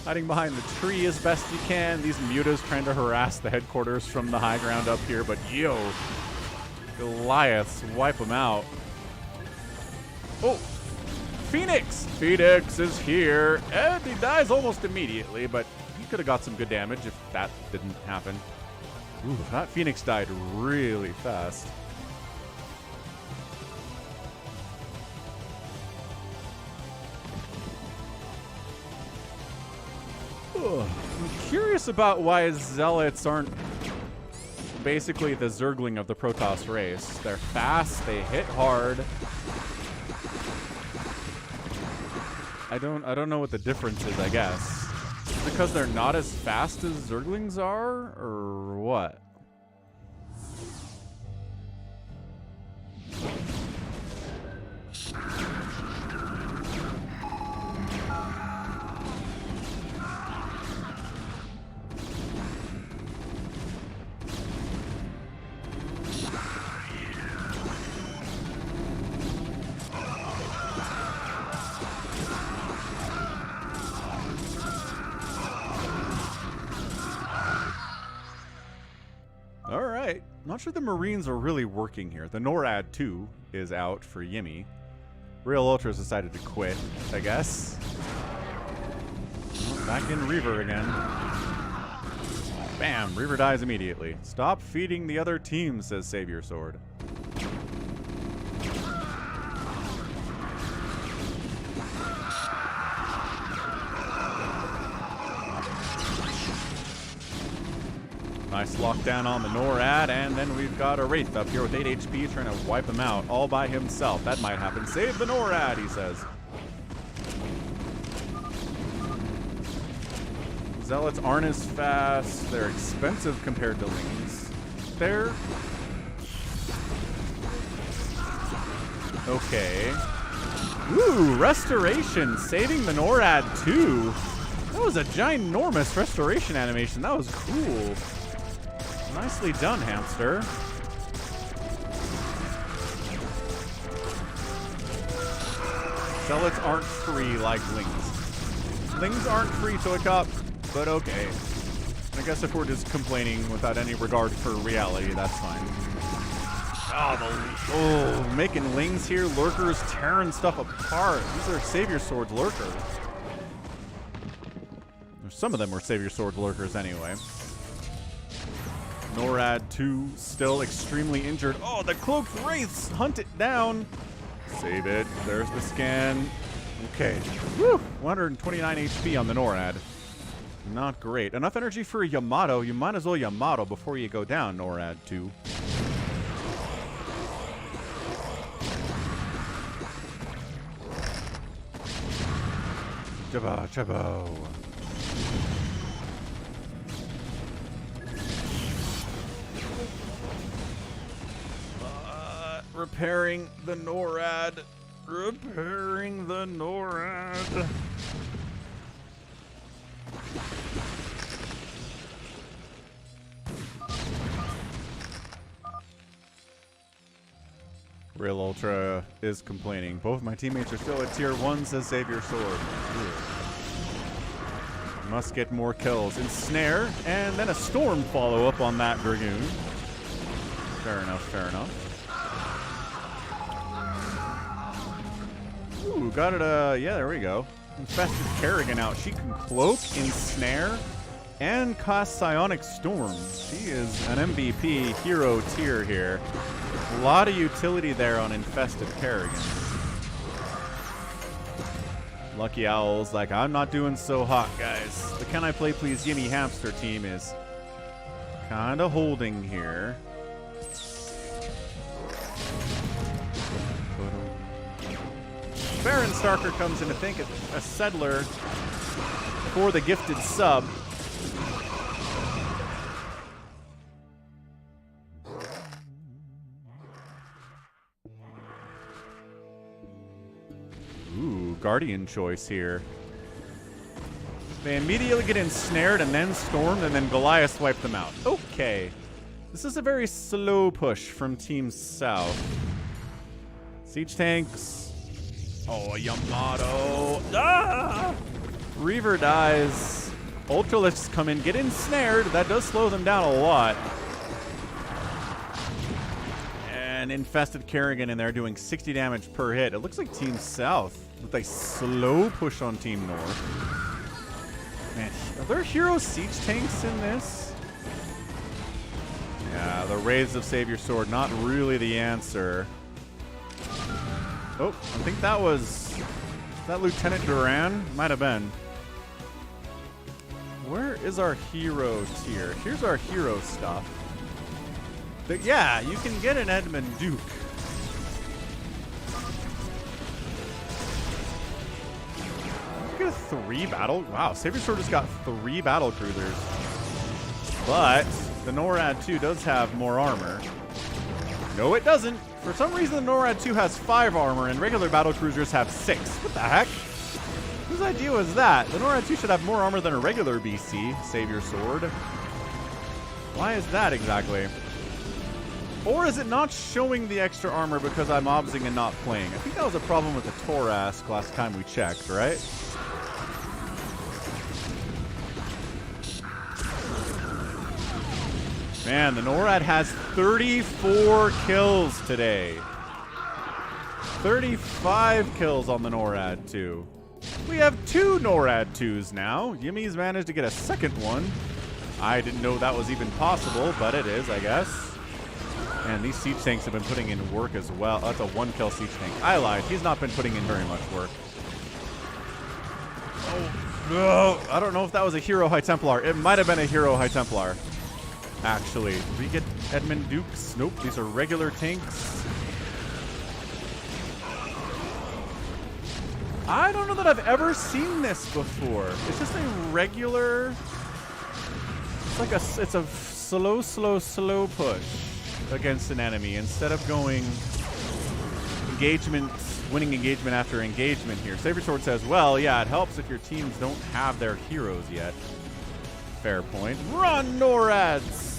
the tree as best you can. These mutas trying to harass the headquarters from the high ground up here, but yo, Goliaths wipe them out. Oh, Phoenix! Phoenix is here, and he dies almost immediately, but he could have got some good damage if that didn't happen. Ooh, that Phoenix died really fast. I'm curious about why Zealots aren't basically the Zergling of the Protoss race. They're fast, they hit hard. I don't know what the difference is, I guess. Because they're not as fast as Zerglings are, or what? Not sure the Marines are really working here. The NORAD 2 is out for Yimmy. Realultra's decided to quit, I guess. Oh, back in Reaver again. Bam! Reaver dies immediately. Stop feeding the other team, says SaviorSword. Nice lockdown on the NORAD, and then we've got a Wraith up here with 8 HP trying to wipe him out all by himself. That might happen. Save the NORAD, he says. Zealots aren't as fast. They're expensive compared to Lings. They're... okay. Ooh, Restoration, saving the NORAD too. That was a ginormous restoration animation. That was cool. Nicely done, hamster. Zealots aren't free like Lings. Lings aren't free, ToyCop, but okay. I guess if we're just complaining without any regard for reality, that's fine. Oh, making lings here. Lurkers tearing stuff apart. These are SaviorSword lurkers. Some of them were SaviorSword lurkers anyway. NORAD 2 still extremely injured. Oh, the cloaked wraiths hunt it down. Save it. There's the scan. Okay. Woo! 129 HP on the NORAD. Not great. Enough energy for a Yamato. You might as well Yamato before you go down, NORAD 2. Chabo, chabo. Repairing the NORAD. Repairing the NORAD. Realultra is complaining. Both my teammates are still at tier 1, says SaviorSword. Must get more kills. Ensnare, and then a Storm follow-up on that Dragoon. Fair enough, fair enough. Ooh, got it, yeah, there we go. Infested Kerrigan out. She can cloak, ensnare, and cast Psionic Storm. She is an MVP hero tier here. A lot of utility there on Infested Kerrigan. Lucky Owl's like, I'm not doing so hot, guys. The CanIplayplz Gimme Hamster team is kind of holding here. Baron Starker comes in to think a settler for the gifted sub. Ooh, Guardian choice here. They immediately get ensnared and then stormed and then Goliath wiped them out. Okay. This is a very slow push from Team South. Siege tanks. Oh, Yamato. Ah! Reaver dies. Ultralifts come in, get ensnared. That does slow them down a lot. And Infested Kerrigan in there doing 60 damage per hit. It looks like Team South with a slow push on Team North. Man, are there hero siege tanks in this? Yeah, the Wraiths of SaviorSword, not really the answer. Oh, I think that was that Lieutenant Duran? Might have been. Where is our hero tier? Here's our hero stuff. But yeah, you can get an Edmund Duke. Get a 3 battle. Wow, SaviorSword has got 3 battle cruisers. But the NORAD 2 does have more armor. No, it doesn't. For some reason, the NORAD 2 has 5 armor and regular battle cruisers have 6. What the heck? Whose idea was that? The NORAD 2 should have more armor than a regular BC, SaviorSword. Why is that exactly? Or is it not showing the extra armor because I'm obsing and not playing? I think that was a problem with the Torask last time we checked, right? Man, the NORAD has 34 kills today. 35 kills on the NORAD 2. We have 2 NORAD 2s now. Yimmy's managed to get a second one. I didn't know that was even possible, but it is, I guess. And these siege tanks have been putting in work as well. Oh, that's a 1-kill siege tank. I lied. He's not been putting in very much work. Oh, no. I don't know if that was a Hero High Templar. It might have been a Hero High Templar. Actually, did we get Edmund Dukes? Nope, these are regular tanks. I don't know that I've ever seen this before. It's just a regular. It's like it's a slow push against an enemy instead of going engagement, winning engagement after engagement here. SaviorSword says, well, yeah, it helps if your teams don't have their heroes yet. Fair point. Run, NORADs!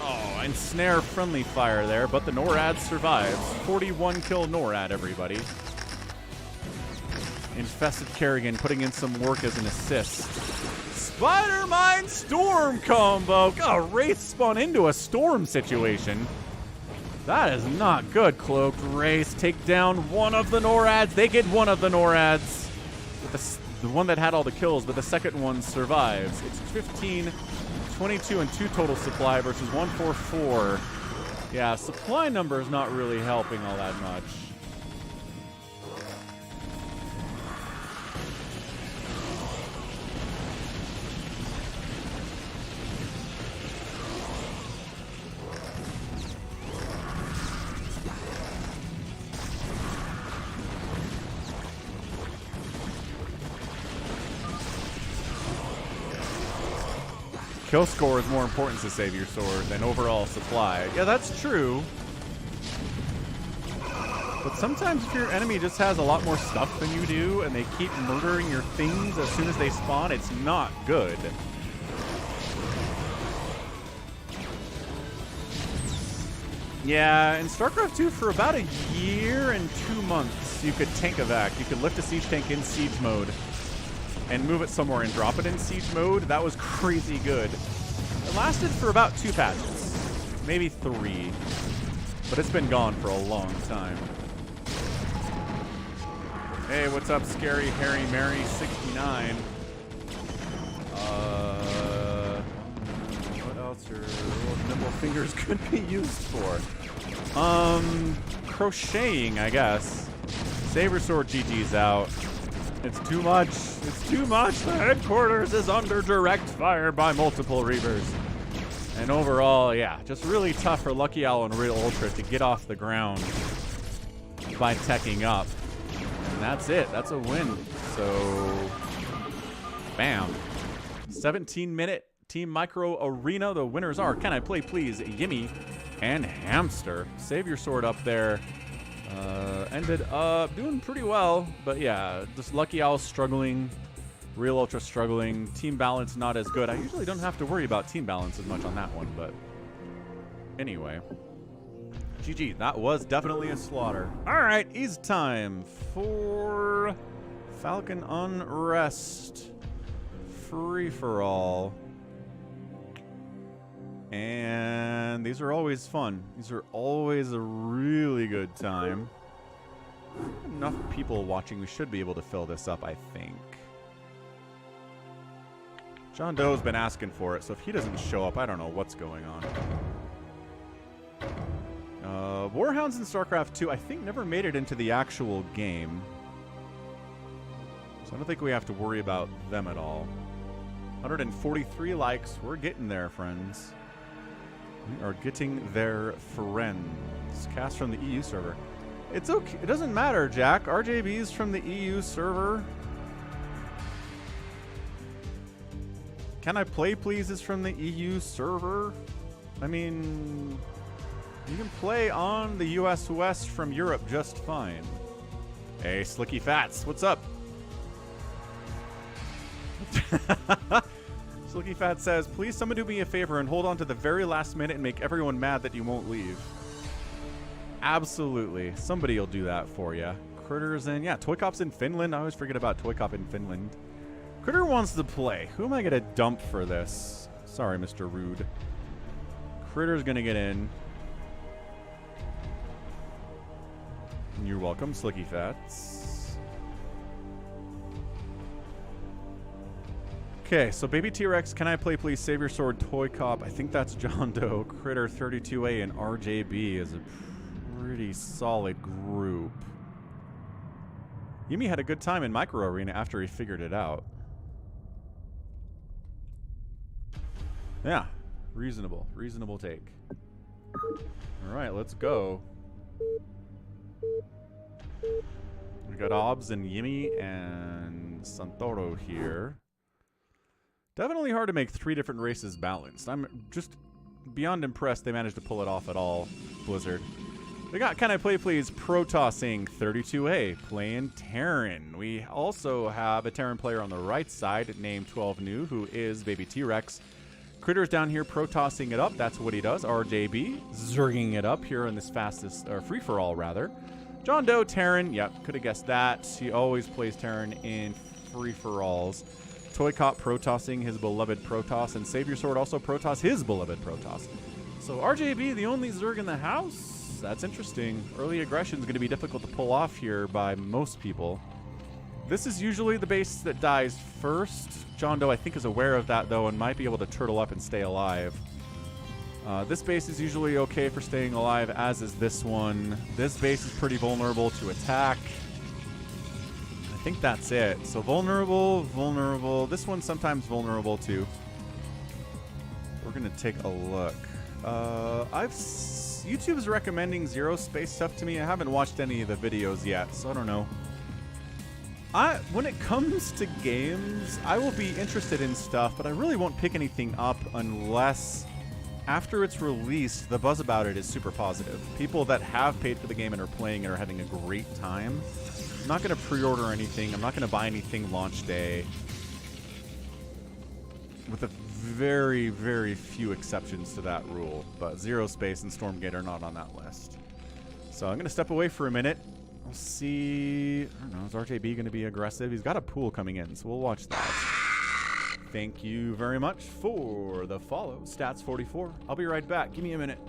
Oh, ensnare friendly fire there, but the NORAD survives. 41 kill NORAD, everybody. Infested Kerrigan putting in some work as an assist. Spider Mine Storm combo. God, Wraith spun into a Storm situation. That is not good. Cloaked Wraith take down one of the NORADs. They get one of the NORADs. With the one that had all the kills, but the second one survives. It's 15, 22, and 2 total supply versus 144. Yeah, supply number is not really helping all that much. Kill score is more important to SaviorSword than overall supply. Yeah, that's true. But sometimes if your enemy just has a lot more stuff than you do and they keep murdering your things as soon as they spawn, it's not good. Yeah, in StarCraft 2 for about a year and 2 months, you could tank a vac. You could lift a siege tank in siege mode and move it somewhere and drop it in siege mode. That was crazy good. It lasted for about 2 patches, maybe 3, but it's been gone for a long time. Hey, what's up, Scary Harry Mary 69? What else your little nimble fingers could be used for? Crocheting, I guess. SaviorSword GG's out. It's too much. It's too much. The headquarters is under direct fire by multiple Reavers. And overall, yeah, just really tough for Lucky Owl and Realultra to get off the ground by teching up. And that's it. That's a win. So, bam. 17-minute Team Micro Arena. The winners are CanIplayplz, Yimmy, and Hamster. SaviorSword up there. Ended up doing pretty well, but yeah, just Lucky Owl struggling, Realultra struggling, team balance not as good. I usually don't have to worry about team balance as much on that one, but anyway. GG, that was definitely a slaughter. Alright, it's time for Falcon Unrest free-for-all. And these are always fun. These are always a really good time. Enough people watching, we should be able to fill this up, I think. JohnDoe's been asking for it, so if he doesn't show up, I don't know what's going on. Warhounds in StarCraft 2, I think, never made it into the actual game. So I don't think we have to worry about them at all. 143 likes. We're getting there, friends. We are getting there, friends. Cast from the EU server. It's okay. It doesn't matter, Jack. RJB's from the EU server. CanIplayplz is from the EU server. I mean, you can play on the US West from Europe just fine. Hey, Slicky Fats, what's up? Slicky Fat says, please someone do me a favor and hold on to the very last minute and make everyone mad that you won't leave. Absolutely. Somebody will do that for you. Critter's in. Yeah, ToyCop's in Finland. I always forget about ToyCop in Finland. Critter wants to play. Who am I going to dump for this? Sorry, Mr. Rude. Critter's going to get in. You're welcome, Slicky Fats. Okay, so BabyTrex, CanIplayplz, SaviorSword, ToyCop. I think that's JohnDoe. Critter 32A and RJB is a pretty solid group. Yumi had a good time in Micro Arena after he figured it out. Yeah, reasonable. Reasonable take. All right, let's go. We got Obs and Yimi and Santoro here. Definitely hard to make 3 different races balanced. I'm just beyond impressed they managed to pull it off at all, Blizzard. We got CanIplayplz Protossing 32A playing Terran. We also have a Terran player on the right side named 12new who is BabyTrex. Critter's down here Protossing it up. That's what he does. RJB zerging it up here in this fastest, or free-for-all rather. JohnDoe, Terran. Yep, could have guessed that. He always plays Terran in free-for-alls. ToyCop Protossing his beloved Protoss, and SaviorSword also Protoss his beloved Protoss. So RJB, the only Zerg in the house? That's interesting. Early aggression is going to be difficult to pull off here by most people. This is usually the base that dies first. JohnDoe, I think, is aware of that, though, and might be able to turtle up and stay alive. This base is usually okay for staying alive, as is this one. This base is pretty vulnerable to attack. I think that's it. So vulnerable, vulnerable. This one's sometimes vulnerable, too. We're going to take a look. YouTube's recommending zero space stuff to me. I haven't watched any of the videos yet, so I don't know. When it comes to games, I will be interested in stuff, but I really won't pick anything up unless, after it's released, the buzz about it is super positive. People that have paid for the game and are playing it are having a great time. I'm not going to pre-order anything. I'm not going to buy anything launch day. With a very, very few exceptions to that rule. But Zero Space and Stormgate are not on that list. So I'm going to step away for a minute. We'll see. I don't know. Is RJB going to be aggressive? He's got a pool coming in, so we'll watch that. Thank you very much for the follow. Stats44. I'll be right back. Give me a minute.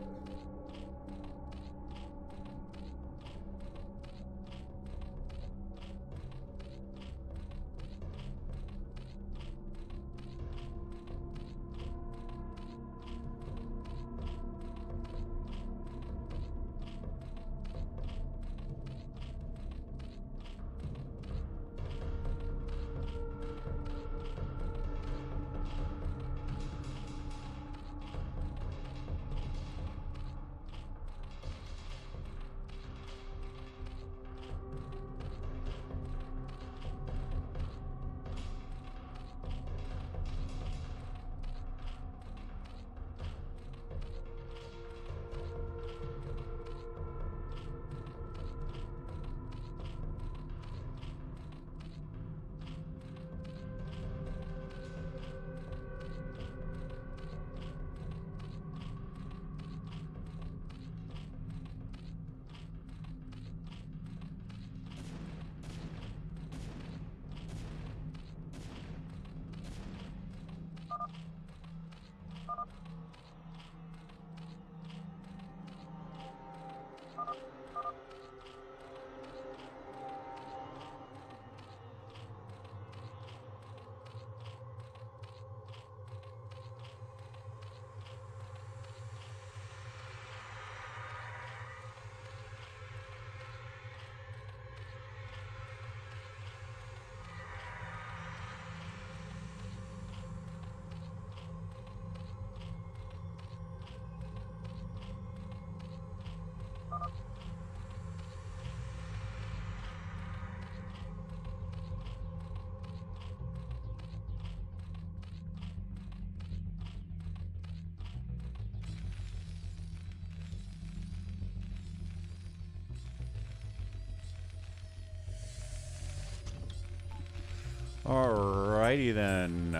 Alrighty then.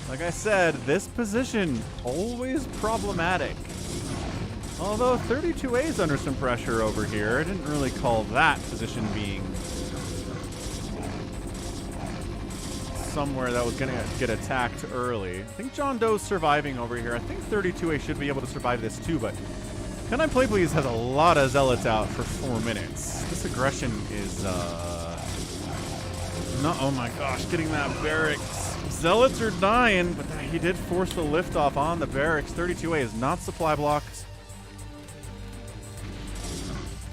Like I said, this position always problematic. Although 32A is under some pressure over here. I didn't really call that position being somewhere that was going to get attacked early. I think JohnDoe's surviving over here. I think 32A should be able to survive this too, but CanIplayplz has a lot of zealots out for 4 minutes. This aggression is, oh my gosh, getting that barracks. Zealots are dying, but he did force the liftoff on the barracks. 32A is not supply blocked,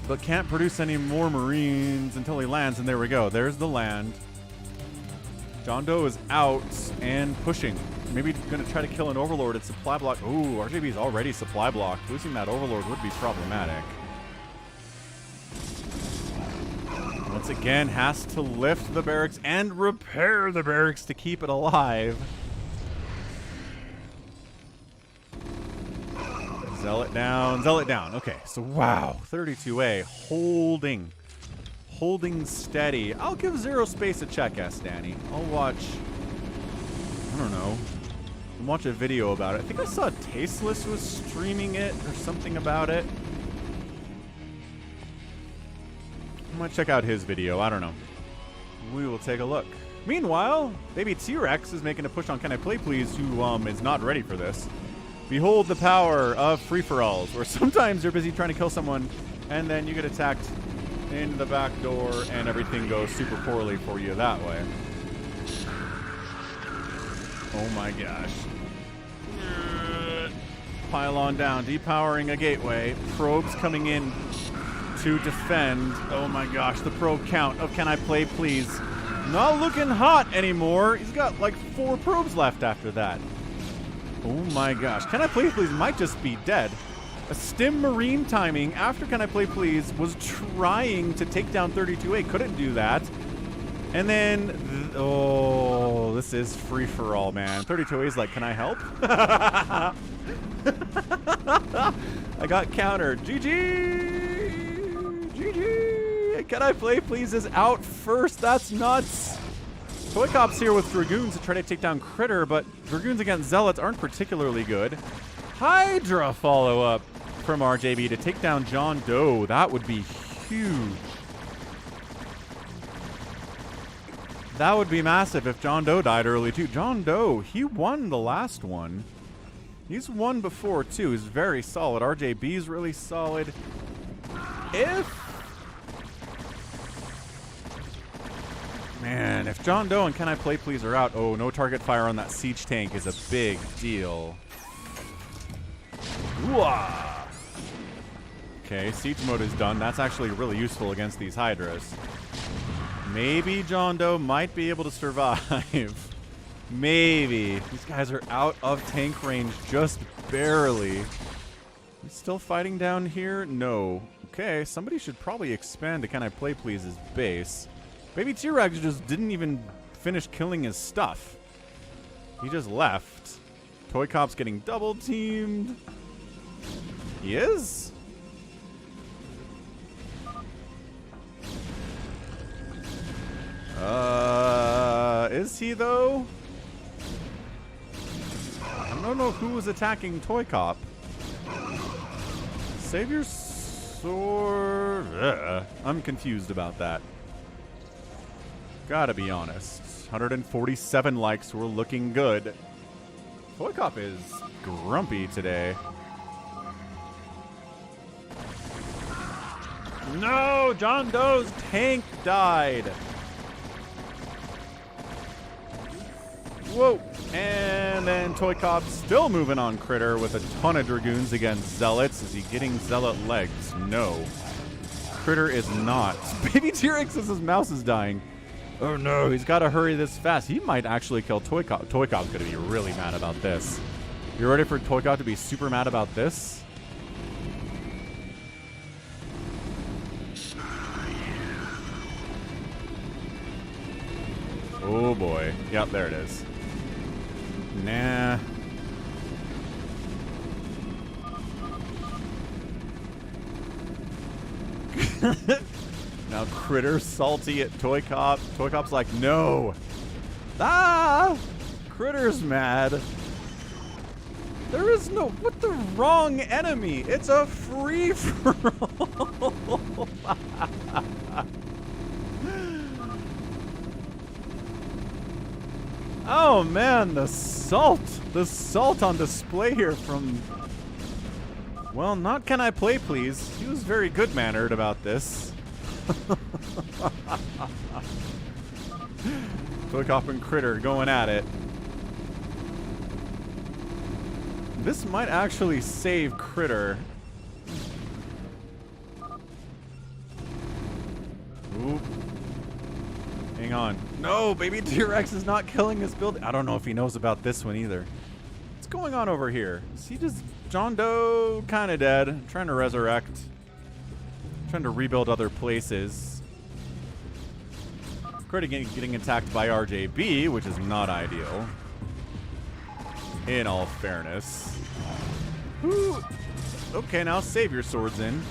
but can't produce any more Marines until he lands, and there we go. There's the land. JohnDoe is out and pushing. Maybe going to try to kill an Overlord at supply block. Ooh, RJB is already supply blocked. Losing that Overlord would be problematic. Once again, has to lift the barracks and repair the barracks to keep it alive. Zealot down, Zealot down. Okay, so wow, 32A holding steady. I'll give Zero Space a check, SDanny. I'll watch, I don't know, watch a video about it. I think I saw Tasteless was streaming it or something about it. might check out his video. I don't know. We will take a look. Meanwhile, Baby T-Rex is making a push on CanIplayplz, who is not ready for this. Behold the power of free-for-alls, where sometimes you're busy trying to kill someone, and then you get attacked in the back door, and everything goes super poorly for you that way. Oh my gosh. Pylon down, depowering a gateway. Probes coming in to defend. Oh my gosh, the probe count of CanIplayplz. Not looking hot anymore. He's got like 4 probes left after that. Oh my gosh. CanIplayplz might just be dead. A stim marine timing after CanIplayplz was trying to take down 32A. Couldn't do that. And then, oh, this is free-for-all, man. 32A is like, can I help? I got countered. GG! GG! CanIplayplz is out first. That's nuts. ToyCop's here with Dragoons to try to take down Critter, but Dragoons against Zealots aren't particularly good. Hydra follow-up from RJB to take down JohnDoe. That would be huge. That would be massive if JohnDoe died early, too. JohnDoe, he won the last one. He's won before, too. He's very solid. RJB's really solid. Man, if JohnDoe and CanIplayplz are out, oh, no target fire on that siege tank is a big deal. Ooh-ah. Okay, siege mode is done. That's actually really useful against these Hydras. Maybe JohnDoe might be able to survive. Maybe. These guys are out of tank range just barely. He's still fighting down here? No. Okay, somebody should probably expand to CanIplayplz's base. Baby T-Rex just didn't even finish killing his stuff. He just left. ToyCop's getting double teamed. He is? Is he though? I don't know who was attacking ToyCop. SaviorSword. I'm confused about that. Gotta be honest. 147 likes. We're looking good. ToyCop is grumpy today. No! JohnDoe's tank died. Whoa. And then ToyCop still moving on Critter with a ton of Dragoons against Zealots. Is he getting Zealot legs? No. Critter is not. Baby T-Rex says his mouse is dying. Oh no, he's got to hurry this fast. He might actually kill ToyCop. ToyCop's going to be really mad about this. You ready for ToyCop to be super mad about this? Oh boy. Yep, there it is. Nah. Now Critter's salty at ToyCop. ToyCop's like, no. Ah! Critter's mad. There is no... What the wrong enemy? It's a free-for-all. Oh man, the salt on display here from, well, not CanIplayplz. He was very good-mannered about this. ToyCop and Critter going at it. This might actually save Critter. Oop. Hang on. No, Baby T-Rex is not killing this building. I don't know if he knows about this one either. What's going on over here? Is he just... JohnDoe kind of dead. Trying to resurrect. Trying to rebuild other places. Critter getting attacked by RJB, which is not ideal. In all fairness. Ooh. Okay, now SaviorSword's in.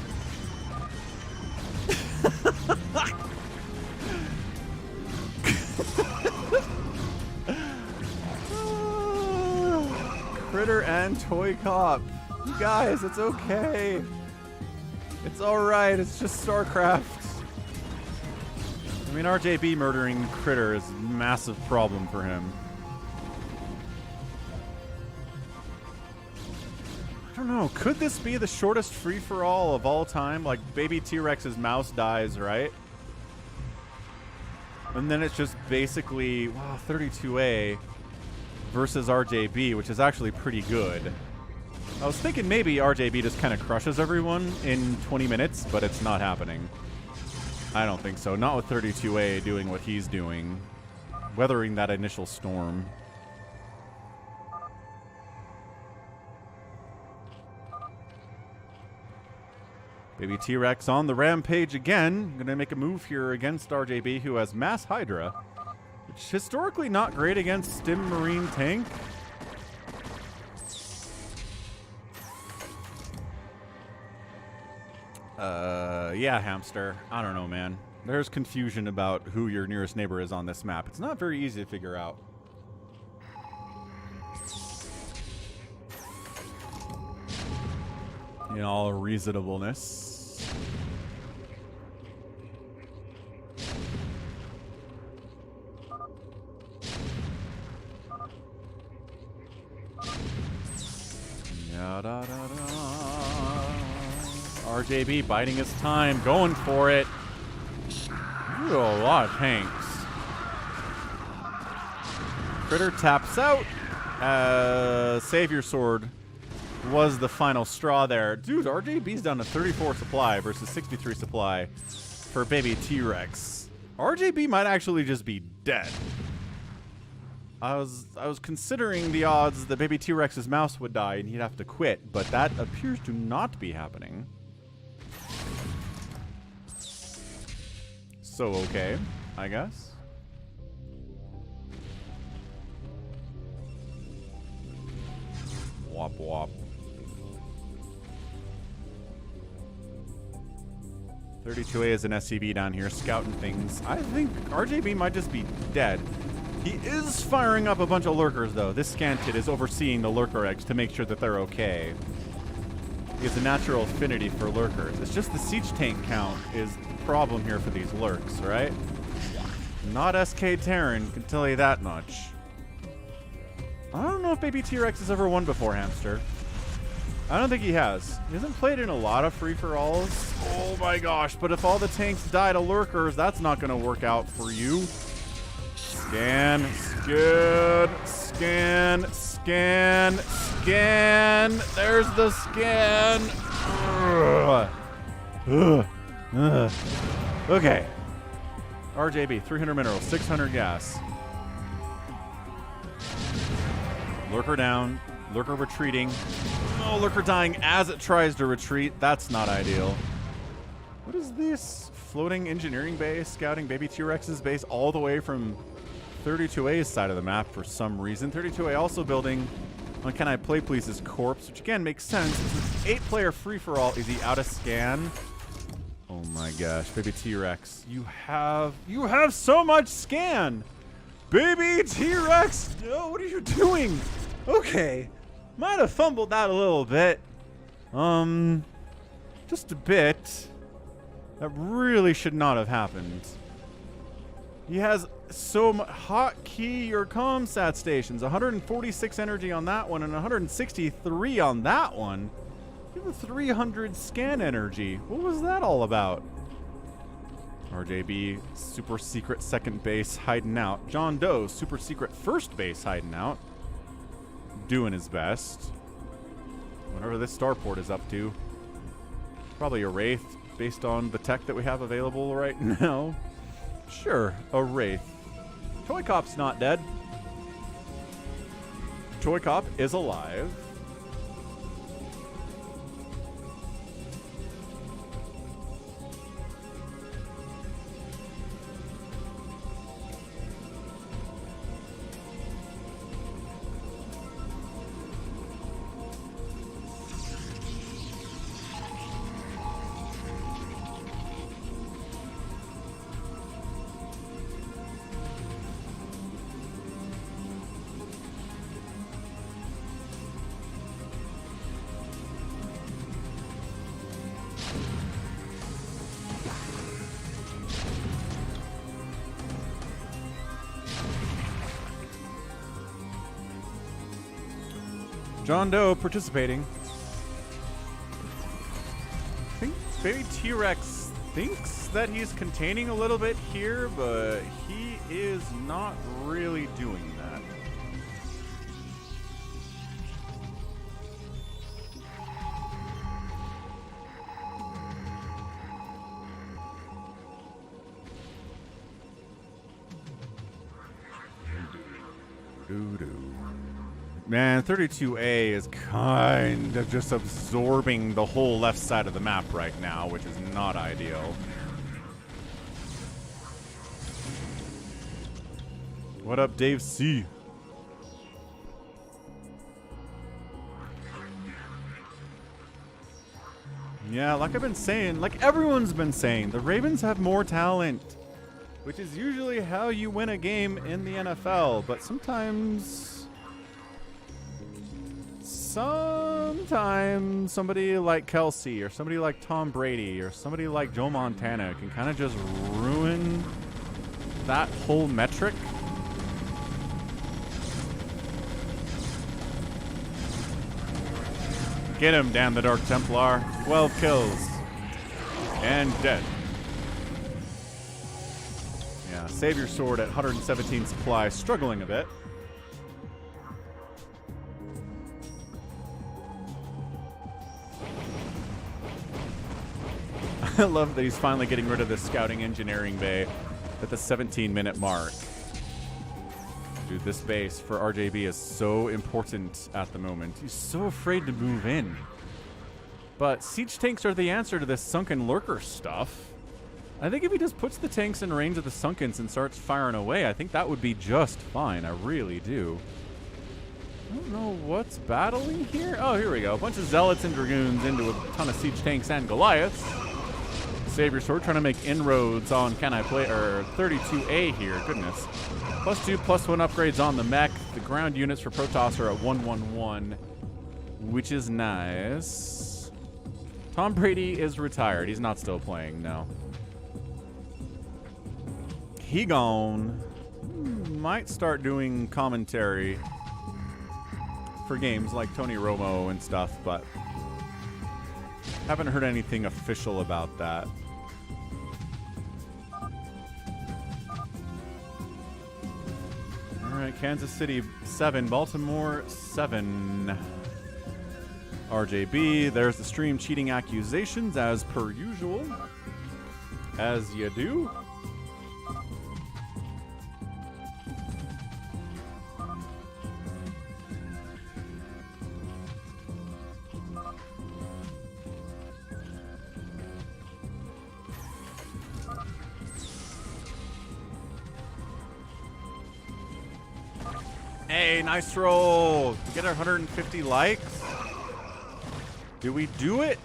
Critter and ToyCop. You guys, it's okay. It's alright, it's just StarCraft. mean, RJB murdering Critter is a massive problem for him. I don't know. Could this be the shortest free-for-all of all time? Like, baby T-Rex's mouse dies, right? And then it's just basically, wow, 32A versus RJB, which is actually pretty good. I was thinking maybe RJB just kind of crushes everyone in 20 minutes, but it's not happening. I don't think so. Not with 32A doing what he's doing. Weathering that initial storm. Baby T-Rex on the rampage again. Gonna make a move here against RJB, who has Mass Hydra, which is historically not great against Stim Marine Tank. Yeah, hamster. I don't know, man. There's confusion about who your nearest neighbor is on this map. It's not very easy to figure out. In all reasonableness. Da, da, da, da. RJB biding his time, going for it. Ooh, a lot of tanks. Critter taps out. SaviorSword was the final straw there. Dude, RJB's down to 34 supply versus 63 supply for baby T-Rex. RJB might actually just be dead. I was considering the odds that baby T-Rex's mouse would die and he'd have to quit, but that appears to not be happening. So okay, I guess. Wop wop. 32A is an SCV down here scouting things. I think RJB might just be dead. He is firing up a bunch of lurkers, though. This scan kit is overseeing the lurker eggs to make sure that they're okay. He has a natural affinity for lurkers. It's just the siege tank count is the problem here for these lurks, right? Not SK Terran, can tell you that much. I don't know if baby T-Rex has ever won before, hamster. I don't think he has. He hasn't played in a lot of free-for-alls. Oh my gosh, but if all the tanks die to lurkers, that's not going to work out for you. Scan, scan, scan, scan, scan. There's the scan. Okay. RJB, 300 minerals, 600 gas. Lurker down. Lurker retreating. Oh, Lurker dying as it tries to retreat. That's not ideal. What is this? Floating engineering base, scouting baby T-Rex's base all the way from 32A's side of the map for some reason. 32A also building on CanIplayplz's corpse, which again makes sense. It's an 8-player free-for-all. Is he out of scan? Oh my gosh, baby T-Rex. You have so much scan! Baby T-Rex! No, what are you doing? Okay. Might have fumbled that a little bit. Just a bit. That really should not have happened. He has so much hotkey your comsat stations. 146 energy on that one and 163 on that one. You have a 300 scan energy. What was that all about? RJB, super secret second base hiding out. JohnDoe, super secret first base hiding out. Doing his best. Whatever this starport is up to. Probably a Wraith based on the tech that we have available right now. Sure, a Wraith. ToyCop's not dead. ToyCop is alive. JohnDoe participating. I think Baby T-Rex thinks that he's containing a little bit here, but he is not really doing that. Man, 32A is kind of just absorbing the whole left side of the map right now, which is not ideal. What up, Dave C? Yeah, like I've been saying, like everyone's been saying, the Ravens have more talent, which is usually how you win a game in the NFL, but sometimes somebody like Kelsey or somebody like Tom Brady or somebody like Joe Montana can kind of just ruin that whole metric. Get him, damn the Dark Templar. 12 kills. And dead. Yeah, SaviorSword at 117 supply, struggling a bit. I love that he's finally getting rid of this scouting engineering bay at the 17-minute mark. Dude, this base for RJB is so important at the moment. He's so afraid to move in. But siege tanks are the answer to this sunken lurker stuff. I think if he just puts the tanks in range of the sunkens and starts firing away, I think that would be just fine. I really do. I don't know what's battling here. Oh, here we go. A bunch of zealots and dragoons into a ton of siege tanks and Goliaths. SaviorSword trying to make inroads on CanIplayplz, or 32A here. Goodness. +2, +1 upgrades on the mech. The ground units for Protoss are at 111, which is nice. Tom Brady is retired. He's not still playing, no. He gone. Might start doing commentary for games like Tony Romo and stuff, but haven't heard anything official about that. All right, Kansas City 7, Baltimore 7. RJB, there's the stream cheating accusations as per usual. As you do. Hey, nice roll. We get our 150 likes. Did we do it?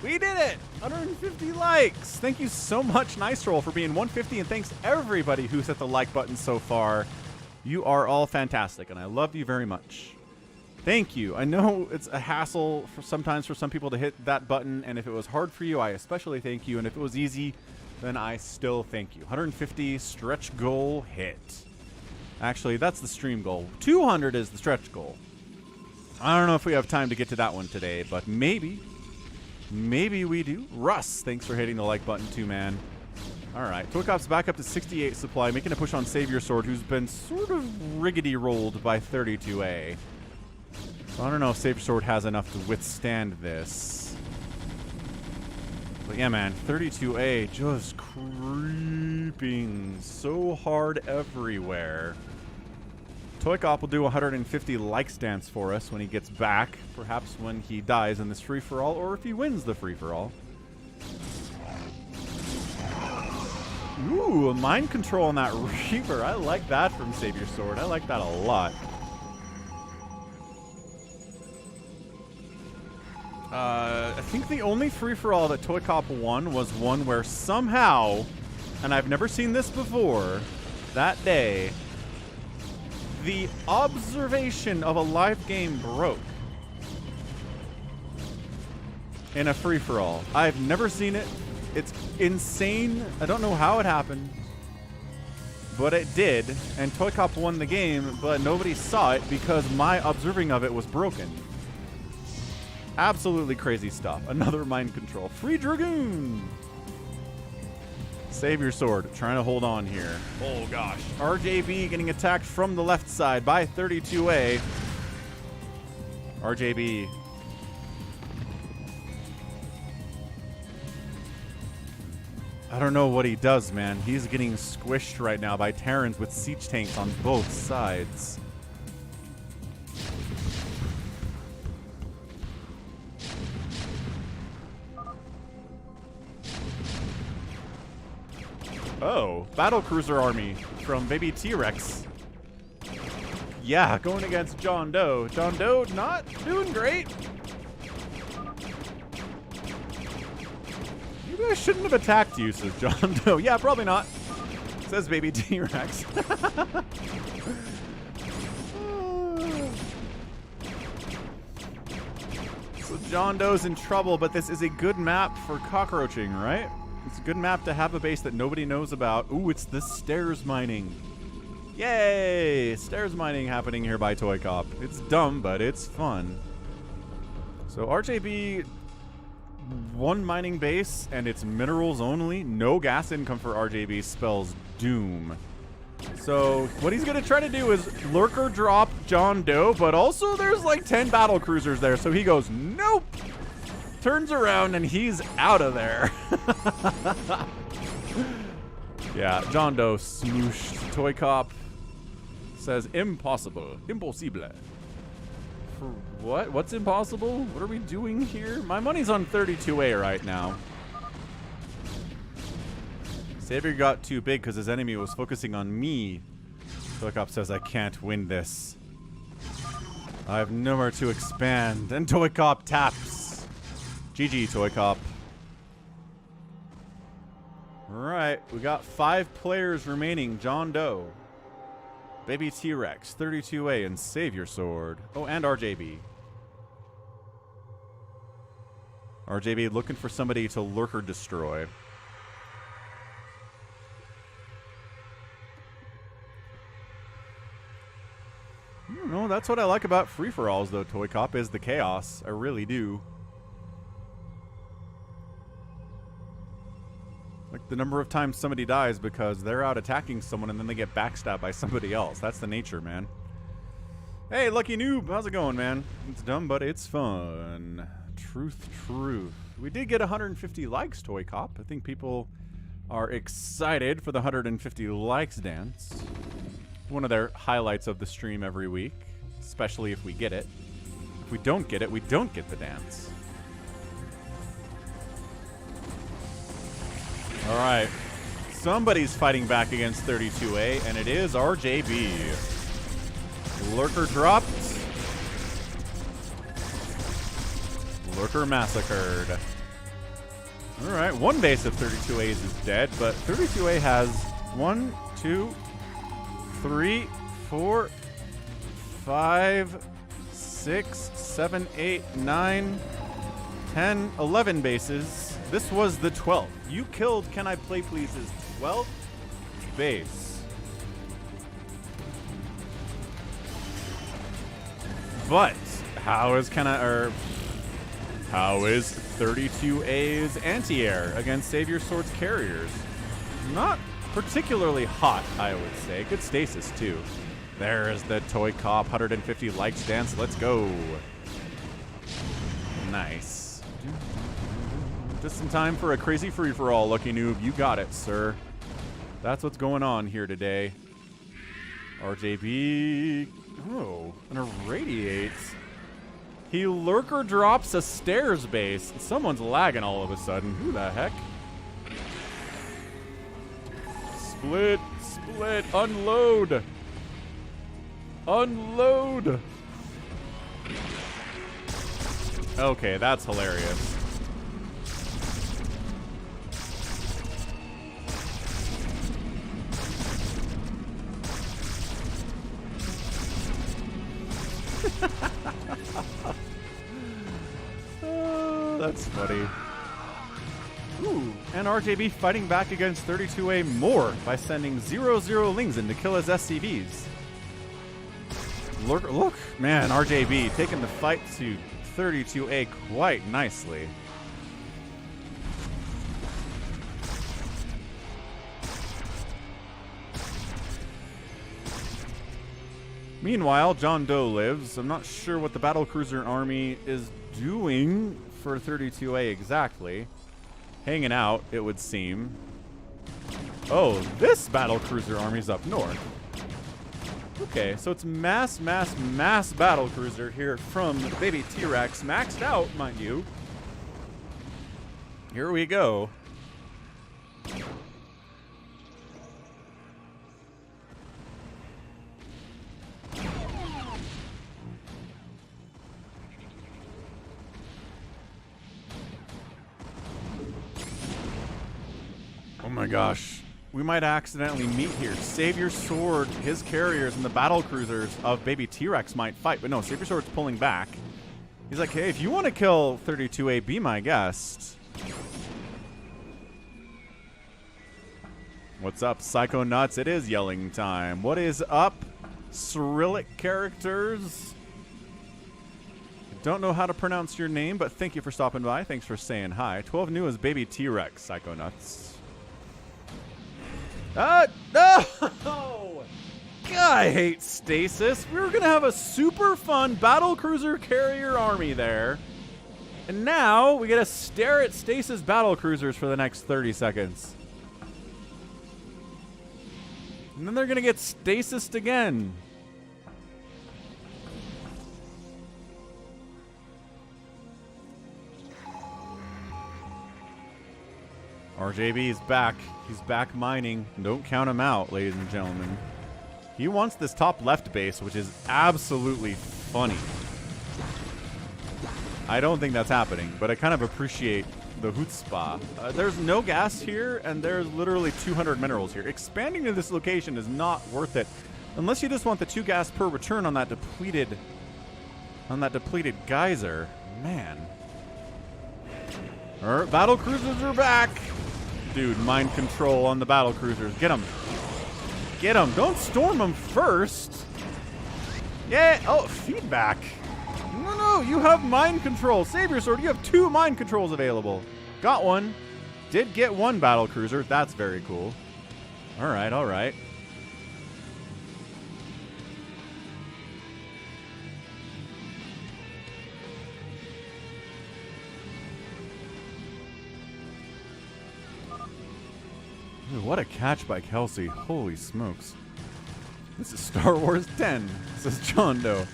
We did it. 150 likes. Thank you so much, Nice Roll, for being 150, and thanks to everybody who's hit the like button so far. You are all fantastic, and I love you very much. Thank you. I know it's a hassle sometimes for some people to hit that button, and if it was hard for you, I especially thank you, and if it was easy, then I still thank you. 150 stretch goal hit. Actually, that's the stream goal. 200 is the stretch goal. I don't know if we have time to get to that one today, but maybe. Maybe we do. Russ, thanks for hitting the like button too, man. All right, ToyCop's back up to 68 supply, making a push on SaviorSword, who's been sort of riggedy rolled by 32A. So I don't know if SaviorSword has enough to withstand this. But yeah, man, 32A just creeping so hard everywhere. ToyCop will do 150 like stance for us when he gets back, perhaps when he dies in this free-for-all, or if he wins the free-for-all. Ooh, a mind control on that Reaper. I like that from SaviorSword. I like that a lot. I think the only free-for-all that ToyCop won was one where somehow, and I've never seen this before, that day, the observation of a live game broke in a free-for-all. I've never seen it. It's insane. I don't know how it happened, but it did, and ToyCop won the game, but nobody saw it because my observing of it was broken. Absolutely crazy stuff. Another mind control. Free Dragoon! SaviorSword, trying to hold on here. Oh gosh. RJB getting attacked from the left side by 32A. RJB. I don't know what he does, man. He's getting squished right now by Terrans with siege tanks on both sides. Oh, battlecruiser army from BabyTrex. Yeah, going against JohnDoe. JohnDoe not doing great. Maybe I shouldn't have attacked you, says JohnDoe. Yeah, probably not, says BabyTrex. So JohnDoe's in trouble, but this is a good map for cockroaching, right? It's a good map to have a base that nobody knows about. Ooh, it's the stairs mining. Yay! Stairs mining happening here by ToyCop. It's dumb, but it's fun. So RJB, one mining base, and it's minerals only. No gas income for RJB spells doom. So what he's going to try to do is lurker drop JohnDoe, but also there's like 10 battle cruisers there. So he goes, nope! Turns around and he's out of there. Yeah, JohnDoe smooshed. ToyCop says impossible. Impossible. For what? What's impossible? What are we doing here? My money's on 32A right now. Savior got too big because his enemy was focusing on me. ToyCop says I can't win this. I have nowhere to expand. And ToyCop taps. GG, ToyCop. Alright, we got 5 players remaining. JohnDoe, BabyTrex, 32A, and SaviorSword. Oh, and RJB. RJB looking for somebody to lurker destroy. I don't know, that's what I like about free-for-alls, though, ToyCop, is the chaos. I really do. Like the number of times somebody dies because they're out attacking someone and then they get backstabbed by somebody else. That's the nature, man. Hey, Lucky Noob, how's it going, man? It's dumb, but it's fun. Truth. We did get 150 likes, ToyCop. I think people are excited for the 150 likes dance. One of their highlights of the stream every week, especially if we get it. If we don't get it, we don't get the dance. All right, somebody's fighting back against 32A, and it is RJB. Lurker dropped. Lurker massacred. All right, one base of 32A's is dead, but 32A has 1, 2, 3, 4, 5, 6, 7, 8, 9, 10, 11 bases. This was the 12th. You killed CanIplayplz's 12th base. But how is 32A's anti-air against SaviorSword's carriers? Not particularly hot, I would say. Good stasis too. There's the ToyCop 150 likes dance. Let's go. Nice. Just in time for a crazy free-for-all, Lucky Noob. You got it, sir. That's what's going on here today. RJB. Oh, and irradiates. He lurker drops a stairs base. Someone's lagging all of a sudden. Who the heck? Split. Unload. Okay, that's hilarious. Oh, that's funny. Ooh, and RJB fighting back against 32A more by sending 0-0 Lings in to kill his SCVs. Look, man, RJB taking the fight to 32A quite nicely. Meanwhile, JohnDoe lives. I'm not sure what the battlecruiser army is doing for 32A exactly. Hanging out, it would seem. Oh, this battlecruiser army's up north. Okay, so it's mass battlecruiser here from BabyTrex. Maxed out, mind you. Here we go. Oh my gosh. We might accidentally meet here. SaviorSword, his carriers, and the battlecruisers of BabyTrex might fight. But no, SaviorSword's pulling back. He's like, hey, if you want to kill 32A, be my guest. What's up, Psycho Nuts? It is yelling time. What is up, Cyrillic characters? I don't know how to pronounce your name, but thank you for stopping by. Thanks for saying hi. 12 new is BabyTrex, Psycho Nuts. No! God, I hate stasis. We were going to have a super fun battlecruiser carrier army there. And now we get to stare at stasis battlecruisers for the next 30 seconds. And then they're going to get stasised again. RJB is back. He's back mining. Don't count him out, ladies and gentlemen. He wants this top left base, which is absolutely funny. I don't think that's happening, but I kind of appreciate the chutzpah. There's no gas here, and there's literally 200 minerals here. Expanding to this location is not worth it, unless you just want the 2 gas per return on that depleted geyser. Man. Battle cruisers are back. Dude, mind control on the battle cruisers. Get them. Get them. Don't storm them first. Yeah. Oh, feedback. No, you have mind control. SaviorSword, you have 2 mind controls available. Got one. Did get 1 battle cruiser. That's very cool. All right, all right. Ooh, what a catch by Kelsey. Holy smokes. This is Star Wars 10, says JohnDoe.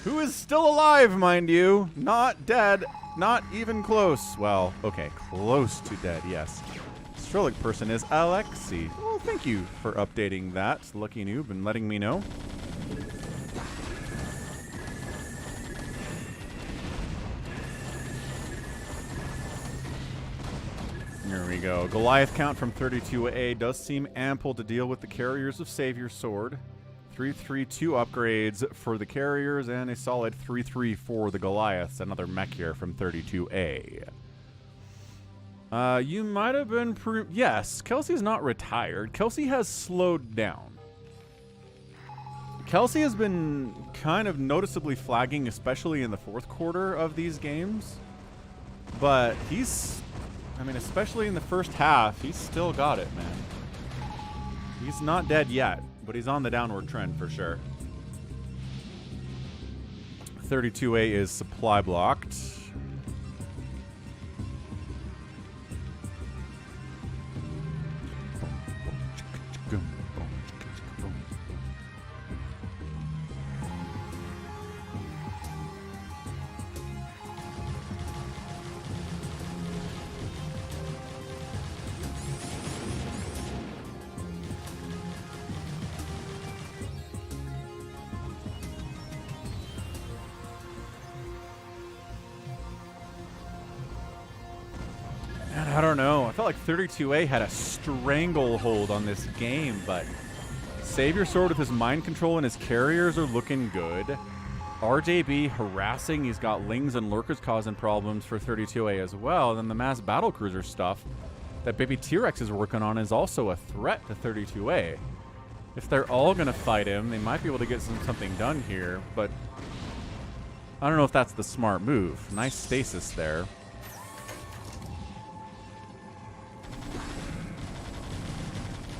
Who is still alive, mind you. Not dead. Not even close. Well, okay, close to dead, yes. Strolic person is Alexi. Well, thank you for updating that, Lucky Noob, and letting me know. Here we go. Goliath count from 32A does seem ample to deal with the carriers of SaviorSword. 332 upgrades for the carriers and a solid 3-3 for the Goliaths. Another mech here from 32A. You might have been... Yes, Kelsey's not retired. Kelsey has slowed down. Kelsey has been kind of noticeably flagging, especially in the 4th quarter of these games. But he's... I mean, especially in the first half, he's still got it, man. He's not dead yet, but he's on the downward trend for sure. 32A is supply blocked. I don't know. I felt like 32A had a stranglehold on this game, but SaviorSword with his mind control and his carriers are looking good. RJB harassing. He's got Lings and Lurkers causing problems for 32A as well. And then the mass battlecruiser stuff that BabyTrex is working on is also a threat to 32A. If they're all going to fight him, they might be able to get something done here, but I don't know if that's the smart move. Nice stasis there.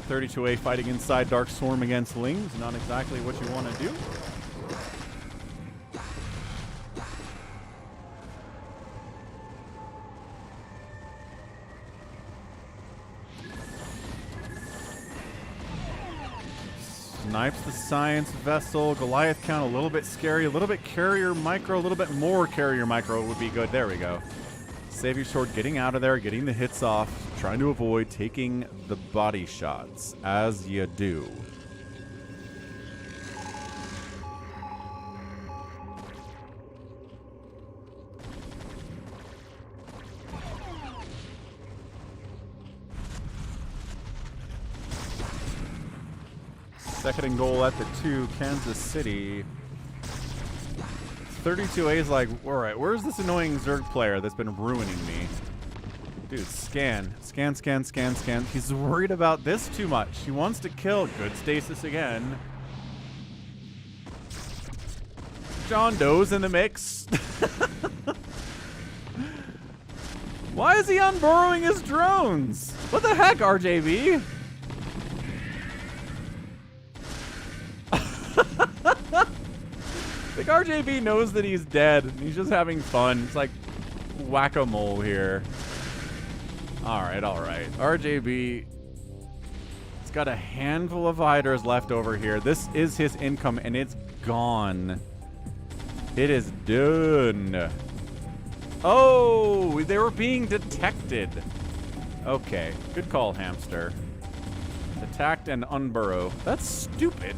(32A) fighting inside Dark Swarm against Lings. Not exactly what you want to do. Snipes the Science Vessel. Goliath count a little bit scary. A little bit carrier micro. A little bit more carrier micro would be good. There we go. SaviorSword getting out of there. Getting the hits off. Trying to avoid taking the body shots. As you do. Second and goal at the 2, Kansas City. 32A is like, alright, where's this annoying Zerg player that's been ruining me? Dude, scan. Scan, scan, scan, scan. He's worried about this too much. He wants to kill. Good stasis again. JohnDoe's in the mix. Why is he unburrowing his drones? What the heck, RJB? Like RJB knows that he's dead. And he's just having fun. It's like whack-a-mole here. Alright, alright. RJB. He's got a handful of fighters left over here. This is his income and it's gone. It is done. Oh, they were being detected. Okay, good call, hamster. Attacked and unburrow. That's stupid.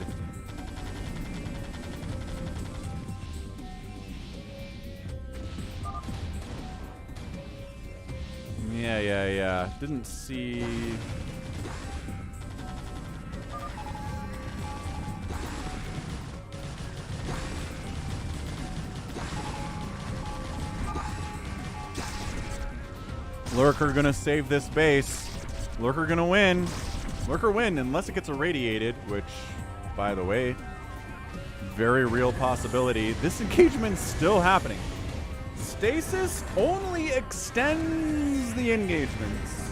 Yeah. Didn't see... Lurker gonna save this base. Lurker gonna win. Lurker win unless it gets irradiated, which, by the way, very real possibility. This engagement's still happening. Stasis only extends the engagements.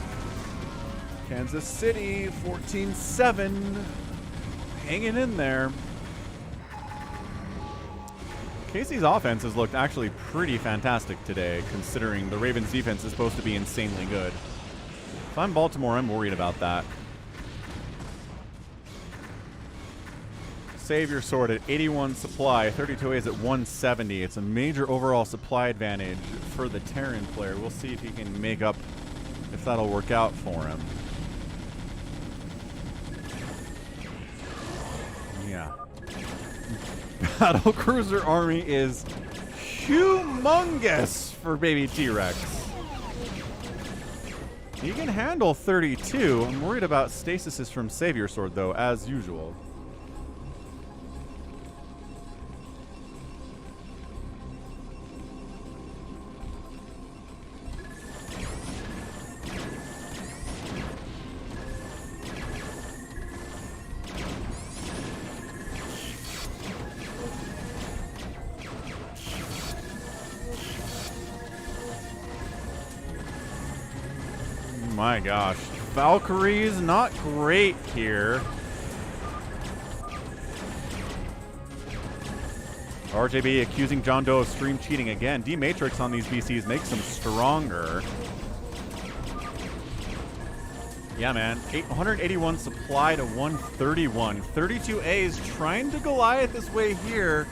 Kansas City, 14-7. Hanging in there. KC's offense has looked actually pretty fantastic today, considering the Ravens' defense is supposed to be insanely good. If I'm Baltimore, I'm worried about that. SaviorSword at 81 supply, 32A is at 170. It's a major overall supply advantage for the Terran player. We'll see if he can make up, if that'll work out for him. Yeah. Battle Cruiser army is humongous for Baby T-Rex. He can handle 32. I'm worried about stasises from SaviorSword, though, as usual. My gosh. Valkyrie's not great here. RJB accusing JohnDoe of stream cheating again. D-Matrix on these BCs makes them stronger. Yeah, man. 181 supply to 131. 32A is trying to Goliath this way here.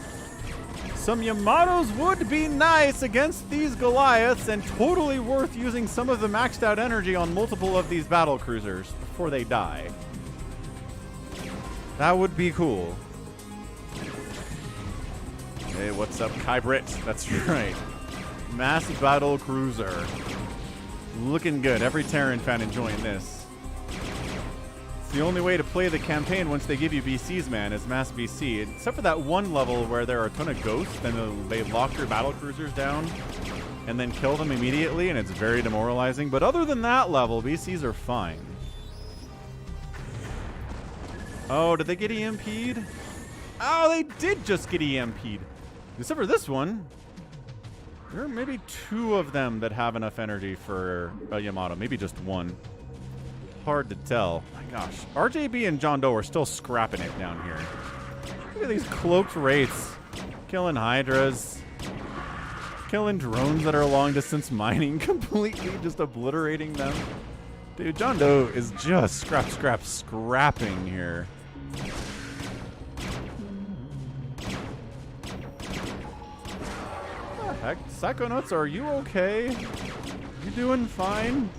Some Yamatos would be nice against these Goliaths and totally worth using some of the maxed out energy on multiple of these battle cruisers before they die. That would be cool. Hey, what's up, Kybrit? That's right. Mass battle cruiser. Looking good. Every Terran fan enjoying this. The only way to play the campaign once they give you BCs, man, is mass BC. Except for that one level where there are a ton of ghosts and they lock your battle cruisers down and then kill them immediately, and it's very demoralizing. But other than that level, BCs are fine. Oh, did they get EMP'd? Oh, they did just get EMP'd. Except for this one. There are maybe 2 of them that have enough energy for a Yamato. Maybe just 1. Hard to tell. My gosh. RJB and JohnDoe are still scrapping it down here. Look at these cloaked wraiths. Killing hydras. Killing drones that are long distance mining. Completely just obliterating them. Dude, JohnDoe is just scrapping here. What the heck? Psychonauts, are you okay? You doing fine?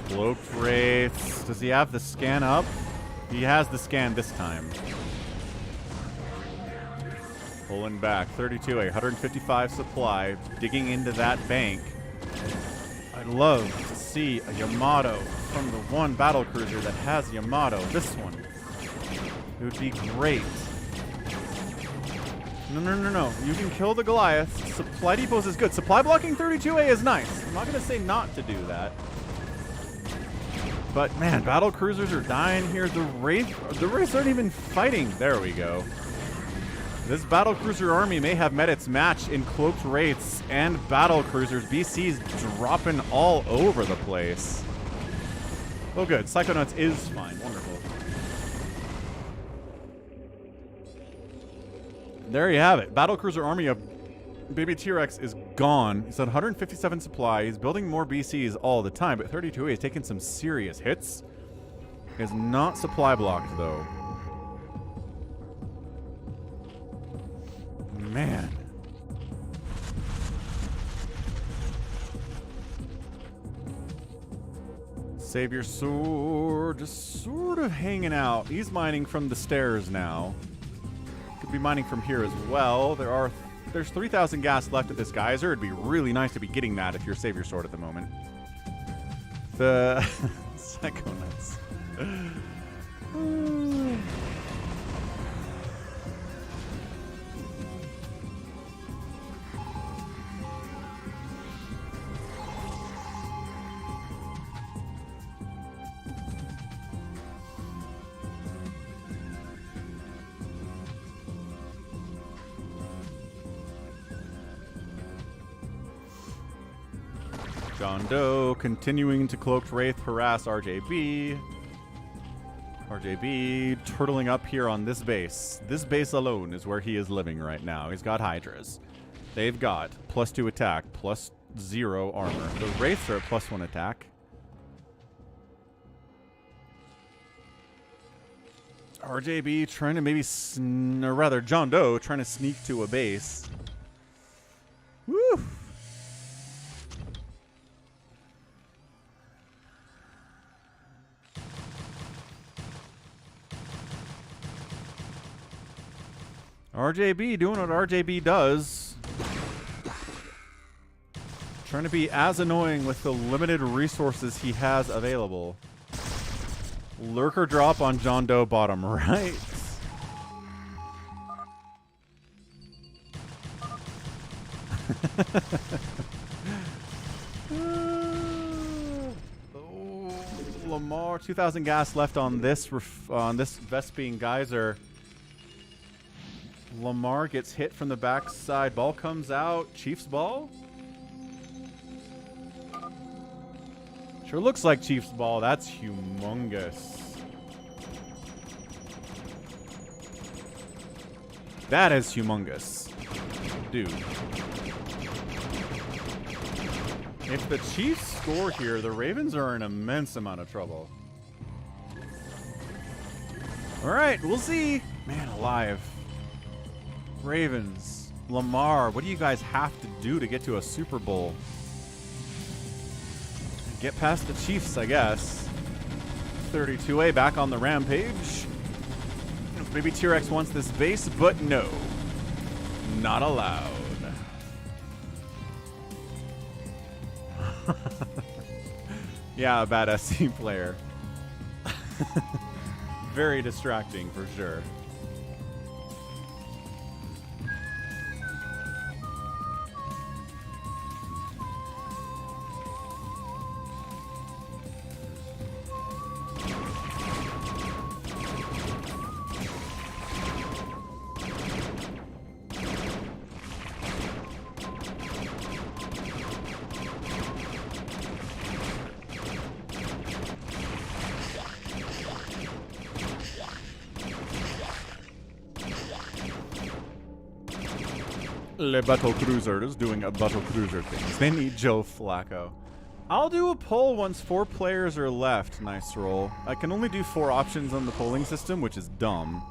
Cloaked wraiths. Does he have the scan up? He has the scan this time. Pulling back. 32, 155 supply. Digging into that bank. I'd love to see a Yamato from the one battlecruiser that has Yamato. This one. It would be great. No. You can kill the Goliath. Supply depots is good. Supply blocking 32A is nice. I'm not going to say not to do that. But man, battle cruisers are dying here. The wraiths aren't even fighting. There we go. This battle cruiser army may have met its match in cloaked wraiths and battle cruisers. BC's dropping all over the place. Oh good, Psychonauts is fine. Wonderful. There you have it. Battle cruiser army of BabyTrex is gone. He's at 157 supply. He's building more BCs all the time, but 32A is taking some serious hits. He is not supply blocked, though. Man. SaviorSword just sort of hanging out. He's mining from the stairs now. Could be mining from here as well. There's 3,000 gas left at this geyser. It'd be really nice to be getting that if you're SaviorSword at the moment. The Psychonauts. JohnDoe continuing to cloaked wraith harass RJB. RJB turtling up here on this base. This base alone is where he is living right now. He's got hydras. They've got +2 attack, +0 armor. The wraiths are at +1 attack. RJB trying to maybe, or rather JohnDoe trying to sneak to a base. Woo! RJB doing what RJB does. Trying to be as annoying with the limited resources he has available. Lurker drop on JohnDoe bottom right. Oh, Lamar, 2,000 gas left on this Vespine geyser. Lamar gets hit from the backside. Ball comes out. Chief's ball? Sure looks like Chief's ball. That's humongous. That is humongous. Dude. If the Chiefs score here, the Ravens are in an immense amount of trouble. Alright, we'll see. Man alive. Ravens, Lamar, what do you guys have to do to get to a Super Bowl? Get past the Chiefs, I guess. 32A back on the rampage. BabyTrex wants this base, but no. Not allowed. Yeah, a bad SC player. Very distracting for sure. Le battle cruiser is doing a battle cruiser things. They need Joe Flacco. I'll do a poll once 4 players are left. Nice roll. I can only do 4 options on the polling system, which is dumb.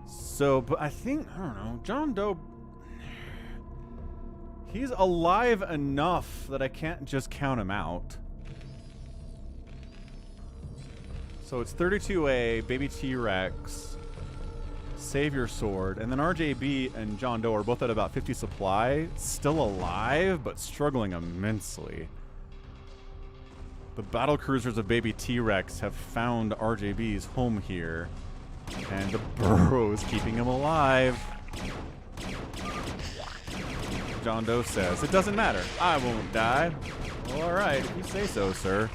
So, but I think, I don't know, JohnDoe, he's alive enough that I can't just count him out. So it's 32A, BabyTrex, SaviorSword, and then RJB and JohnDoe are both at about 50 supply, still alive, but struggling immensely. The battle cruisers of BabyTrex have found RJB's home here, and the burrow is keeping him alive. JohnDoe says, "It doesn't matter. I won't die." Well, all right, if you say so, sir.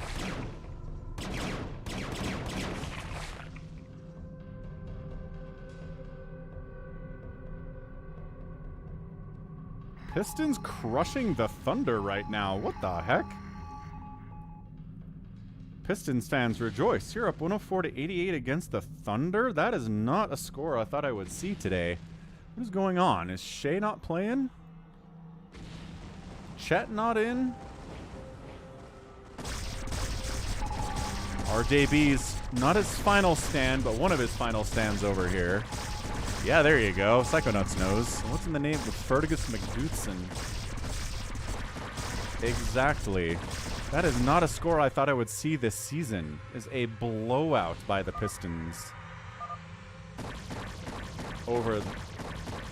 Pistons crushing the Thunder right now. What the heck? Pistons fans rejoice. You're up 104 to 88 against the Thunder? That is not a score I thought I would see today. What is going on? Is Shay not playing? Chet not in? RJB's not his final stand, but one of his final stands over here. Yeah, there you go. Psychonauts knows. What's in the name of Fergus McDootson? Exactly. That is not a score I thought I would see this season. Is a blowout by the Pistons over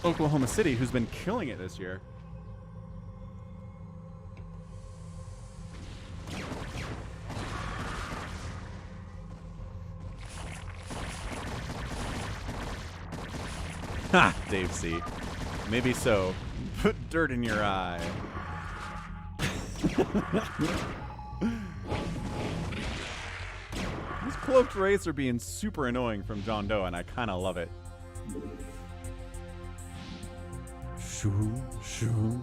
Oklahoma City, who's been killing it this year. Ha! Dave C. Maybe so. Put dirt in your eye. These cloaked wraiths are being super annoying from JohnDoe, and I kind of love it. Shoo, shoo.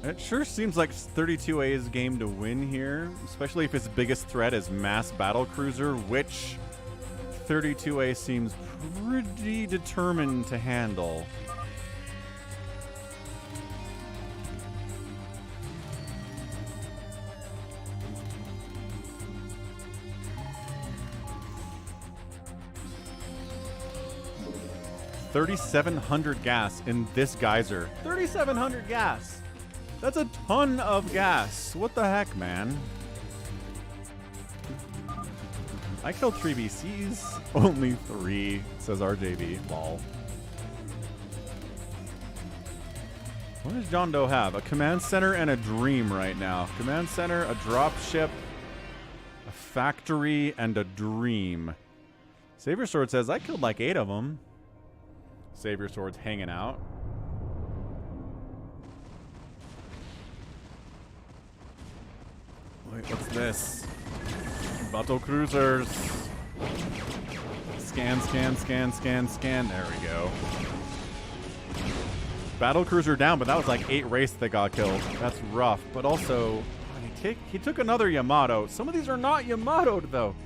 It sure seems like 32A's game to win here, especially if his biggest threat is mass battle cruiser, which 32A seems pretty determined to handle. $3,700 gas in this geyser. 3,700 gas! That's a ton of gas. What the heck, man? I killed 3 BCs. Only 3, says RJB. Lol. What does JohnDoe have? A command center and a dream right now. Command center, a drop ship, a factory, and a dream. SaviorSword says, I killed like 8 of them. SaviorSword's hanging out. Wait, what's this? Battle cruisers. Scan, scan, scan, scan, scan. There we go. Battle cruiser down, but that was like 8 wraiths that got killed. That's rough. But also, he took another Yamato. Some of these are not Yamato'd though.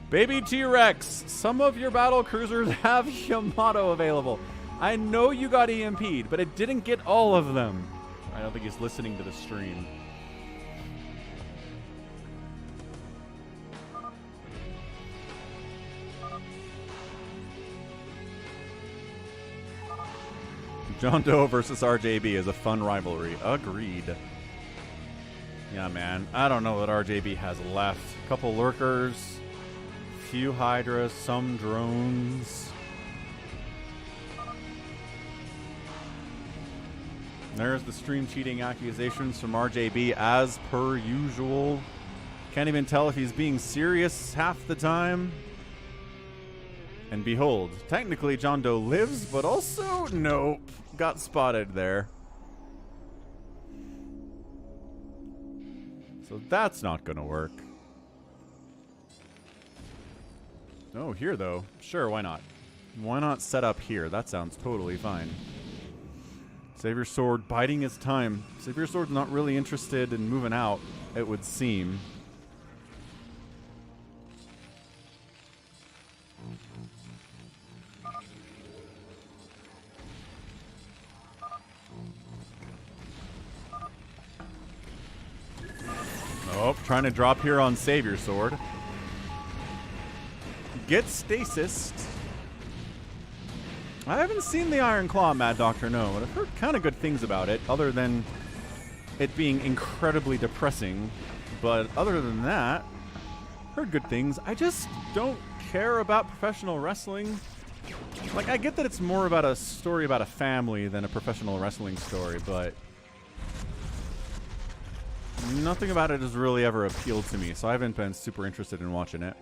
BabyTrex, some of your battle cruisers have Yamato available. I know you got EMP'd, but it didn't get all of them. I don't think he's listening to the stream. JohnDoe versus RJB is a fun rivalry. Agreed. Yeah, man. I don't know what RJB has left. A couple lurkers, few hydras, some drones. There's the stream cheating accusations from RJB as per usual. Can't even tell if he's being serious half the time. And behold, technically JohnDoe lives, but also nope. Got spotted there. So that's not gonna work. Oh, here though. Sure, why not? Why not set up here? That sounds totally fine. SaviorSword biding his time. SaviorSword's not really interested in moving out, it would seem. Trying to drop here on SaviorSword. Get stasis. I haven't seen the Iron Claw, Mad Doctor, no, but I've heard kind of good things about it, other than it being incredibly depressing. But other than that, heard good things. I just don't care about professional wrestling. Like, I get that it's more about a story about a family than a professional wrestling story, but nothing about it has really ever appealed to me, so I haven't been super interested in watching it.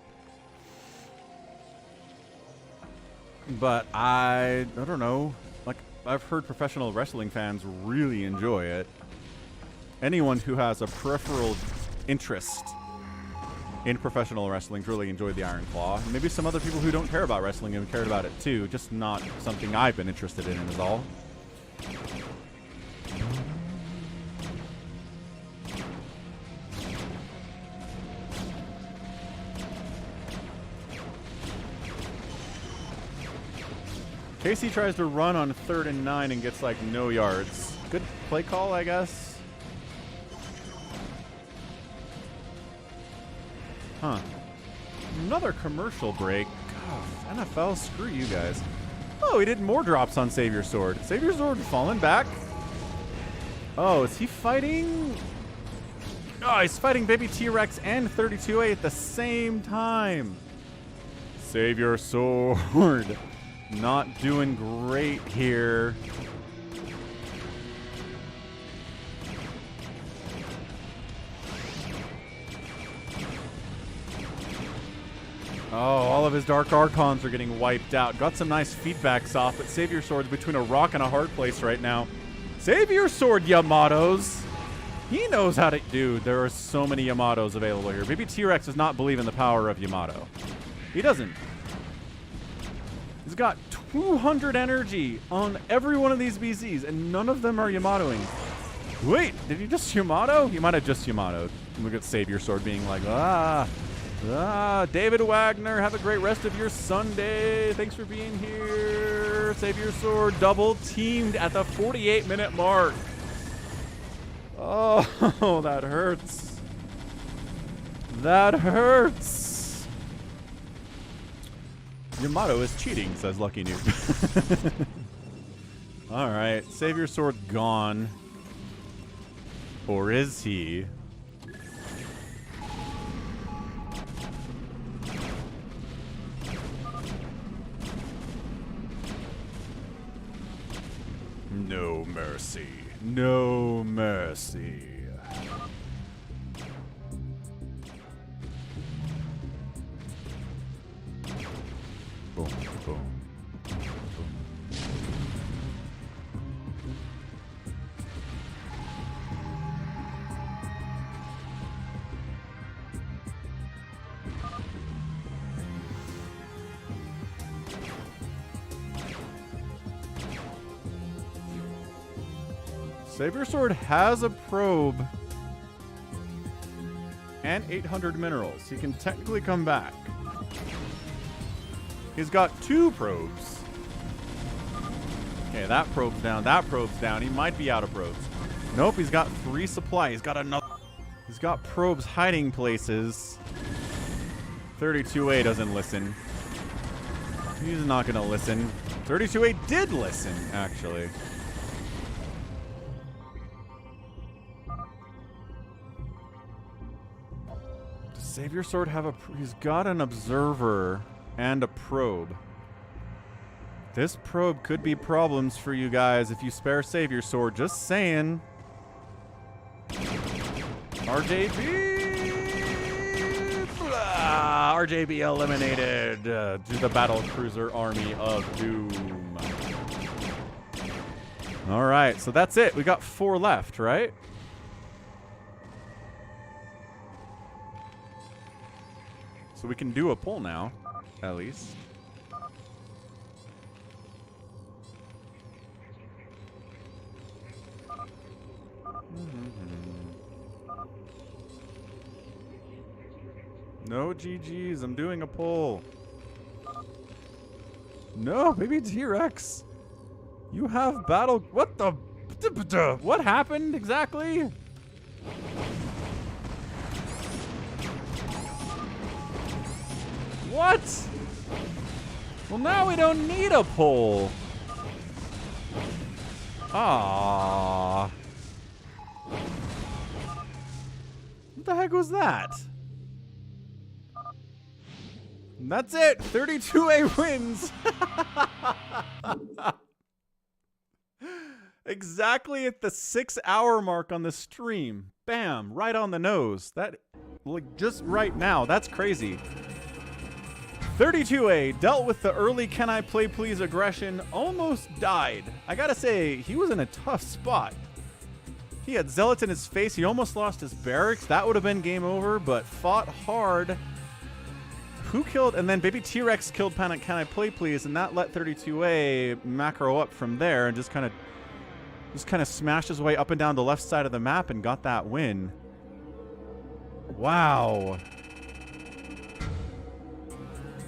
But I don't know. Like, I've heard professional wrestling fans really enjoy it. Anyone who has a peripheral interest in professional wrestling really enjoyed the Iron Claw. Maybe some other people who don't care about wrestling have cared about it too, just not something I've been interested in is all. Casey tries to run on 3rd and 9 and gets like no yards. Good play call, I guess. Huh. Another commercial break. God, NFL, screw you guys. Oh, he did more drops on SaviorSword. SaviorSword falling back. Oh, is he fighting? Oh, he's fighting BabyTrex and 32A at the same time. SaviorSword. Not doing great here. Oh, all of his Dark Archons are getting wiped out. Got some nice feedbacks off, but SaviorSword's between a rock and a hard place right now. SaviorSword Yamatos. He knows how to... Dude, there are so many Yamatos available here. BabyTrex does not believe in the power of Yamato. He doesn't. He's got 200 energy on every one of these BZs, and none of them are Yamatoing. Wait, did he just Yamato? He might have just Yamatoed. Look at SaviorSword being like, David Wagner, have a great rest of your Sunday. Thanks for being here. SaviorSword double teamed at the 48-minute mark. Oh, that hurts. That hurts. Yamato is cheating, says Lucky Noob. Alright, SaviorSword gone. Or is he? No mercy. No mercy. Boom, boom. SaviorSword has a probe and 800 minerals. He can technically come back. He's got 2 probes. Okay, that probe's down. That probe's down. He might be out of probes. Nope, he's got 3 supply. He's got another. He's got probes hiding places. 32A doesn't listen. He's not going to listen. 32A did listen, actually. Does SaviorSword have a... He's got an observer and a probe. This probe could be problems for you guys if you spare SaviorSword. Just saying. RJB! RJB eliminated to the battle cruiser army of doom. Alright, so that's it. We got 4 left, right? So we can do a pull now, at least. No GGs, I'm doing a pull. No, BabyTrex. You have battle... What the... What happened exactly? What? Well, now we don't need a pole. Ah. What the heck was that? And that's it. 32A wins. Exactly at the 6-hour mark on the stream. Bam, right on the nose. That, like, just right now. That's crazy. 32A dealt with the early CanIplayplz aggression, almost died. I gotta say, he was in a tough spot. He had Zealot in his face. He almost lost his barracks. That would have been game over, but fought hard. Who killed? And then BabyTrex killed CanIplayplz, and that let 32A macro up from there and just kind of smashed his way up and down the left side of the map and got that win. Wow.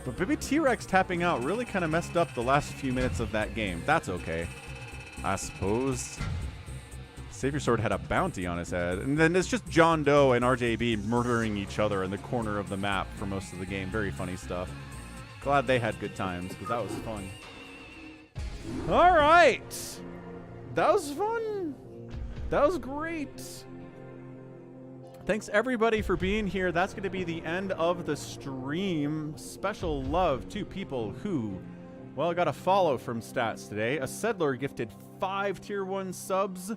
But BabyTrex tapping out really kind of messed up the last few minutes of that game. That's okay, I suppose. SaviorSword had a bounty on his head. And then it's just JohnDoe and RJB murdering each other in the corner of the map for most of the game. Very funny stuff. Glad they had good times, because that was fun. All right. That was fun. That was great. Thanks, everybody, for being here. That's going to be the end of the stream. Special love to people who, well, got a follow from stats today. A Settler gifted 5 Tier 1 subs.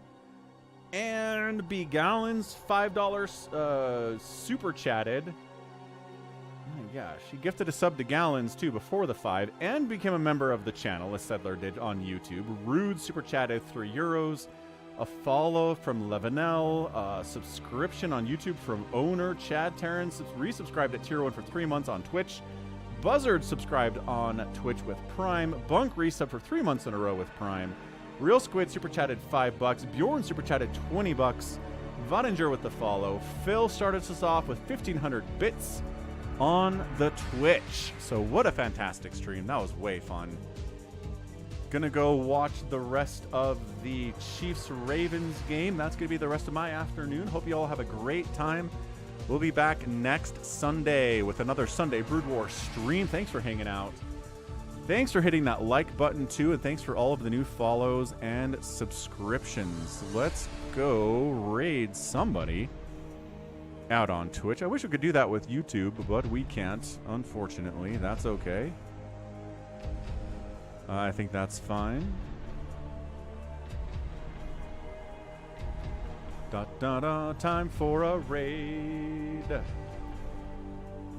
And B Gallons, $5 super chatted. Oh my gosh, he gifted a sub to Gallons, too, before the 5, and became a member of the channel, as Settler did on YouTube. Rude super chatted 3 euros. A follow from Levanel, a subscription on YouTube from owner Chad Terrence, resubscribed at Tier 1 for 3 months on Twitch. Buzzard subscribed on Twitch with Prime. Bunk resub for 3 months in a row with Prime. Real Squid super chatted $5. Bjorn super chatted $20. Vodinger with the follow. Phil started us off with 1,500 bits on the Twitch. So what a fantastic stream. That was way fun. Gonna go watch the rest of the Chiefs-Ravens game. That's gonna be the rest of my afternoon. Hope you all have a great time. We'll be back next Sunday with another Sunday BroodWar stream. Thanks for hanging out. Thanks for hitting that like button, too, and thanks for all of the new follows and subscriptions. Let's go raid somebody out on Twitch. I wish we could do that with YouTube, but we can't, unfortunately. That's okay. I think that's fine. Da-da-da, time for a raid.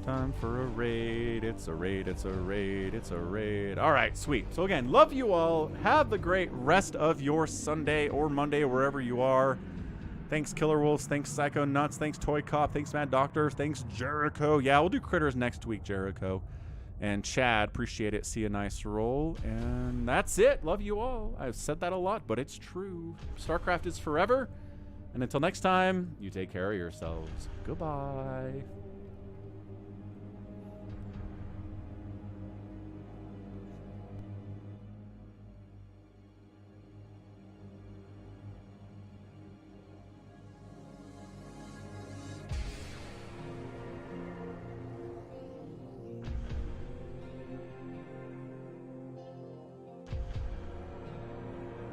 Time for a raid. It's a raid, it's a raid, it's a raid. All right, sweet. So again, love you all. Have the great rest of your Sunday or Monday, wherever you are. Thanks, Killer Wolves. Thanks, Psycho Nuts. Thanks, ToyCop. Thanks, Mad Doctor. Thanks, Jericho. Yeah, we'll do Critters next week, Jericho. And Chad, appreciate it. See a nice roll. And that's it. Love you all. I've said that a lot, but it's true. StarCraft is forever. And until next time, you take care of yourselves. Goodbye.